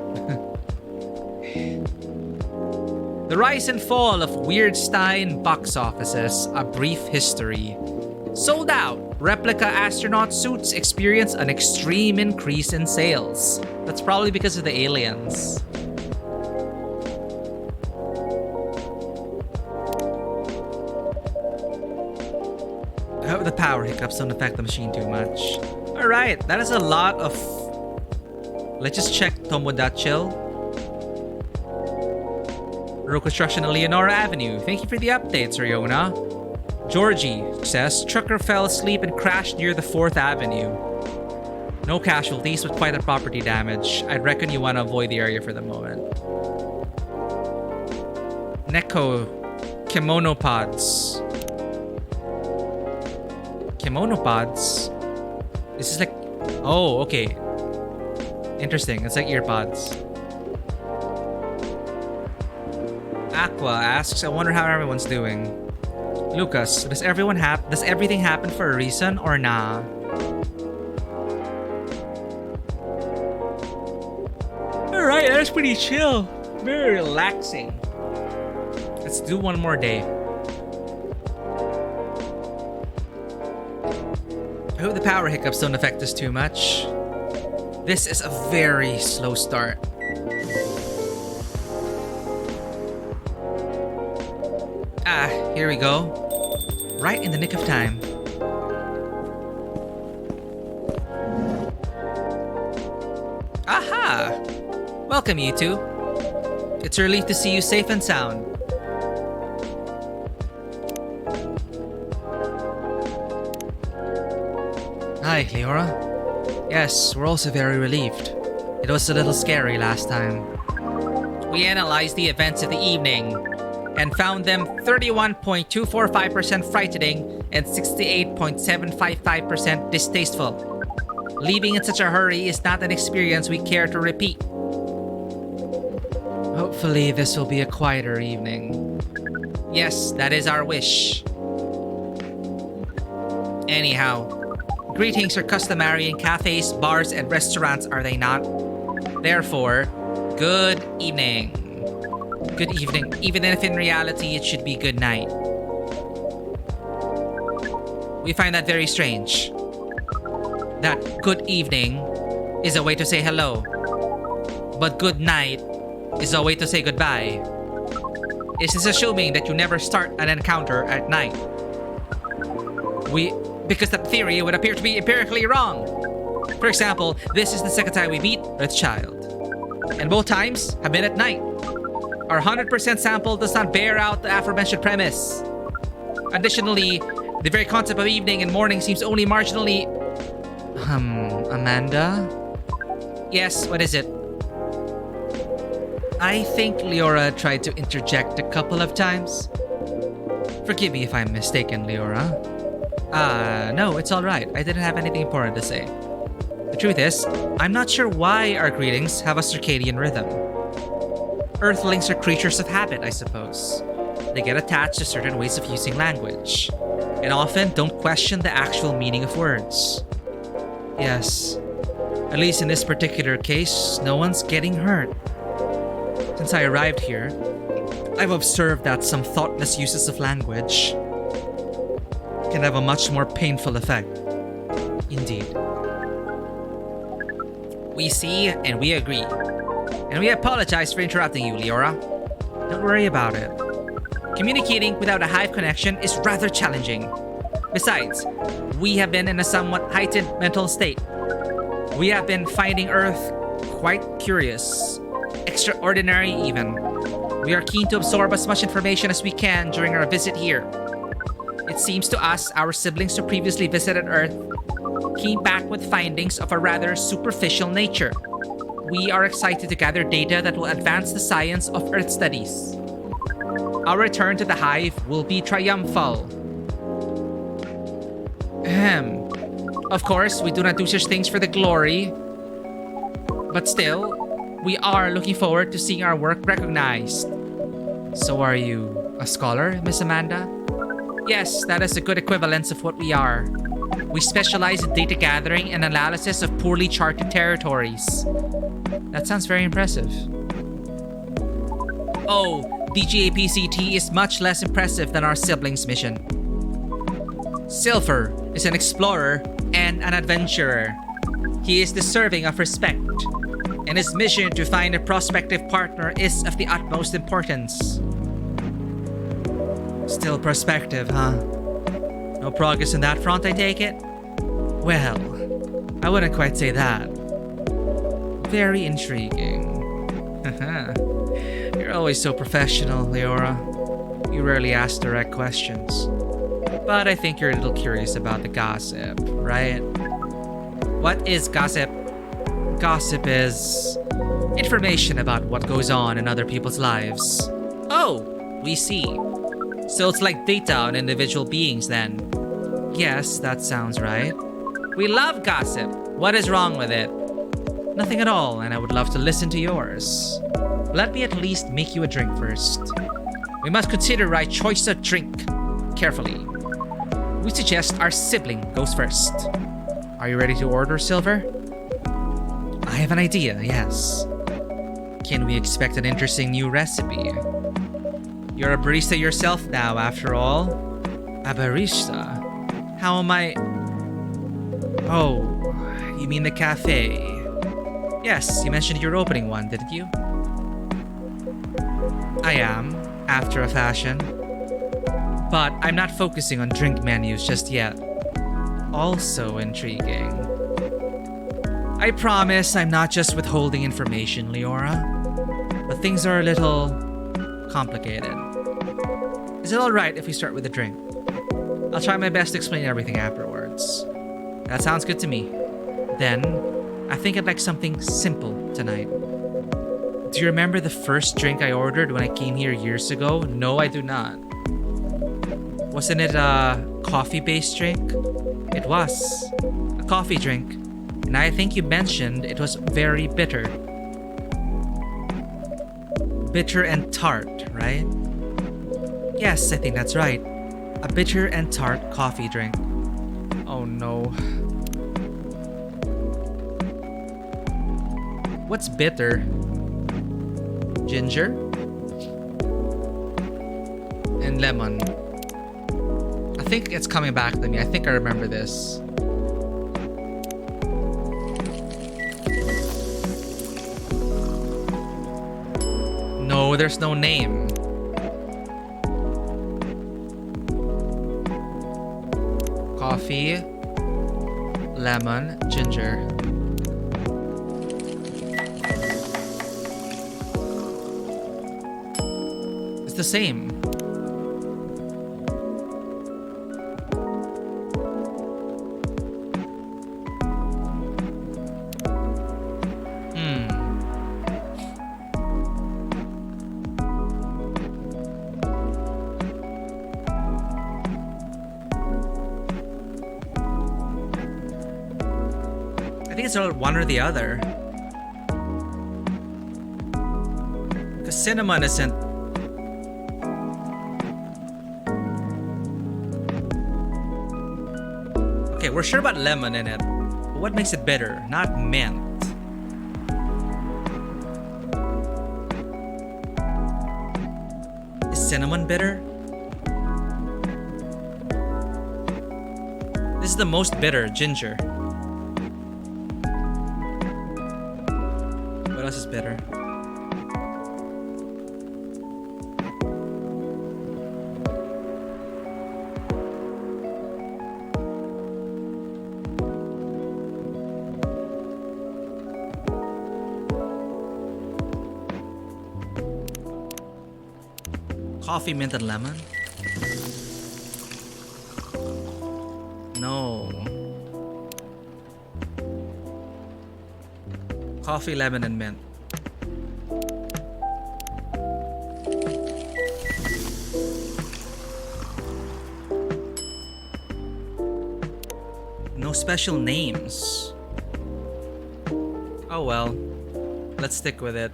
The rise and fall of Weirdstein box offices, a brief history. Sold out. Replica astronaut suits experience an extreme increase in sales. That's probably because of the aliens. I hope the power hiccups don't affect the machine too much. Alright, that is a lot of... Let's just check Tomodachi. Road construction on Leonora Avenue. Thank you for the updates, Riona. Georgie says, trucker fell asleep and crashed near the 4th Avenue. No casualties, but quite a property damage. I'd reckon you want to avoid the area for the moment. Neko, kimono pods. Kimono pods? This is like... Oh, okay. Interesting. It's like ear pods. Aqua asks, I wonder how everyone's doing. Lucas, does everything happen for a reason or nah? Alright, that's pretty chill. Very relaxing. Let's do one more day. I hope the power hiccups don't affect us too much. This is a very slow start. Ah, here we go. Right in the nick of time. Aha! Welcome, you two. It's a relief to see you safe and sound. Hi, Leora. Yes, we're also very relieved. It was a little scary last time. We analyzed the events of the evening and found them 31.245% frightening and 68.755% distasteful. Leaving in such a hurry is not an experience we care to repeat. Hopefully this will be a quieter evening. Yes, that is our wish. Anyhow, greetings are customary in cafes, bars, and restaurants, are they not? Therefore, good evening. Good evening, even if in reality it should be good night. We find that very strange. That good evening is a way to say hello, but good night is a way to say goodbye. Is this assuming that you never start an encounter at night? Because that theory would appear to be empirically wrong. For example, this is the second time we meet Earthchild, and both times have been at night. Our 100% sample does not bear out the aforementioned premise. Additionally, the very concept of evening and morning seems only marginally... Amanda? Yes, what is it? I think Leora tried to interject a couple of times. Forgive me if I'm mistaken, Leora. No, it's alright. I didn't have anything important to say. The truth is, I'm not sure why our greetings have a circadian rhythm. Earthlings are creatures of habit, I suppose. They get attached to certain ways of using language, and often don't question the actual meaning of words. Yes, at least in this particular case, no one's getting hurt. Since I arrived here, I've observed that some thoughtless uses of language can have a much more painful effect. Indeed. We see and we agree. And we apologize for interrupting you, Leora. Don't worry about it. Communicating without a hive connection is rather challenging. Besides, we have been in a somewhat heightened mental state. We have been finding Earth quite curious, extraordinary even. We are keen to absorb as much information as we can during our visit here. It seems to us our siblings who previously visited Earth came back with findings of a rather superficial nature. We are excited to gather data that will advance the science of Earth studies. Our return to the hive will be triumphal. Ahem. Of course, we do not do such things for the glory. But still, we are looking forward to seeing our work recognized. So are you a scholar, Miss Amanda? Yes, that is a good equivalence of what we are. We specialize in data gathering and analysis of poorly charted territories. That sounds very impressive. Oh, DGAPCT is much less impressive than our siblings' mission. Silver is an explorer and an adventurer. He is deserving of respect, and his mission to find a prospective partner is of the utmost importance. Still prospective, huh? No progress on that front, I take it? Well, I wouldn't quite say that. Very intriguing. You're always so professional, Leora. You rarely ask direct questions. But I think you're a little curious about the gossip, right? What is gossip? Gossip is information about what goes on in other people's lives. Oh, we see. So it's like data on individual beings then. Yes, that sounds right. We love gossip. What is wrong with it? Nothing at all, and I would love to listen to yours. Let me at least make you a drink first. We must consider right choice of drink carefully. We suggest our sibling goes first. Are you ready to order, Silver? I have an idea, yes. Can we expect an interesting new recipe? You're a barista yourself now, after all. A barista? How am I... Oh, you mean the cafe? Yes, you mentioned you're opening one, didn't you? I am, after a fashion. But I'm not focusing on drink menus just yet. Also intriguing. I promise I'm not just withholding information, Leora. But things are a little complicated. Is it alright if we start with a drink? I'll try my best to explain everything afterwards. That sounds good to me. Then, I think I'd like something simple tonight. Do you remember the first drink I ordered when I came here years ago? No, I do not. Wasn't it a coffee-based drink? It was. A coffee drink. And I think you mentioned it was very bitter. Bitter and tart, right? Yes, I think that's right. A bitter and tart coffee drink. Oh no. What's bitter? Ginger? And lemon. I think it's coming back to me. I think I remember this. No, there's no name. Coffee, lemon, ginger. It's the same. It's one or the other. Because cinnamon isn't... Okay, we're sure about lemon in it. But what makes it bitter? Not mint. Is cinnamon bitter? This is the most bitter, ginger. What else is bitter? Coffee, mint, and lemon? No. Coffee, lemon, and mint. No special names. Oh well. Let's stick with it.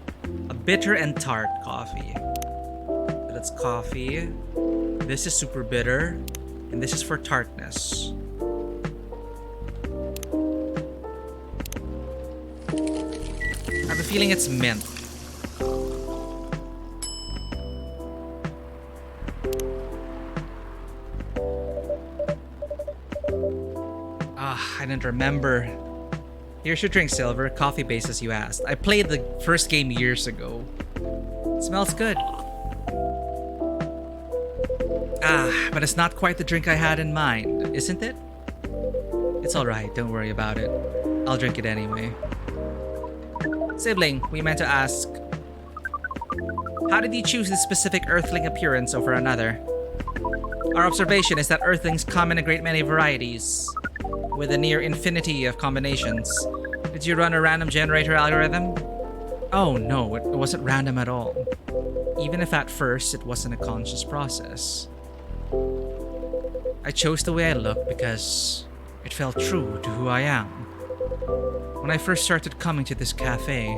A bitter and tart coffee. That's coffee. This is super bitter. And this is for tartness. I have a feeling it's mint. I didn't remember. Here's your drink, Silver. Coffee base as you asked. I played the first game years ago. It smells good. But it's not quite the drink I had in mind, isn't it? It's alright, don't worry about it. I'll drink it anyway. Sibling, we meant to ask, how did you choose this specific Earthling appearance over another? Our observation is that Earthlings come in a great many varieties, with a near infinity of combinations. Did you run a random generator algorithm? Oh no, it wasn't random at all. Even if at first it wasn't a conscious process. I chose the way I look because it felt true to who I am. When I first started coming to this cafe,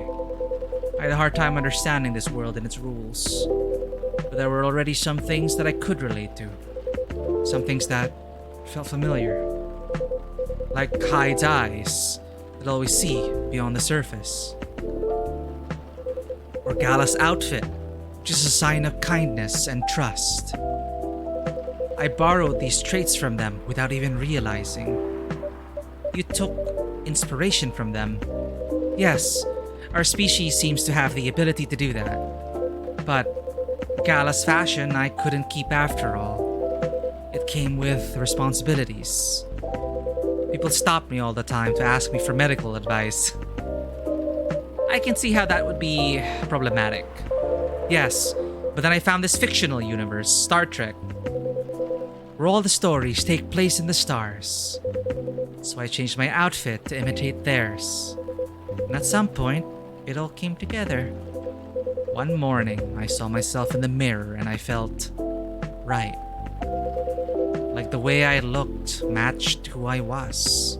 I had a hard time understanding this world and its rules. But there were already some things that I could relate to. Some things that felt familiar. Like Hyde's eyes that always see beyond the surface. Or Gala's outfit, which is a sign of kindness and trust. I borrowed these traits from them without even realizing. You took inspiration from them. Yes, our species seems to have the ability to do that. But Gala's fashion I couldn't keep after all. It came with responsibilities. People stop me all the time to ask me for medical advice. I can see how that would be problematic. Yes, but then I found this fictional universe, Star Trek, where all the stories take place in the stars. So I changed my outfit to imitate theirs. And at some point, it all came together. One morning, I saw myself in the mirror and I felt right. Like the way I looked matched who I was.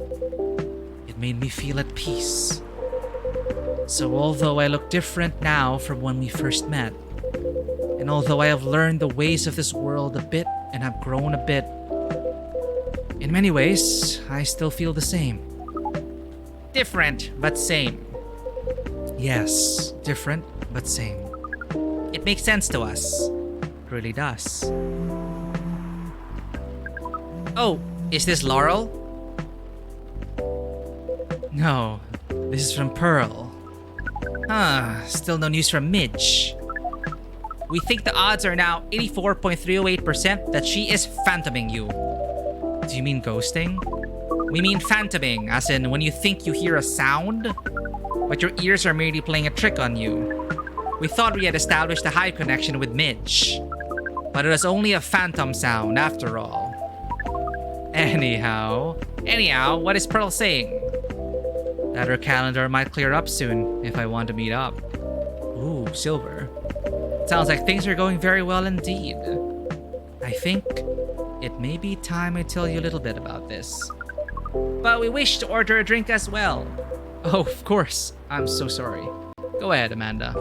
It made me feel at peace. So although I look different now from when we first met, and although I have learned the ways of this world a bit and have grown a bit, in many ways, I still feel the same. Different, but same. Yes, different, but same. It makes sense to us. It really does. Oh, is this Laurel? No, this is from Pearl. Still no news from Midge. We think the odds are now 84.308% that she is phantoming you. Do you mean ghosting? We mean phantoming, as in when you think you hear a sound, but your ears are merely playing a trick on you. We thought we had established a high connection with Midge, but it was only a phantom sound after all. Anyhow, what is Pearl saying? That her calendar might clear up soon if I want to meet up. Ooh, Silver. Sounds like things are going very well indeed. I think it may be time I tell you a little bit about this. But we wish to order a drink as well. Oh, of course. I'm so sorry. Go ahead, Amanda.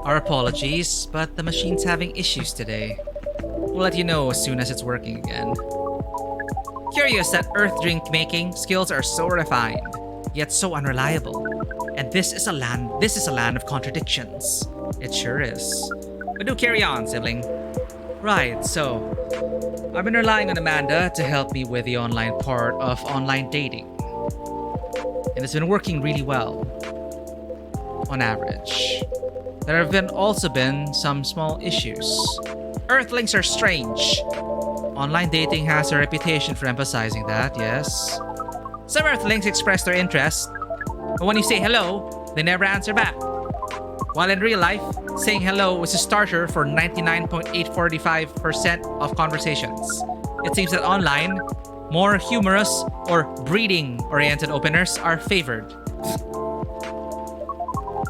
Our apologies, but the machine's having issues today. We'll let you know as soon as it's working again. Curious that Earth drink making skills are so refined, yet so unreliable. And this is a land of contradictions. It sure is. But do carry on, sibling. Right, so I've been relying on Amanda to help me with the online part of online dating. And it's been working really well. On average. There have also been some small issues. Earthlings are strange. Online dating has a reputation for emphasizing that, yes. Some Earthlings express their interest, but when you say hello, they never answer back. While in real life, saying hello is a starter for 99.845% of conversations. It seems that online, more humorous or breeding-oriented openers are favored.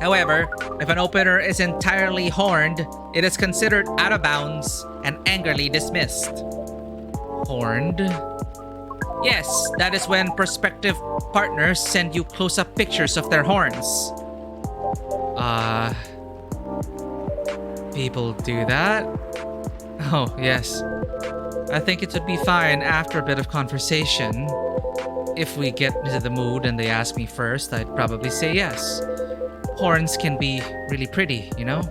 However, if an opener is entirely horned, it is considered out of bounds and angrily dismissed. Horned? Yes, that is when prospective partners send you close-up pictures of their horns. People do that? Oh, yes. I think it would be fine after a bit of conversation. If we get into the mood and they ask me first, I'd probably say yes. Horns can be really pretty, you know?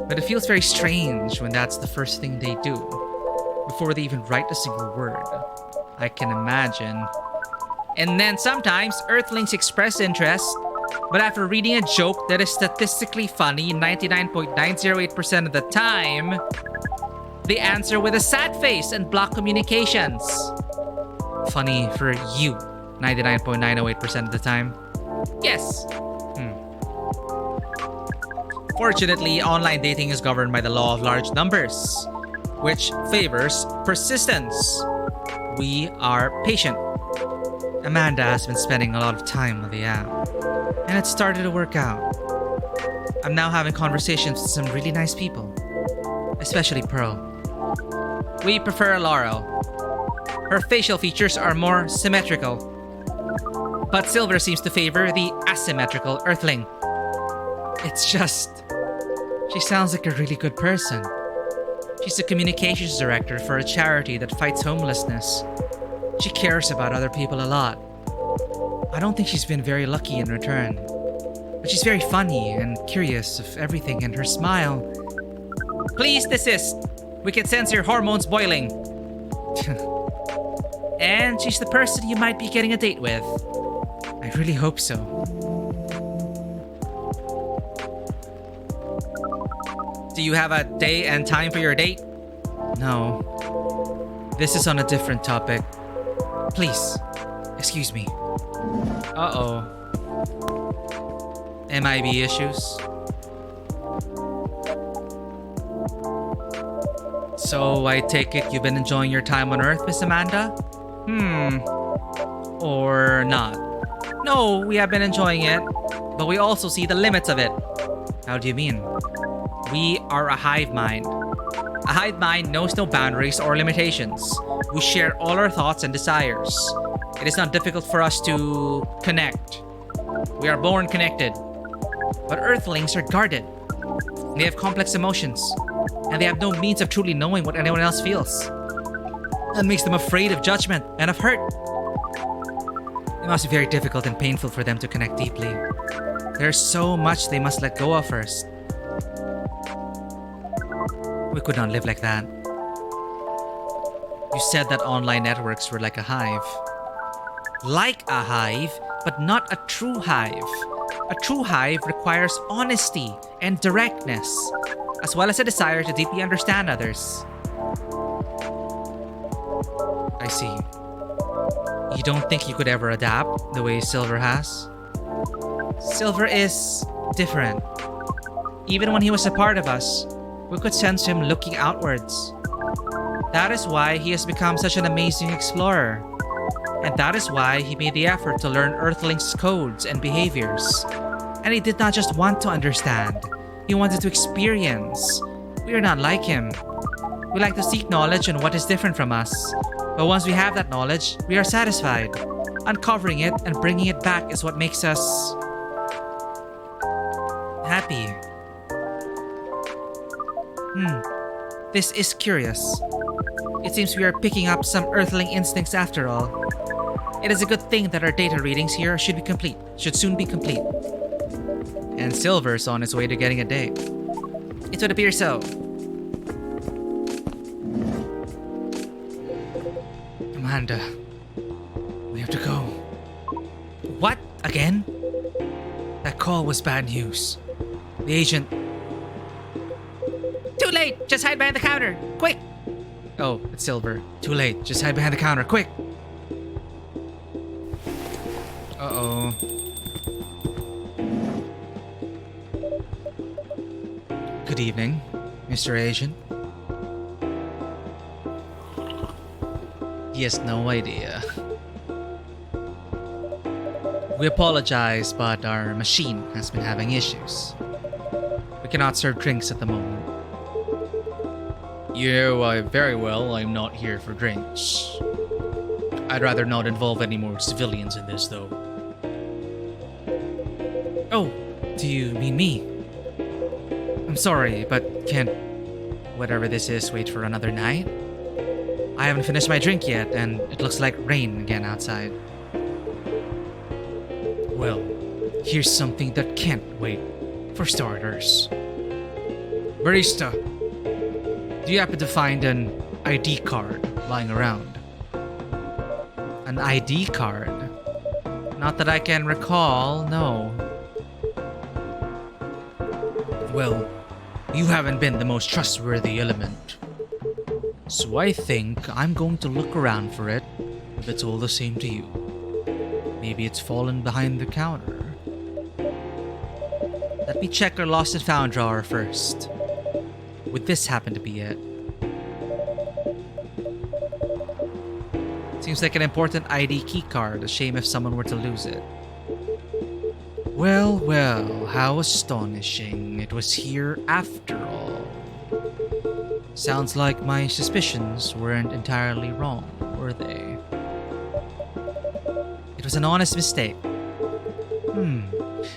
But it feels very strange when that's the first thing they do, before they even write a single word. I can imagine. And then sometimes Earthlings express interest, but after reading a joke that is statistically funny 99.908% of the time, they answer with a sad face and block communications. Funny for you 99.908% of the time. Yes. Fortunately, online dating is governed by the law of large numbers, which favors persistence. We are patient. Amanda has been spending a lot of time on the app, and it started to work out. I'm now having conversations with some really nice people, especially Pearl. We prefer Laurel. Her facial features are more symmetrical, but Silver seems to favor the asymmetrical Earthling. It's just, she sounds like a really good person. She's the communications director for a charity that fights homelessness. She cares about other people a lot. I don't think she's been very lucky in return. But she's very funny and curious of everything, and her smile... Please desist. We can sense your hormones boiling. And she's the person you might be getting a date with. I really hope so. Do you have a day and time for your date? No. This is on a different topic. Please, excuse me. Uh-oh. MIB issues? So I take it you've been enjoying your time on Earth, Miss Amanda? Or not? No, we have been enjoying it, but we also see the limits of it. How do you mean? We are a hive mind. A hive mind knows no boundaries or limitations. We share all our thoughts and desires. It is not difficult for us to connect. We are born connected. But Earthlings are guarded. They have complex emotions, and they have no means of truly knowing what anyone else feels. That makes them afraid of judgment and of hurt. It must be very difficult and painful for them to connect deeply. There's so much they must let go of first. We could not live like that. You said that online networks were like a hive. Like a hive, but not a true hive. A true hive requires honesty and directness, as well as a desire to deeply understand others. I see. You don't think you could ever adapt the way Silver has? Silver is different. Even when he was a part of us, we could sense him looking outwards. That is why he has become such an amazing explorer. And that is why he made the effort to learn Earthlings' codes and behaviors. And he did not just want to understand, he wanted to experience. We are not like him. We like to seek knowledge on what is different from us. But once we have that knowledge, we are satisfied. Uncovering it and bringing it back is what makes us... happy. This is curious. It seems we are picking up some Earthling instincts after all. It is a good thing that our data readings here should soon be complete. And Silver's on his way to getting a date. It would appear so. Amanda, we have to go. What? Again? That call was bad news. The agent... Too late! Just hide behind the counter! Quick! Oh, it's Silver. Too late. Just hide behind the counter. Quick! Uh-oh. Good evening, Mr. Agent. He has no idea. We apologize, but our machine has been having issues. We cannot serve drinks at the moment. You know very well I'm not here for drinks. I'd rather not involve any more civilians in this, though. Oh, do you mean me? I'm sorry, but can't whatever this is wait for another night? I haven't finished my drink yet, and it looks like rain again outside. Well, here's something that can't wait. For starters. Barista, do you happen to find an ID card lying around? An ID card? Not that I can recall, no. Well, you haven't been the most trustworthy element. So I think I'm going to look around for it, if it's all the same to you. Maybe it's fallen behind the counter. Let me check our lost and found drawer first. Would this happen to be it? Seems like an important ID key card. A shame if someone were to lose it. Well, well, how astonishing. It was here after all. Sounds like my suspicions weren't entirely wrong, were they? It was an honest mistake.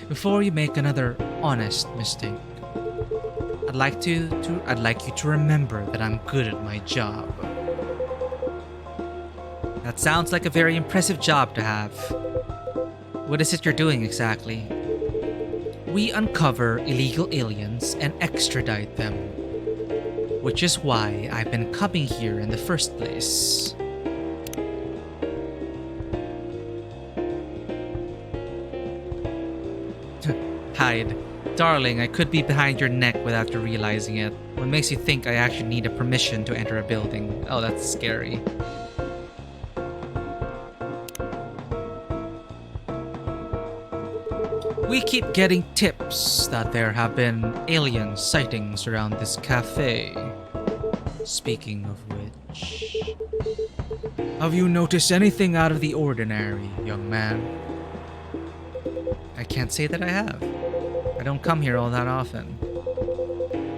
Before you make another honest mistake, I'd like you to remember that I'm good at my job. That sounds like a very impressive job to have. What is it you're doing exactly? We uncover illegal aliens and extradite them. Which is why I've been coming here in the first place. Hide. Darling, I could be behind your neck without you realizing it. What makes you think I actually need a permission to enter a building? Oh, that's scary. We keep getting tips that there have been alien sightings around this cafe. Speaking of which... Have you noticed anything out of the ordinary, young man? I can't say that I have. I don't come here all that often.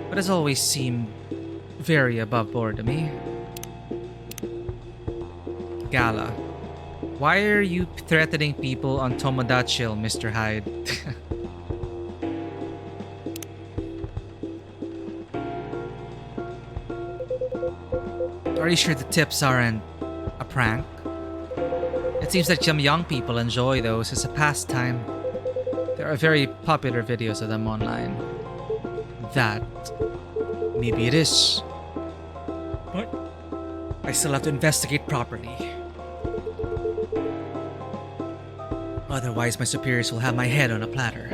But it's always seemed very above board to me. Gala. Why are you threatening people on Tomodachi, Mr. Hyde? Are you sure the tips aren't a prank? It seems that some young people enjoy those as a pastime. There are very popular videos of them online. That... maybe it is. But I still have to investigate properly. Otherwise, my superiors will have my head on a platter.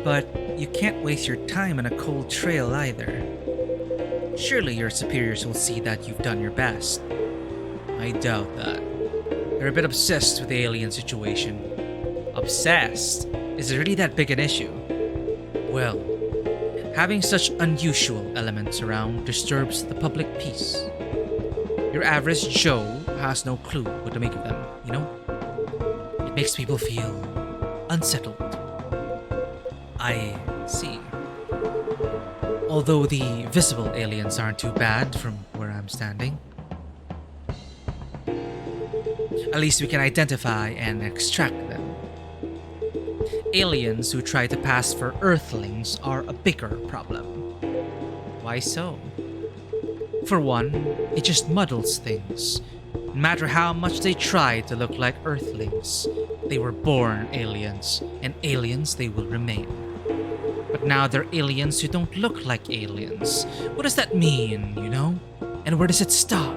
But you can't waste your time on a cold trail either. Surely your superiors will see that you've done your best. I doubt that. They're a bit obsessed with the alien situation. Obsessed? Is it really that big an issue? Well, having such unusual elements around disturbs the public peace. Your average Joe has no clue what to make of them, you know? It makes people feel unsettled. I see. Although the visible aliens aren't too bad from where I'm standing. At least we can identify and extract them. Aliens who try to pass for Earthlings are a bigger problem. Why so? For one, it just muddles things. No matter how much they try to look like Earthlings, they were born aliens, and aliens they will remain. But now they're aliens who don't look like aliens. What does that mean, you know? And where does it stop?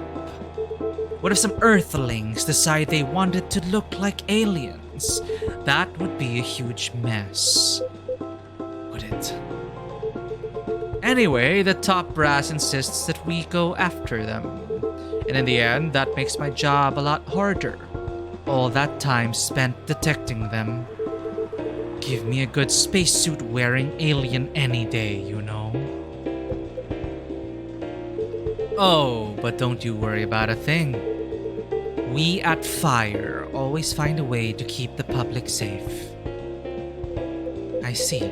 What if some Earthlings decide they wanted to look like aliens? That would be a huge mess. Would it? Anyway, the top brass insists that we go after them. And in the end, that makes my job a lot harder. All that time spent detecting them. Give me a good spacesuit wearing alien any day, you know? Oh, but don't you worry about a thing. We at Fire always find a way to keep the public safe. I see.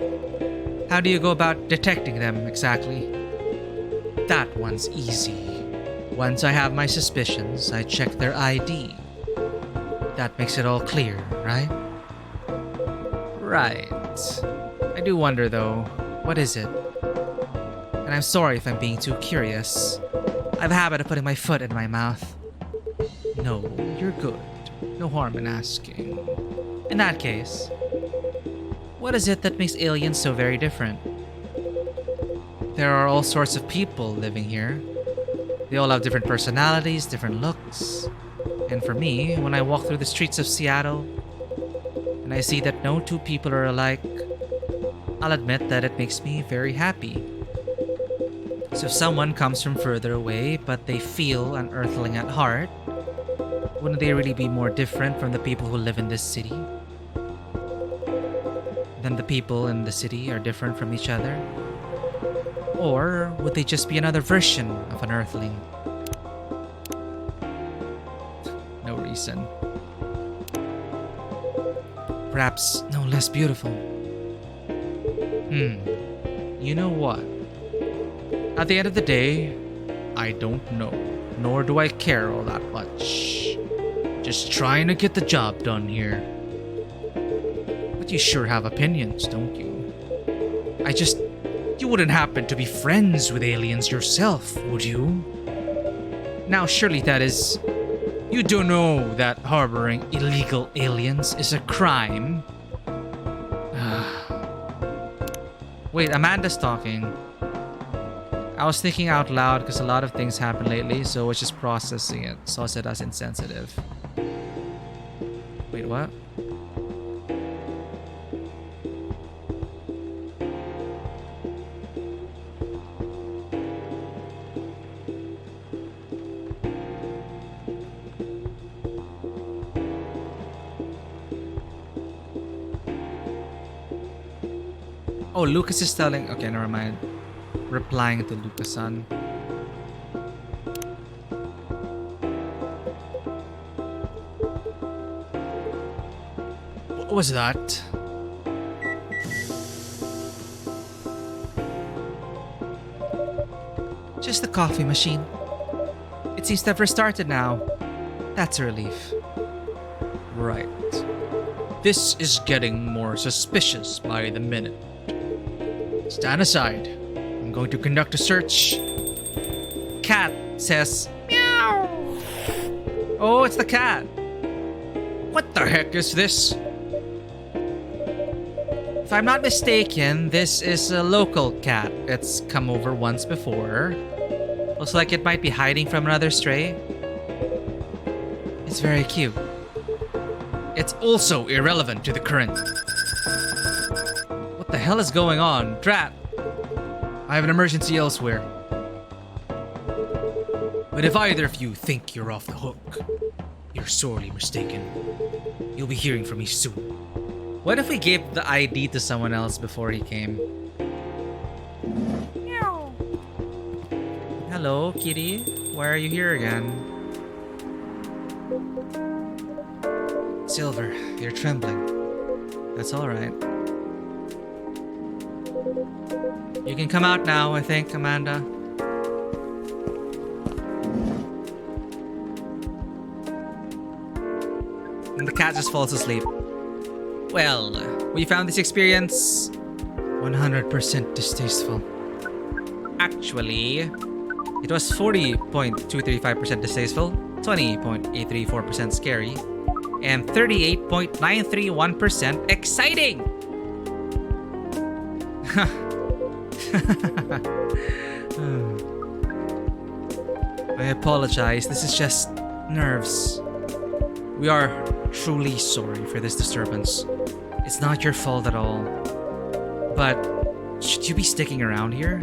How do you go about detecting them exactly? That one's easy. Once I have my suspicions, I check their ID. That makes it all clear, right? Right. I do wonder though, what is it? And I'm sorry if I'm being too curious. I have a habit of putting my foot in my mouth. No, you're good. No harm in asking. In that case, what is it that makes aliens so very different? There are all sorts of people living here. They all have different personalities, different looks. And for me, when I walk through the streets of Seattle, and I see that no two people are alike, I'll admit that it makes me very happy. So if someone comes from further away, but they feel an earthling at heart, wouldn't they really be more different from the people who live in this city? Then the people in the city are different from each other? Or would they just be another version of an earthling? No reason. Perhaps no less beautiful. You know what? At the end of the day, I don't know, nor do I care all that much. Just trying to get the job done here. But you sure have opinions, don't you? You wouldn't happen to be friends with aliens yourself, would you? Now surely that is... You do know that harboring illegal aliens is a crime. Wait, Amanda's talking. I was thinking out loud because a lot of things happened lately, so I was just processing it. Saw it as insensitive. Wait, what? Oh, Lucas is telling... Okay, never mind. Replying to Lucas-san. What was that? Just the coffee machine. It seems to have restarted now. That's a relief. Right. This is getting more suspicious by the minute. Stand aside. I'm going to conduct a search. Cat says, meow. Oh, it's the cat. What the heck is this? If I'm not mistaken, this is a local cat. It's come over once before. Looks like it might be hiding from another stray. It's very cute. It's also irrelevant to the current. What the hell is going on? Drat! I have an emergency elsewhere. But if either of you think you're off the hook, you're sorely mistaken. You'll be hearing from me soon. What if we gave the ID to someone else before he came? Meow. Hello, kitty. Why are you here again? Silver, you're trembling. That's alright. You can come out now, I think, Amanda. And the cat just falls asleep. Well, we found this experience 100% distasteful. Actually, it was 40.235% distasteful, 20.834% scary, and 38.931% exciting! I apologize, this is just nerves. We are truly sorry for this disturbance. It's not your fault at all. But should you be sticking around here?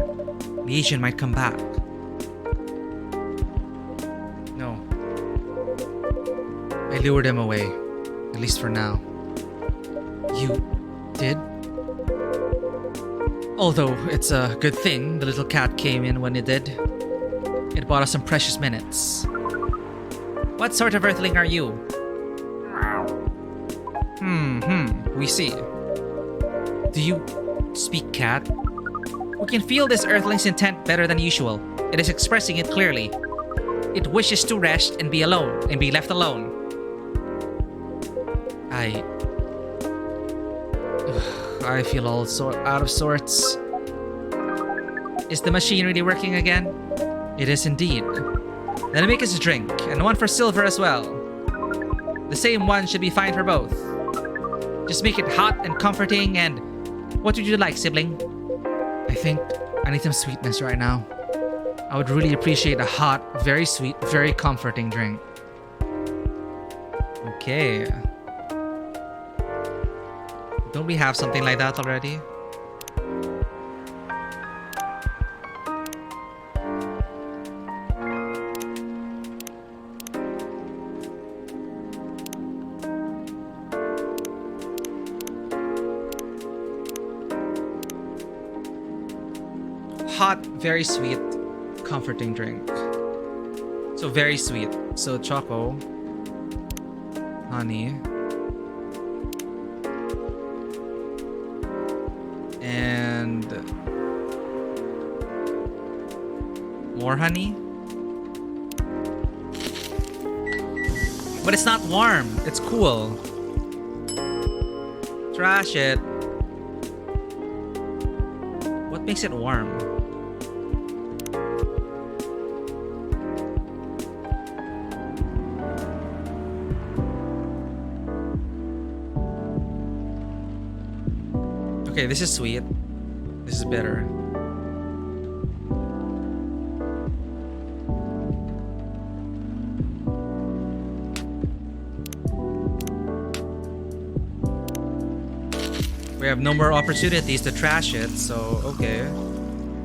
The agent might come back. No. I lured him away. At least for now. You did? Although it's a good thing the little cat came in when it did. It It bought us some precious minutes. What sort of earthling are you? We see. Do you speak cat? We can feel this earthling's intent better than usual. It is expressing it clearly. It wishes to rest and be alone, and be left alone. I feel all out of sorts. Is the machine really working again? It is indeed. Then make us a drink, and one for Silver as well. The same one should be fine for both. Just make it hot and comforting, and what would you like, sibling? I think I need some sweetness right now. I would really appreciate a hot, very sweet, very comforting drink. Okay. Don't we have something like that already? Hot, very sweet, comforting drink. So very sweet. So choco, honey, and more honey. But it's not warm. It's cool. Trash it. What makes it warm? Okay, this is sweet. This is bitter. We have no more opportunities to trash it, so okay.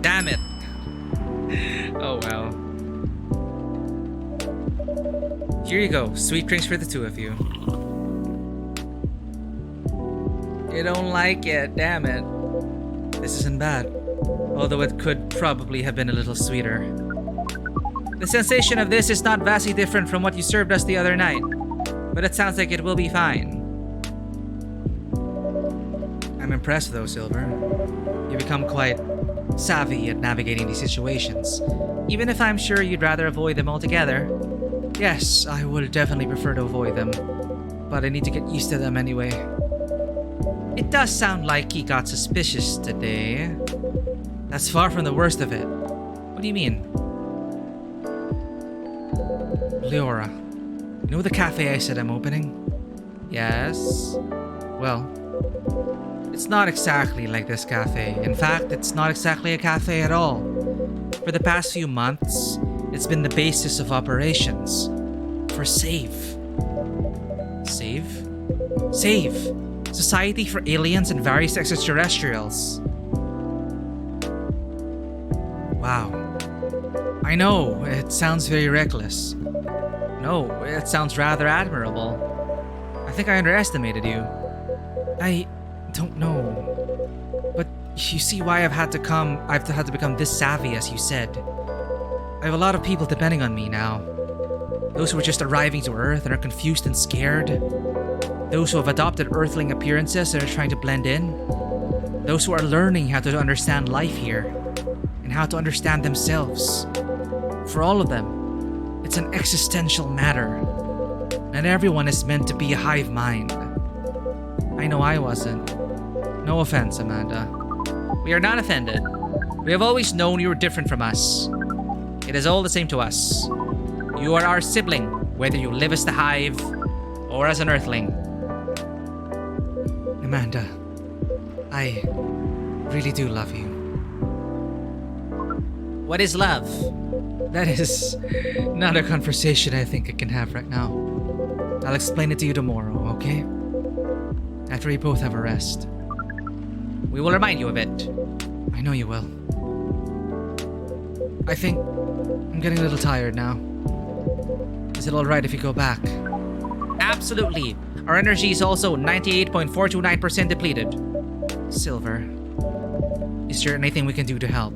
Damn it! Oh well. Here you go, sweet drinks for the two of you. You don't like it, damn it. This isn't bad, although it could probably have been a little sweeter. The sensation of this is not vastly different from what you served us the other night, but it sounds like it will be fine. I'm impressed though, Silver. You become quite savvy at navigating these situations, even if I'm sure you'd rather avoid them altogether. Yes, I would definitely prefer to avoid them, but I need to get used to them anyway. It does sound like he got suspicious today. That's far from the worst of it. What do you mean? Leora, you know the cafe I said I'm opening? Yes? Well, it's not exactly like this cafe. In fact, it's not exactly a cafe at all. For the past few months, it's been the basis of operations for SAVE. SAVE? SAVE! Society for Aliens and Various Extraterrestrials. Wow. I know, it sounds very reckless. No, it sounds rather admirable. I think I underestimated you. I don't know. But you see why I've had to become this savvy, as you said. I have a lot of people depending on me now. Those who are just arriving to Earth and are confused and scared. Those who have adopted Earthling appearances and are trying to blend in. Those who are learning how to understand life here and how to understand themselves. For all of them, it's an existential matter. And everyone is meant to be a hive mind. I know I wasn't. No offense, Amanda. We are not offended. We have always known you were different from us. It is all the same to us. You are our sibling, whether you live as the hive or as an Earthling. Amanda, I really do love you. What is love? That is not a conversation I think I can have right now. I'll explain it to you tomorrow, okay? After we both have a rest. We will remind you of it. I know you will. I think I'm getting a little tired now. Is it alright if we go back? Absolutely. Our energy is also 98.429% depleted. Silver, is there anything we can do to help?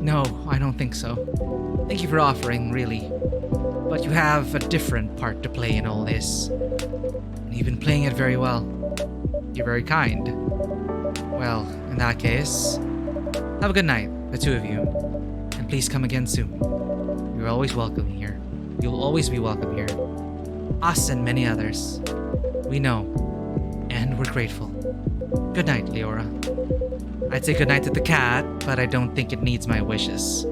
No, I don't think so. Thank you for offering, really. But you have a different part to play in all this. And you've been playing it very well. You're very kind. Well, in that case, have a good night, the two of you. And please come again soon. You're always welcome here. You'll always be welcome here. Us and many others. We know. And we're grateful. Good night, Leora. I'd say good night to the cat, but I don't think it needs my wishes.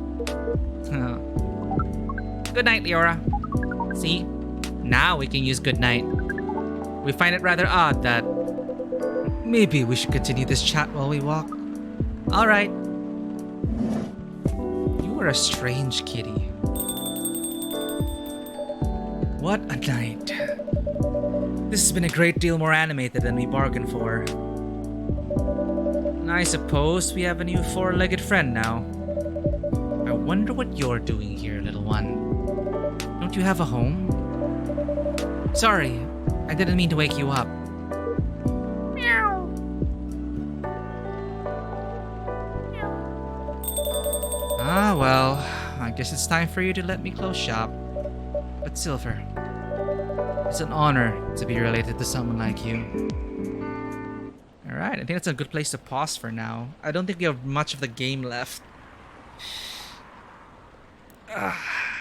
Good night, Leora. See? Now we can use good night. We find it rather odd that maybe we should continue this chat while we walk. Alright. You are a strange kitty. What a night. This has been a great deal more animated than we bargained for. And I suppose we have a new four-legged friend now. I wonder what you're doing here, little one. Don't you have a home? Sorry, I didn't mean to wake you up. Meow. Ah, well, I guess it's time for you to let me close shop. But Silver, it's an honor to be related to someone like you. Alright, I think that's a good place to pause for now. I don't think we have much of the game left.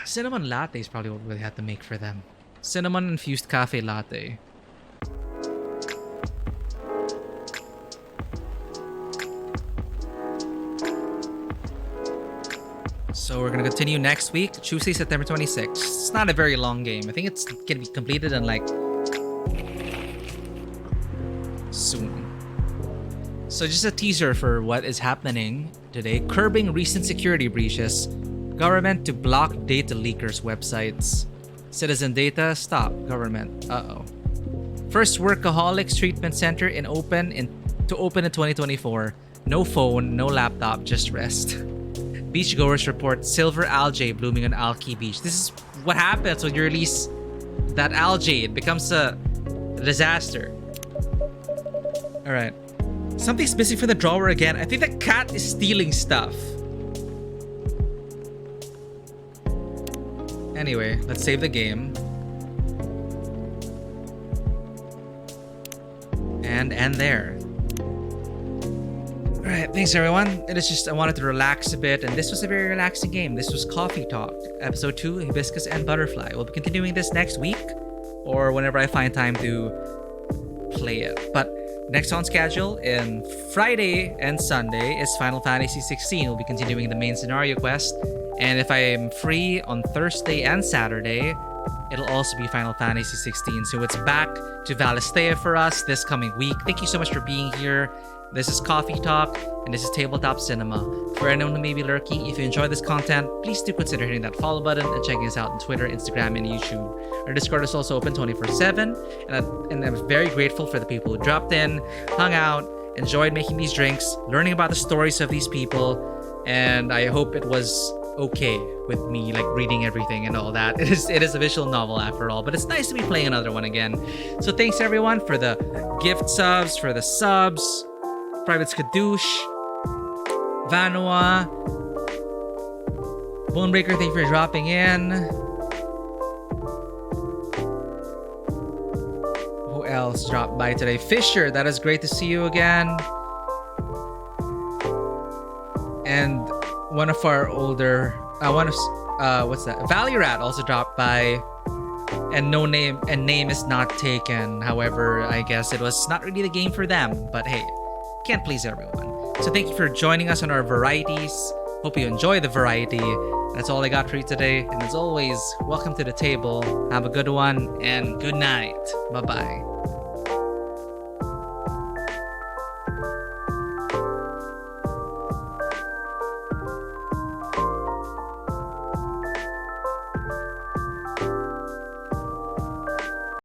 Cinnamon latte is probably what we had to make for them. Cinnamon infused cafe latte. So we're gonna continue next week, Tuesday, September 26th. It's not a very long game. I think it's gonna be completed in like soon. So just a teaser for what is happening today. Curbing recent security breaches. Government to block data leakers' websites. Citizen data, stop. Government. Uh-oh. First workaholics treatment center to open in 2024. No phone, no laptop, just rest. Beachgoers report silver algae blooming on Alki Beach. This is what happens when you release that algae. It becomes a disaster. Alright. Something's missing from the drawer again. I think the cat is stealing stuff. Anyway, let's save the game. And end there. Alright, thanks everyone. It is just, I wanted to relax a bit, and this was a very relaxing game. This was Coffee Talk, Episode 2, Hibiscus and Butterfly. We'll be continuing this next week, or whenever I find time to play it. But next on schedule, in Friday and Sunday, is Final Fantasy 16. We'll be continuing the main scenario quest. And if I'm free on Thursday and Saturday, it'll also be Final Fantasy 16. So it's back to Valisthea for us this coming week. Thank you so much for being here. This is Coffee Talk, and this is Tabletop Cinema. For anyone who may be lurking, if you enjoy this content, please do consider hitting that follow button and checking us out on Twitter, Instagram, and YouTube. Our Discord is also open 24/7, and I'm very grateful for the people who dropped in, hung out, enjoyed making these drinks, learning about the stories of these people, and I hope it was okay with me like reading everything and all that. It is a visual novel after all, but it's nice to be playing another one again. So thanks everyone for the gift subs, for the subs, Private Skadoosh, Vanua, Bonebreaker, thank you for dropping in. Who else dropped by today? Fisher, that is great to see you again. And one of our older, what's that? Valirat also dropped by, and name is not taken. However, I guess it was not really the game for them, but hey, can't please everyone. So thank you for joining us on our varieties. Hope you enjoy the variety. That's all I got for you today. And as always, welcome to the table. Have a good one and good night. Bye-bye.